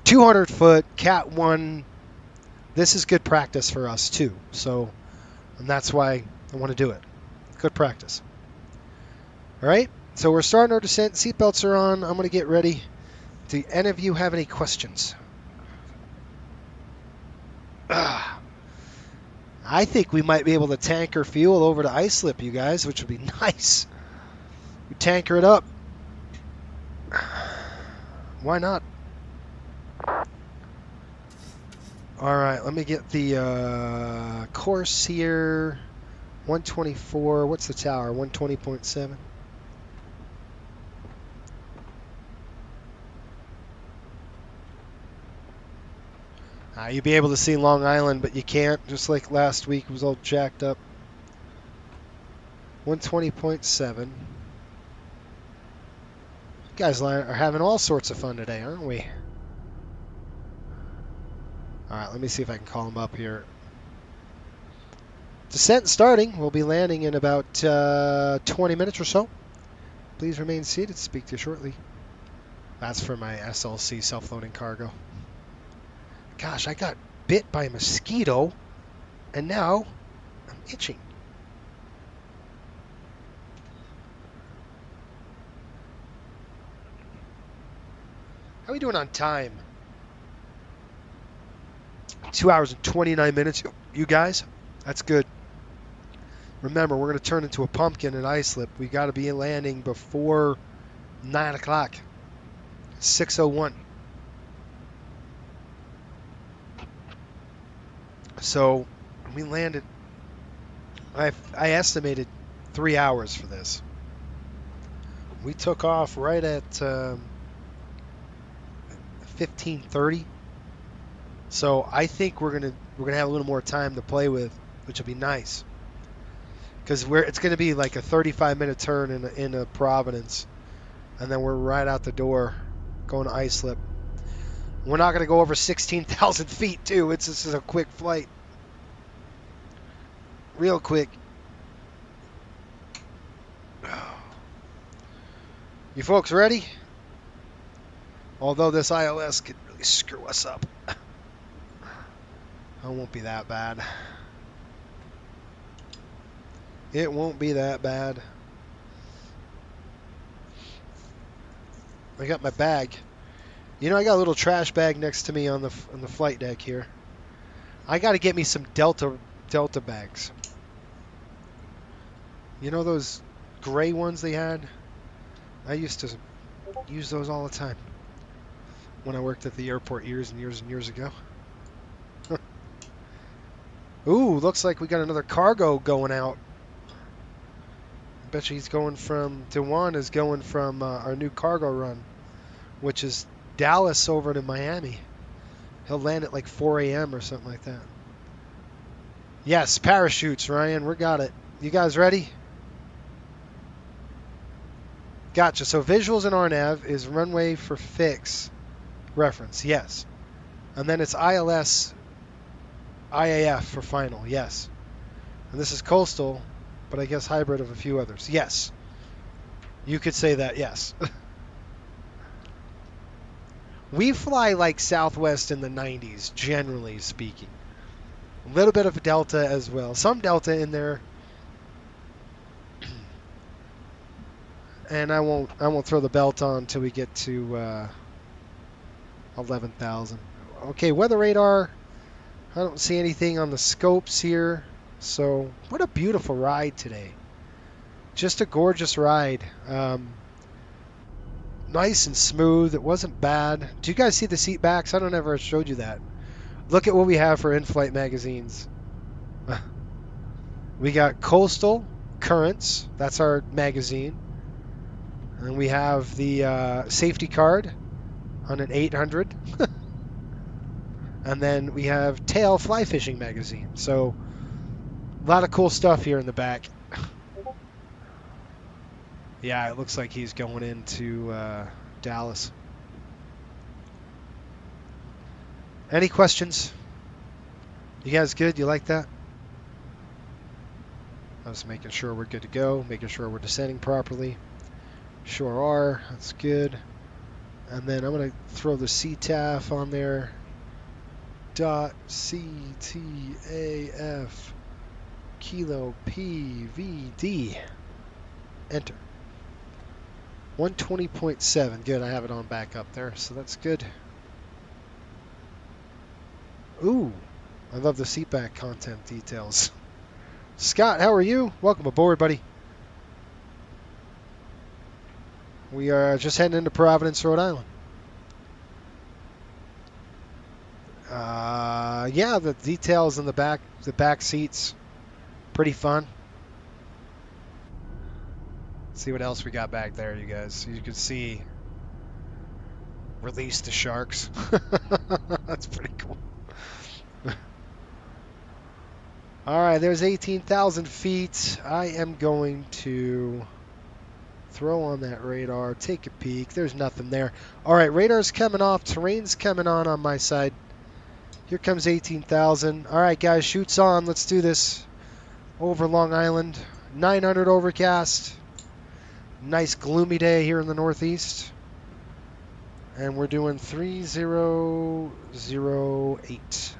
Speaker 2: 200-foot Cat 1. This is good practice for us too. So, and that's why I want to do it. Good practice. All right. So we're starting our descent. Seatbelts are on. I'm going to get ready. Do any of you have any questions? I think we might be able to tanker fuel over to Islip, you guys, which would be nice. We tanker it up. Why not? All right, let me get the course here. 124. What's the tower? 120.7. You'd be able to see Long Island, but you can't, just like last week. It was all jacked up. 120.7. You guys are having all sorts of fun today, aren't we? All right, let me see if I can call them up here. Descent starting. We'll be landing in about 20 minutes or so. Please remain seated. Speak to you shortly. That's for my SLC, self-loading cargo. Gosh, I got bit by a mosquito, and now I'm itching. How are we doing on time? 2 hours and 29 minutes, you guys. That's good. Remember, we're going to turn into a pumpkin at Islip. We got to be landing before 9 o'clock. 6:01. So we landed, I estimated 3 hours for this. We took off right at 15:30. So I think we're gonna have a little more time to play with, which will be nice. Because it's gonna be like a 35-minute turn in Providence, and then we're right out the door going to Islip. We're not going to go over 16,000 feet, too. This is a quick flight. Real quick. You folks ready? Although this ILS could really screw us up. It won't be that bad. It won't be that bad. I got my bag. You know, I got a little trash bag next to me on the flight deck here. I got to get me some Delta bags. You know those gray ones they had? I used to use those all the time when I worked at the airport years and years and years ago. Ooh, looks like we got another cargo going out. I bet you he's going from, Dewan is going from our new cargo run, which is Dallas over to Miami. He'll land at like 4 a.m. or something like that. Yes, parachutes, Ryan. We got it. You guys ready? Gotcha. So visuals in RNAV is runway for fix reference. Yes. And then it's ILS IAF for final. Yes. And this is coastal, but I guess hybrid of a few others. Yes. You could say that, yes. We fly like Southwest in the 90s, generally speaking. A little bit of Delta as well. Some Delta in there. And I won't throw the belt on until we get to 11,000. Okay, weather radar. I don't see anything on the scopes here. So, what a beautiful ride today. Just a gorgeous ride. Nice and smooth. It wasn't bad. Do you guys see the seat backs? I don't ever showed you that. Look at what we have for in-flight magazines. We got Coastal Currents. That's our magazine. And we have the safety card on an 800. And then we have Tail Fly Fishing magazine. So a lot of cool stuff here in the back. Yeah, it looks like he's going into Dallas. Any questions? You guys good? You like that? I was making sure we're good to go, making sure we're descending properly. Sure are. That's good. And then I'm going to throw the CTAF on there. .CTAF Kilo PVD. Enter. 120.7. Good. I have it on back up there, so that's good. Ooh, I love the seatback content details. Scott, how are you? Welcome aboard, buddy. We are just heading into Providence, Rhode Island. Yeah, the details in the back seats, pretty fun. Let's see what else we got back there, you guys. You can see, release the sharks. That's pretty cool. All right, there's 18,000 feet. I am going to throw on that radar, take a peek. There's nothing there. All right, radar's coming off. Terrain's coming on my side. Here comes 18,000. All right, guys, shoots on. Let's do this. Over Long Island. 900 overcast. Nice gloomy day here in the Northeast. And we're doing 3008.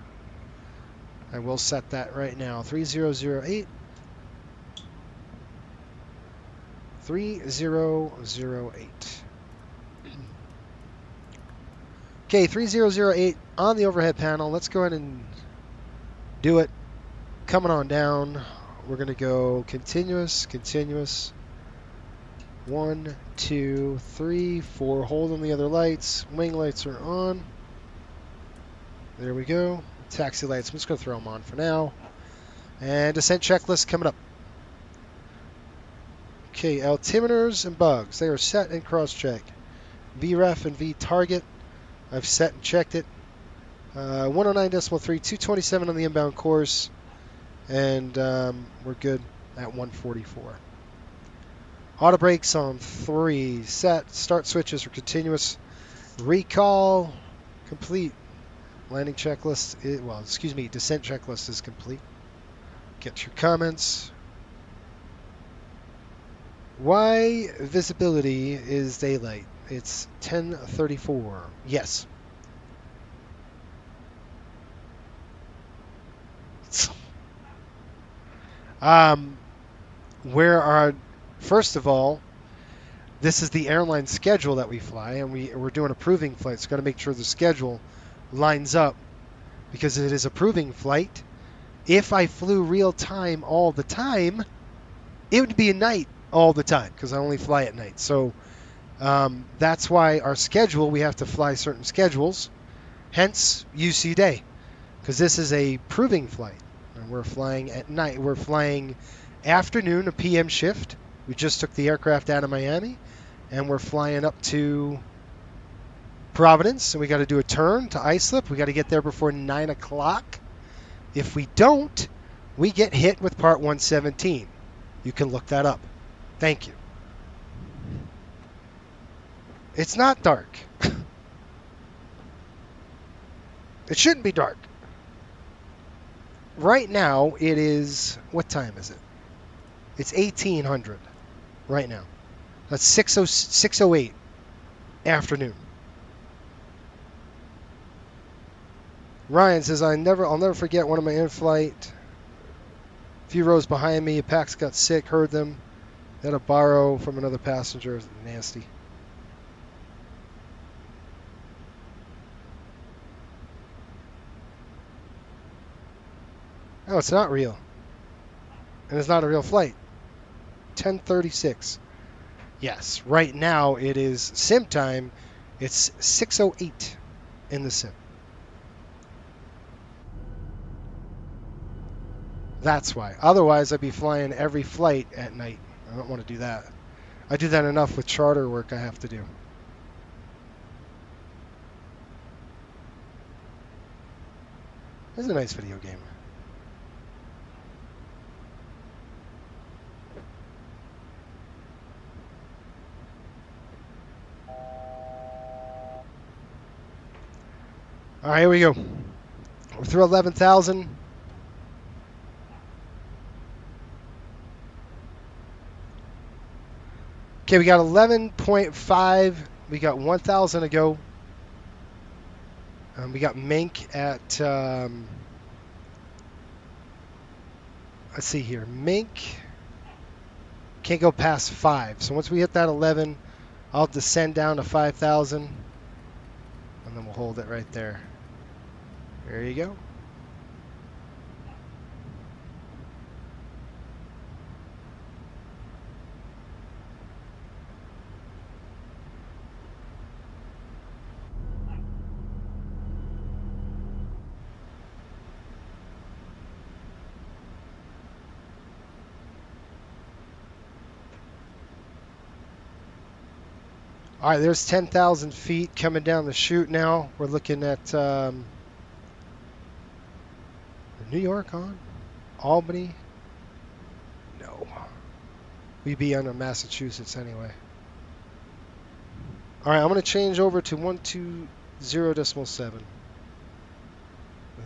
Speaker 2: I will set that right now. 3008. 3008. Okay, 3008 on the overhead panel. Let's go ahead and do it. Coming on down. We're going to go continuous, continuous. 1, 2, 3, 4. Hold on the other lights. Wing lights are on. There we go. Taxi lights. I'm just going to throw them on for now. And descent checklist coming up. Okay, altimeters and bugs. They are set and cross-checked. VREF and V-target. I've set and checked it. 109.3, 227 on the inbound course. And we're good at 144. Auto brakes on 3. Set. Start switches are continuous. Recall complete. Landing checklist, descent checklist is complete. Get your comments. Why visibility is daylight? It's 10:34. Yes. First of all, this is the airline schedule that we fly, and we're doing a proving flight. So got to make sure the schedule lines up because it is a proving flight. If I flew real time all the time, it would be a night all the time because I only fly at night. So that's why our schedule, we have to fly certain schedules, hence UC day, because this is a proving flight. And we're flying at night. We're flying afternoon, a PM shift. We just took the aircraft out of Miami, and we're flying up to Providence, and we got to do a turn to Islip. We got to get there before 9 o'clock. If we don't, we get hit with Part 117. You can look that up. Thank you. It's not dark. It shouldn't be dark. Right now, it is... What time is it? It's 1800 right now. That's 6:08 afternoon. Ryan says, I'll never forget one of my in-flight. A few rows behind me, a PAX got sick, heard them. They had to borrow from another passenger. It was nasty. Oh, it's not real. And it's not a real flight. 10:36. Yes, right now it is sim time. It's 6:08 in the sim. That's why. Otherwise, I'd be flying every flight at night. I don't want to do that. I do that enough with charter work I have to do. This is a nice video game. All right, here we go. We're through 11,000. Okay, we got 11.5. We got 1,000 to go. We got Mink at, let's see here. Mink can't go past 5. So once we hit that 11, I'll descend down to 5,000. And then we'll hold it right there. There you go. All right, there's 10,000 feet coming down the chute now. We're looking at New York on? Albany? No. We'd be under Massachusetts anyway. All right, I'm going to change over to 120.7.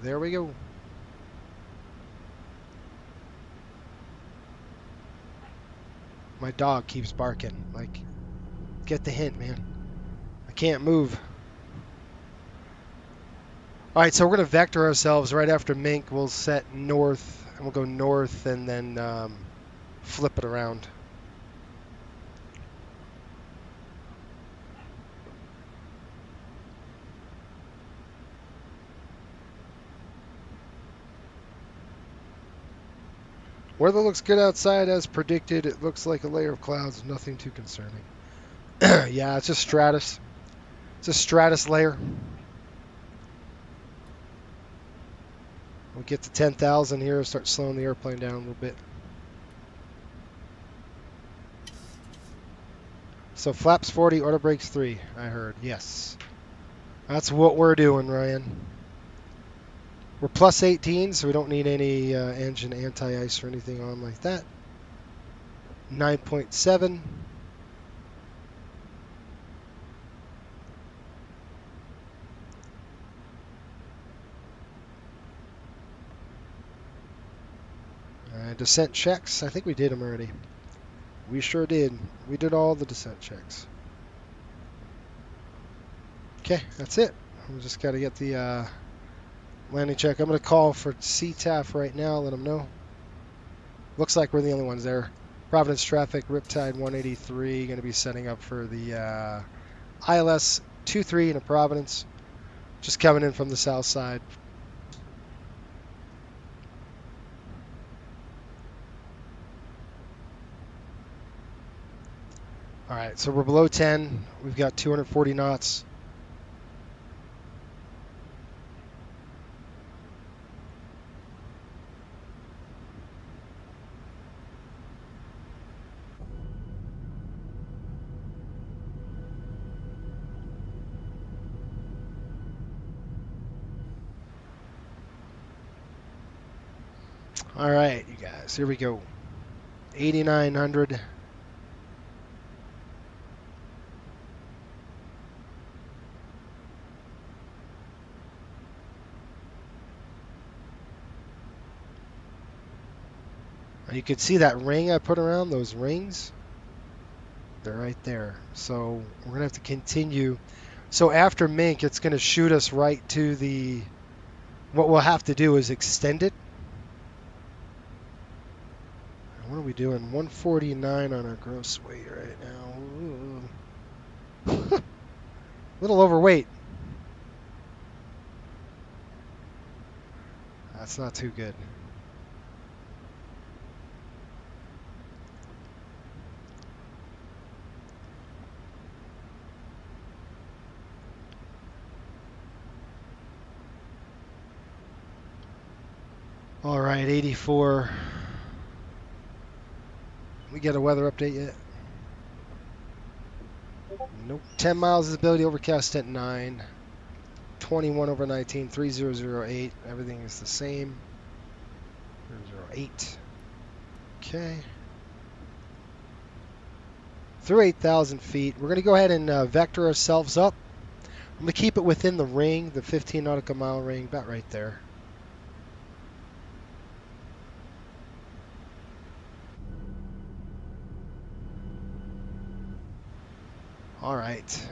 Speaker 2: There we go. My dog keeps barking. Like, get the hint, man. I can't move. All right, so we're going to vector ourselves right after Mink. We'll set north, and we'll go north and then flip it around. Weather looks good outside as predicted. It looks like a layer of clouds, nothing too concerning. Yeah, it's just stratus. It's a stratus layer. We'll get to 10,000 here, start slowing the airplane down a little bit. So flaps 40, auto brakes 3, I heard. Yes. That's what we're doing, Ryan. We're plus 18, so we don't need any engine anti-ice or anything on like that. 9.7. Descent checks. I think we did them already. We sure did. We did all the descent checks. Okay, that's it. We just got to get the landing check. I'm going to call for CTAF right now, let them know. Looks like we're the only ones there. Providence traffic, Riptide 183, going to be setting up for the ILS 23 into Providence. Just coming in from the south side. All right, so we're below 10. We've got 240 knots. All right, you guys, here we go. 8,900. You can see that ring I put around, those rings. They're right there. So we're going to have to continue. So after Mink, it's going to shoot us right to the... What we'll have to do is extend it. What are we doing? 149 on our gross weight right now. A little overweight. That's not too good. All right, 84. We get a weather update yet? Nope. 10 miles visibility, overcast at 9. 21 over 19, 3008. Everything is the same. 008. Okay. Through 8,000 feet. We're going to go ahead and vector ourselves up. I'm going to keep it within the ring, the 15 nautical mile ring, about right there. All right.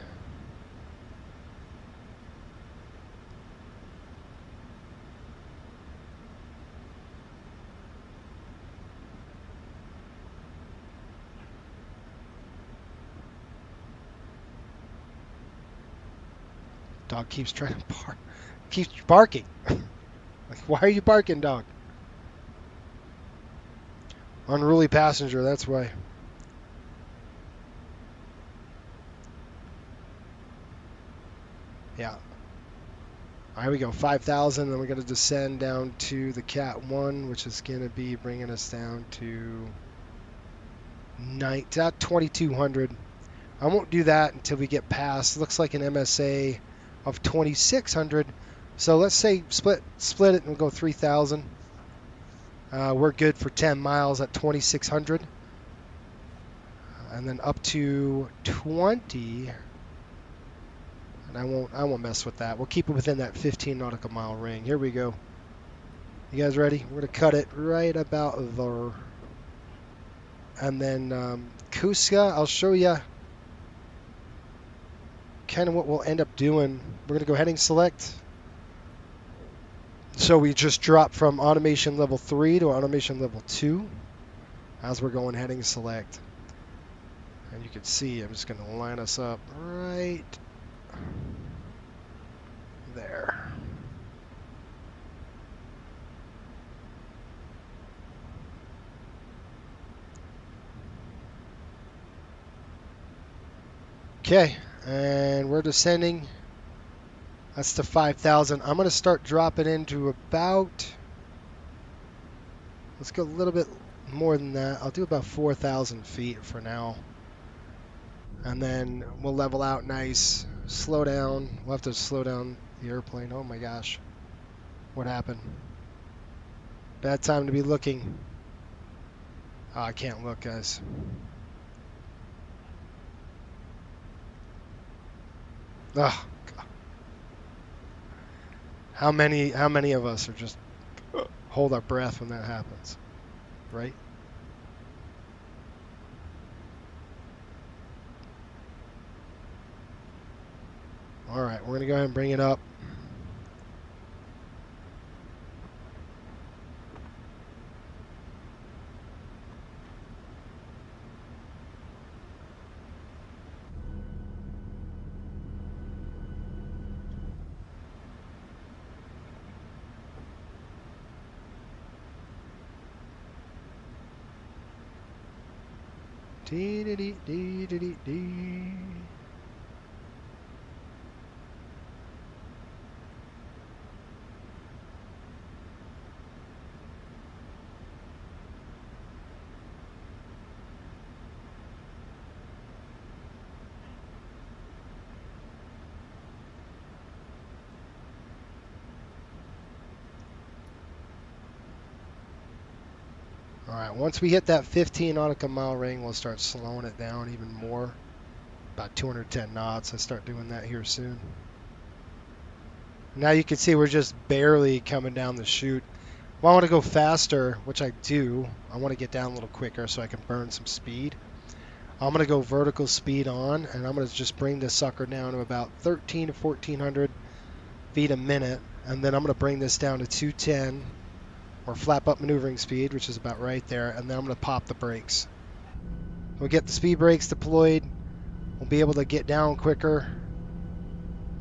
Speaker 2: Dog keeps trying to bark. Keeps barking. Like, why are you barking, dog? Unruly passenger, that's why. Yeah. Here we go, 5,000, then we're going to descend down to the Cat 1, which is going to be bringing us down to 2,200. I won't do that until we get past, looks like an MSA of 2,600. So let's say split it and we'll go 3,000. We're good for 10 miles at 2,600. And then up to 20. And I won't mess with that. We'll keep it within that 15 nautical mile ring. Here we go. You guys ready? We're going to cut it right about there. And then Kuska, I'll show you kind of what we'll end up doing. We're going to go heading select. So we just drop from automation level 3 to automation level 2 as we're going heading select. And you can see I'm just going to line us up right there. Okay, and we're descending. That's to 5,000. I'm going to start dropping into about, let's go a little bit more than that. I'll do about 4,000 feet for now. And then we'll level out nice, slow down. We'll have to slow down the airplane. Oh my gosh. What happened? Bad time to be looking. Oh, I can't look, guys. Oh, God. How many of us are just hold our breath when that happens, right? All right, we're gonna go ahead and bring it up. Dee-dee-dee-dee-dee-dee. All right, once we hit that 15 nautical mile ring, we'll start slowing it down even more. About 210 knots. I start doing that here soon. Now you can see we're just barely coming down the chute. If I want to go faster, which I do, I want to get down a little quicker so I can burn some speed. I'm going to go vertical speed on, and I'm going to just bring this sucker down to about 13 to 1400 feet a minute, and then I'm going to bring this down to 210, or flap up maneuvering speed, which is about right there, and then I'm going to pop the brakes. We'll get the speed brakes deployed. We'll be able to get down quicker.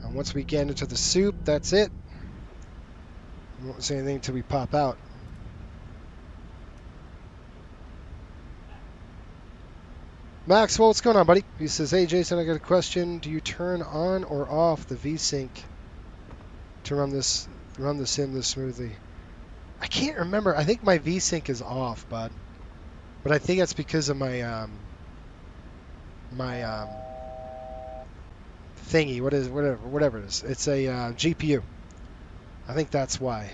Speaker 2: And once we get into the soup, that's it. We won't say anything until we pop out. Maxwell, what's going on, buddy? He says, hey, Jason, I got a question. Do you turn on or off the VSync to run the sim this smoothly? I can't remember. I think my VSync is off, bud. But I think that's because of my thingy. Whatever it is. It's a GPU. I think that's why.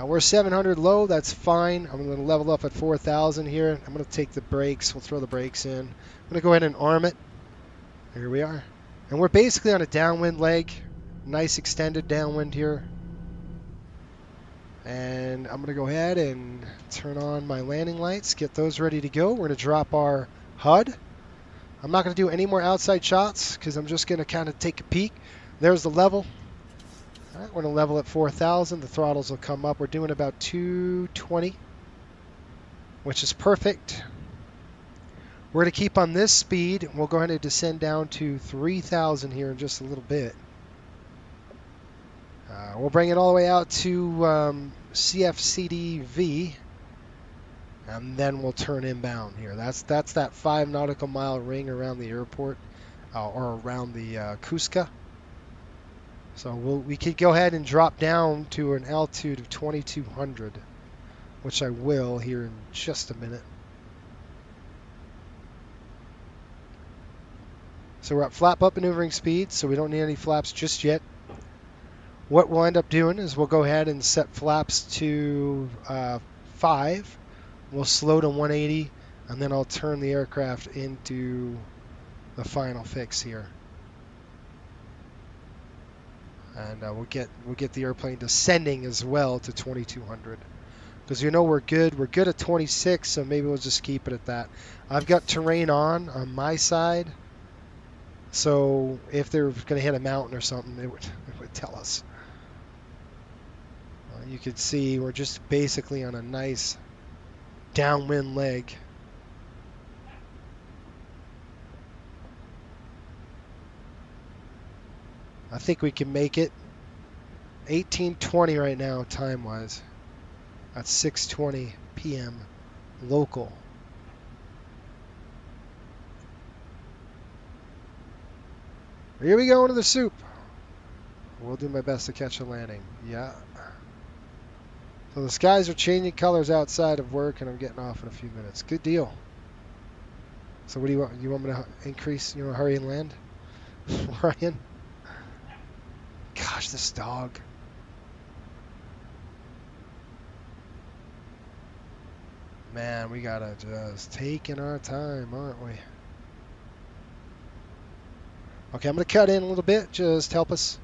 Speaker 2: We're 700 low. That's fine. I'm going to level up at 4,000 here. I'm going to take the brakes. We'll throw the brakes in. I'm going to go ahead and arm it. Here we are. And we're basically on a downwind leg. Nice extended downwind here. And I'm going to go ahead and turn on my landing lights, get those ready to go. We're going to drop our HUD. I'm not going to do any more outside shots because I'm just going to kind of take a peek. There's the level. All right, we're going to level at 4,000. The throttles will come up. We're doing about 220, which is perfect. We're going to keep on this speed. We'll go ahead and descend down to 3,000 here in just a little bit. We'll bring it all the way out to CFCDV, and then we'll turn inbound here. That's that 5 nautical mile ring around the airport, or around the Cusca. So we could go ahead and drop down to an altitude of 2,200, which I will here in just a minute. So we're at flap up maneuvering speed, so we don't need any flaps just yet. What we'll end up doing is we'll go ahead and set flaps to 5. We'll slow to 180, and then I'll turn the aircraft into the final fix here. And we'll get the airplane descending as well to 2,200. Because you know we're good. We're good at 26, so maybe we'll just keep it at that. I've got terrain on my side, so if they're going to hit a mountain or something, it would tell us. You can see we're just basically on a nice downwind leg. I think we can make it 18:20 right now time-wise. That's 6:20 p.m. local. Here we go into the soup. We'll do my best to catch a landing. Yeah. So the skies are changing colors outside of work, and I'm getting off in a few minutes. Good deal. So what do you want? You want me to increase, hurry and land? Ryan? Gosh, this dog. Man, we gotta just taking our time, aren't we? Okay, I'm gonna cut in a little bit. Just help us.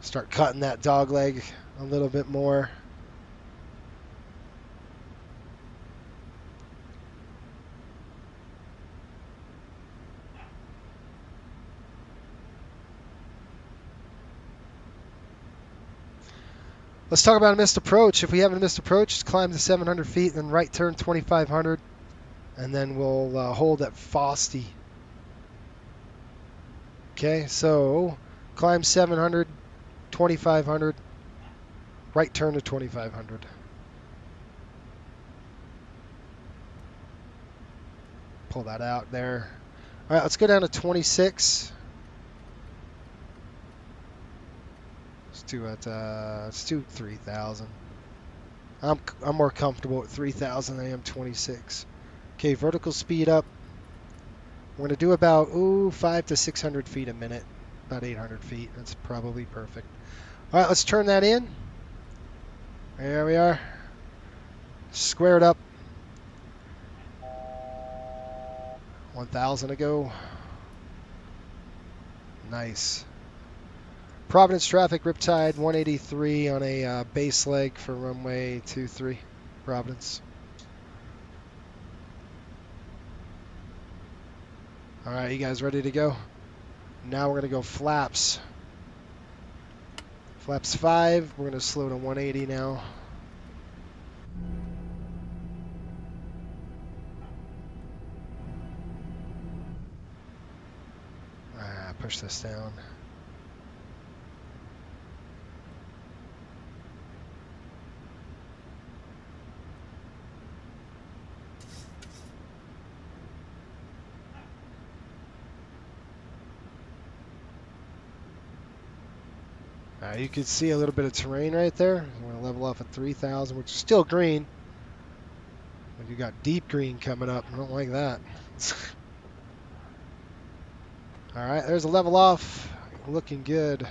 Speaker 2: Start cutting that dog leg a little bit more. Let's talk about a missed approach. If we have a missed approach, just climb to 700 feet, then right turn 2,500, and then we'll hold at Fosty. Okay, so climb 700, 2500. Right turn to 2500. Pull that out there. All right, let's go down to 26. Let's do 3000. I'm more comfortable at 3000 than I am 26. Okay, vertical speed up. We're going to do about 500 to 600 feet a minute. About 800 feet. That's probably perfect. All right, let's turn that in. There we are. Square it up. 1000 to go. Nice. Providence traffic, Riptide 183 on a base leg for runway 23, Providence. All right, you guys ready to go? Now we're going to go flaps. Flaps 5, we're going to slow to 180 now. Push this down. You can see a little bit of terrain right there. We're going to level off at 3000, which is still green. But you got deep green coming up. I don't like that. All right, there's a level off. Looking good.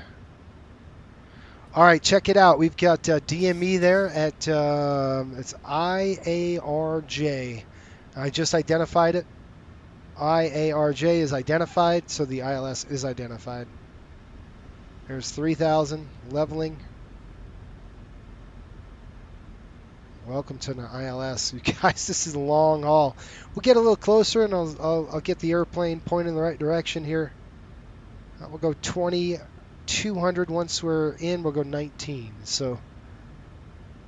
Speaker 2: All right, check it out. We've got DME there at it's IARJ. I just identified it. IARJ is identified, so the ILS is identified. There's 3000 leveling. Welcome to the ILS, you guys. This is a long haul. We'll get a little closer, and I'll get the airplane pointed in the right direction here. We'll go 2200. Once we're in, we'll go 19. So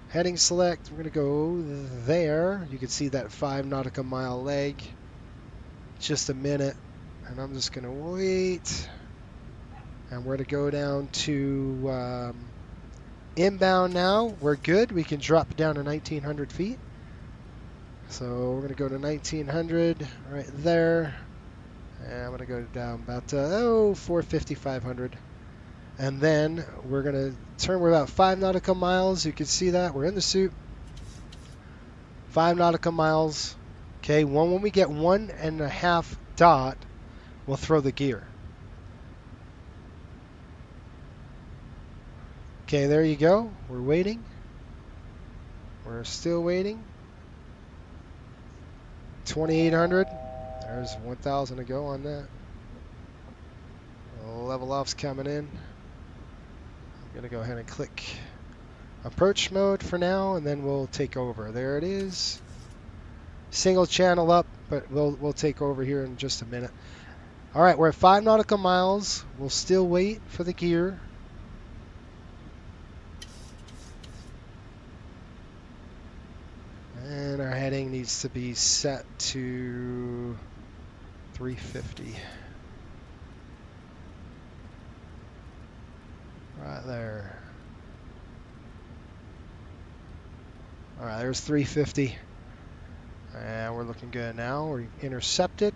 Speaker 2: heading select. We're gonna go there. You can see that 5 nautical mile leg. Just a minute, and I'm just gonna wait. And we're going to go down to inbound now. We're good. We can drop down to 1900 feet. So we're going to go to 1900 right there. And I'm going to go down about 450, 500. And then we're going to turn. We're about 5 nautical miles. You can see that. We're in the suit. 5 nautical miles. Okay, when we get 1.5 dot, we'll throw the gear. Okay, there you go. We're waiting. We're still waiting. 2800. There's 1000 to go on that. Level off's coming in. I'm going to go ahead and click approach mode for now, and then we'll take over. There it is. Single channel up, but we'll take over here in just a minute. All right, we're at 5 nautical miles. We'll still wait for the gear. And our heading needs to be set to 350. Right there. All right, there's 350. And we're looking good now. We're intercepted.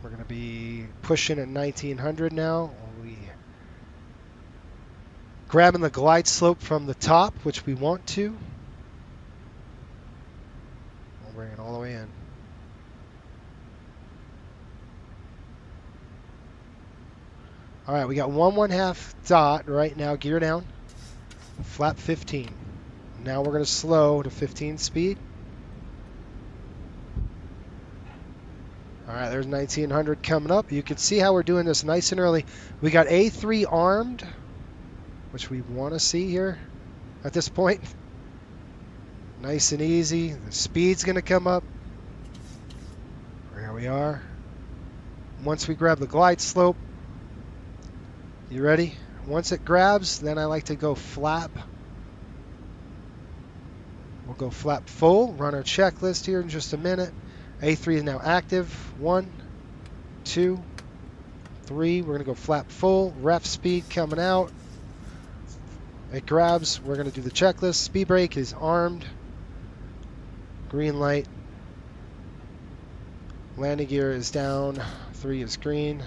Speaker 2: We're going to be pushing at 1900 now. We grabbing the glide slope from the top, which we want to. Bring it all the way in. All right, we got 1.5 dot right now, gear down, flap 15. Now we're going to slow to 15 speed. All right, there's 1900 coming up. You can see how we're doing this nice and early. We got A3 armed, which we want to see here at this point. Nice and easy. The speed's going to come up. There we are. Once we grab the glide slope, you ready? Once it grabs, then I like to go flap. We'll go flap full. Run our checklist here in just a minute. A3 is now active. 1, 2, 3. We're going to go flap full. Ref speed coming out. It grabs. We're going to do the checklist. Speed brake is armed. Green light. Landing gear is down. 3 is green.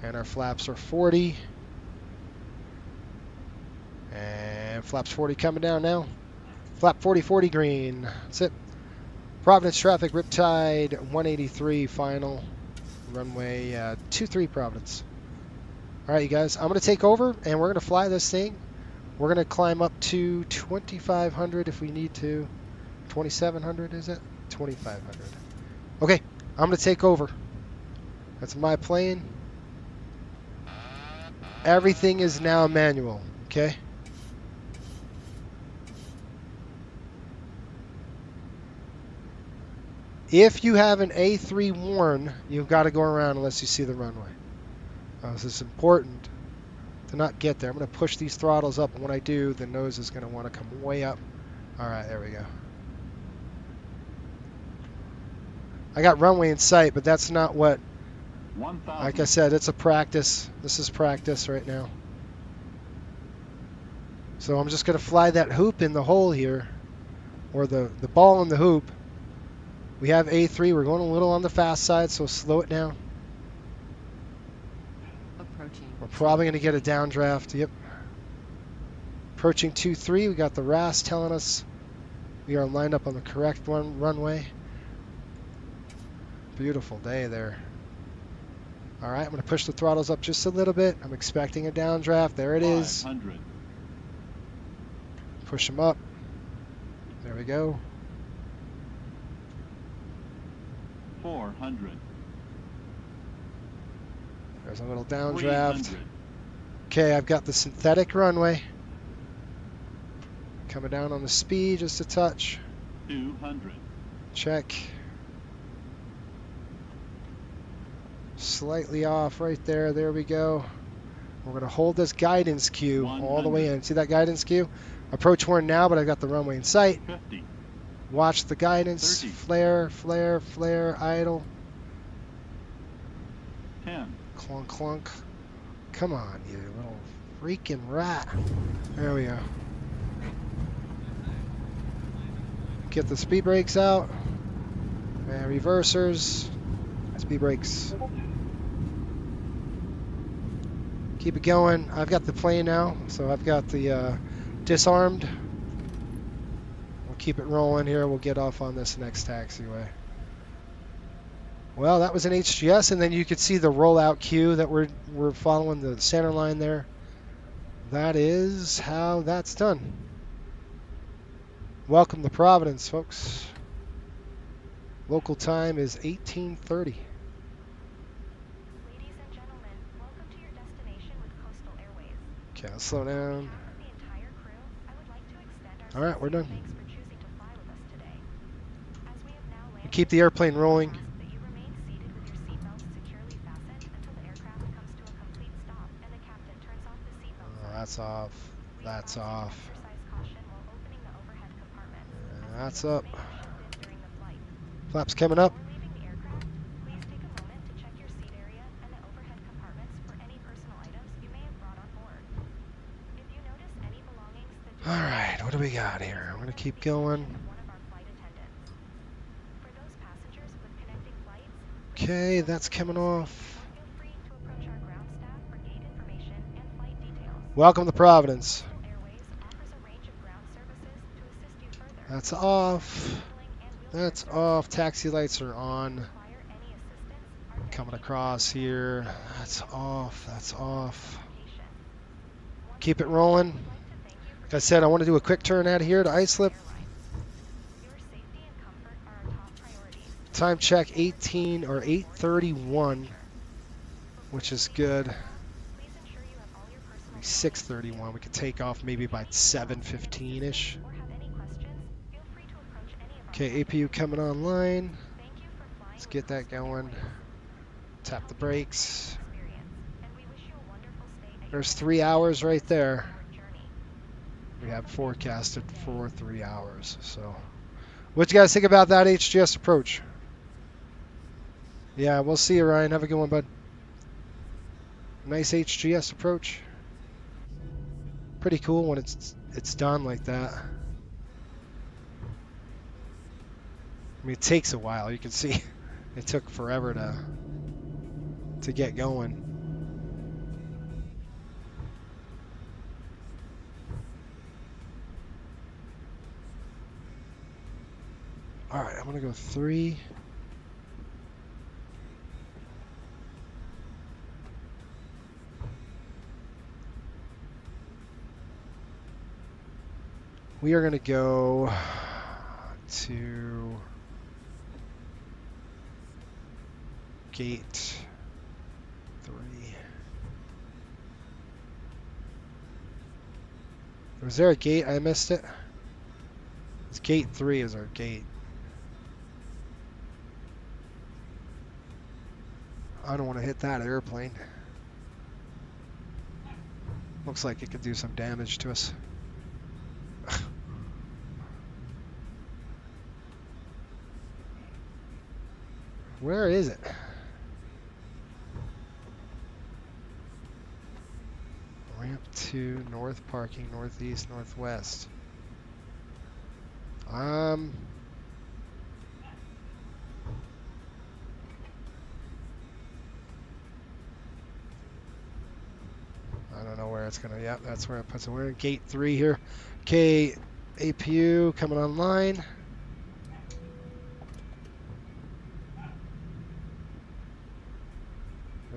Speaker 2: And our flaps are 40. And flaps 40 coming down now. Flap 40, 40 green. That's it. Providence traffic, Riptide 183 final. Runway 23 Providence. All right, you guys. I'm going to take over, and we're going to fly this thing. We're going to climb up to 2,500 if we need to. 2,700, is it? 2,500. Okay, I'm going to take over. That's my plane. Everything is now manual, okay? If you have an A3 warn, you've got to go around unless you see the runway. This is important to not get there. I'm going to push these throttles up, and when I do, the nose is going to want to come way up. All right, there we go. I got runway in sight, but that's not what... Like I said, it's a practice. This is practice right now. So I'm just going to fly that hoop in the hole here, or the ball in the hoop. We have A3. We're going a little on the fast side, so slow it down.
Speaker 14: Approaching.
Speaker 2: We're probably going to get a downdraft. Yep. Approaching 2-3. We got the RAS telling us we are lined up on the correct runway. Beautiful day there. All right, I'm going to push the throttles up just a little bit. I'm expecting a downdraft. There it is.
Speaker 5: 500.
Speaker 2: Push them up. There we go.
Speaker 5: 400.
Speaker 2: There's a little downdraft.
Speaker 5: 300.
Speaker 2: Okay, I've got the synthetic runway. Coming down on the speed just a touch.
Speaker 5: 200.
Speaker 2: Check. Slightly off right there. There we go. We're going to hold this guidance cue
Speaker 5: 100.
Speaker 2: all the way in. See that guidance cue? Approach horn now, but I've got the runway in sight.
Speaker 5: 50.
Speaker 2: Watch the guidance.
Speaker 5: 30.
Speaker 2: Flare, flare, flare, idle.
Speaker 5: 10.
Speaker 2: Clunk, clunk. Come on, you little freaking rat. There we go. Get the speed brakes out. And reversers. Speed brakes. Keep it going. I've got the plane now, so I've got the disarmed. We'll keep it rolling here. We'll get off on this next taxiway. Well, that was an HGS, and then you could see the rollout cue that we're following the center line there. That is how that's done. Welcome to Providence, folks. Local time is 18:30.
Speaker 3: Ladies and gentlemen, welcome to your destination with Coastal Airways.
Speaker 2: Okay, I'll slow down.
Speaker 3: On behalf of the entire crew, I would like to extend our
Speaker 2: All right, we're done.
Speaker 3: thanks for choosing to fly with us today. As we have now landed,
Speaker 2: Keep the airplane rolling.
Speaker 3: we ask that you remain seated with your seatbelts securely fastened until the aircraft comes to a complete stop and the captain turns off the seatbelt sign.
Speaker 2: That's off. That's
Speaker 3: We advise you to
Speaker 2: off.
Speaker 3: exercise caution while opening the overhead compartments, as
Speaker 2: That's
Speaker 3: windows
Speaker 2: up.
Speaker 3: may be shifted during the flight.
Speaker 2: Flaps coming up.
Speaker 3: Before leaving the aircraft, please take a moment to check your seat area and the overhead compartments for any personal items you may have brought on board. If you notice any belongings that do
Speaker 2: All right, what do we got here? I'm going to keep going.
Speaker 3: one of our flight attendants. For those passengers with connecting flights,
Speaker 2: Okay, that's coming off.
Speaker 3: feel free to approach our ground staff for gate information and flight details.
Speaker 2: Welcome to Providence.
Speaker 3: Coastal Airways offers a range of ground services to assist you further.
Speaker 2: That's off.
Speaker 3: Handling and wheelchair
Speaker 2: That's off. Taxi lights are on.
Speaker 3: require any assistance, our
Speaker 2: Coming
Speaker 3: dedicated
Speaker 2: across here. That's off. That's off.
Speaker 3: location.
Speaker 2: Keep it rolling. Like I said, I want to do a quick turn out of here to Islip.
Speaker 3: Your safety and comfort are our top priorities.
Speaker 2: Time check 18 or 8:31, which is good.
Speaker 3: Please ensure you have all your personal
Speaker 2: 6:31. We could take off maybe by 7:15ish.
Speaker 3: or have any questions, feel free to approach any of our
Speaker 2: Okay, APU coming online.
Speaker 3: Thank you for flying
Speaker 2: Let's
Speaker 3: with
Speaker 2: get that
Speaker 3: Coastal
Speaker 2: going.
Speaker 3: Airways.
Speaker 2: Tap the brakes.
Speaker 3: Experience, and we wish you a wonderful stay at your
Speaker 2: There's 3 hours right there.
Speaker 3: journey.
Speaker 2: We have forecasted for 3 hours. So, what you guys think about that HGS approach? Yeah, we'll see you, Ryan. Have a good one, bud. Nice HGS approach. Pretty cool when it's done like that. I mean, it takes a while. You can see it took forever to get going. All right, I'm gonna go 3. We are gonna go to gate 3. Was there a gate? I missed it. It's gate 3 is our gate. I don't want to hit that airplane. Looks like it could do some damage to us. Where is it? Ramp 2, north parking, northeast, northwest. I don't know where it's gonna. Yep, that's where it puts it. We're in gate 3 here. Okay, APU coming online.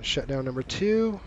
Speaker 2: Shut down number 2.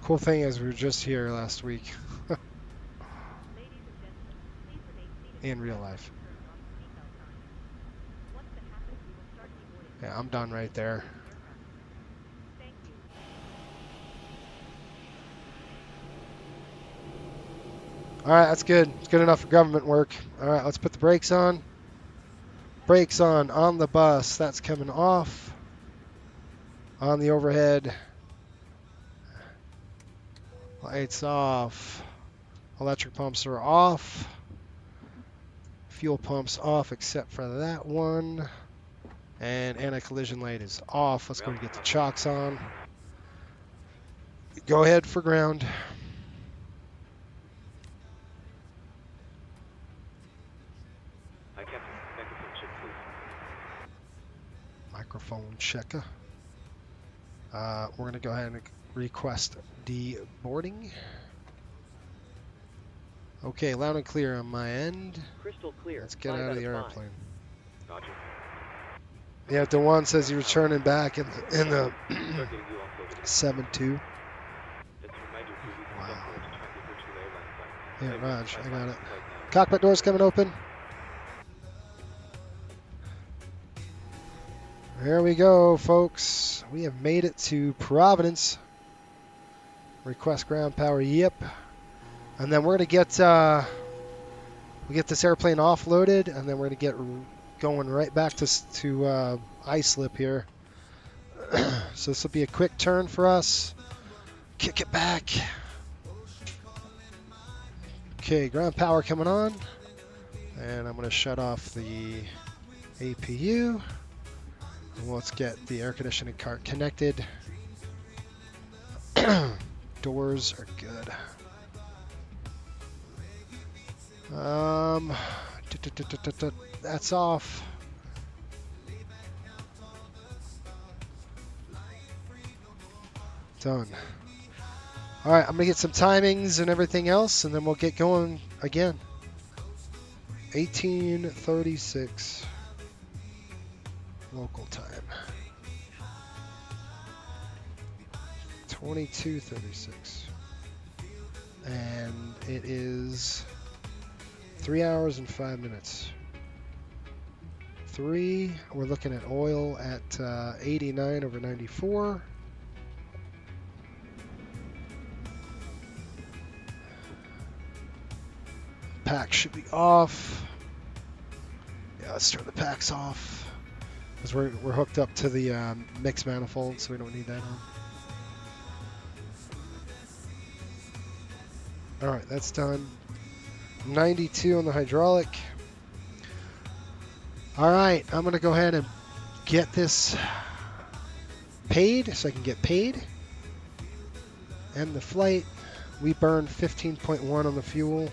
Speaker 2: Cool thing is we were just here last week. In real life. Yeah, I'm done right there. Alright, that's good. It's good enough for government work. Alright, let's put the brakes on. Brakes on the bus. That's coming off. On the overhead. Lights off. Electric pumps are off. Fuel pumps off except for that one. And anti-collision light is off. Let's go and get the chocks on. Go ahead for ground. Microphone checker. We're going to go ahead and request deboarding. Okay, loud and clear on my end.
Speaker 21: Crystal clear.
Speaker 2: Let's get out of the airplane.
Speaker 21: Roger.
Speaker 2: Yeah, the one says you're returning back in the 7-2. Wow. Yeah, Raj, I got it. Cockpit doors coming open. There we go, folks. We have made it to Providence. Request ground power, yep. And then we're gonna get this airplane offloaded, and then we're gonna get going right back to islip here. So this will be a quick turn for us. Kick it back. Okay, ground power coming on, and I'm gonna shut off the APU. And let's get the air conditioning cart connected. Doors are good. That's off. Done. All right, I'm gonna get some timings and everything else, and then we'll get going again. 18:36 local time. 22:36, and it is 3 hours and 5 minutes. 103. We're looking at oil at 89 over 94. Pack should be off. Yeah, let's turn the packs off because we're hooked up to the mix manifold, so we don't need that on. All right, that's done. 92 on the hydraulic. All right, I'm gonna go ahead and get this paid so I can get paid. End the flight. We burned 15.1 on the fuel.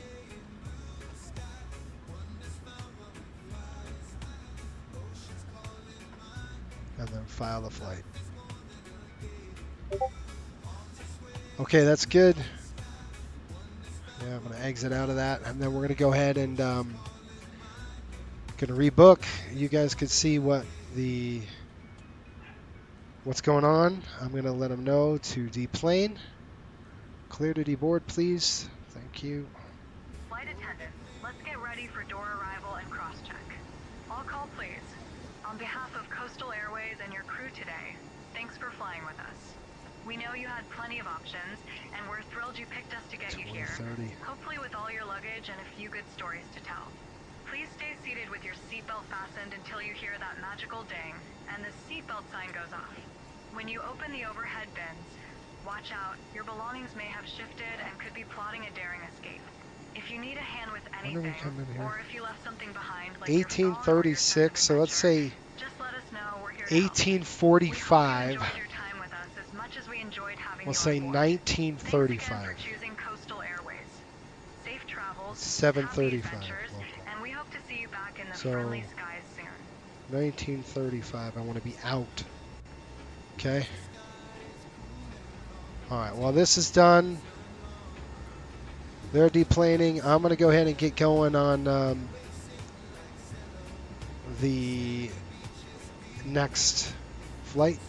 Speaker 2: And then file the flight. Okay, that's good. Yeah, I'm going to exit out of that, and then we're going to go ahead and going to rebook. You guys could see what's going on. I'm going to let them know to deplane. Clear to deboard, please. Thank you.
Speaker 21: Flight attendants, let's get ready for door arrival and cross-check. All call, please. On behalf of Coastal Airways and your crew today, thanks for flying with us. We know you had plenty of options, and we're thrilled you picked us to get you here. Hopefully with all your luggage and a few good stories to tell. Please stay seated with your seatbelt fastened until you hear that magical ding, and the seatbelt sign goes off. When you open the overhead bins, watch out, your belongings may have shifted and could be plotting a daring escape. If you need a hand with anything, or if you left something behind, like
Speaker 2: 1836, so let's say
Speaker 21: just let us know. We're here
Speaker 2: 1845. We'll say 1935. 735.
Speaker 21: And we hope to see you back in the
Speaker 2: So
Speaker 21: friendly skies soon.
Speaker 2: 1935. I want to be out. Okay. All right. While this is done, they're deplaning. I'm going to go ahead and get going on the next flight.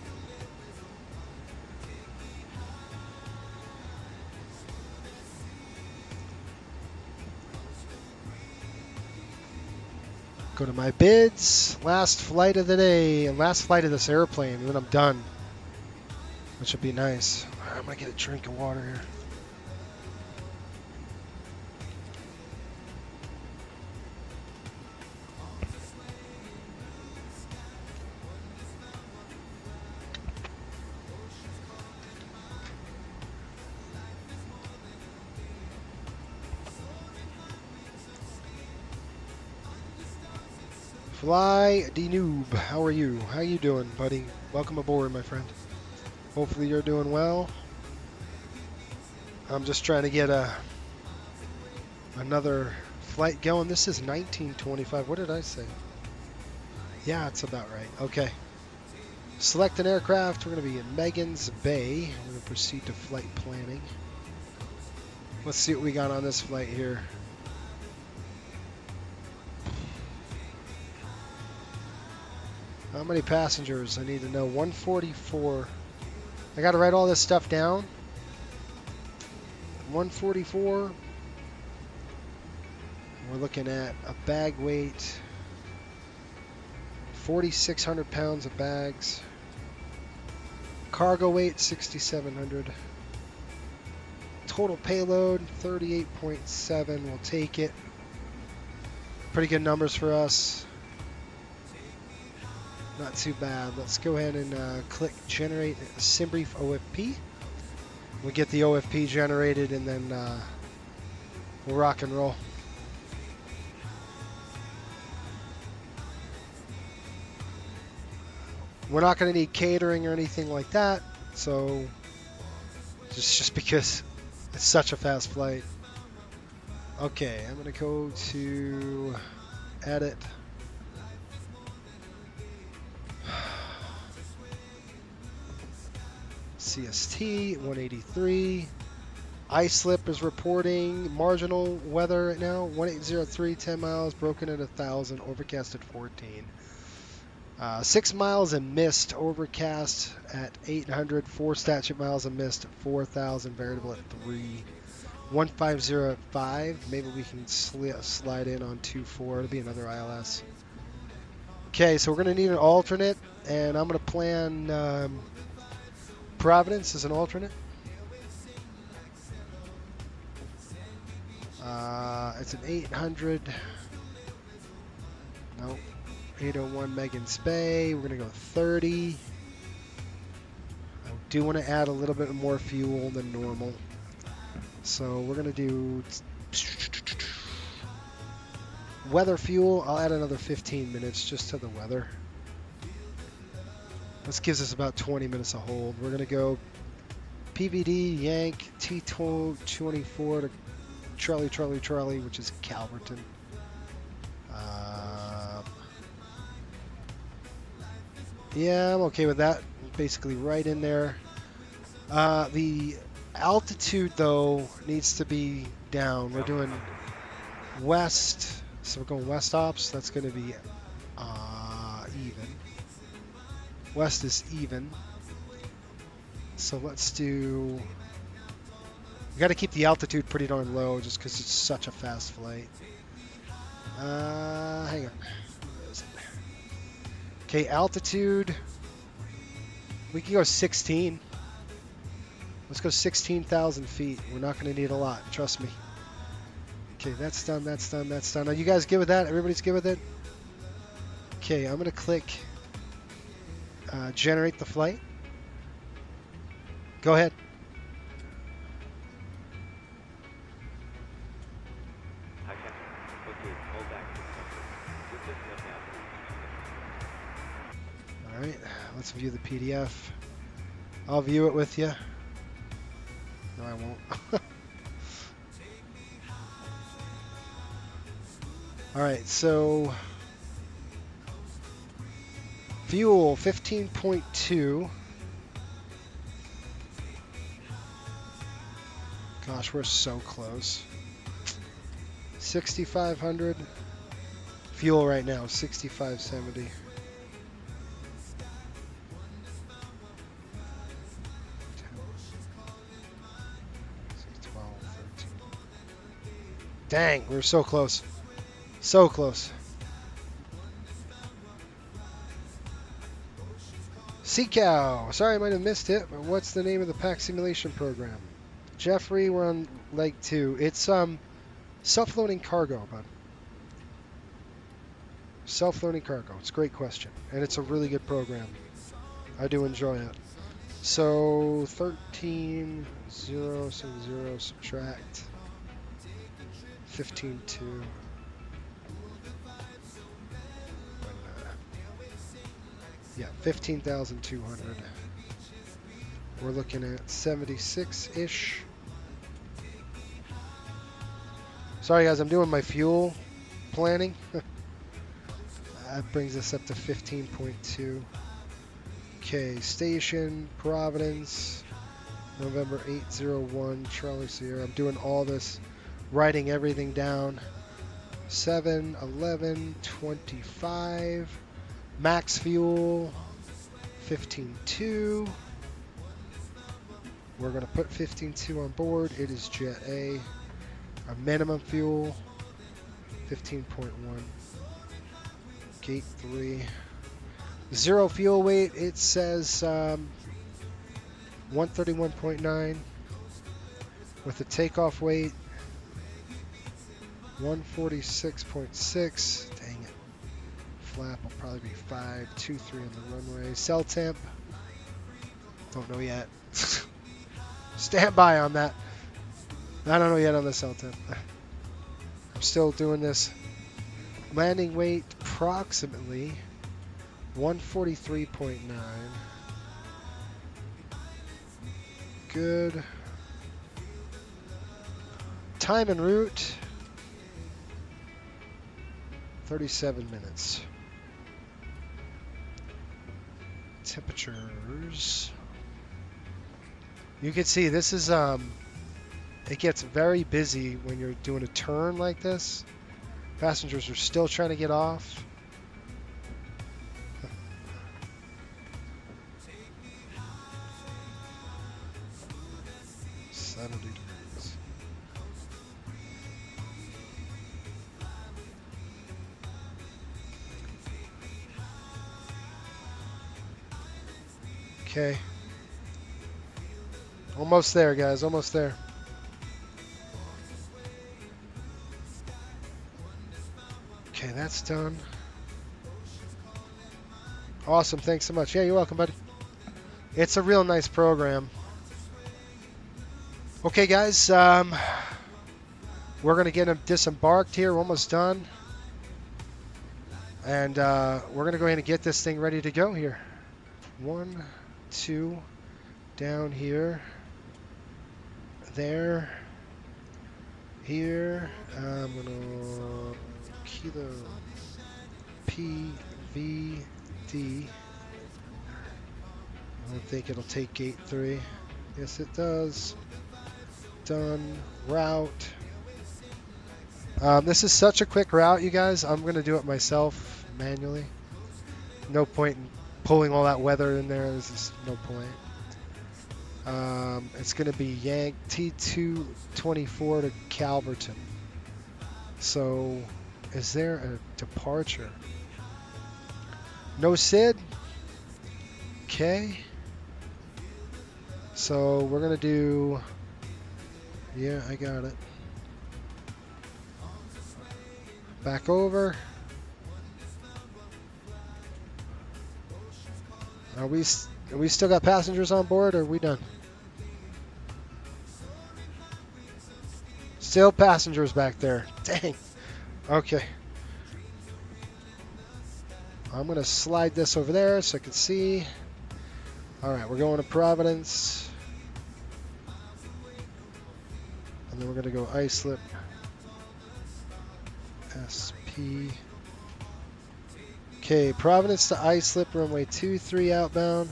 Speaker 2: Go to my bids. Last flight of the day. Last flight of this airplane. And then I'm done. Which would be nice. I'm going to get a drink of water here. Fly D Noob, how are you? How you doing, buddy? Welcome aboard, my friend. Hopefully you're doing well. I'm just trying to get another flight going. This is 1925. What did I say? Yeah, it's about right. Okay. Select an aircraft. We're going to be in Megan's Bay. We're going to proceed to flight planning. Let's see what we got on this flight here. How many passengers? I need to know. 144. I got to write all this stuff down. 144. We're looking at a bag weight. 4,600 pounds of bags. Cargo weight 6,700. Total payload 38.7. We'll take it. Pretty good numbers for us. Not too bad. Let's go ahead and click generate SimBrief OFP. We'll get the OFP generated and then we'll rock and roll. We're not going to need catering or anything like that, so just because it's such a fast flight. Okay, I'm going to go to edit. CST 183. iSlip is reporting marginal weather right now. 1803, 10 miles, broken at 1,000, overcast at 14. 6 miles and mist, overcast at 800, 4 statute miles and mist, 4,000, variable at 3. 1505, maybe we can slide in on 24. It'll be another ILS. Okay, so we're going to need an alternate, and I'm going to plan Providence as an alternate. It's an 800. Nope. 801 Megan's Bay. We're going to go 30. I do want to add a little bit more fuel than normal. So we're going to do weather fuel. I'll add another 15 minutes just to the weather. This gives us about 20 minutes of hold. We're going to go PVD, Yank, T-24 to Charlie, which is Calverton. Yeah, I'm okay with that. Basically right in there. The altitude, though, needs to be down. We're doing west, so we're going west ops. That's going to be even. West is even. So let's do... We got to keep the altitude pretty darn low just because it's such a fast flight. Hang on. Okay, altitude. We can go 16. Let's go 16,000 feet. We're not going to need a lot. Trust me. Okay, that's done, that's done, that's done. Are you guys good with that? Everybody's good with it? Okay, I'm going to click generate the flight. Go ahead. All right, let's view the PDF. I'll view it with you. No, I won't. All right, so fuel 15.2. Gosh, we're so close. 6,500. Fuel right now, 6,570. Dang, we're so close. So close. Sea-Cow. Sorry, I might have missed it, but what's the name of the PAC simulation program? Jeffrey, we're on leg 2. It's self-loading cargo, bud. Self-loading cargo. It's a great question, and it's a really good program. I do enjoy it. So 13, 0, so 0, subtract 15.2. Yeah, 15,200. We're looking at 76-ish. Sorry guys, I'm doing my fuel planning. That brings us up to 15.2. Okay, station, Providence, November 801, Charlie Sierra. I'm doing all this, writing everything down. 7, 11, 25. Max fuel, 15.2. We're going to put 15.2 on board. It is Jet A. Our minimum fuel, 15.1. Gate 3. Zero fuel weight, it says 131.9. With the takeoff weight, 146.6. Dang it. Flap will probably be 523 on the runway. Cell temp, don't know yet. Stand by on that. I don't know yet on the cell temp. I'm still doing this. Landing weight approximately 143.9. Good. Time en route 37 minutes. Temperatures. You can see this is it gets very busy when you're doing a turn like this. Passengers are still trying to get off. Okay. Almost there, guys. Almost there. Okay, that's done. Awesome. Thanks so much. Yeah, you're welcome, buddy. It's a real nice program. Okay, guys. We're going to get them disembarked here. We're almost done. And we're going to go ahead and get this thing ready to go here. 1, 2, down here. There. Here. I'm going to kilo PVD. I don't think it'll take gate 3. Yes, it does. Done. Route. This is such a quick route, you guys. I'm going to do it myself manually. No point in pulling all that weather in there. There's just no point. It's going to be Yank T224 to Calverton. So, is there a departure? No SID? Okay. So, we're going to do... Yeah, I got it. Back over. Are we still got passengers on board, or are we done? Still passengers back there. Dang. Okay. I'm going to slide this over there so I can see. All right, we're going to Providence. And then we're going to go islip. SP. Okay, Providence to islip, runway 23 outbound.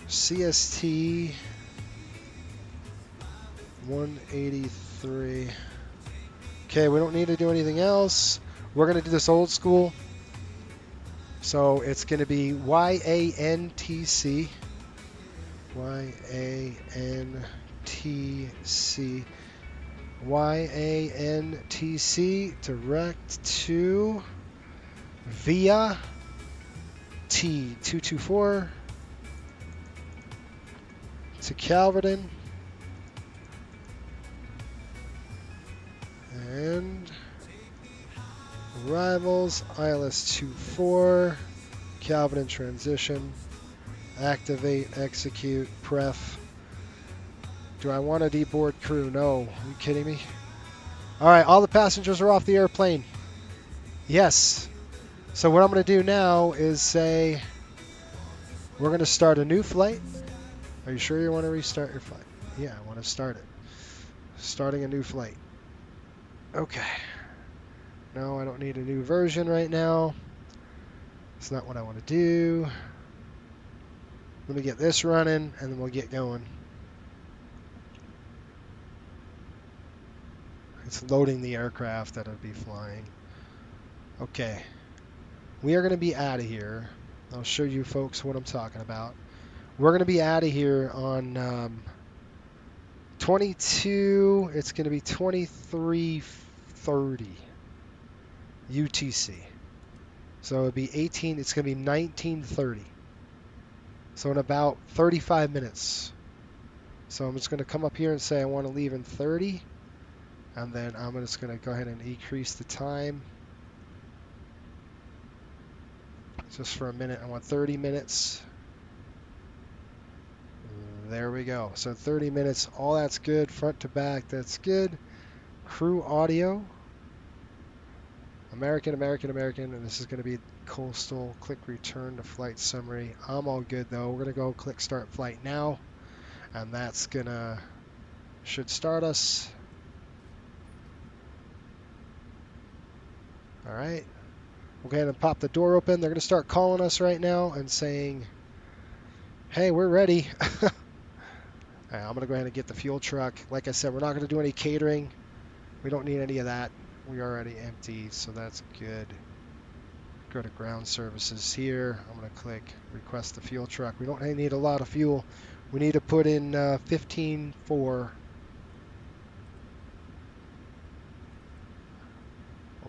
Speaker 2: CST 183. Okay, we don't need to do anything else. We're going to do this old school. So it's going to be YANTC. YANTC. YANTC direct to via T224 to Calverton and arrivals ILS-24 Calverton transition, activate, execute, pref. Do I want to deboard crew? No. Are you kidding me? All right, all the passengers are off the airplane. Yes. So what I'm going to do now is say we're going to start a new flight. Are you sure you want to restart your flight? Yeah, I want to start it. Starting a new flight. Okay. No, I don't need a new version right now. It's not what I want to do. Let me get this running, and then we'll get going. It's loading the aircraft that I'll be flying. Okay. We are going to be out of here. I'll show you folks what I'm talking about. We're going to be out of here on 22. It's going to be 23:30 UTC. So it'll be 18. It's going to be 19:30. So in about 35 minutes. So I'm just going to come up here and say I want to leave in 30. And then I'm just going to go ahead and increase the time. Just for a minute. I want 30 minutes. There we go. So 30 minutes. All that's good. Front to back. That's good. Crew audio. American. And this is going to be coastal. Click return to flight summary. I'm all good though. We're going to go click start flight now. And that's going to... should start us. All right. We'll go ahead and pop the door open. They're going to start calling us right now and saying, hey, we're ready. Right, I'm going to go ahead and get the fuel truck. Like I said, we're not going to do any catering. We don't need any of that. We are already empty, so that's good. Go to ground services here. I'm going to click request the fuel truck. We don't need a lot of fuel. We need to put in 15.4. We'll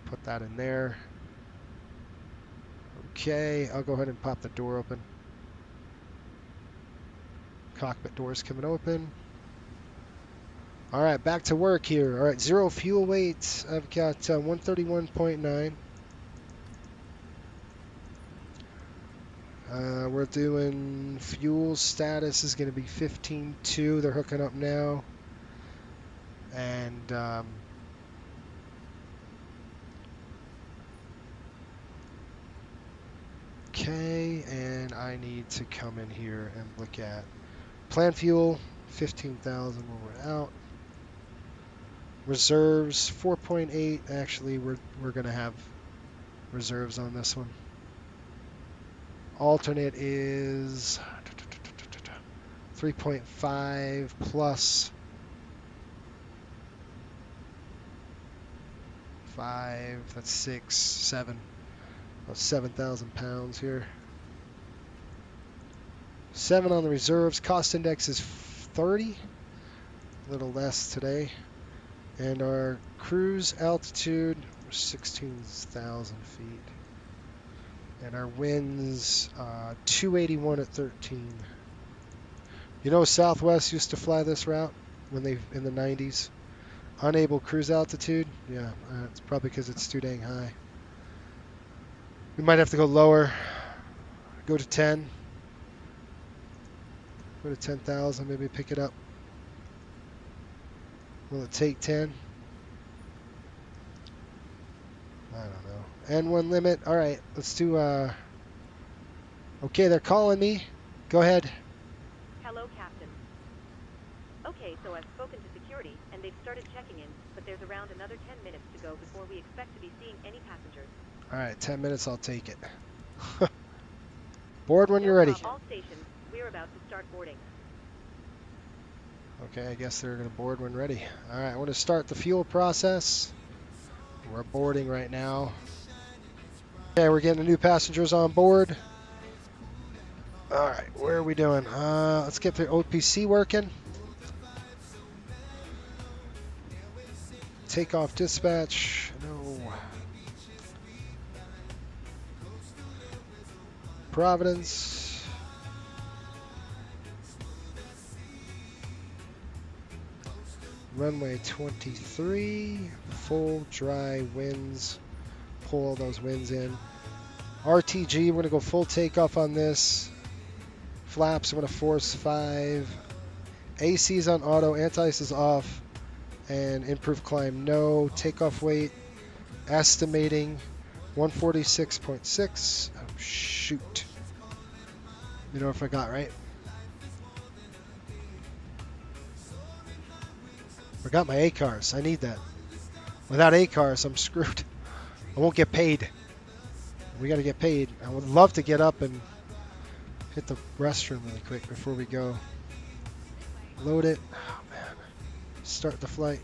Speaker 2: put that in there. Okay, I'll go ahead and pop the door open. Cockpit doors coming open. All right, back to work here. All right, 0 fuel weight. I've got 131.9. We're doing fuel status is going to be 15.2. They're hooking up now. And okay, and I need to come in here and look at plan fuel, 15,000 when we're out. Reserves, 4.8. Actually, we're going to have reserves on this one. Alternate is 3.5 plus 5. That's 6, 7. About 7,000 pounds here. 7 on the reserves. Cost index is 30. A little less today. And our cruise altitude, 16,000 feet. And our winds, 281 at 13. You know, Southwest used to fly this route when they in the 90s. Unable cruise altitude. Yeah, it's probably because it's too dang high. We might have to go lower. Go to 10. Go to 10,000. Maybe pick it up. Will it take 10? I don't know. N1 limit. All right, let's do. Okay, they're calling me. Go ahead.
Speaker 4: Hello, Captain. Okay, so I've spoken to security, and they've started checking in, but there's around another 10 minutes to go before we expect to be seeing any passengers.
Speaker 2: All right, 10 minutes. I'll take it. Board when you're ready.
Speaker 4: All stations, we're about to start boarding.
Speaker 2: Okay, I guess they're going to board when ready. All right, I want to start the fuel process. We're boarding right now. Okay, we're getting the new passengers on board. All right, where are we doing? Let's get the OPC working. Takeoff dispatch. No. Providence. Runway 23, full dry winds, pull all those winds in. RTG, we're going to go full takeoff on this. Flaps, I'm going to force 5. AC's on auto, anti-ice is off, and improved climb, no. Takeoff weight, estimating 146.6. Oh, shoot. You know if I got right? Forgot my ACARs. I need that. Without ACARs, I'm screwed. I won't get paid. We got to get paid. I would love to get up and hit the restroom really quick before we go. Load it. Oh, man. Start the flight.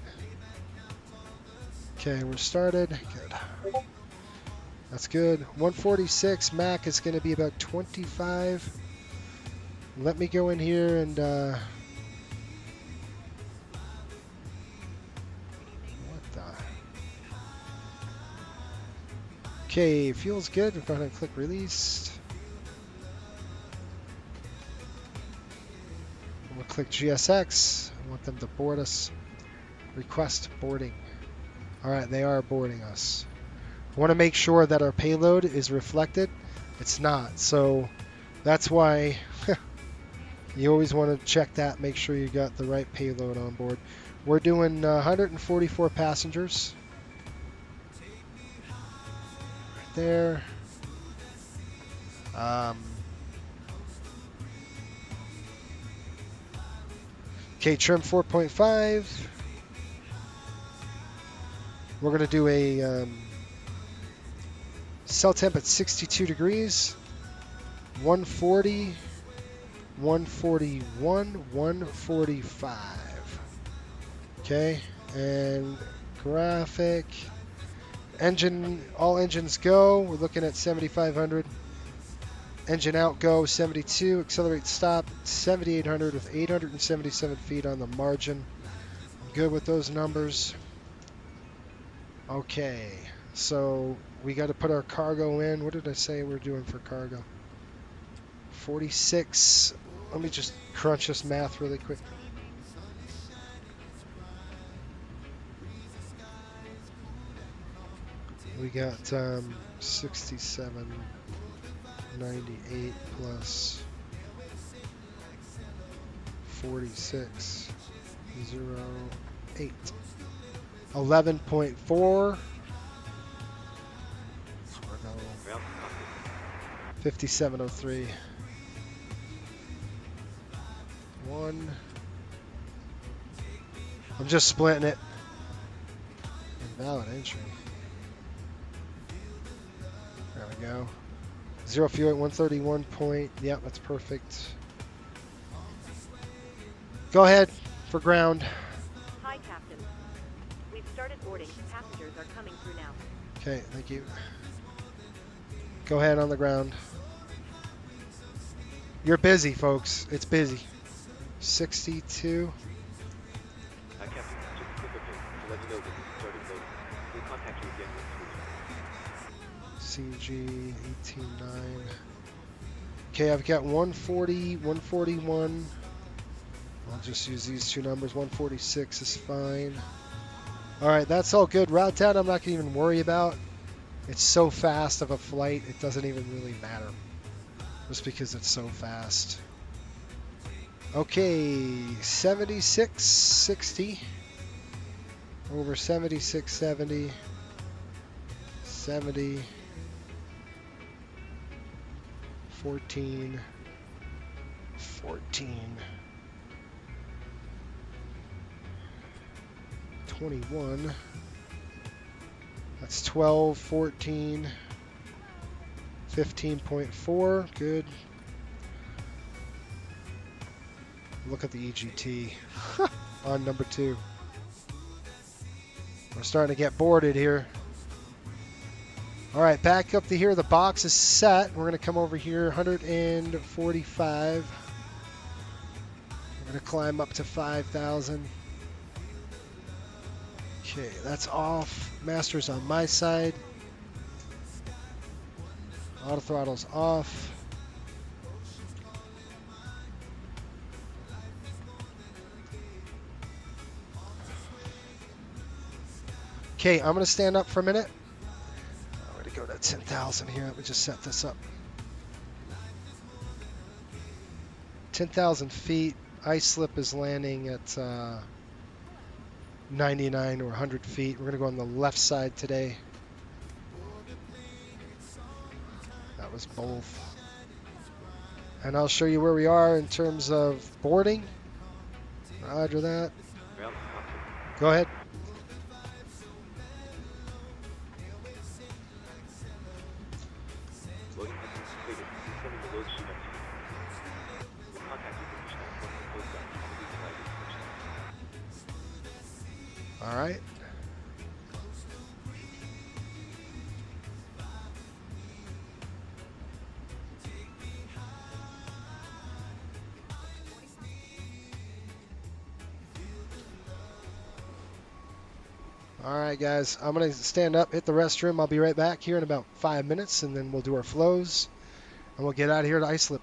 Speaker 2: Okay, we're started. Good. That's good. 146. Mac is going to be about 25. Let me go in here and... Okay, fuel's good. We're going to click release. We'll click GSX. I want them to board us. Request boarding. All right, they are boarding us. I want to make sure that our payload is reflected. It's not, so that's why you always want to check that. Make sure you got the right payload on board. We're doing 144 passengers. There. Okay, trim 4.5. We're going to do a cell temp at 62 degrees. 140, 141, 145. Okay, and graphic. Engine, all engines go. We're looking at 7,500. Engine out, go 72. Accelerate, stop 7,800 with 877 feet on the margin. I'm good with those numbers. Okay, so we got to put our cargo in. What did I say we're doing for cargo? 46. Let me just crunch this math really quick. We got 67.98 plus 46.08. 11.4. 57.03. 1. I'm just splitting it. Invalid entry. There we go. 0 fuel at 131 point. Yep, that's perfect. Go ahead for ground.
Speaker 4: Hi, Captain. We've started boarding. Passengers are coming through now.
Speaker 2: Okay, thank you. Go ahead on the ground. You're busy, folks. It's busy. 62.
Speaker 1: Captain, just a quick update to let you know that we've started loading. We'll contact you again once
Speaker 2: CG 18.9. Okay, I've got 140, 141. I'll just use these two numbers. 146 is fine. All right, that's all good. Route 10, I'm not going to even worry about. It's so fast of a flight, it doesn't even really matter. Just because it's so fast. Okay, 76.60 over 76.70. 70. 14. 14. 21. That's 12, 14, 15.4. Good. Look at the EGT on number 2. We're starting to get boarded here. All right, back up to here. The box is set. We're going to come over here, 145. We're going to climb up to 5,000. Okay, that's off. Master's on my side. Auto throttle's off. Okay, I'm going to stand up for a minute. I'm going to go to 10,000 here. Let me just set this up. 10,000 feet. Ice slip is landing at 99 or 100 feet. We're going to go on the left side today. That was both. And I'll show you where we are in terms of boarding. Roger that. Go ahead. All right. All right, guys. I'm going to stand up, hit the restroom. I'll be right back here in about 5 minutes, and then we'll do our flows, and we'll get out of here to ice slip.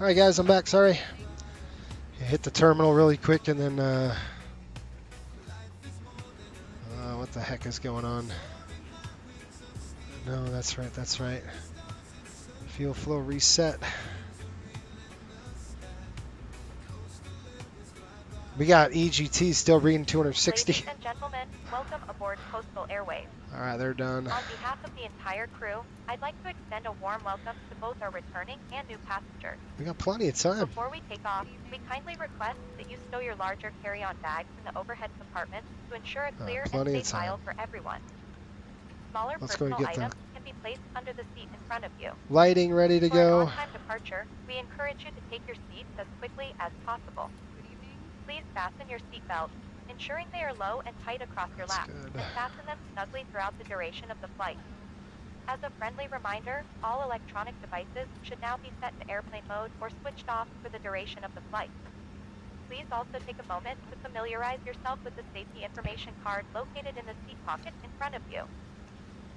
Speaker 2: All right, guys, I'm back. Sorry. Hit the terminal really quick and then what the heck is going on? No, that's right. That's right. Fuel flow reset. We got EGT still reading 260.
Speaker 3: Ladies and gentlemen, welcome aboard Coastal Airways.
Speaker 2: All right, they're done.
Speaker 3: On behalf of the entire crew, I'd like to extend a warm welcome to both our returning and new passengers.
Speaker 2: We got plenty of time.
Speaker 3: Before we take off, we kindly request that you stow your larger carry-on bags in the overhead compartments to ensure a clear and safe aisle for everyone. Smaller personal items can be placed under the seat in front of you.
Speaker 2: Lighting ready to
Speaker 3: For
Speaker 2: go.
Speaker 3: an on-time departure, we encourage you to take your seats as quickly as possible. Please fasten your seatbelts, ensuring they are low and tight across your lap, and fasten them snugly throughout the duration of the flight. As a friendly reminder, all electronic devices should now be set to airplane mode or switched off for the duration of the flight. Please also take a moment to familiarize yourself with the safety information card located in the seat pocket in front of you.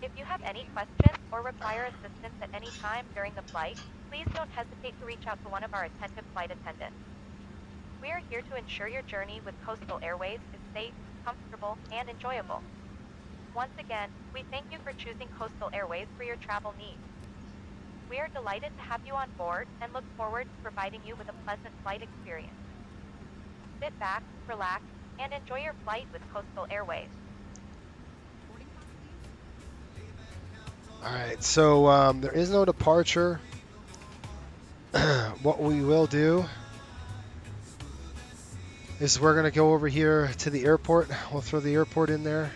Speaker 3: If you have any questions or require assistance at any time during the flight, please don't hesitate to reach out to one of our attentive flight attendants. We are here to ensure your journey with Coastal Airways is safe, comfortable, and enjoyable. Once again, we thank you for choosing Coastal Airways for your travel needs. We are delighted to have you on board and look forward to providing you with a pleasant flight experience. Sit back, relax, and enjoy your flight with Coastal Airways.
Speaker 2: All right, so there is no departure. What we will do is we're going to go over here to the airport. We'll throw the airport in there.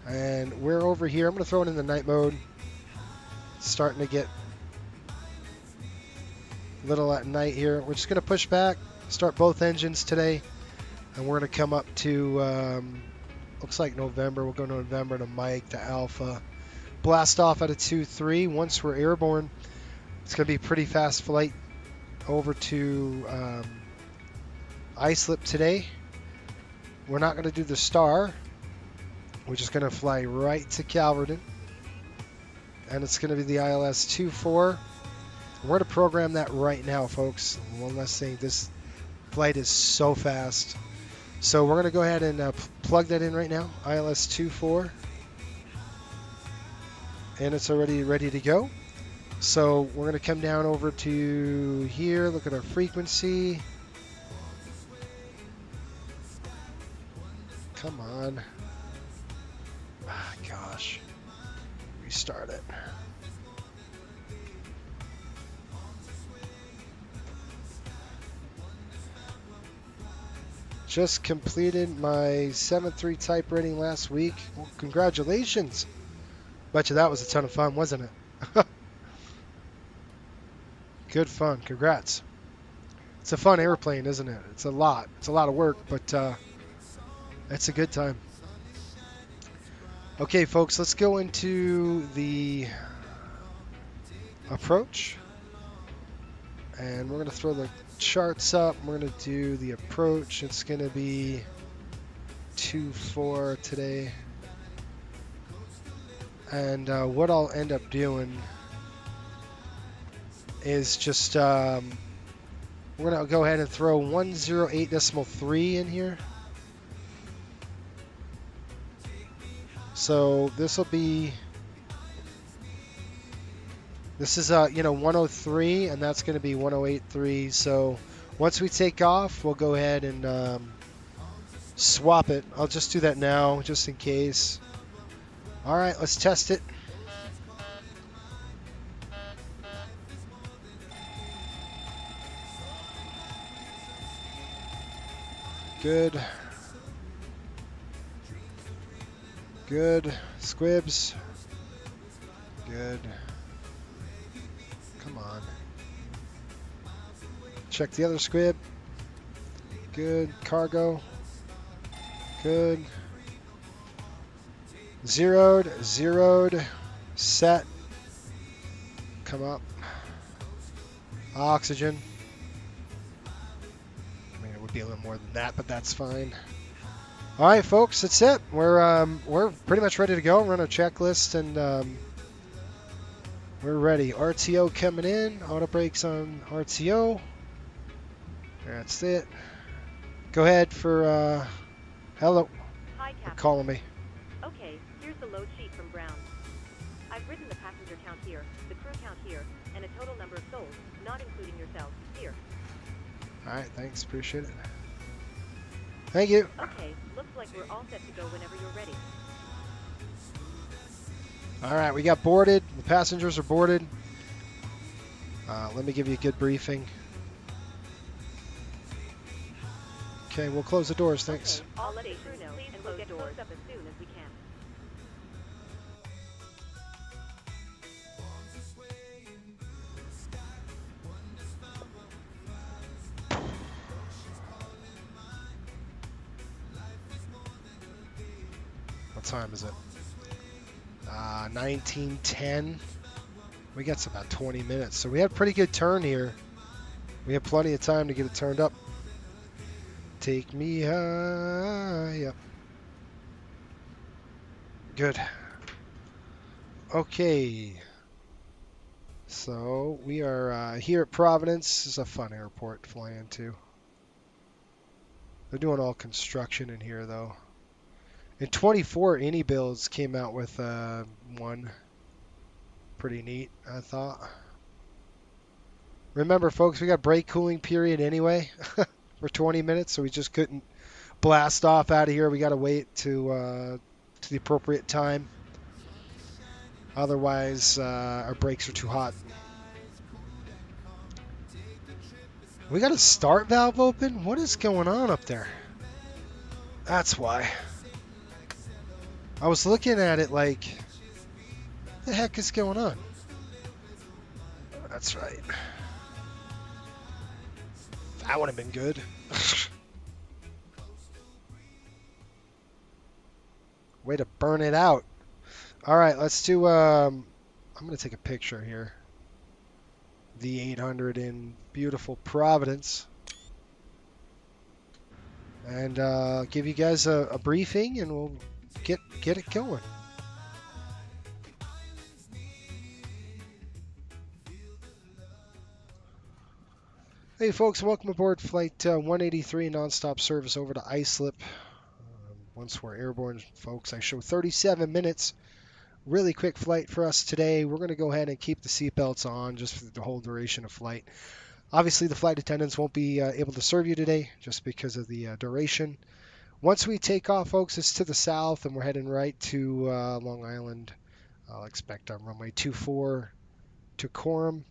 Speaker 2: And we're over here. I'm going to throw it in the night mode. It's starting to get a little at night here. We're just going to push back, start both engines today. And we're going to come up to, looks like November. We'll go to November to Mike to Alpha. Blast off at a 2-3. Once we're airborne, it's going to be a pretty fast flight over to Islip today. We're not going to do the star. We're just going to fly right to Calverton. And it's going to be the ILS 24. We're going to program that right now, folks. One last thing. This flight is so fast. So we're going to go ahead and plug that in right now. ILS 24. And it's already ready to go. So we're going to come down over to here. Look at our frequency. Come on. Ah, gosh. Restart it. Just completed my 7.3 type rating last week. Well, congratulations. Bet you that was a ton of fun, wasn't it? Good fun. Congrats. It's a fun airplane, isn't it? It's a lot. It's a lot of work, but it's a good time. Okay, folks, let's go into the approach. And we're going to throw the charts up. We're going to do the approach. It's going to be 2-4 today. And what I'll end up doing is just we're going to go ahead and throw 108.3 in here. So this will be, this is 103, and that's going to be 108.3. So once we take off, we'll go ahead and swap it. I'll just do that now, just in case. All right, let's test it. Good. Good. Squibs. Good. Come on. Check the other squib. Good. Cargo. Good. Zeroed. Set. Come up. Oxygen. I mean, it would be a little more than that, but that's fine. All right, folks, that's it. We're pretty much ready to go. Run a checklist, and We're ready. RTO coming in. Auto brakes on RTO. That's it. Go ahead for, hello.
Speaker 4: Hi,
Speaker 2: They're
Speaker 4: Captain.
Speaker 2: calling me.
Speaker 4: Okay, here's the load sheet from Brown. I've written the passenger count here, the crew count here, and a total number of souls, not including yourselves, here.
Speaker 2: Alright, thanks. Appreciate it. Thank you.
Speaker 4: Okay, looks like we're all set to go whenever you're ready.
Speaker 2: Alright, we got boarded. The passengers are boarded. Let me give you a good briefing. Okay, we'll close the doors. Thanks.
Speaker 4: Okay, I'll let the crew know, and we'll get closed up as soon as we can.
Speaker 2: What time is it? 19:10. We got about 20 minutes, so we had a pretty good turn here. We have plenty of time to get it turned up. Take me high up. Good. Okay. So we are here at Providence. This is a fun airport to fly into. They're doing all construction in here, though. In 24, any builds came out with one. Pretty neat, I thought. Remember, folks, we got break cooling period anyway for 20 minutes, so we just couldn't blast off out of here. We got to wait to the appropriate time. Otherwise, our brakes are too hot. We got a start valve open? What is going on up there? That's why. I was looking at it like, what the heck is going on? That's right. That would have been good. Way to burn it out. All right, let's do, I'm going to take a picture here. The 800 in beautiful Providence. And give you guys a briefing, and we'll get it going. Hey folks, welcome aboard Flight 183 nonstop service over to Islip. Once we're airborne, folks, I show 37 minutes. Really quick flight for us today. We're going to go ahead and keep the seatbelts on just for the whole duration of flight. Obviously, the flight attendants won't be able to serve you today just because of the duration. Once we take off, folks, it's to the south, and we're heading right to Long Island. I'll expect on runway 24 to Coram,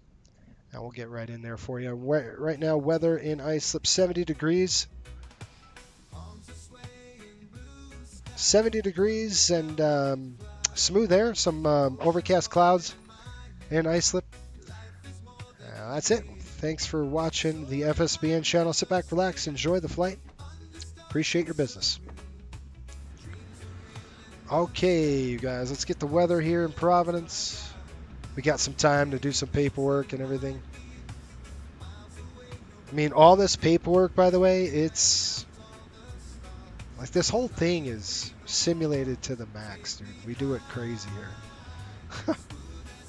Speaker 2: and we'll get right in there for you. Right now, weather in Islip, 70 degrees. 70 degrees and smooth air, some overcast clouds in Islip. That's it. Thanks for watching the FSBN channel. Sit back, relax, enjoy the flight. Appreciate your business. Okay, you guys, let's get the weather here in Providence. We got some time to do some paperwork and everything. I mean, all this paperwork, by the way, it's like this whole thing is simulated to the max, dude. We do it crazy here.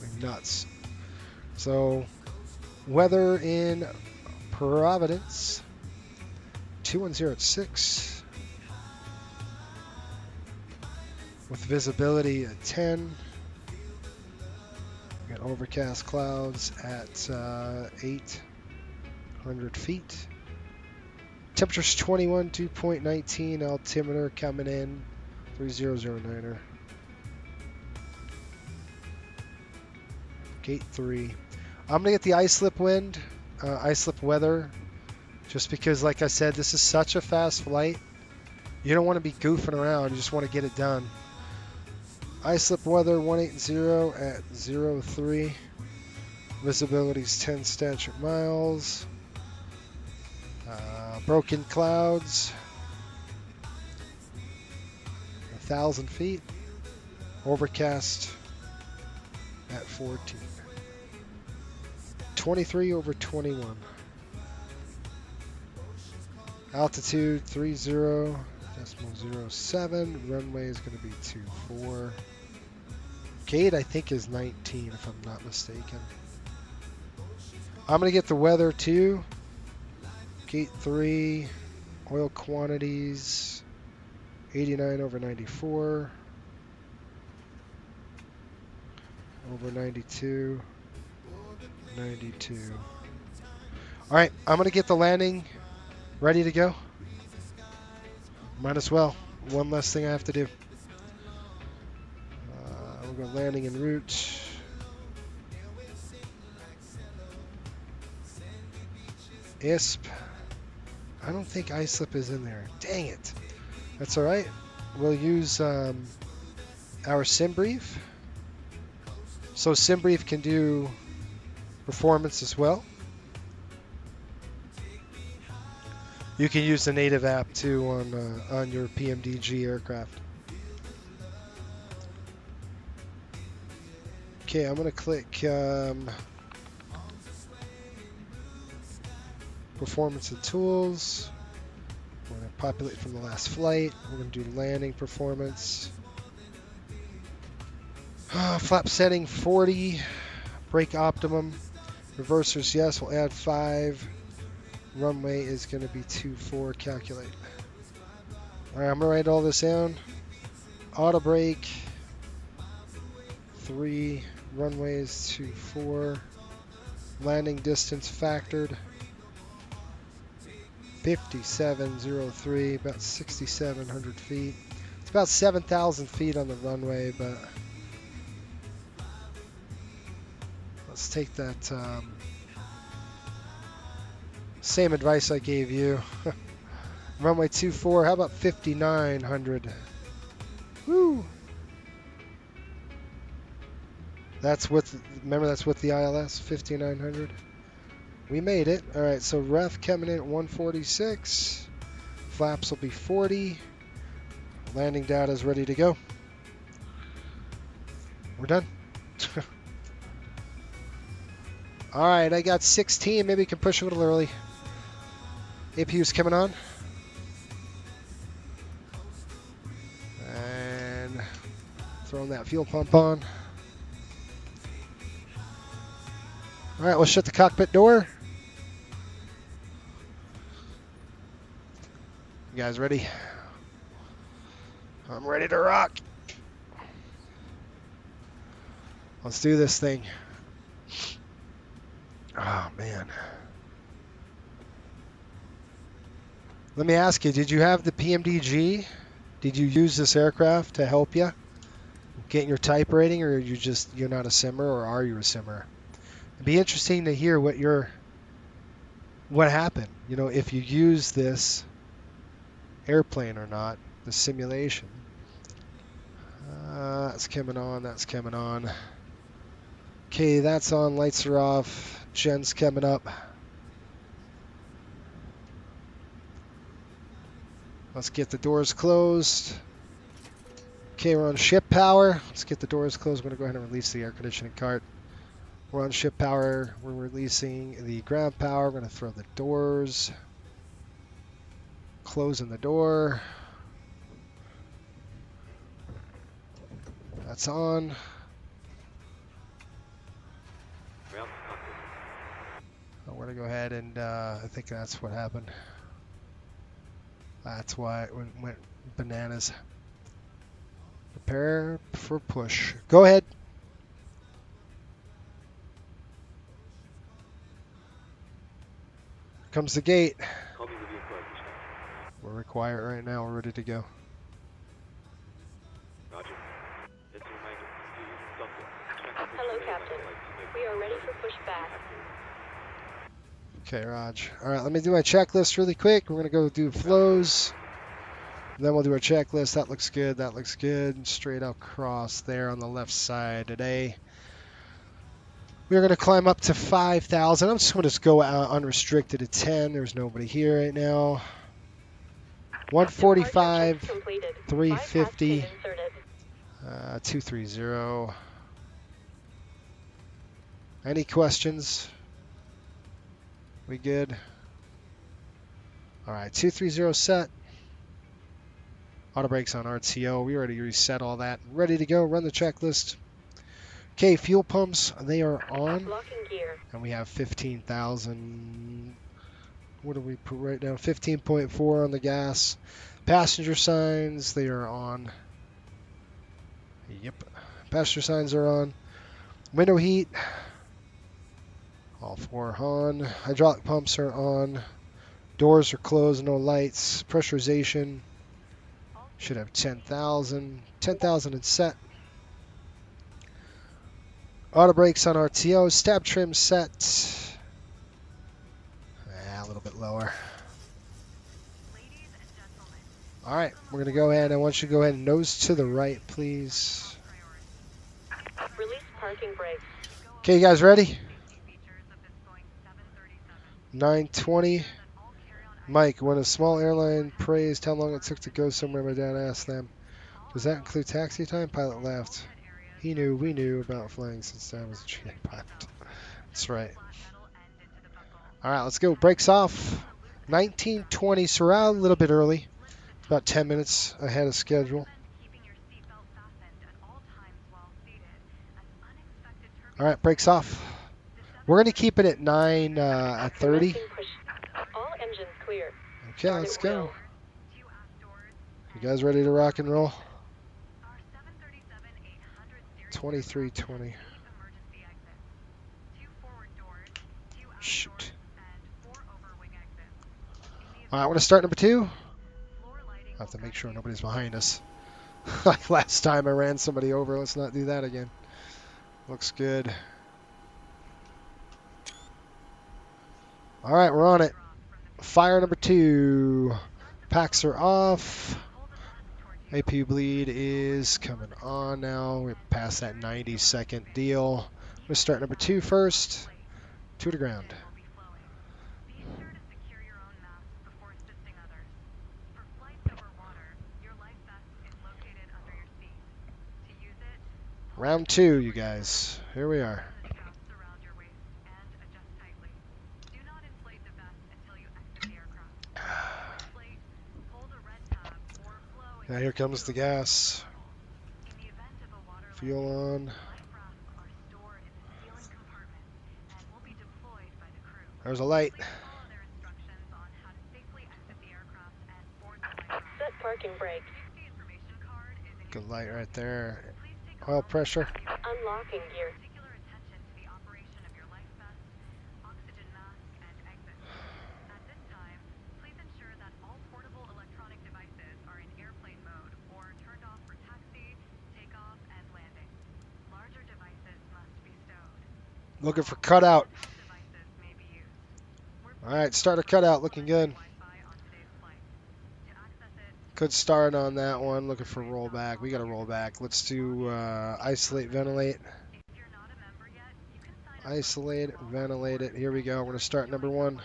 Speaker 2: We're nuts. So, weather in Providence, 2106, with visibility at 10. We got overcast clouds at 800 feet. Temperature's 21, 2.19, altimeter coming in, 3009er. Gate 3. I'm going to get the Islip wind, Islip weather, just because, like I said, this is such a fast flight. You don't want to be goofing around, you just want to get it done. Islip weather 180 at 03. Visibility's 10 statute miles. Broken clouds, 1,000 feet. Overcast at 14. 23 over 21. Altitude 30.07. Runway is going to be 24. Gate, I think, is 19, if I'm not mistaken. I'm going to get the weather, too. Gate 3, oil quantities, 89 over 94, over 92, 92. All right, I'm going to get the landing ready to go. Might as well. One less thing I have to do. We'll go landing en route. ISP. I don't think iSlip is in there. Dang it. That's all right. We'll use our SimBrief. So SimBrief can do performance as well. You can use the native app too on your PMDG aircraft. Okay, I'm going to click Performance and Tools. We're going to populate from the last flight. We're going to do landing performance. Flap setting 40. Brake optimum. Reversers, yes, we'll add 5. Runway is going to be 24. Calculate. All right, I'm going to write all this down. Auto brake 3. Runway is 24. Landing distance factored 5703, about 6,700 feet. It's about 7,000 feet on the runway, but let's take that same advice I gave you. Runway 24, how about 5,900? Woo! That's with, remember that's with the ILS, 5,900. We made it. All right, so ref coming in at 146. Flaps will be 40. Landing data is ready to go. We're done. All right, I got 16. Maybe we can push a little early. APU's coming on. And throwing that fuel pump on. All right, we'll shut the cockpit door. You guys ready? I'm ready to rock. Let's do this thing. Oh, man. Let me ask you, did you have the PMDG? Did you use this aircraft to help you get your type rating, or you're not a simmer, or are you a simmer? It'd be interesting to hear what happened, you know, if you use this airplane or not, the simulation. That's coming on, that's coming on. Okay, that's on, lights are off, gen's coming up. Let's get the doors closed. Okay, we're on ship power. Let's get the doors closed. I'm going to go ahead and release the air conditioning cart. We're on ship power. We're releasing the ground power. We're going to throw the doors. Closing the door. That's on. I'm going to go ahead and I think that's what happened. That's why it went bananas. Prepare for push. Go ahead. Comes the gate. We're required right now. We're ready to go.
Speaker 1: Roger. It's a reminder.
Speaker 4: Hello, Captain. We are ready for pushback.
Speaker 2: Okay, Raj. All right, let me do my checklist really quick. We're going to go do flows. Then we'll do our checklist. That looks good. That looks good. Straight across there on the left side today. We're going to climb up to 5,000. I'm just going to go out unrestricted at 10. There's nobody here right now. 145, 350, 230. Any questions? We good? All right, 230 set. Auto brakes on RTO. We already reset all that. Ready to go. Run the checklist. Okay, fuel pumps, they are on.
Speaker 4: Locking gear.
Speaker 2: And we have 15,000. What do we put right now? 15.4 on the gas. Passenger signs, they are on. Yep. Passenger signs are on. Window heat. All four are on. Hydraulic pumps are on. Doors are closed, no lights. Pressurization. Should have 10,000. 10,000 and set. Auto brakes on RTO. Stab trim set. A little bit lower. Alright, we're going to go ahead. I want you to go ahead and nose to the right, please.
Speaker 4: Release parking brakes.
Speaker 2: Okay, you guys ready? 9:20. Mike, when a small airline praised how long it took to go somewhere, my dad asked them, does that include taxi time? Pilot laughed. He knew, we knew about flying since Dad was a GA pilot. That's right. Alright, let's go. Brakes off. 19:20, so we're out a little bit early. About 10 minutes ahead of schedule. Alright, brakes off. We're going to keep it at 9:30.
Speaker 4: All engines clear.
Speaker 2: Okay, let's go. You guys ready to rock and roll? 23:20. Shoot. Alright, I'm going to start number 2. I have to make sure nobody's behind us. Like last time I ran somebody over. Let's not do that again. Looks good. Alright, we're on it. Fire number 2. Packs are off. APU bleed is coming on now. We're past that 90-second deal. I'm going to start number 2 first. 2 to ground. Round 2, you guys. Here we are. Now here comes the gas. Fuel on. There's a light.
Speaker 4: Set parking brake.
Speaker 2: Good light right there. Oil pressure.
Speaker 4: Unlocking gear.
Speaker 2: Looking for cutout. Alright, starter cutout looking good. Good start on that one. Looking for rollback. We got to roll back. Let's do isolate, ventilate. Isolate, ventilate it. Here we go. We're going to start number 1.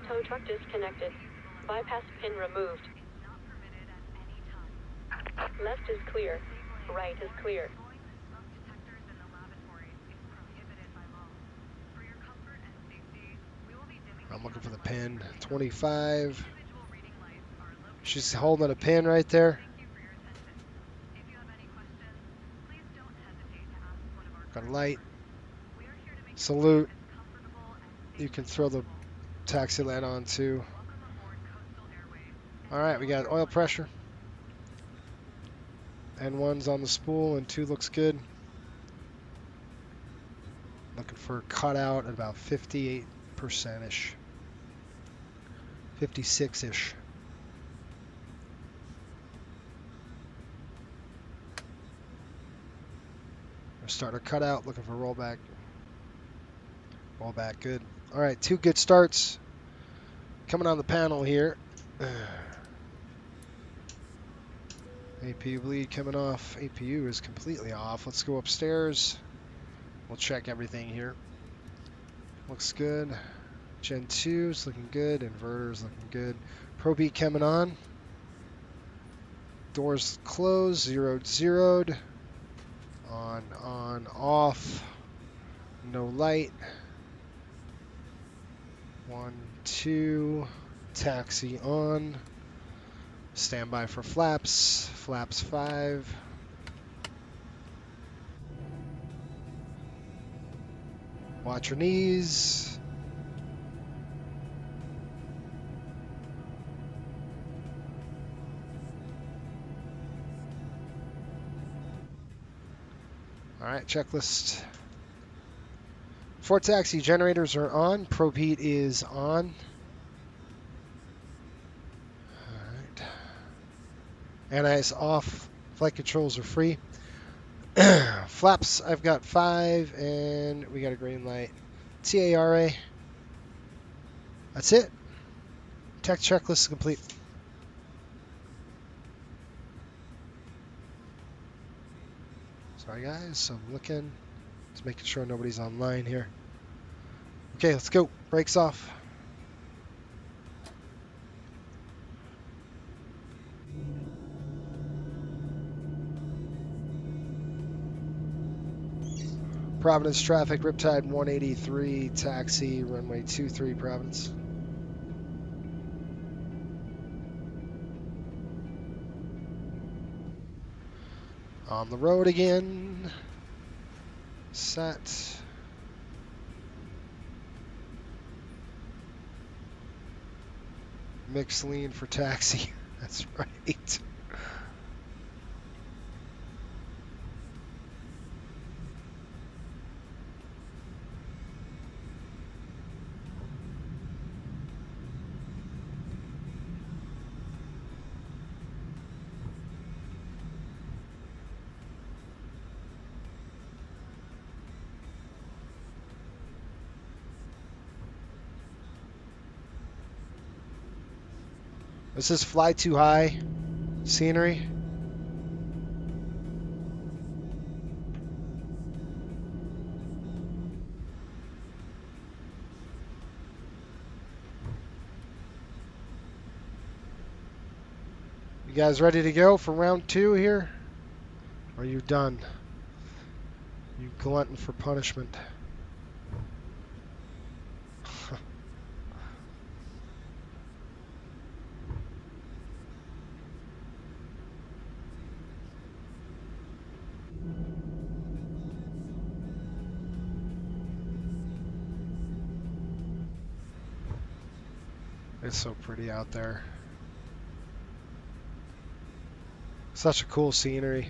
Speaker 4: Tow truck disconnected. Bypass pin removed. Left is clear. Right is clear.
Speaker 2: I'm looking for the pin. 25. She's holding a pin right there. Got a light. Salute. You can throw the taxi light on too. Alright, we got oil pressure. N1's on the spool and 2 looks good. Looking for a cutout at about 58%-ish. 56-ish. We're starting to cut out, looking for rollback. Rollback, good. All right, 2 good starts. Coming on the panel here. APU bleed coming off. APU is completely off. Let's go upstairs. We'll check everything here. Looks good. Gen 2 is looking good. Inverter's looking good. Pro beat coming on. Doors closed. Zeroed. On, off. No light. 1, 2. Taxi on. Stand by for flaps. Flaps 5. Watch your knees. All right, checklist. For taxi, generators are on. Probe heat is on. All right. Anti-ice off. Flight controls are free. Flaps, I've got 5, and we got a green light. TARA. That's it. Tech checklist is complete. Sorry guys, I'm looking. Just making sure nobody's online here. Okay, let's go. Brakes off. Providence traffic, Riptide 183, taxi, runway 23, Providence. On the road again. Set. Mixed lean for taxi. That's right. This is fly too high scenery. You guys ready to go for round 2 here? Or are you done? You glutton for punishment. It's so pretty out there. Such a cool scenery.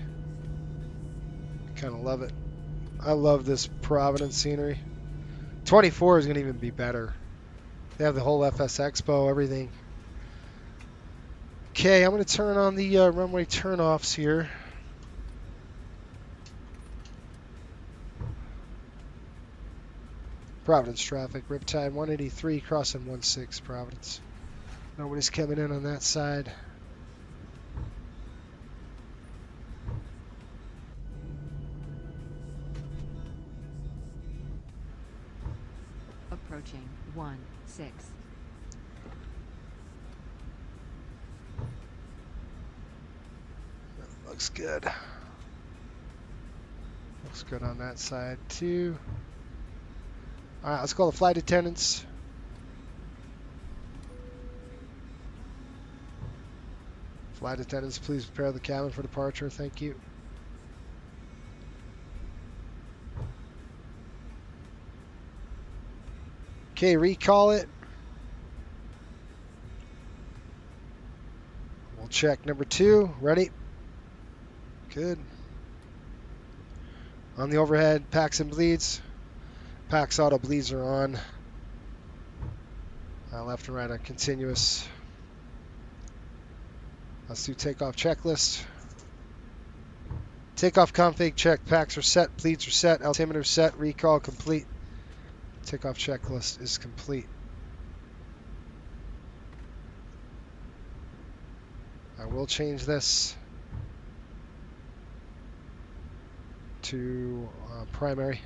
Speaker 2: Kind of love it. I love this Providence scenery. 24 is going to even be better. They have the whole FS Expo, everything. Okay, I'm going to turn on the runway turnoffs here. Providence traffic, Riptide 183, crossing 16, Providence. Nobody's coming in on that side.
Speaker 14: Approaching 16.
Speaker 2: That looks good. Looks good on that side too. All right, let's call the flight attendants. Flight attendants, please prepare the cabin for departure. Thank you. Okay, recall it. We'll check number 2. Ready? Good. On the overhead, packs and bleeds. Packs auto bleeds are on. Left and right on continuous. Let's do takeoff checklist. Takeoff config check. Packs are set. Bleeds are set. Altimeter set. Recall complete. Takeoff checklist is complete. I will change this to primary.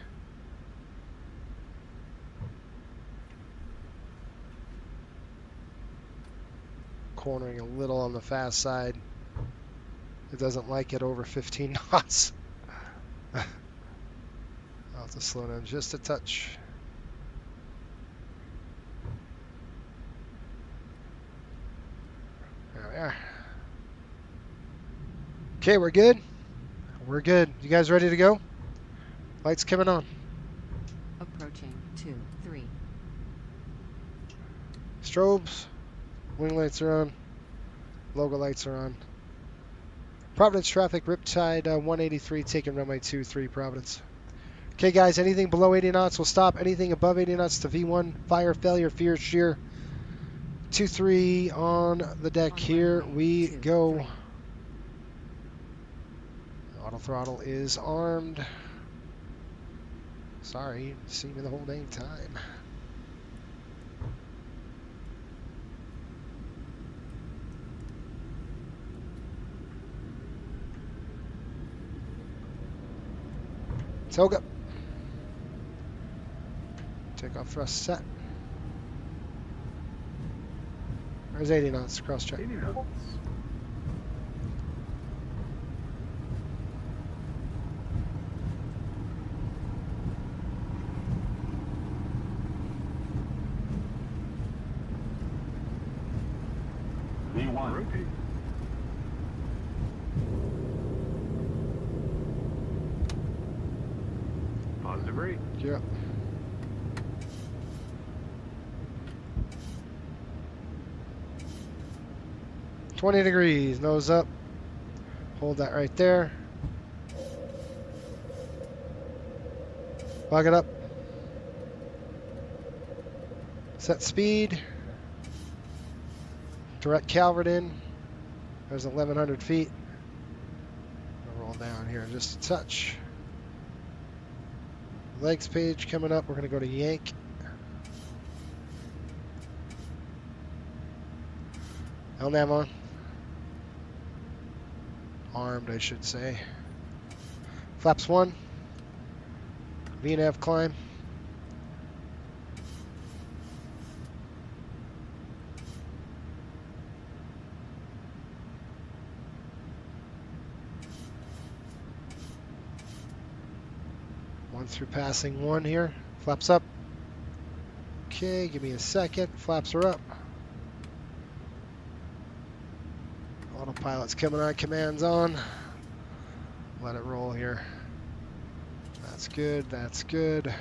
Speaker 2: Cornering a little on the fast side. It doesn't like it over 15 knots. I'll have to slow down just a touch. Okay, we're good. We're good. You guys ready to go? Lights coming on.
Speaker 14: Approaching 2-3.
Speaker 2: Strobes. Wing lights are on. Logo lights are on. Providence traffic, Riptide 183, taking runway 23, Providence. Okay, guys, anything below 80 knots will stop. Anything above 80 knots to V1. Fire, failure, fear, shear. 2-3 on the deck. Here we go. Auto throttle is armed. Sorry, you see me the whole dang time. Toga. Takeoff thrust set. There's 80 knots, cross check.
Speaker 10: 80 knots.
Speaker 5: V1.
Speaker 10: Rotate. Positive rate.
Speaker 2: Yep. $20 degrees, nose up. Hold that right there. Plug it up. Set speed. Direct Calvert in. There's 1,100 feet. I'll roll down here just a touch. Legs page coming up. We're going to go to yank. LNAV on. Armed, I should say. Flaps 1. VNAV climb. One through passing 1 here. Flaps up. Okay, give me a second. Flaps are up. Autopilot's coming on, commands on. Let it roll here. That's good, that's good.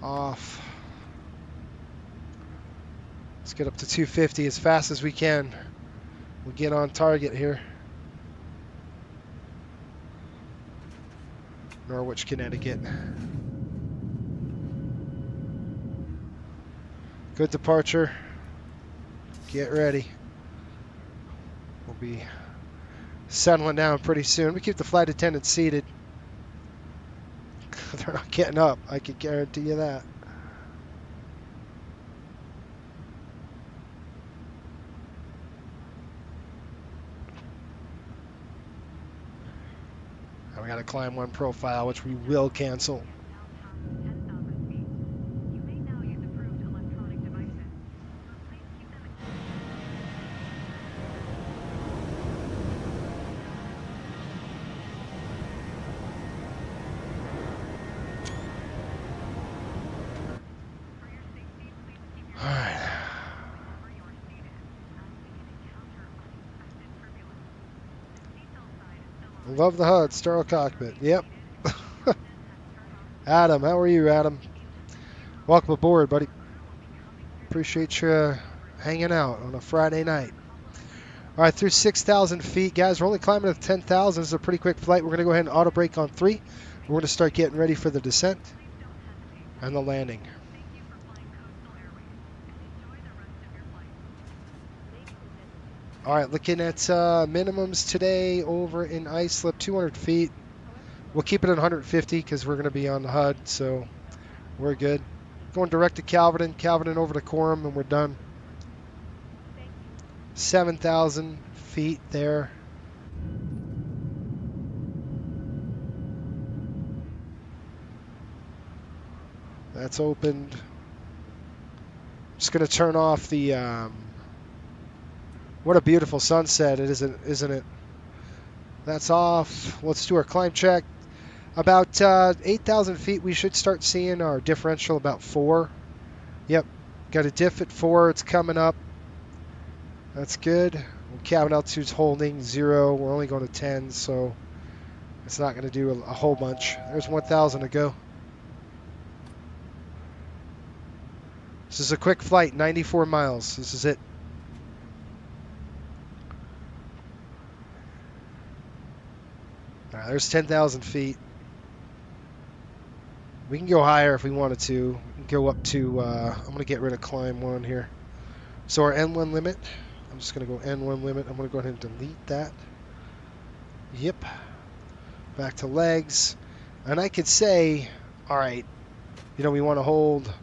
Speaker 2: Off. Let's get up to 250 as fast as we can. We'll get on target here. Norwich, Connecticut. Good departure. Get ready. We'll be settling down pretty soon. We keep the flight attendants seated. They're not getting up. I can guarantee you that. And we got to climb 1 profile, which we will cancel. Love the HUD, sterile cockpit. Yep. Adam, how are you, Adam? Welcome aboard, buddy. Appreciate you hanging out on a Friday night. All right, through 6,000 feet, guys. We're only climbing to 10,000. This is a pretty quick flight. We're going to go ahead and auto brake on 3. We're going to start getting ready for the descent and the landing. All right, looking at minimums today over in Islip, 200 feet. We'll keep it at 150 because we're going to be on the HUD, so we're good. Going direct to Calverton, Calverton over to Coram, and we're done. 7,000 feet there. That's opened. Just going to turn off the... What a beautiful sunset it isn't it? That's off. Let's do our climb check. About 8,000 feet, we should start seeing our differential about 4. Yep, got a diff at 4. It's coming up. That's good. Cabin altitude's holding 0. We're only going to 10, so it's not going to do a whole bunch. There's 1,000 to go. This is a quick flight, 94 miles. This is it. All right, there's 10,000 feet. We can go higher if we wanted to. We can go up to, I'm going to get rid of climb 1 here. So our N1 limit, I'm just going to go N1 limit. I'm going to go ahead and delete that. Yep. Back to legs. And I could say, all right, you know, we want to hold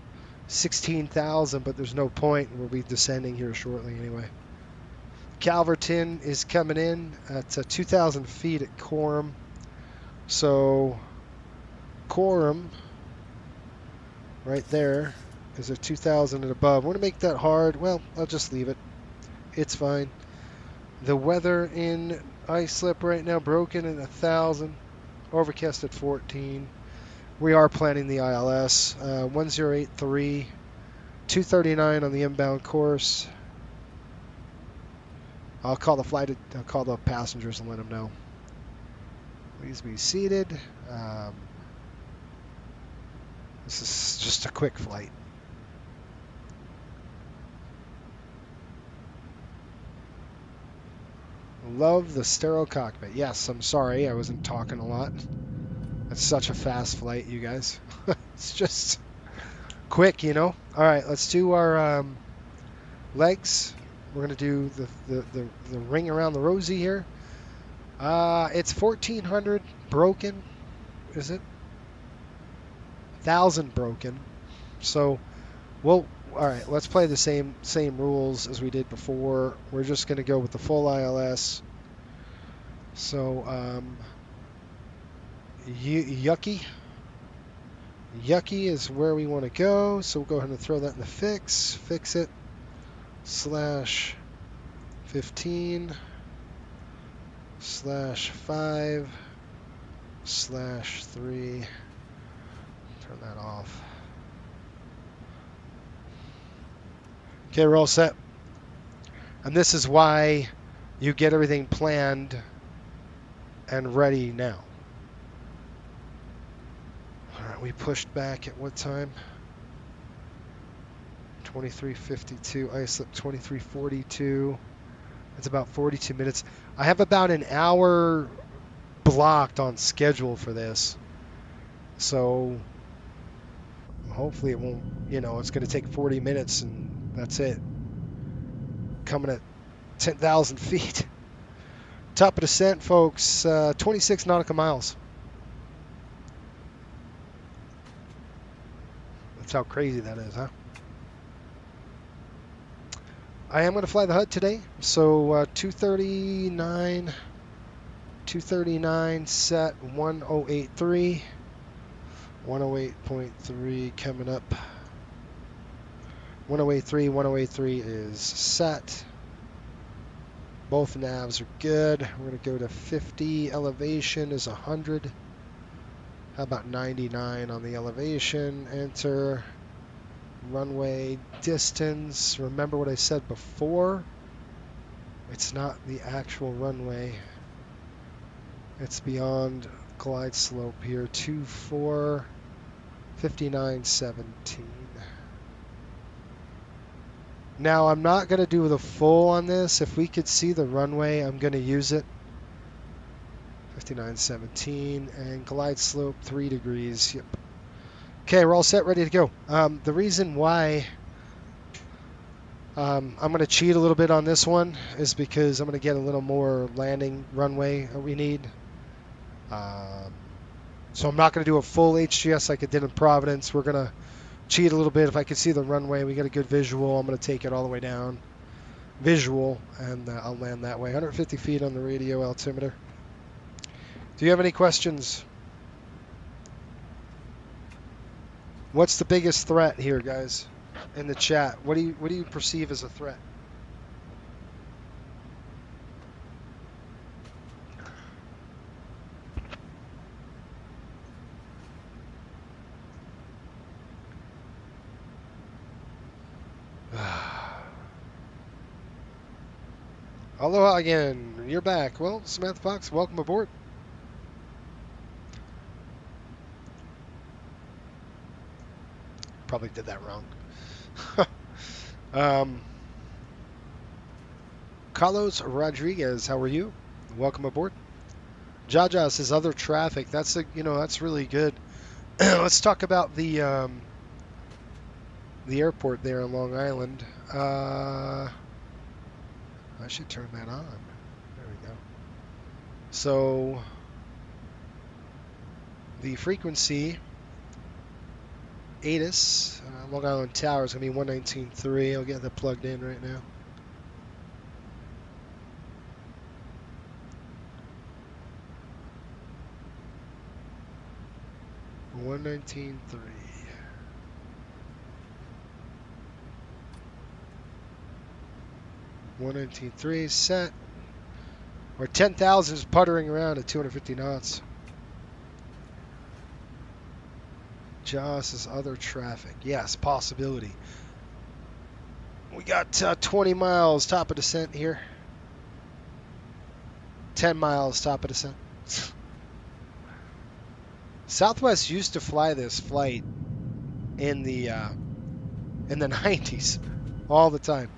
Speaker 2: 16,000, but there's no point. We'll be descending here shortly anyway. Calverton is coming in at 2,000 feet at Coram. So Coram, right there, is at 2,000 and above. I want to make that hard. Well, I'll just leave it. It's fine. The weather in Islip right now, broken at 1,000. Overcast at 14. We are planning the ILS. 1083. 239 on the inbound course. I'll call the passengers and let them know. Please be seated. This is just a quick flight. Love the sterile cockpit. Yes, I'm sorry I wasn't talking a lot. It's such a fast flight, you guys. It's just quick, you know. All right, let's do our legs. We're gonna do the ring around the rosy here. It's 1,400 broken, is it? 1,000 broken. So we'll, all right, let's play the same rules as we did before. We're just gonna go with the full ILS. So Yucky is where we want to go. So we'll go ahead and throw that in the fix it, /15/5/3. Turn that off. Okay, we're all set. And this is why you get everything planned and ready now. All right, we pushed back at what time? 23:52. Islip 23:42. It's about 42 minutes. I have about an hour blocked on schedule for this. So hopefully it won't, you know, it's going to take 40 minutes and that's it. Coming at 10,000 feet. Top of descent, folks, 26 nautical miles. That's how crazy that is, huh? I am going to fly the HUD today, so 239 set 1083, 108.3 coming up. 103 is set. Both navs are good. We're going to go to 50. Elevation is 100. How about 99 on the elevation? Enter. Runway distance. Remember what I said before? It's not the actual runway. It's beyond glide slope here. 24, 59, 17. Now I'm not going to do the full on this. If we could see the runway, I'm going to use it. 59, 17 and glide slope 3 degrees. Yep. Okay, we're all set, ready to go. The reason why I'm going to cheat a little bit on this one is because I'm going to get a little more landing runway we need. So I'm not going to do a full HGS like I did in Providence. We're going to cheat a little bit. If I can see the runway, we get a good visual, I'm going to take it all the way down. Visual, and I'll land that way. 150 feet on the radio altimeter. Do you have any questions? What's the biggest threat here, guys? In the chat, what do you perceive as a threat? Aloha again. You're back. Well, Samantha Fox, welcome aboard. Probably did that wrong. Carlos Rodriguez, how are you? Welcome aboard. Jaja says other traffic. That's that's really good. Let's talk about the airport there in Long Island. I should turn that on. There we go. So the frequency ATIS, Long Island Tower, is going to be 119.3. I'll get that plugged in right now. $119.3. 119.3 set. Or 10,000 is puttering around at 250 knots. Joss is other traffic. Yes, possibility. We got 20 miles top of descent here. 10 miles top of descent. Southwest used to fly this flight in the 90s all the time.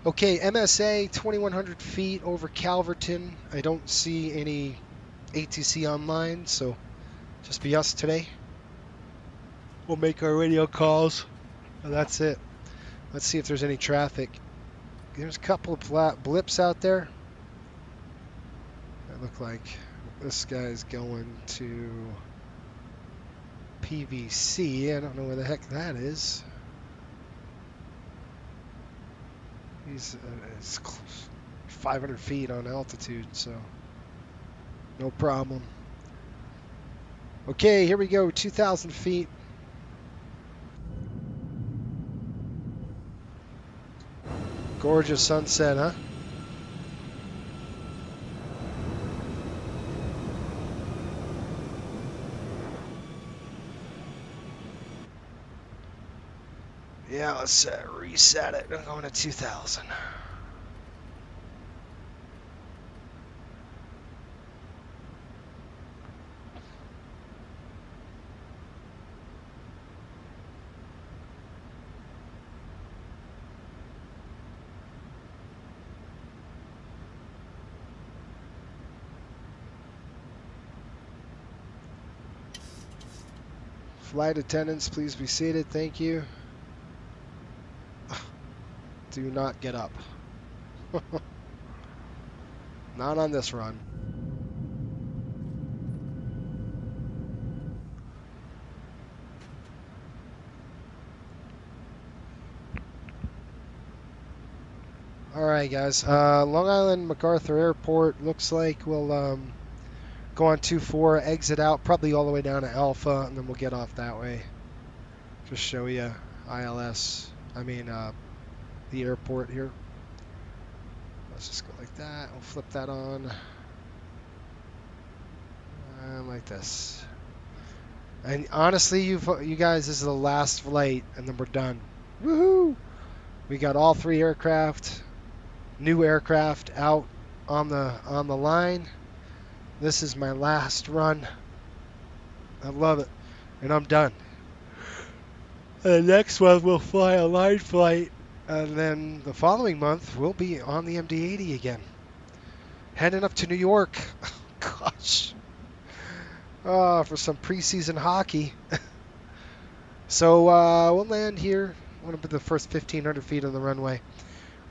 Speaker 2: Okay, MSA 2,100 feet over Calverton. I don't see any ATC online, so just be us today. We'll make our radio calls, and that's it. Let's see if there's any traffic. There's a couple of blips out there. That look like this guy's going to PVC. I don't know where the heck that is. He's 500 feet on altitude, so no problem. Okay, here we go, 2,000 feet. Gorgeous sunset, huh? Yeah, let's reset it. I'm going to 2,000. Flight attendants, please be seated. Thank you. Do not get up. Not on this run. Alright guys, Long Island MacArthur Airport looks like we'll go on 24, exit out probably all the way down to Alpha, and then we'll get off that way. Just show you ILS, the airport here. Let's just go like that. We'll flip that on. And like this. And honestly, you guys, this is the last flight, and then we're done. Woohoo! We got all 3 aircraft, new aircraft out on the line. This is my last run. I love it, and I'm done. And the next one we'll fly a line flight. And then the following month, we'll be on the MD-80 again. Heading up to New York. Gosh. For some preseason hockey. So we'll land here. Want to be the first 1,500 feet on the runway.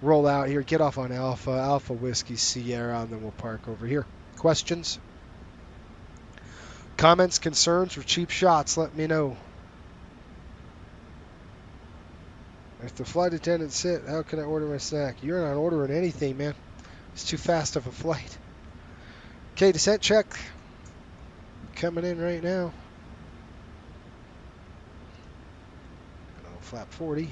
Speaker 2: Roll out here. Get off on Alpha. Alpha Whiskey Sierra. And then we'll park over here. Questions? Comments, concerns, or cheap shots? Let me know. If the flight attendant sit, how can I order my snack? You're not ordering anything, man. It's too fast of a flight. Okay, descent check. Coming in right now. Flap 40.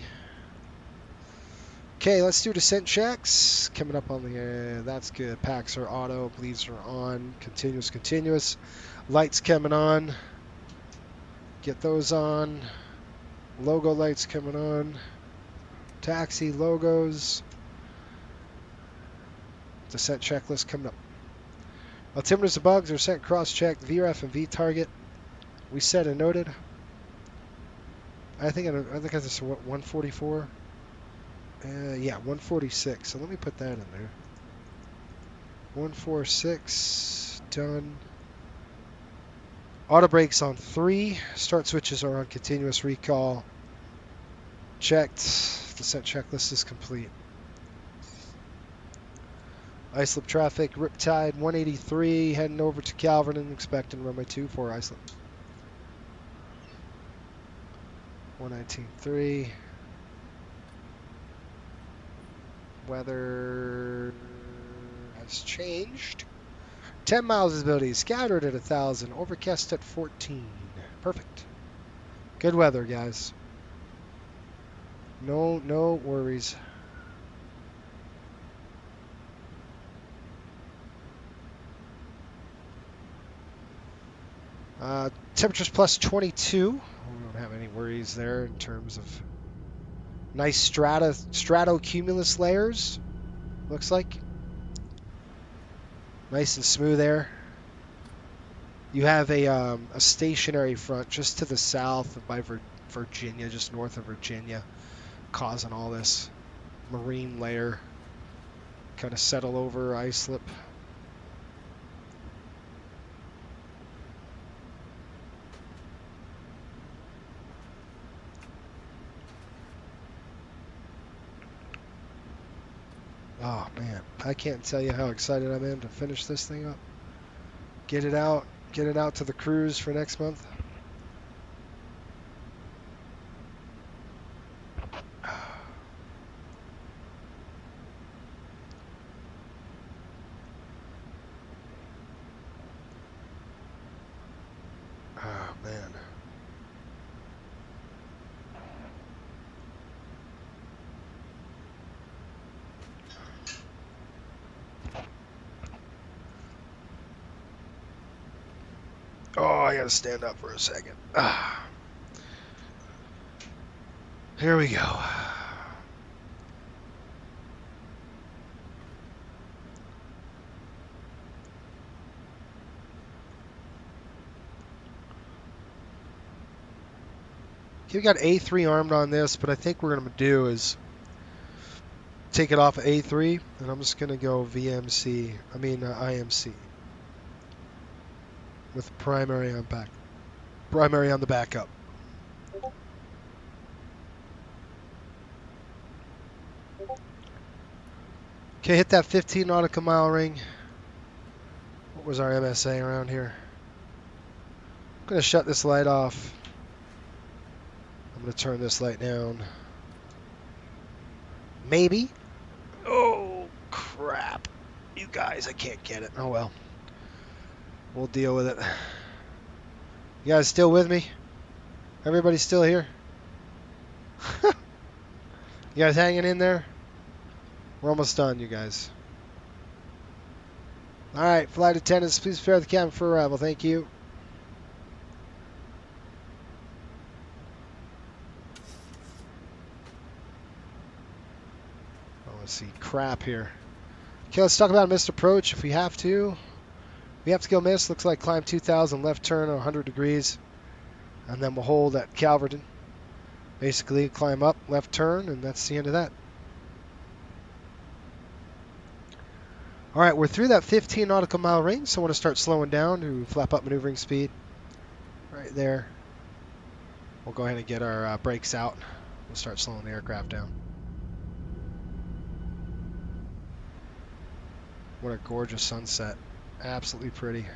Speaker 2: Okay, let's do descent checks. Coming up on the, that's good. Packs are auto, bleeds are on. Continuous, continuous. Lights coming on. Get those on. Logo lights coming on. Taxi logos. Descent checklist coming up. Altimeters and bugs are sent cross-checked. VRF and V target. We set and noted. I think it's 144. Yeah, 146. So let me put that in there. 146 done. Auto brakes on 3. Start switches are on continuous recall. Checked. Descent checklist is complete. Islip traffic, Riptide 183, heading over to Calverton, expecting runway 24 Islip. 119.3. Weather has changed. 10 miles visibility, scattered at 1,000, overcast at 14. Perfect. Good weather, guys. No worries. Temperatures plus 22. We don't have any worries there in terms of nice stratocumulus layers. Looks like nice and smooth air. You have a stationary front just to the south by Virginia, just north of Virginia, causing all this marine layer kind of settle over Islip. Oh man, I can't tell you how excited I am to finish this thing up. Get it out to the cruise for next month. Oh man. Oh, I gotta stand up for a second. Here we go. Okay, we got A3 armed on this, but I think what we're gonna do is take it off of A3, and I'm just gonna go IMC. With primary on the backup. Okay, hit that 15 nautical mile ring. What was our MSA around here? I'm going to shut this light off. I'm going to turn this light down. Maybe. Oh, crap. You guys, I can't get it. Oh, well. We'll deal with it. You guys still with me? Everybody still here? You guys hanging in there? We're almost done, you guys. Alright, flight attendants, please prepare the cabin for arrival. Thank you. Oh, let's see. Crap here. Okay, let's talk about missed approach if we have to. We have to go miss. Looks like climb 2,000, left turn 100 degrees. And then we'll hold at Calverton. Basically, climb up, left turn, and that's the end of that. All right, we're through that 15 nautical mile ring, so I want to start slowing down to flap up maneuvering speed. Right there. We'll go ahead and get our brakes out. We'll start slowing the aircraft down. What a gorgeous sunset. Absolutely pretty.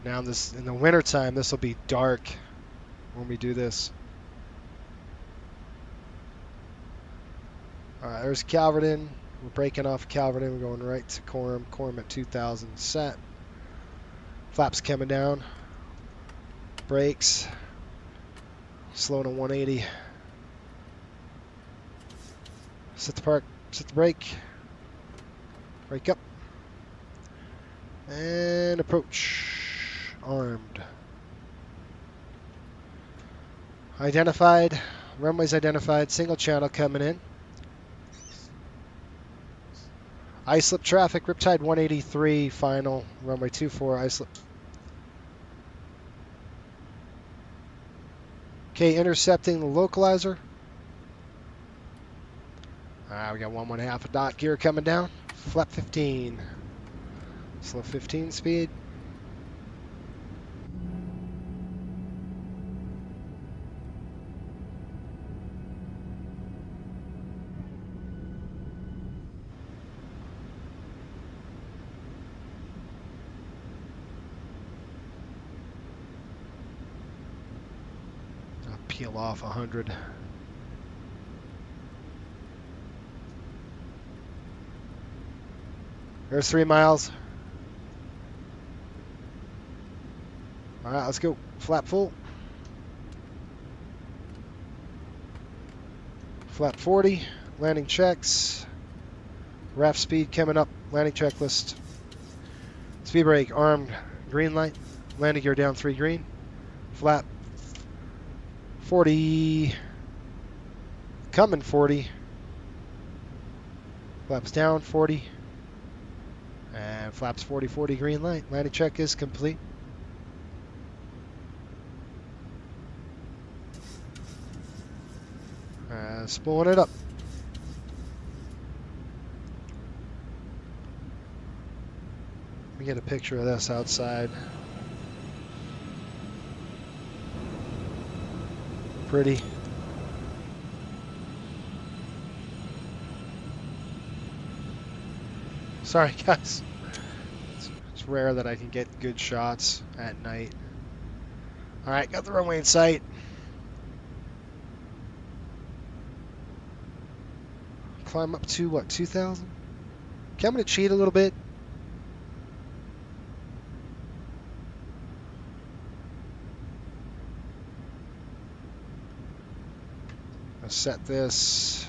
Speaker 2: Now in the wintertime, this will be dark when we do this. All right, there's Calverton. We're breaking off Calverton. We're going right to Coram. Coram at 2,000 set. Flaps coming down. Brakes. Slow to 180. Set the park. Set the brake. Brake up. And approach. Armed. Identified. Runways identified. Single channel coming in. Islip traffic. Riptide 183 final. Runway 24 Islip. Okay, intercepting the localizer. We got 1.5 a dot gear coming down. Flap 15. Slow 15 speed. I'll peel off 100. There's 3 miles. All right, let's go. Flap full. Flap 40. Landing checks. RAF speed coming up. Landing checklist. Speed brake armed. Green light. Landing gear down 3 green. Flap 40. Coming 40. Flaps down 40. And flaps 40, 40 green light. Landing check is complete. Spooling it up. Let me get a picture of this outside. Pretty. Sorry, guys. It's rare that I can get good shots at night. All right, got the runway in sight. Climb up to what, 2,000? Okay, I'm going to cheat a little bit. I'll set this.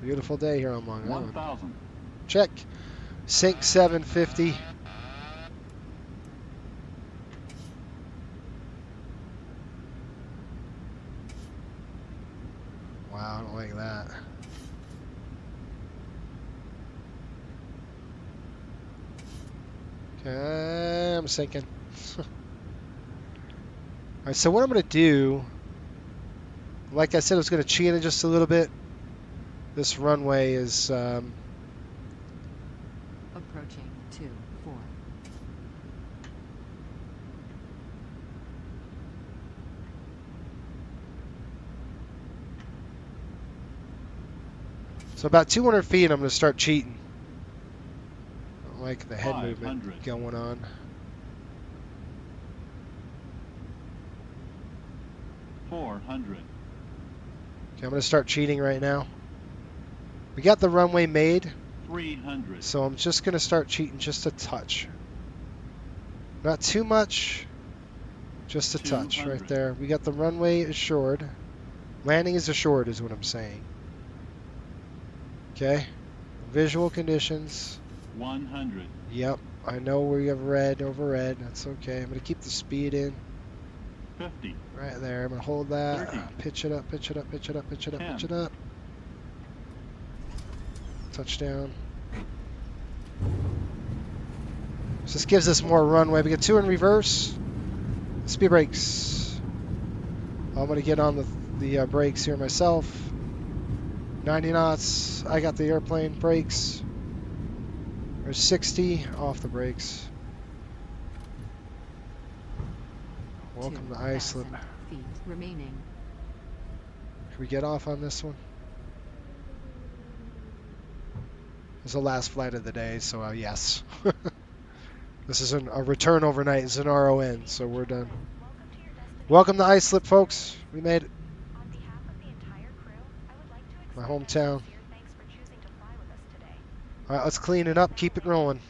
Speaker 2: Beautiful day here on Long Island.
Speaker 5: 1,000.
Speaker 2: Check. Sync 750. Wow, I don't like that. Okay, I'm sinking. All right, so what I'm going to do, like I said, I was going to cheat it just a little bit. This runway is
Speaker 14: approaching 24.
Speaker 2: so about 200 feet. I'm going to start cheating. I don't like the head
Speaker 5: 500.
Speaker 2: movement going on.
Speaker 5: $400.
Speaker 2: Okay, I'm going to start cheating right now. We got the runway made.
Speaker 5: 300.
Speaker 2: So I'm just going to start cheating just a touch. Not too much. Just a touch
Speaker 5: 200.
Speaker 2: right there. We got the runway assured. Landing is assured is what I'm saying. Okay. Visual conditions.
Speaker 5: 100.
Speaker 2: Yep. I know we have red over red. That's okay. I'm going to keep the speed in.
Speaker 5: 50.
Speaker 2: Right there. I'm going to hold that.
Speaker 5: 30.
Speaker 2: Pitch it up, pitch it up, pitch it up, pitch it up,
Speaker 5: 10.
Speaker 2: pitch it up. Touchdown. So this gives us more runway. We got 2 in reverse. Speed brakes. I'm going to get on the brakes here myself. 90 knots. I got the airplane brakes. There's 60 off the brakes. Welcome to Islip.
Speaker 14: Feet remaining.
Speaker 2: Can we get off on this one? It's the last flight of the day, so yes. This is a return overnight. It's an RON, so we're done. Welcome to Islip, folks. We made it. My hometown. All right, let's clean it up. Keep it rolling.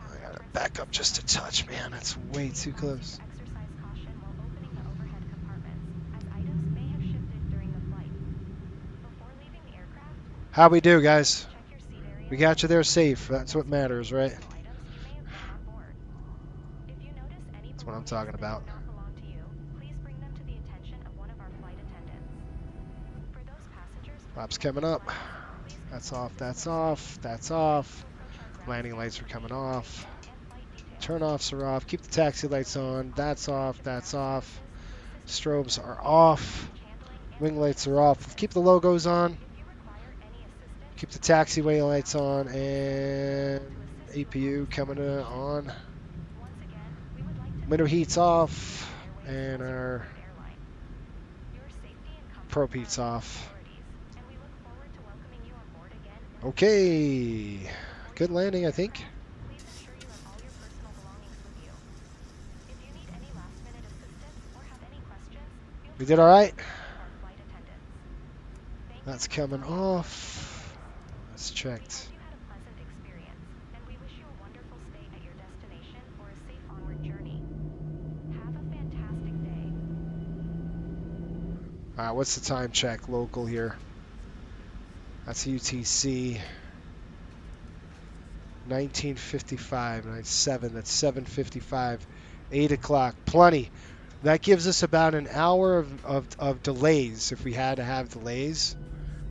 Speaker 2: I gotta back up just a touch, man. That's way too close. How we do, guys? We got you there safe. That's what matters, right? That's what I'm talking about. Flaps coming up. That's off, that's off, that's off. Landing lights are coming off. Turn-offs are off. Keep the taxi lights on. That's off, that's off. Strobes are off. Wing lights are off. Keep the logos on. Keep the taxiway lights on. And APU coming on. Window heat's off. And our probe heat's off. Okay. Good landing, I think. We did all right. That's coming off. That's checked. All right, what's the time check local here? That's UTC. 1955, 97, that's 7:55, 8 o'clock, plenty. That gives us about an hour of delays if we had to have delays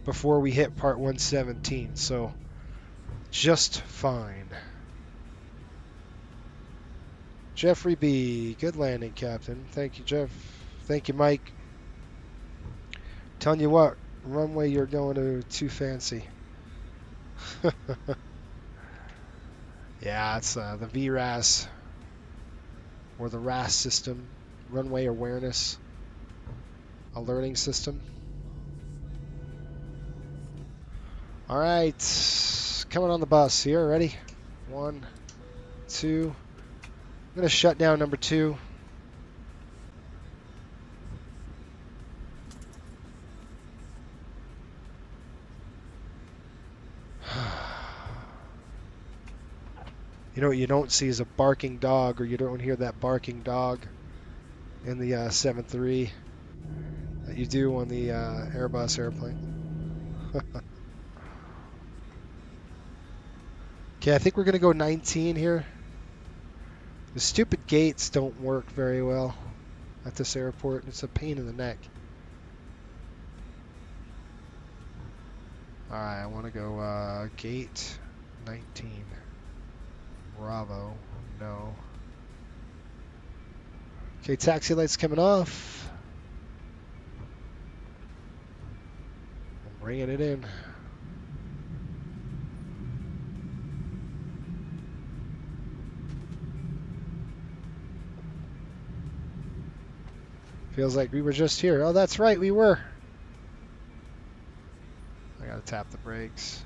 Speaker 2: before we hit part 117, so just fine. Jeffrey B, good landing, Captain. Thank you, Jeff. Thank you, Mike. Telling you what, runway you're going to too fancy. Yeah, it's the VRAS or the RAS system, runway awareness alerting system. All right, coming on the bus here. Ready? 1, 2. I'm gonna shut down number 2. You know what you don't see is a barking dog, or you don't hear that barking dog in the 7.3 that you do on the Airbus airplane. Okay, I think we're going to go 19 here. The stupid gates don't work very well at this airport. It's a pain in the neck. Alright, I want to go gate 19. Bravo, no. Okay, taxi lights coming off. I'm bringing it in. Feels like we were just here. Oh, that's right, we were. I gotta tap the brakes.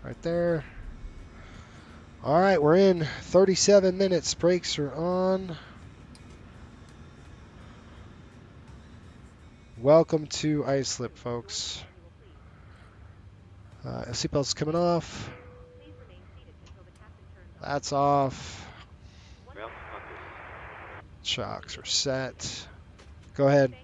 Speaker 2: Right there. All right, we're in 37 minutes. Brakes are on. Welcome to iSlip, folks. Seatbelts coming off. That's off. Shocks are set. Go ahead.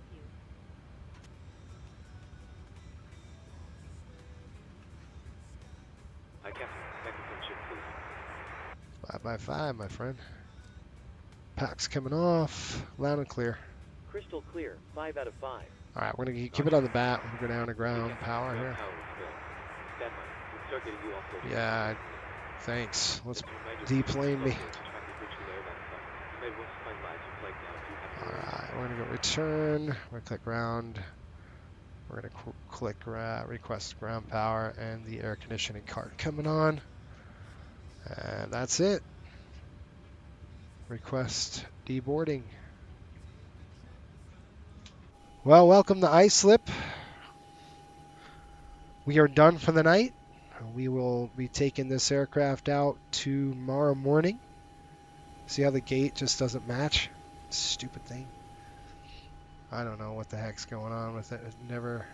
Speaker 2: 5x5, my friend. Pack's coming off. Loud and clear.
Speaker 16: Crystal clear. 5 out of 5.
Speaker 2: All right, we're going to keep it on the bat. We'll go down to ground power here. Yeah, thanks. Let's deplane me. All right, we're going to go return. We're going to click ground. We're going to click request ground power and the air conditioning cart coming on. And that's it. Request deboarding. Well, welcome to iSlip. We are done for the night. We will be taking this aircraft out tomorrow morning. See how the gate just doesn't match? Stupid thing. I don't know what the heck's going on with it. It never...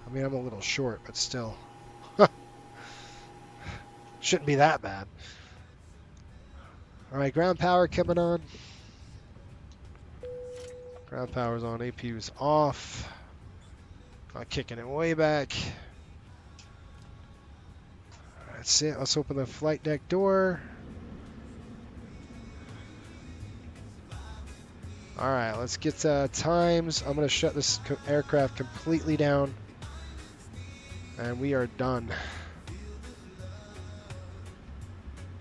Speaker 2: I mean, I'm a little short, but still. Shouldn't be that bad. All right, ground power coming on. Ground power's on. APU's off. Kicking it way back. That's it. Let's open the flight deck door. All right, let's get times. I'm going to shut this aircraft completely down. And we are done.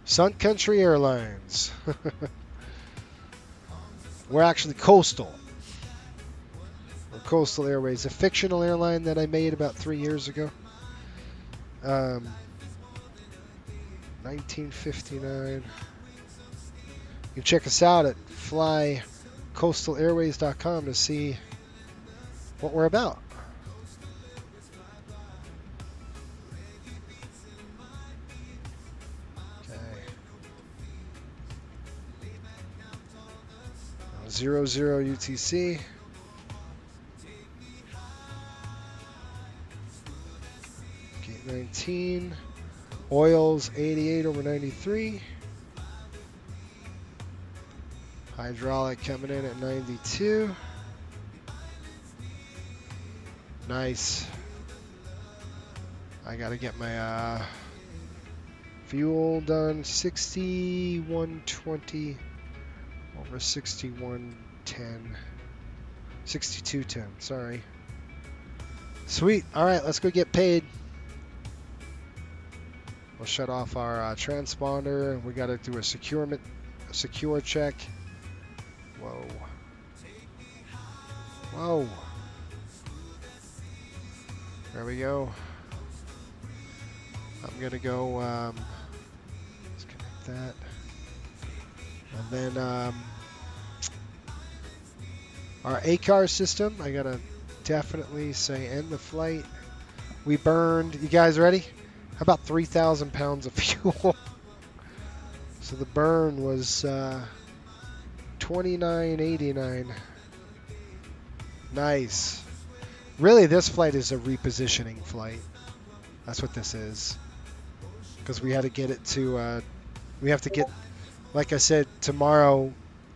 Speaker 2: Sun Country Airlines. We're actually coastal. We're Coastal Airways, a fictional airline that I made about 3 years ago. 1959. You can check us out at flycoastalairways.com to see what we're about. Okay. 00 UTC. Gate 19. Oils 88/93. Hydraulic coming in at 92. Nice. I gotta get my fuel done. 6120 over 6110. 6210. Sorry. Sweet. All right, let's go get paid. We'll shut off our transponder. We got to do a secure check. Whoa. Whoa. There we go. I'm going to go, let's connect that. And then our ACAR system, I got to definitely say end the flight. We burned, you guys ready? How about 3,000 pounds of fuel? So the burn was 2989. Nice. Really, this flight is a repositioning flight. That's what this is. Because we had to get it to, we have to get, like I said, tomorrow,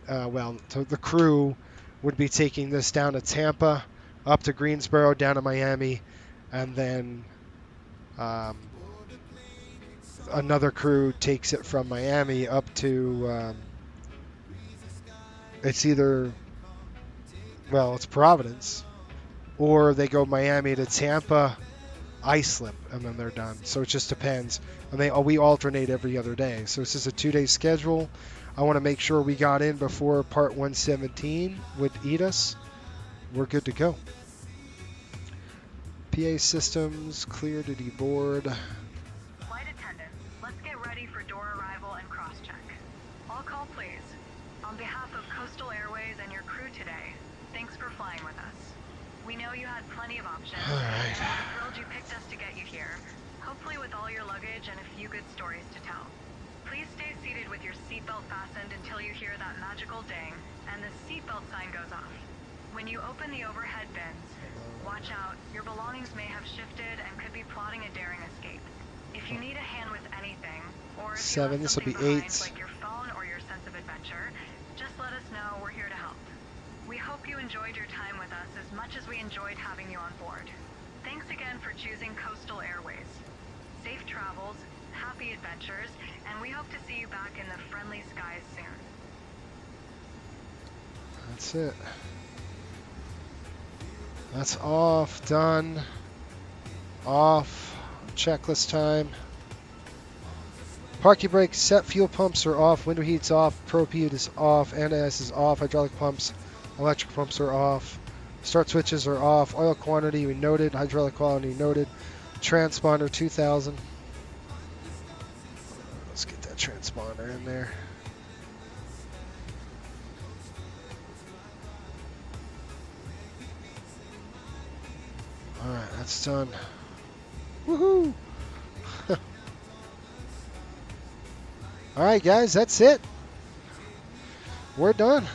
Speaker 2: the crew would be taking this down to Tampa, up to Greensboro, down to Miami, and then another crew takes it from Miami up to, it's either, it's Providence, or they go Miami to Tampa, Islip, and then they're done. So it just depends. And we alternate every other day. So this is a 2-day schedule. I want to make sure we got in before Part 117 would eat us. We're good to go. PA systems, clear to deboard.
Speaker 21: Flight attendants, let's get ready for door arrival and cross-check. All call, please. On behalf of Coastal Airways and your crew today, thanks for flying with us. We know you had plenty of options, and we're thrilled you picked us to get you here, hopefully with all your luggage and a few good stories to tell. Please stay seated with your seatbelt fastened until you hear that magical ding and the seatbelt sign goes off. When you open the overhead bins, watch out, your belongings may have shifted and could be plotting a daring escape. If you need a hand with anything, or if you left something behind, like your phone or your sense of adventure, just let us know, we're here to help. We hope you enjoyed your time with us as much as we enjoyed having you on board. Thanks again for choosing Coastal Airways. Safe travels, happy adventures, and we hope to see you back in the friendly skies soon.
Speaker 2: That's it. That's off, done, off, checklist time. Parking brake, set fuel pumps are off, window heat's off, probe heat is off, NS is off, hydraulic pumps, electric pumps are off, start switches are off, oil quantity we noted, hydraulic quality noted, transponder 2000. Let's get that transponder in there. Alright, that's done. Woohoo! Alright guys, that's it. We're done.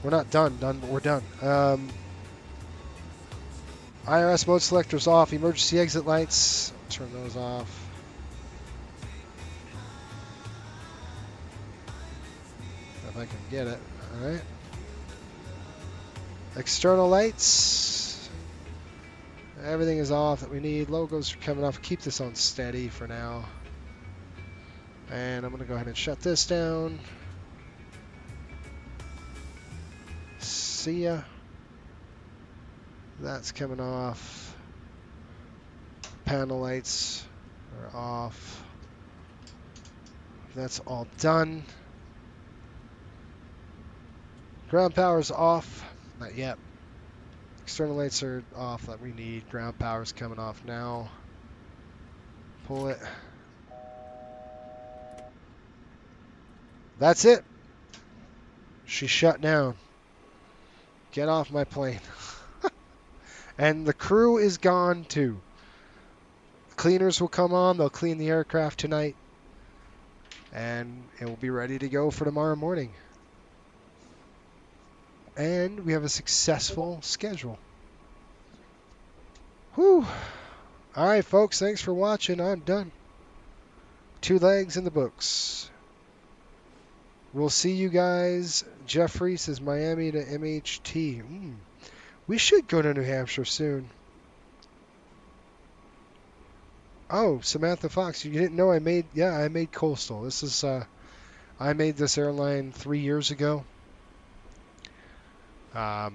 Speaker 2: We're not done, but we're done. IRS mode selectors off, emergency exit lights, turn those off. If I can get it, alright. External lights. Everything is off that we need. Logos are coming off. Keep this on steady for now. And I'm going to go ahead and shut this down. See ya. That's coming off. Panel lights are off. That's all done. Ground power's off. Not yet. External lights are off that we need. Ground power's coming off now. Pull it. That's it. She shut down. Get off my plane. And the crew is gone too. Cleaners will come on. They'll clean the aircraft tonight. And it will be ready to go for tomorrow morning. And we have a successful schedule. Whew. All right, folks. Thanks for watching. I'm done. 2 legs in the books. We'll see you guys. Jeffrey says Miami to MHT. We should go to New Hampshire soon. Oh, Samantha Fox, you didn't know I made Coastal. This is I made this airline 3 years ago. I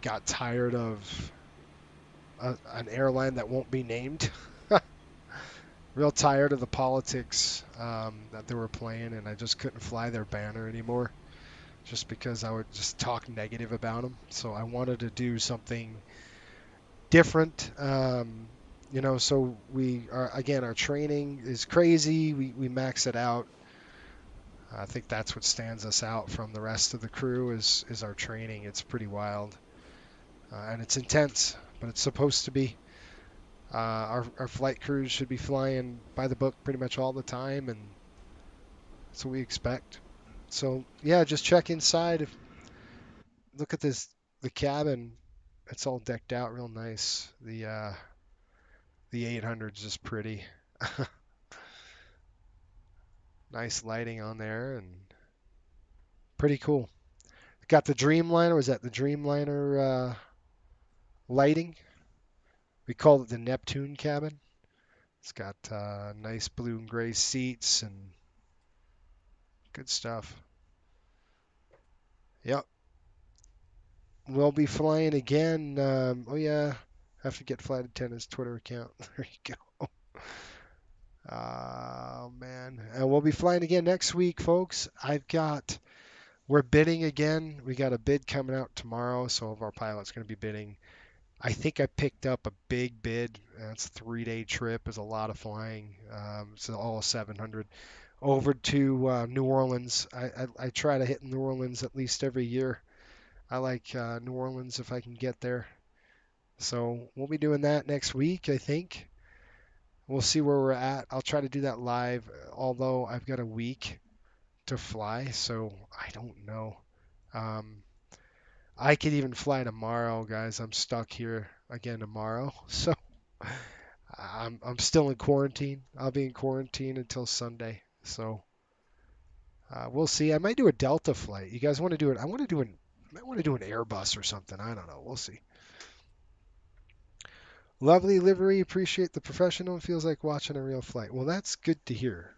Speaker 2: got tired of an airline that won't be named. Real tired of the politics that they were playing, and I just couldn't fly their banner anymore just because I would just talk negative about them. So I wanted to do something different. So our training is crazy. We max it out. I think that's what stands us out from the rest of the crew is our training. It's pretty wild. And it's intense, but it's supposed to be. Our flight crews should be flying by the book pretty much all the time, and that's what we expect. So yeah, just check inside. Look at the cabin. It's all decked out real nice. The 800 is just pretty. Nice lighting on there and pretty cool. Got the Dreamliner. Was that the Dreamliner lighting? We call it the Neptune cabin. It's got nice blue and gray seats and good stuff. Yep. We'll be flying again. Have to get flight attendant's Twitter account. There you go. Oh, man. And we'll be flying again next week, folks. We're bidding again. We got a bid coming out tomorrow, so our pilot's going to be bidding. I think I picked up a big bid. It's a 3-day trip. It's a lot of flying. It's all 700 over to New Orleans. I try to hit New Orleans at least every year. I like New Orleans if I can get there. So we'll be doing that next week, I think. We'll see where we're at. I'll try to do that live, although I've got a week to fly, so I don't know. I could even fly tomorrow, guys. I'm stuck here again tomorrow, so I'm still in quarantine. I'll be in quarantine until Sunday, so we'll see. I might do a Delta flight. You guys want to do it? I want to do an Airbus or something. I don't know. We'll see. Lovely livery. Appreciate the professional. Feels like watching a real flight. Well, that's good to hear.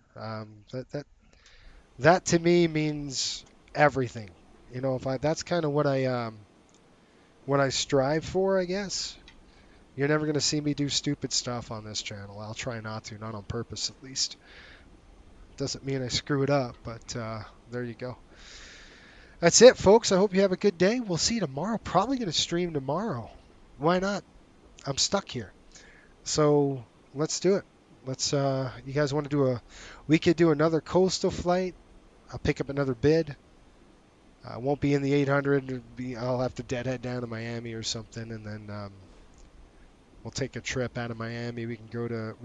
Speaker 2: That to me means everything. That's kind of what I strive for, I guess. You're never going to see me do stupid stuff on this channel. I'll try not to, not on purpose at least. Doesn't mean I screw it up, but there you go. That's it, folks. I hope you have a good day. We'll see you tomorrow. Probably going to stream tomorrow. Why not? I'm stuck here. So let's do it. You guys want to we could do another coastal flight. I'll pick up another bid. I won't be in the 800. I'll have to deadhead down to Miami or something, and then we'll take a trip out of Miami. We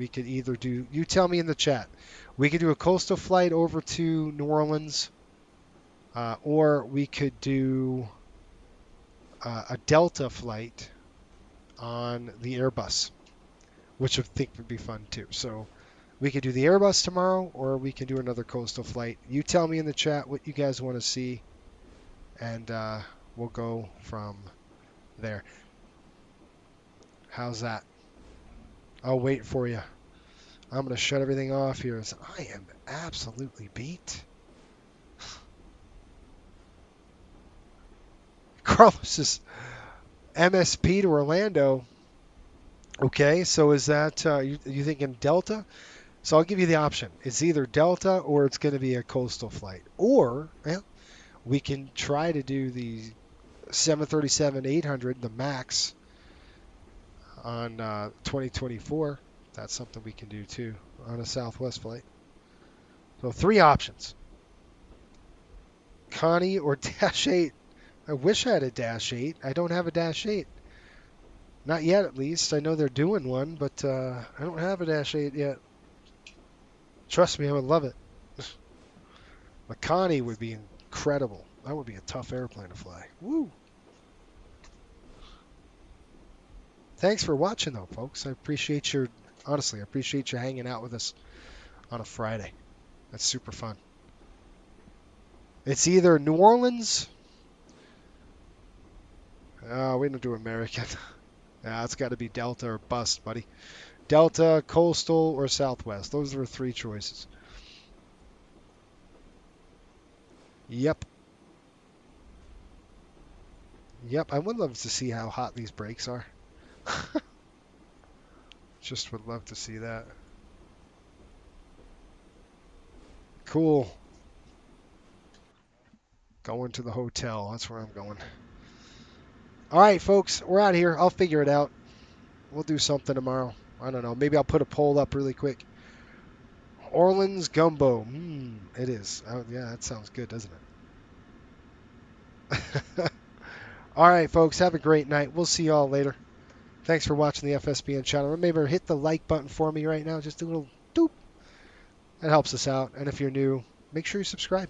Speaker 2: could either do, you tell me in the chat, we could do a coastal flight over to New Orleans, or we could do a Delta flight on the Airbus, which I think would be fun too. So we could do the Airbus tomorrow, or we can do another coastal flight. You tell me in the chat what you guys want to see, and we'll go from there. How's that? I'll wait for you. I'm going to shut everything off here. I am absolutely beat. Carlos's MSP to Orlando. Okay, so is that, you thinking Delta? So I'll give you the option. It's either Delta or it's going to be a coastal flight. Or, well, we can try to do the 737-800, the MAX, on 2024. That's something we can do too on a Southwest flight. So 3 options. Connie or Dash 8. I wish I had a Dash 8. I don't have a Dash 8. Not yet, at least. I know they're doing one, but I don't have a Dash 8 yet. Trust me, I would love it. Connie would be incredible. That would be a tough airplane to fly. Woo! Thanks for watching, though, folks. I appreciate your, honestly, I appreciate you hanging out with us on a Friday. That's super fun. It's either New Orleans. We don't do American. It's got to be Delta or bust, buddy. Delta, Coastal, or Southwest. Those are 3 choices. Yep. Yep, I would love to see how hot these brakes are. Just would love to see that. Cool. Going to the hotel. That's where I'm going. All right, folks. We're out here. I'll figure it out. We'll do something tomorrow. I don't know. Maybe I'll put a poll up really quick. Orleans gumbo. It is. Oh, yeah, that sounds good, doesn't it? All right, folks. Have a great night. We'll see you all later. Thanks for watching the FSBN channel. Remember, hit the like button for me right now. Just a little doop. That helps us out. And if you're new, make sure you subscribe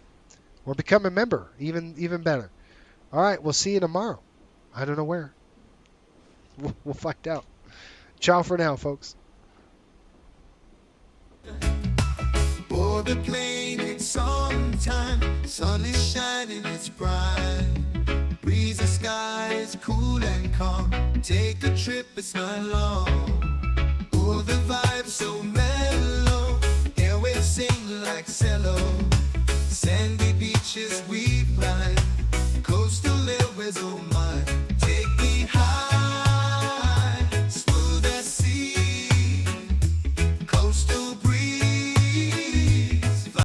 Speaker 2: or become a member. Even better. All right, we'll see you tomorrow. I don't know where. We'll find out. Ciao for now, folks.
Speaker 17: Board the plane, it's on time. Sun is shining, it's bright. Breezy skies, cool and calm. Take a trip, it's not long. Oh, the vibe's so mellow. Airways sing like cello. Sandy beaches we ride.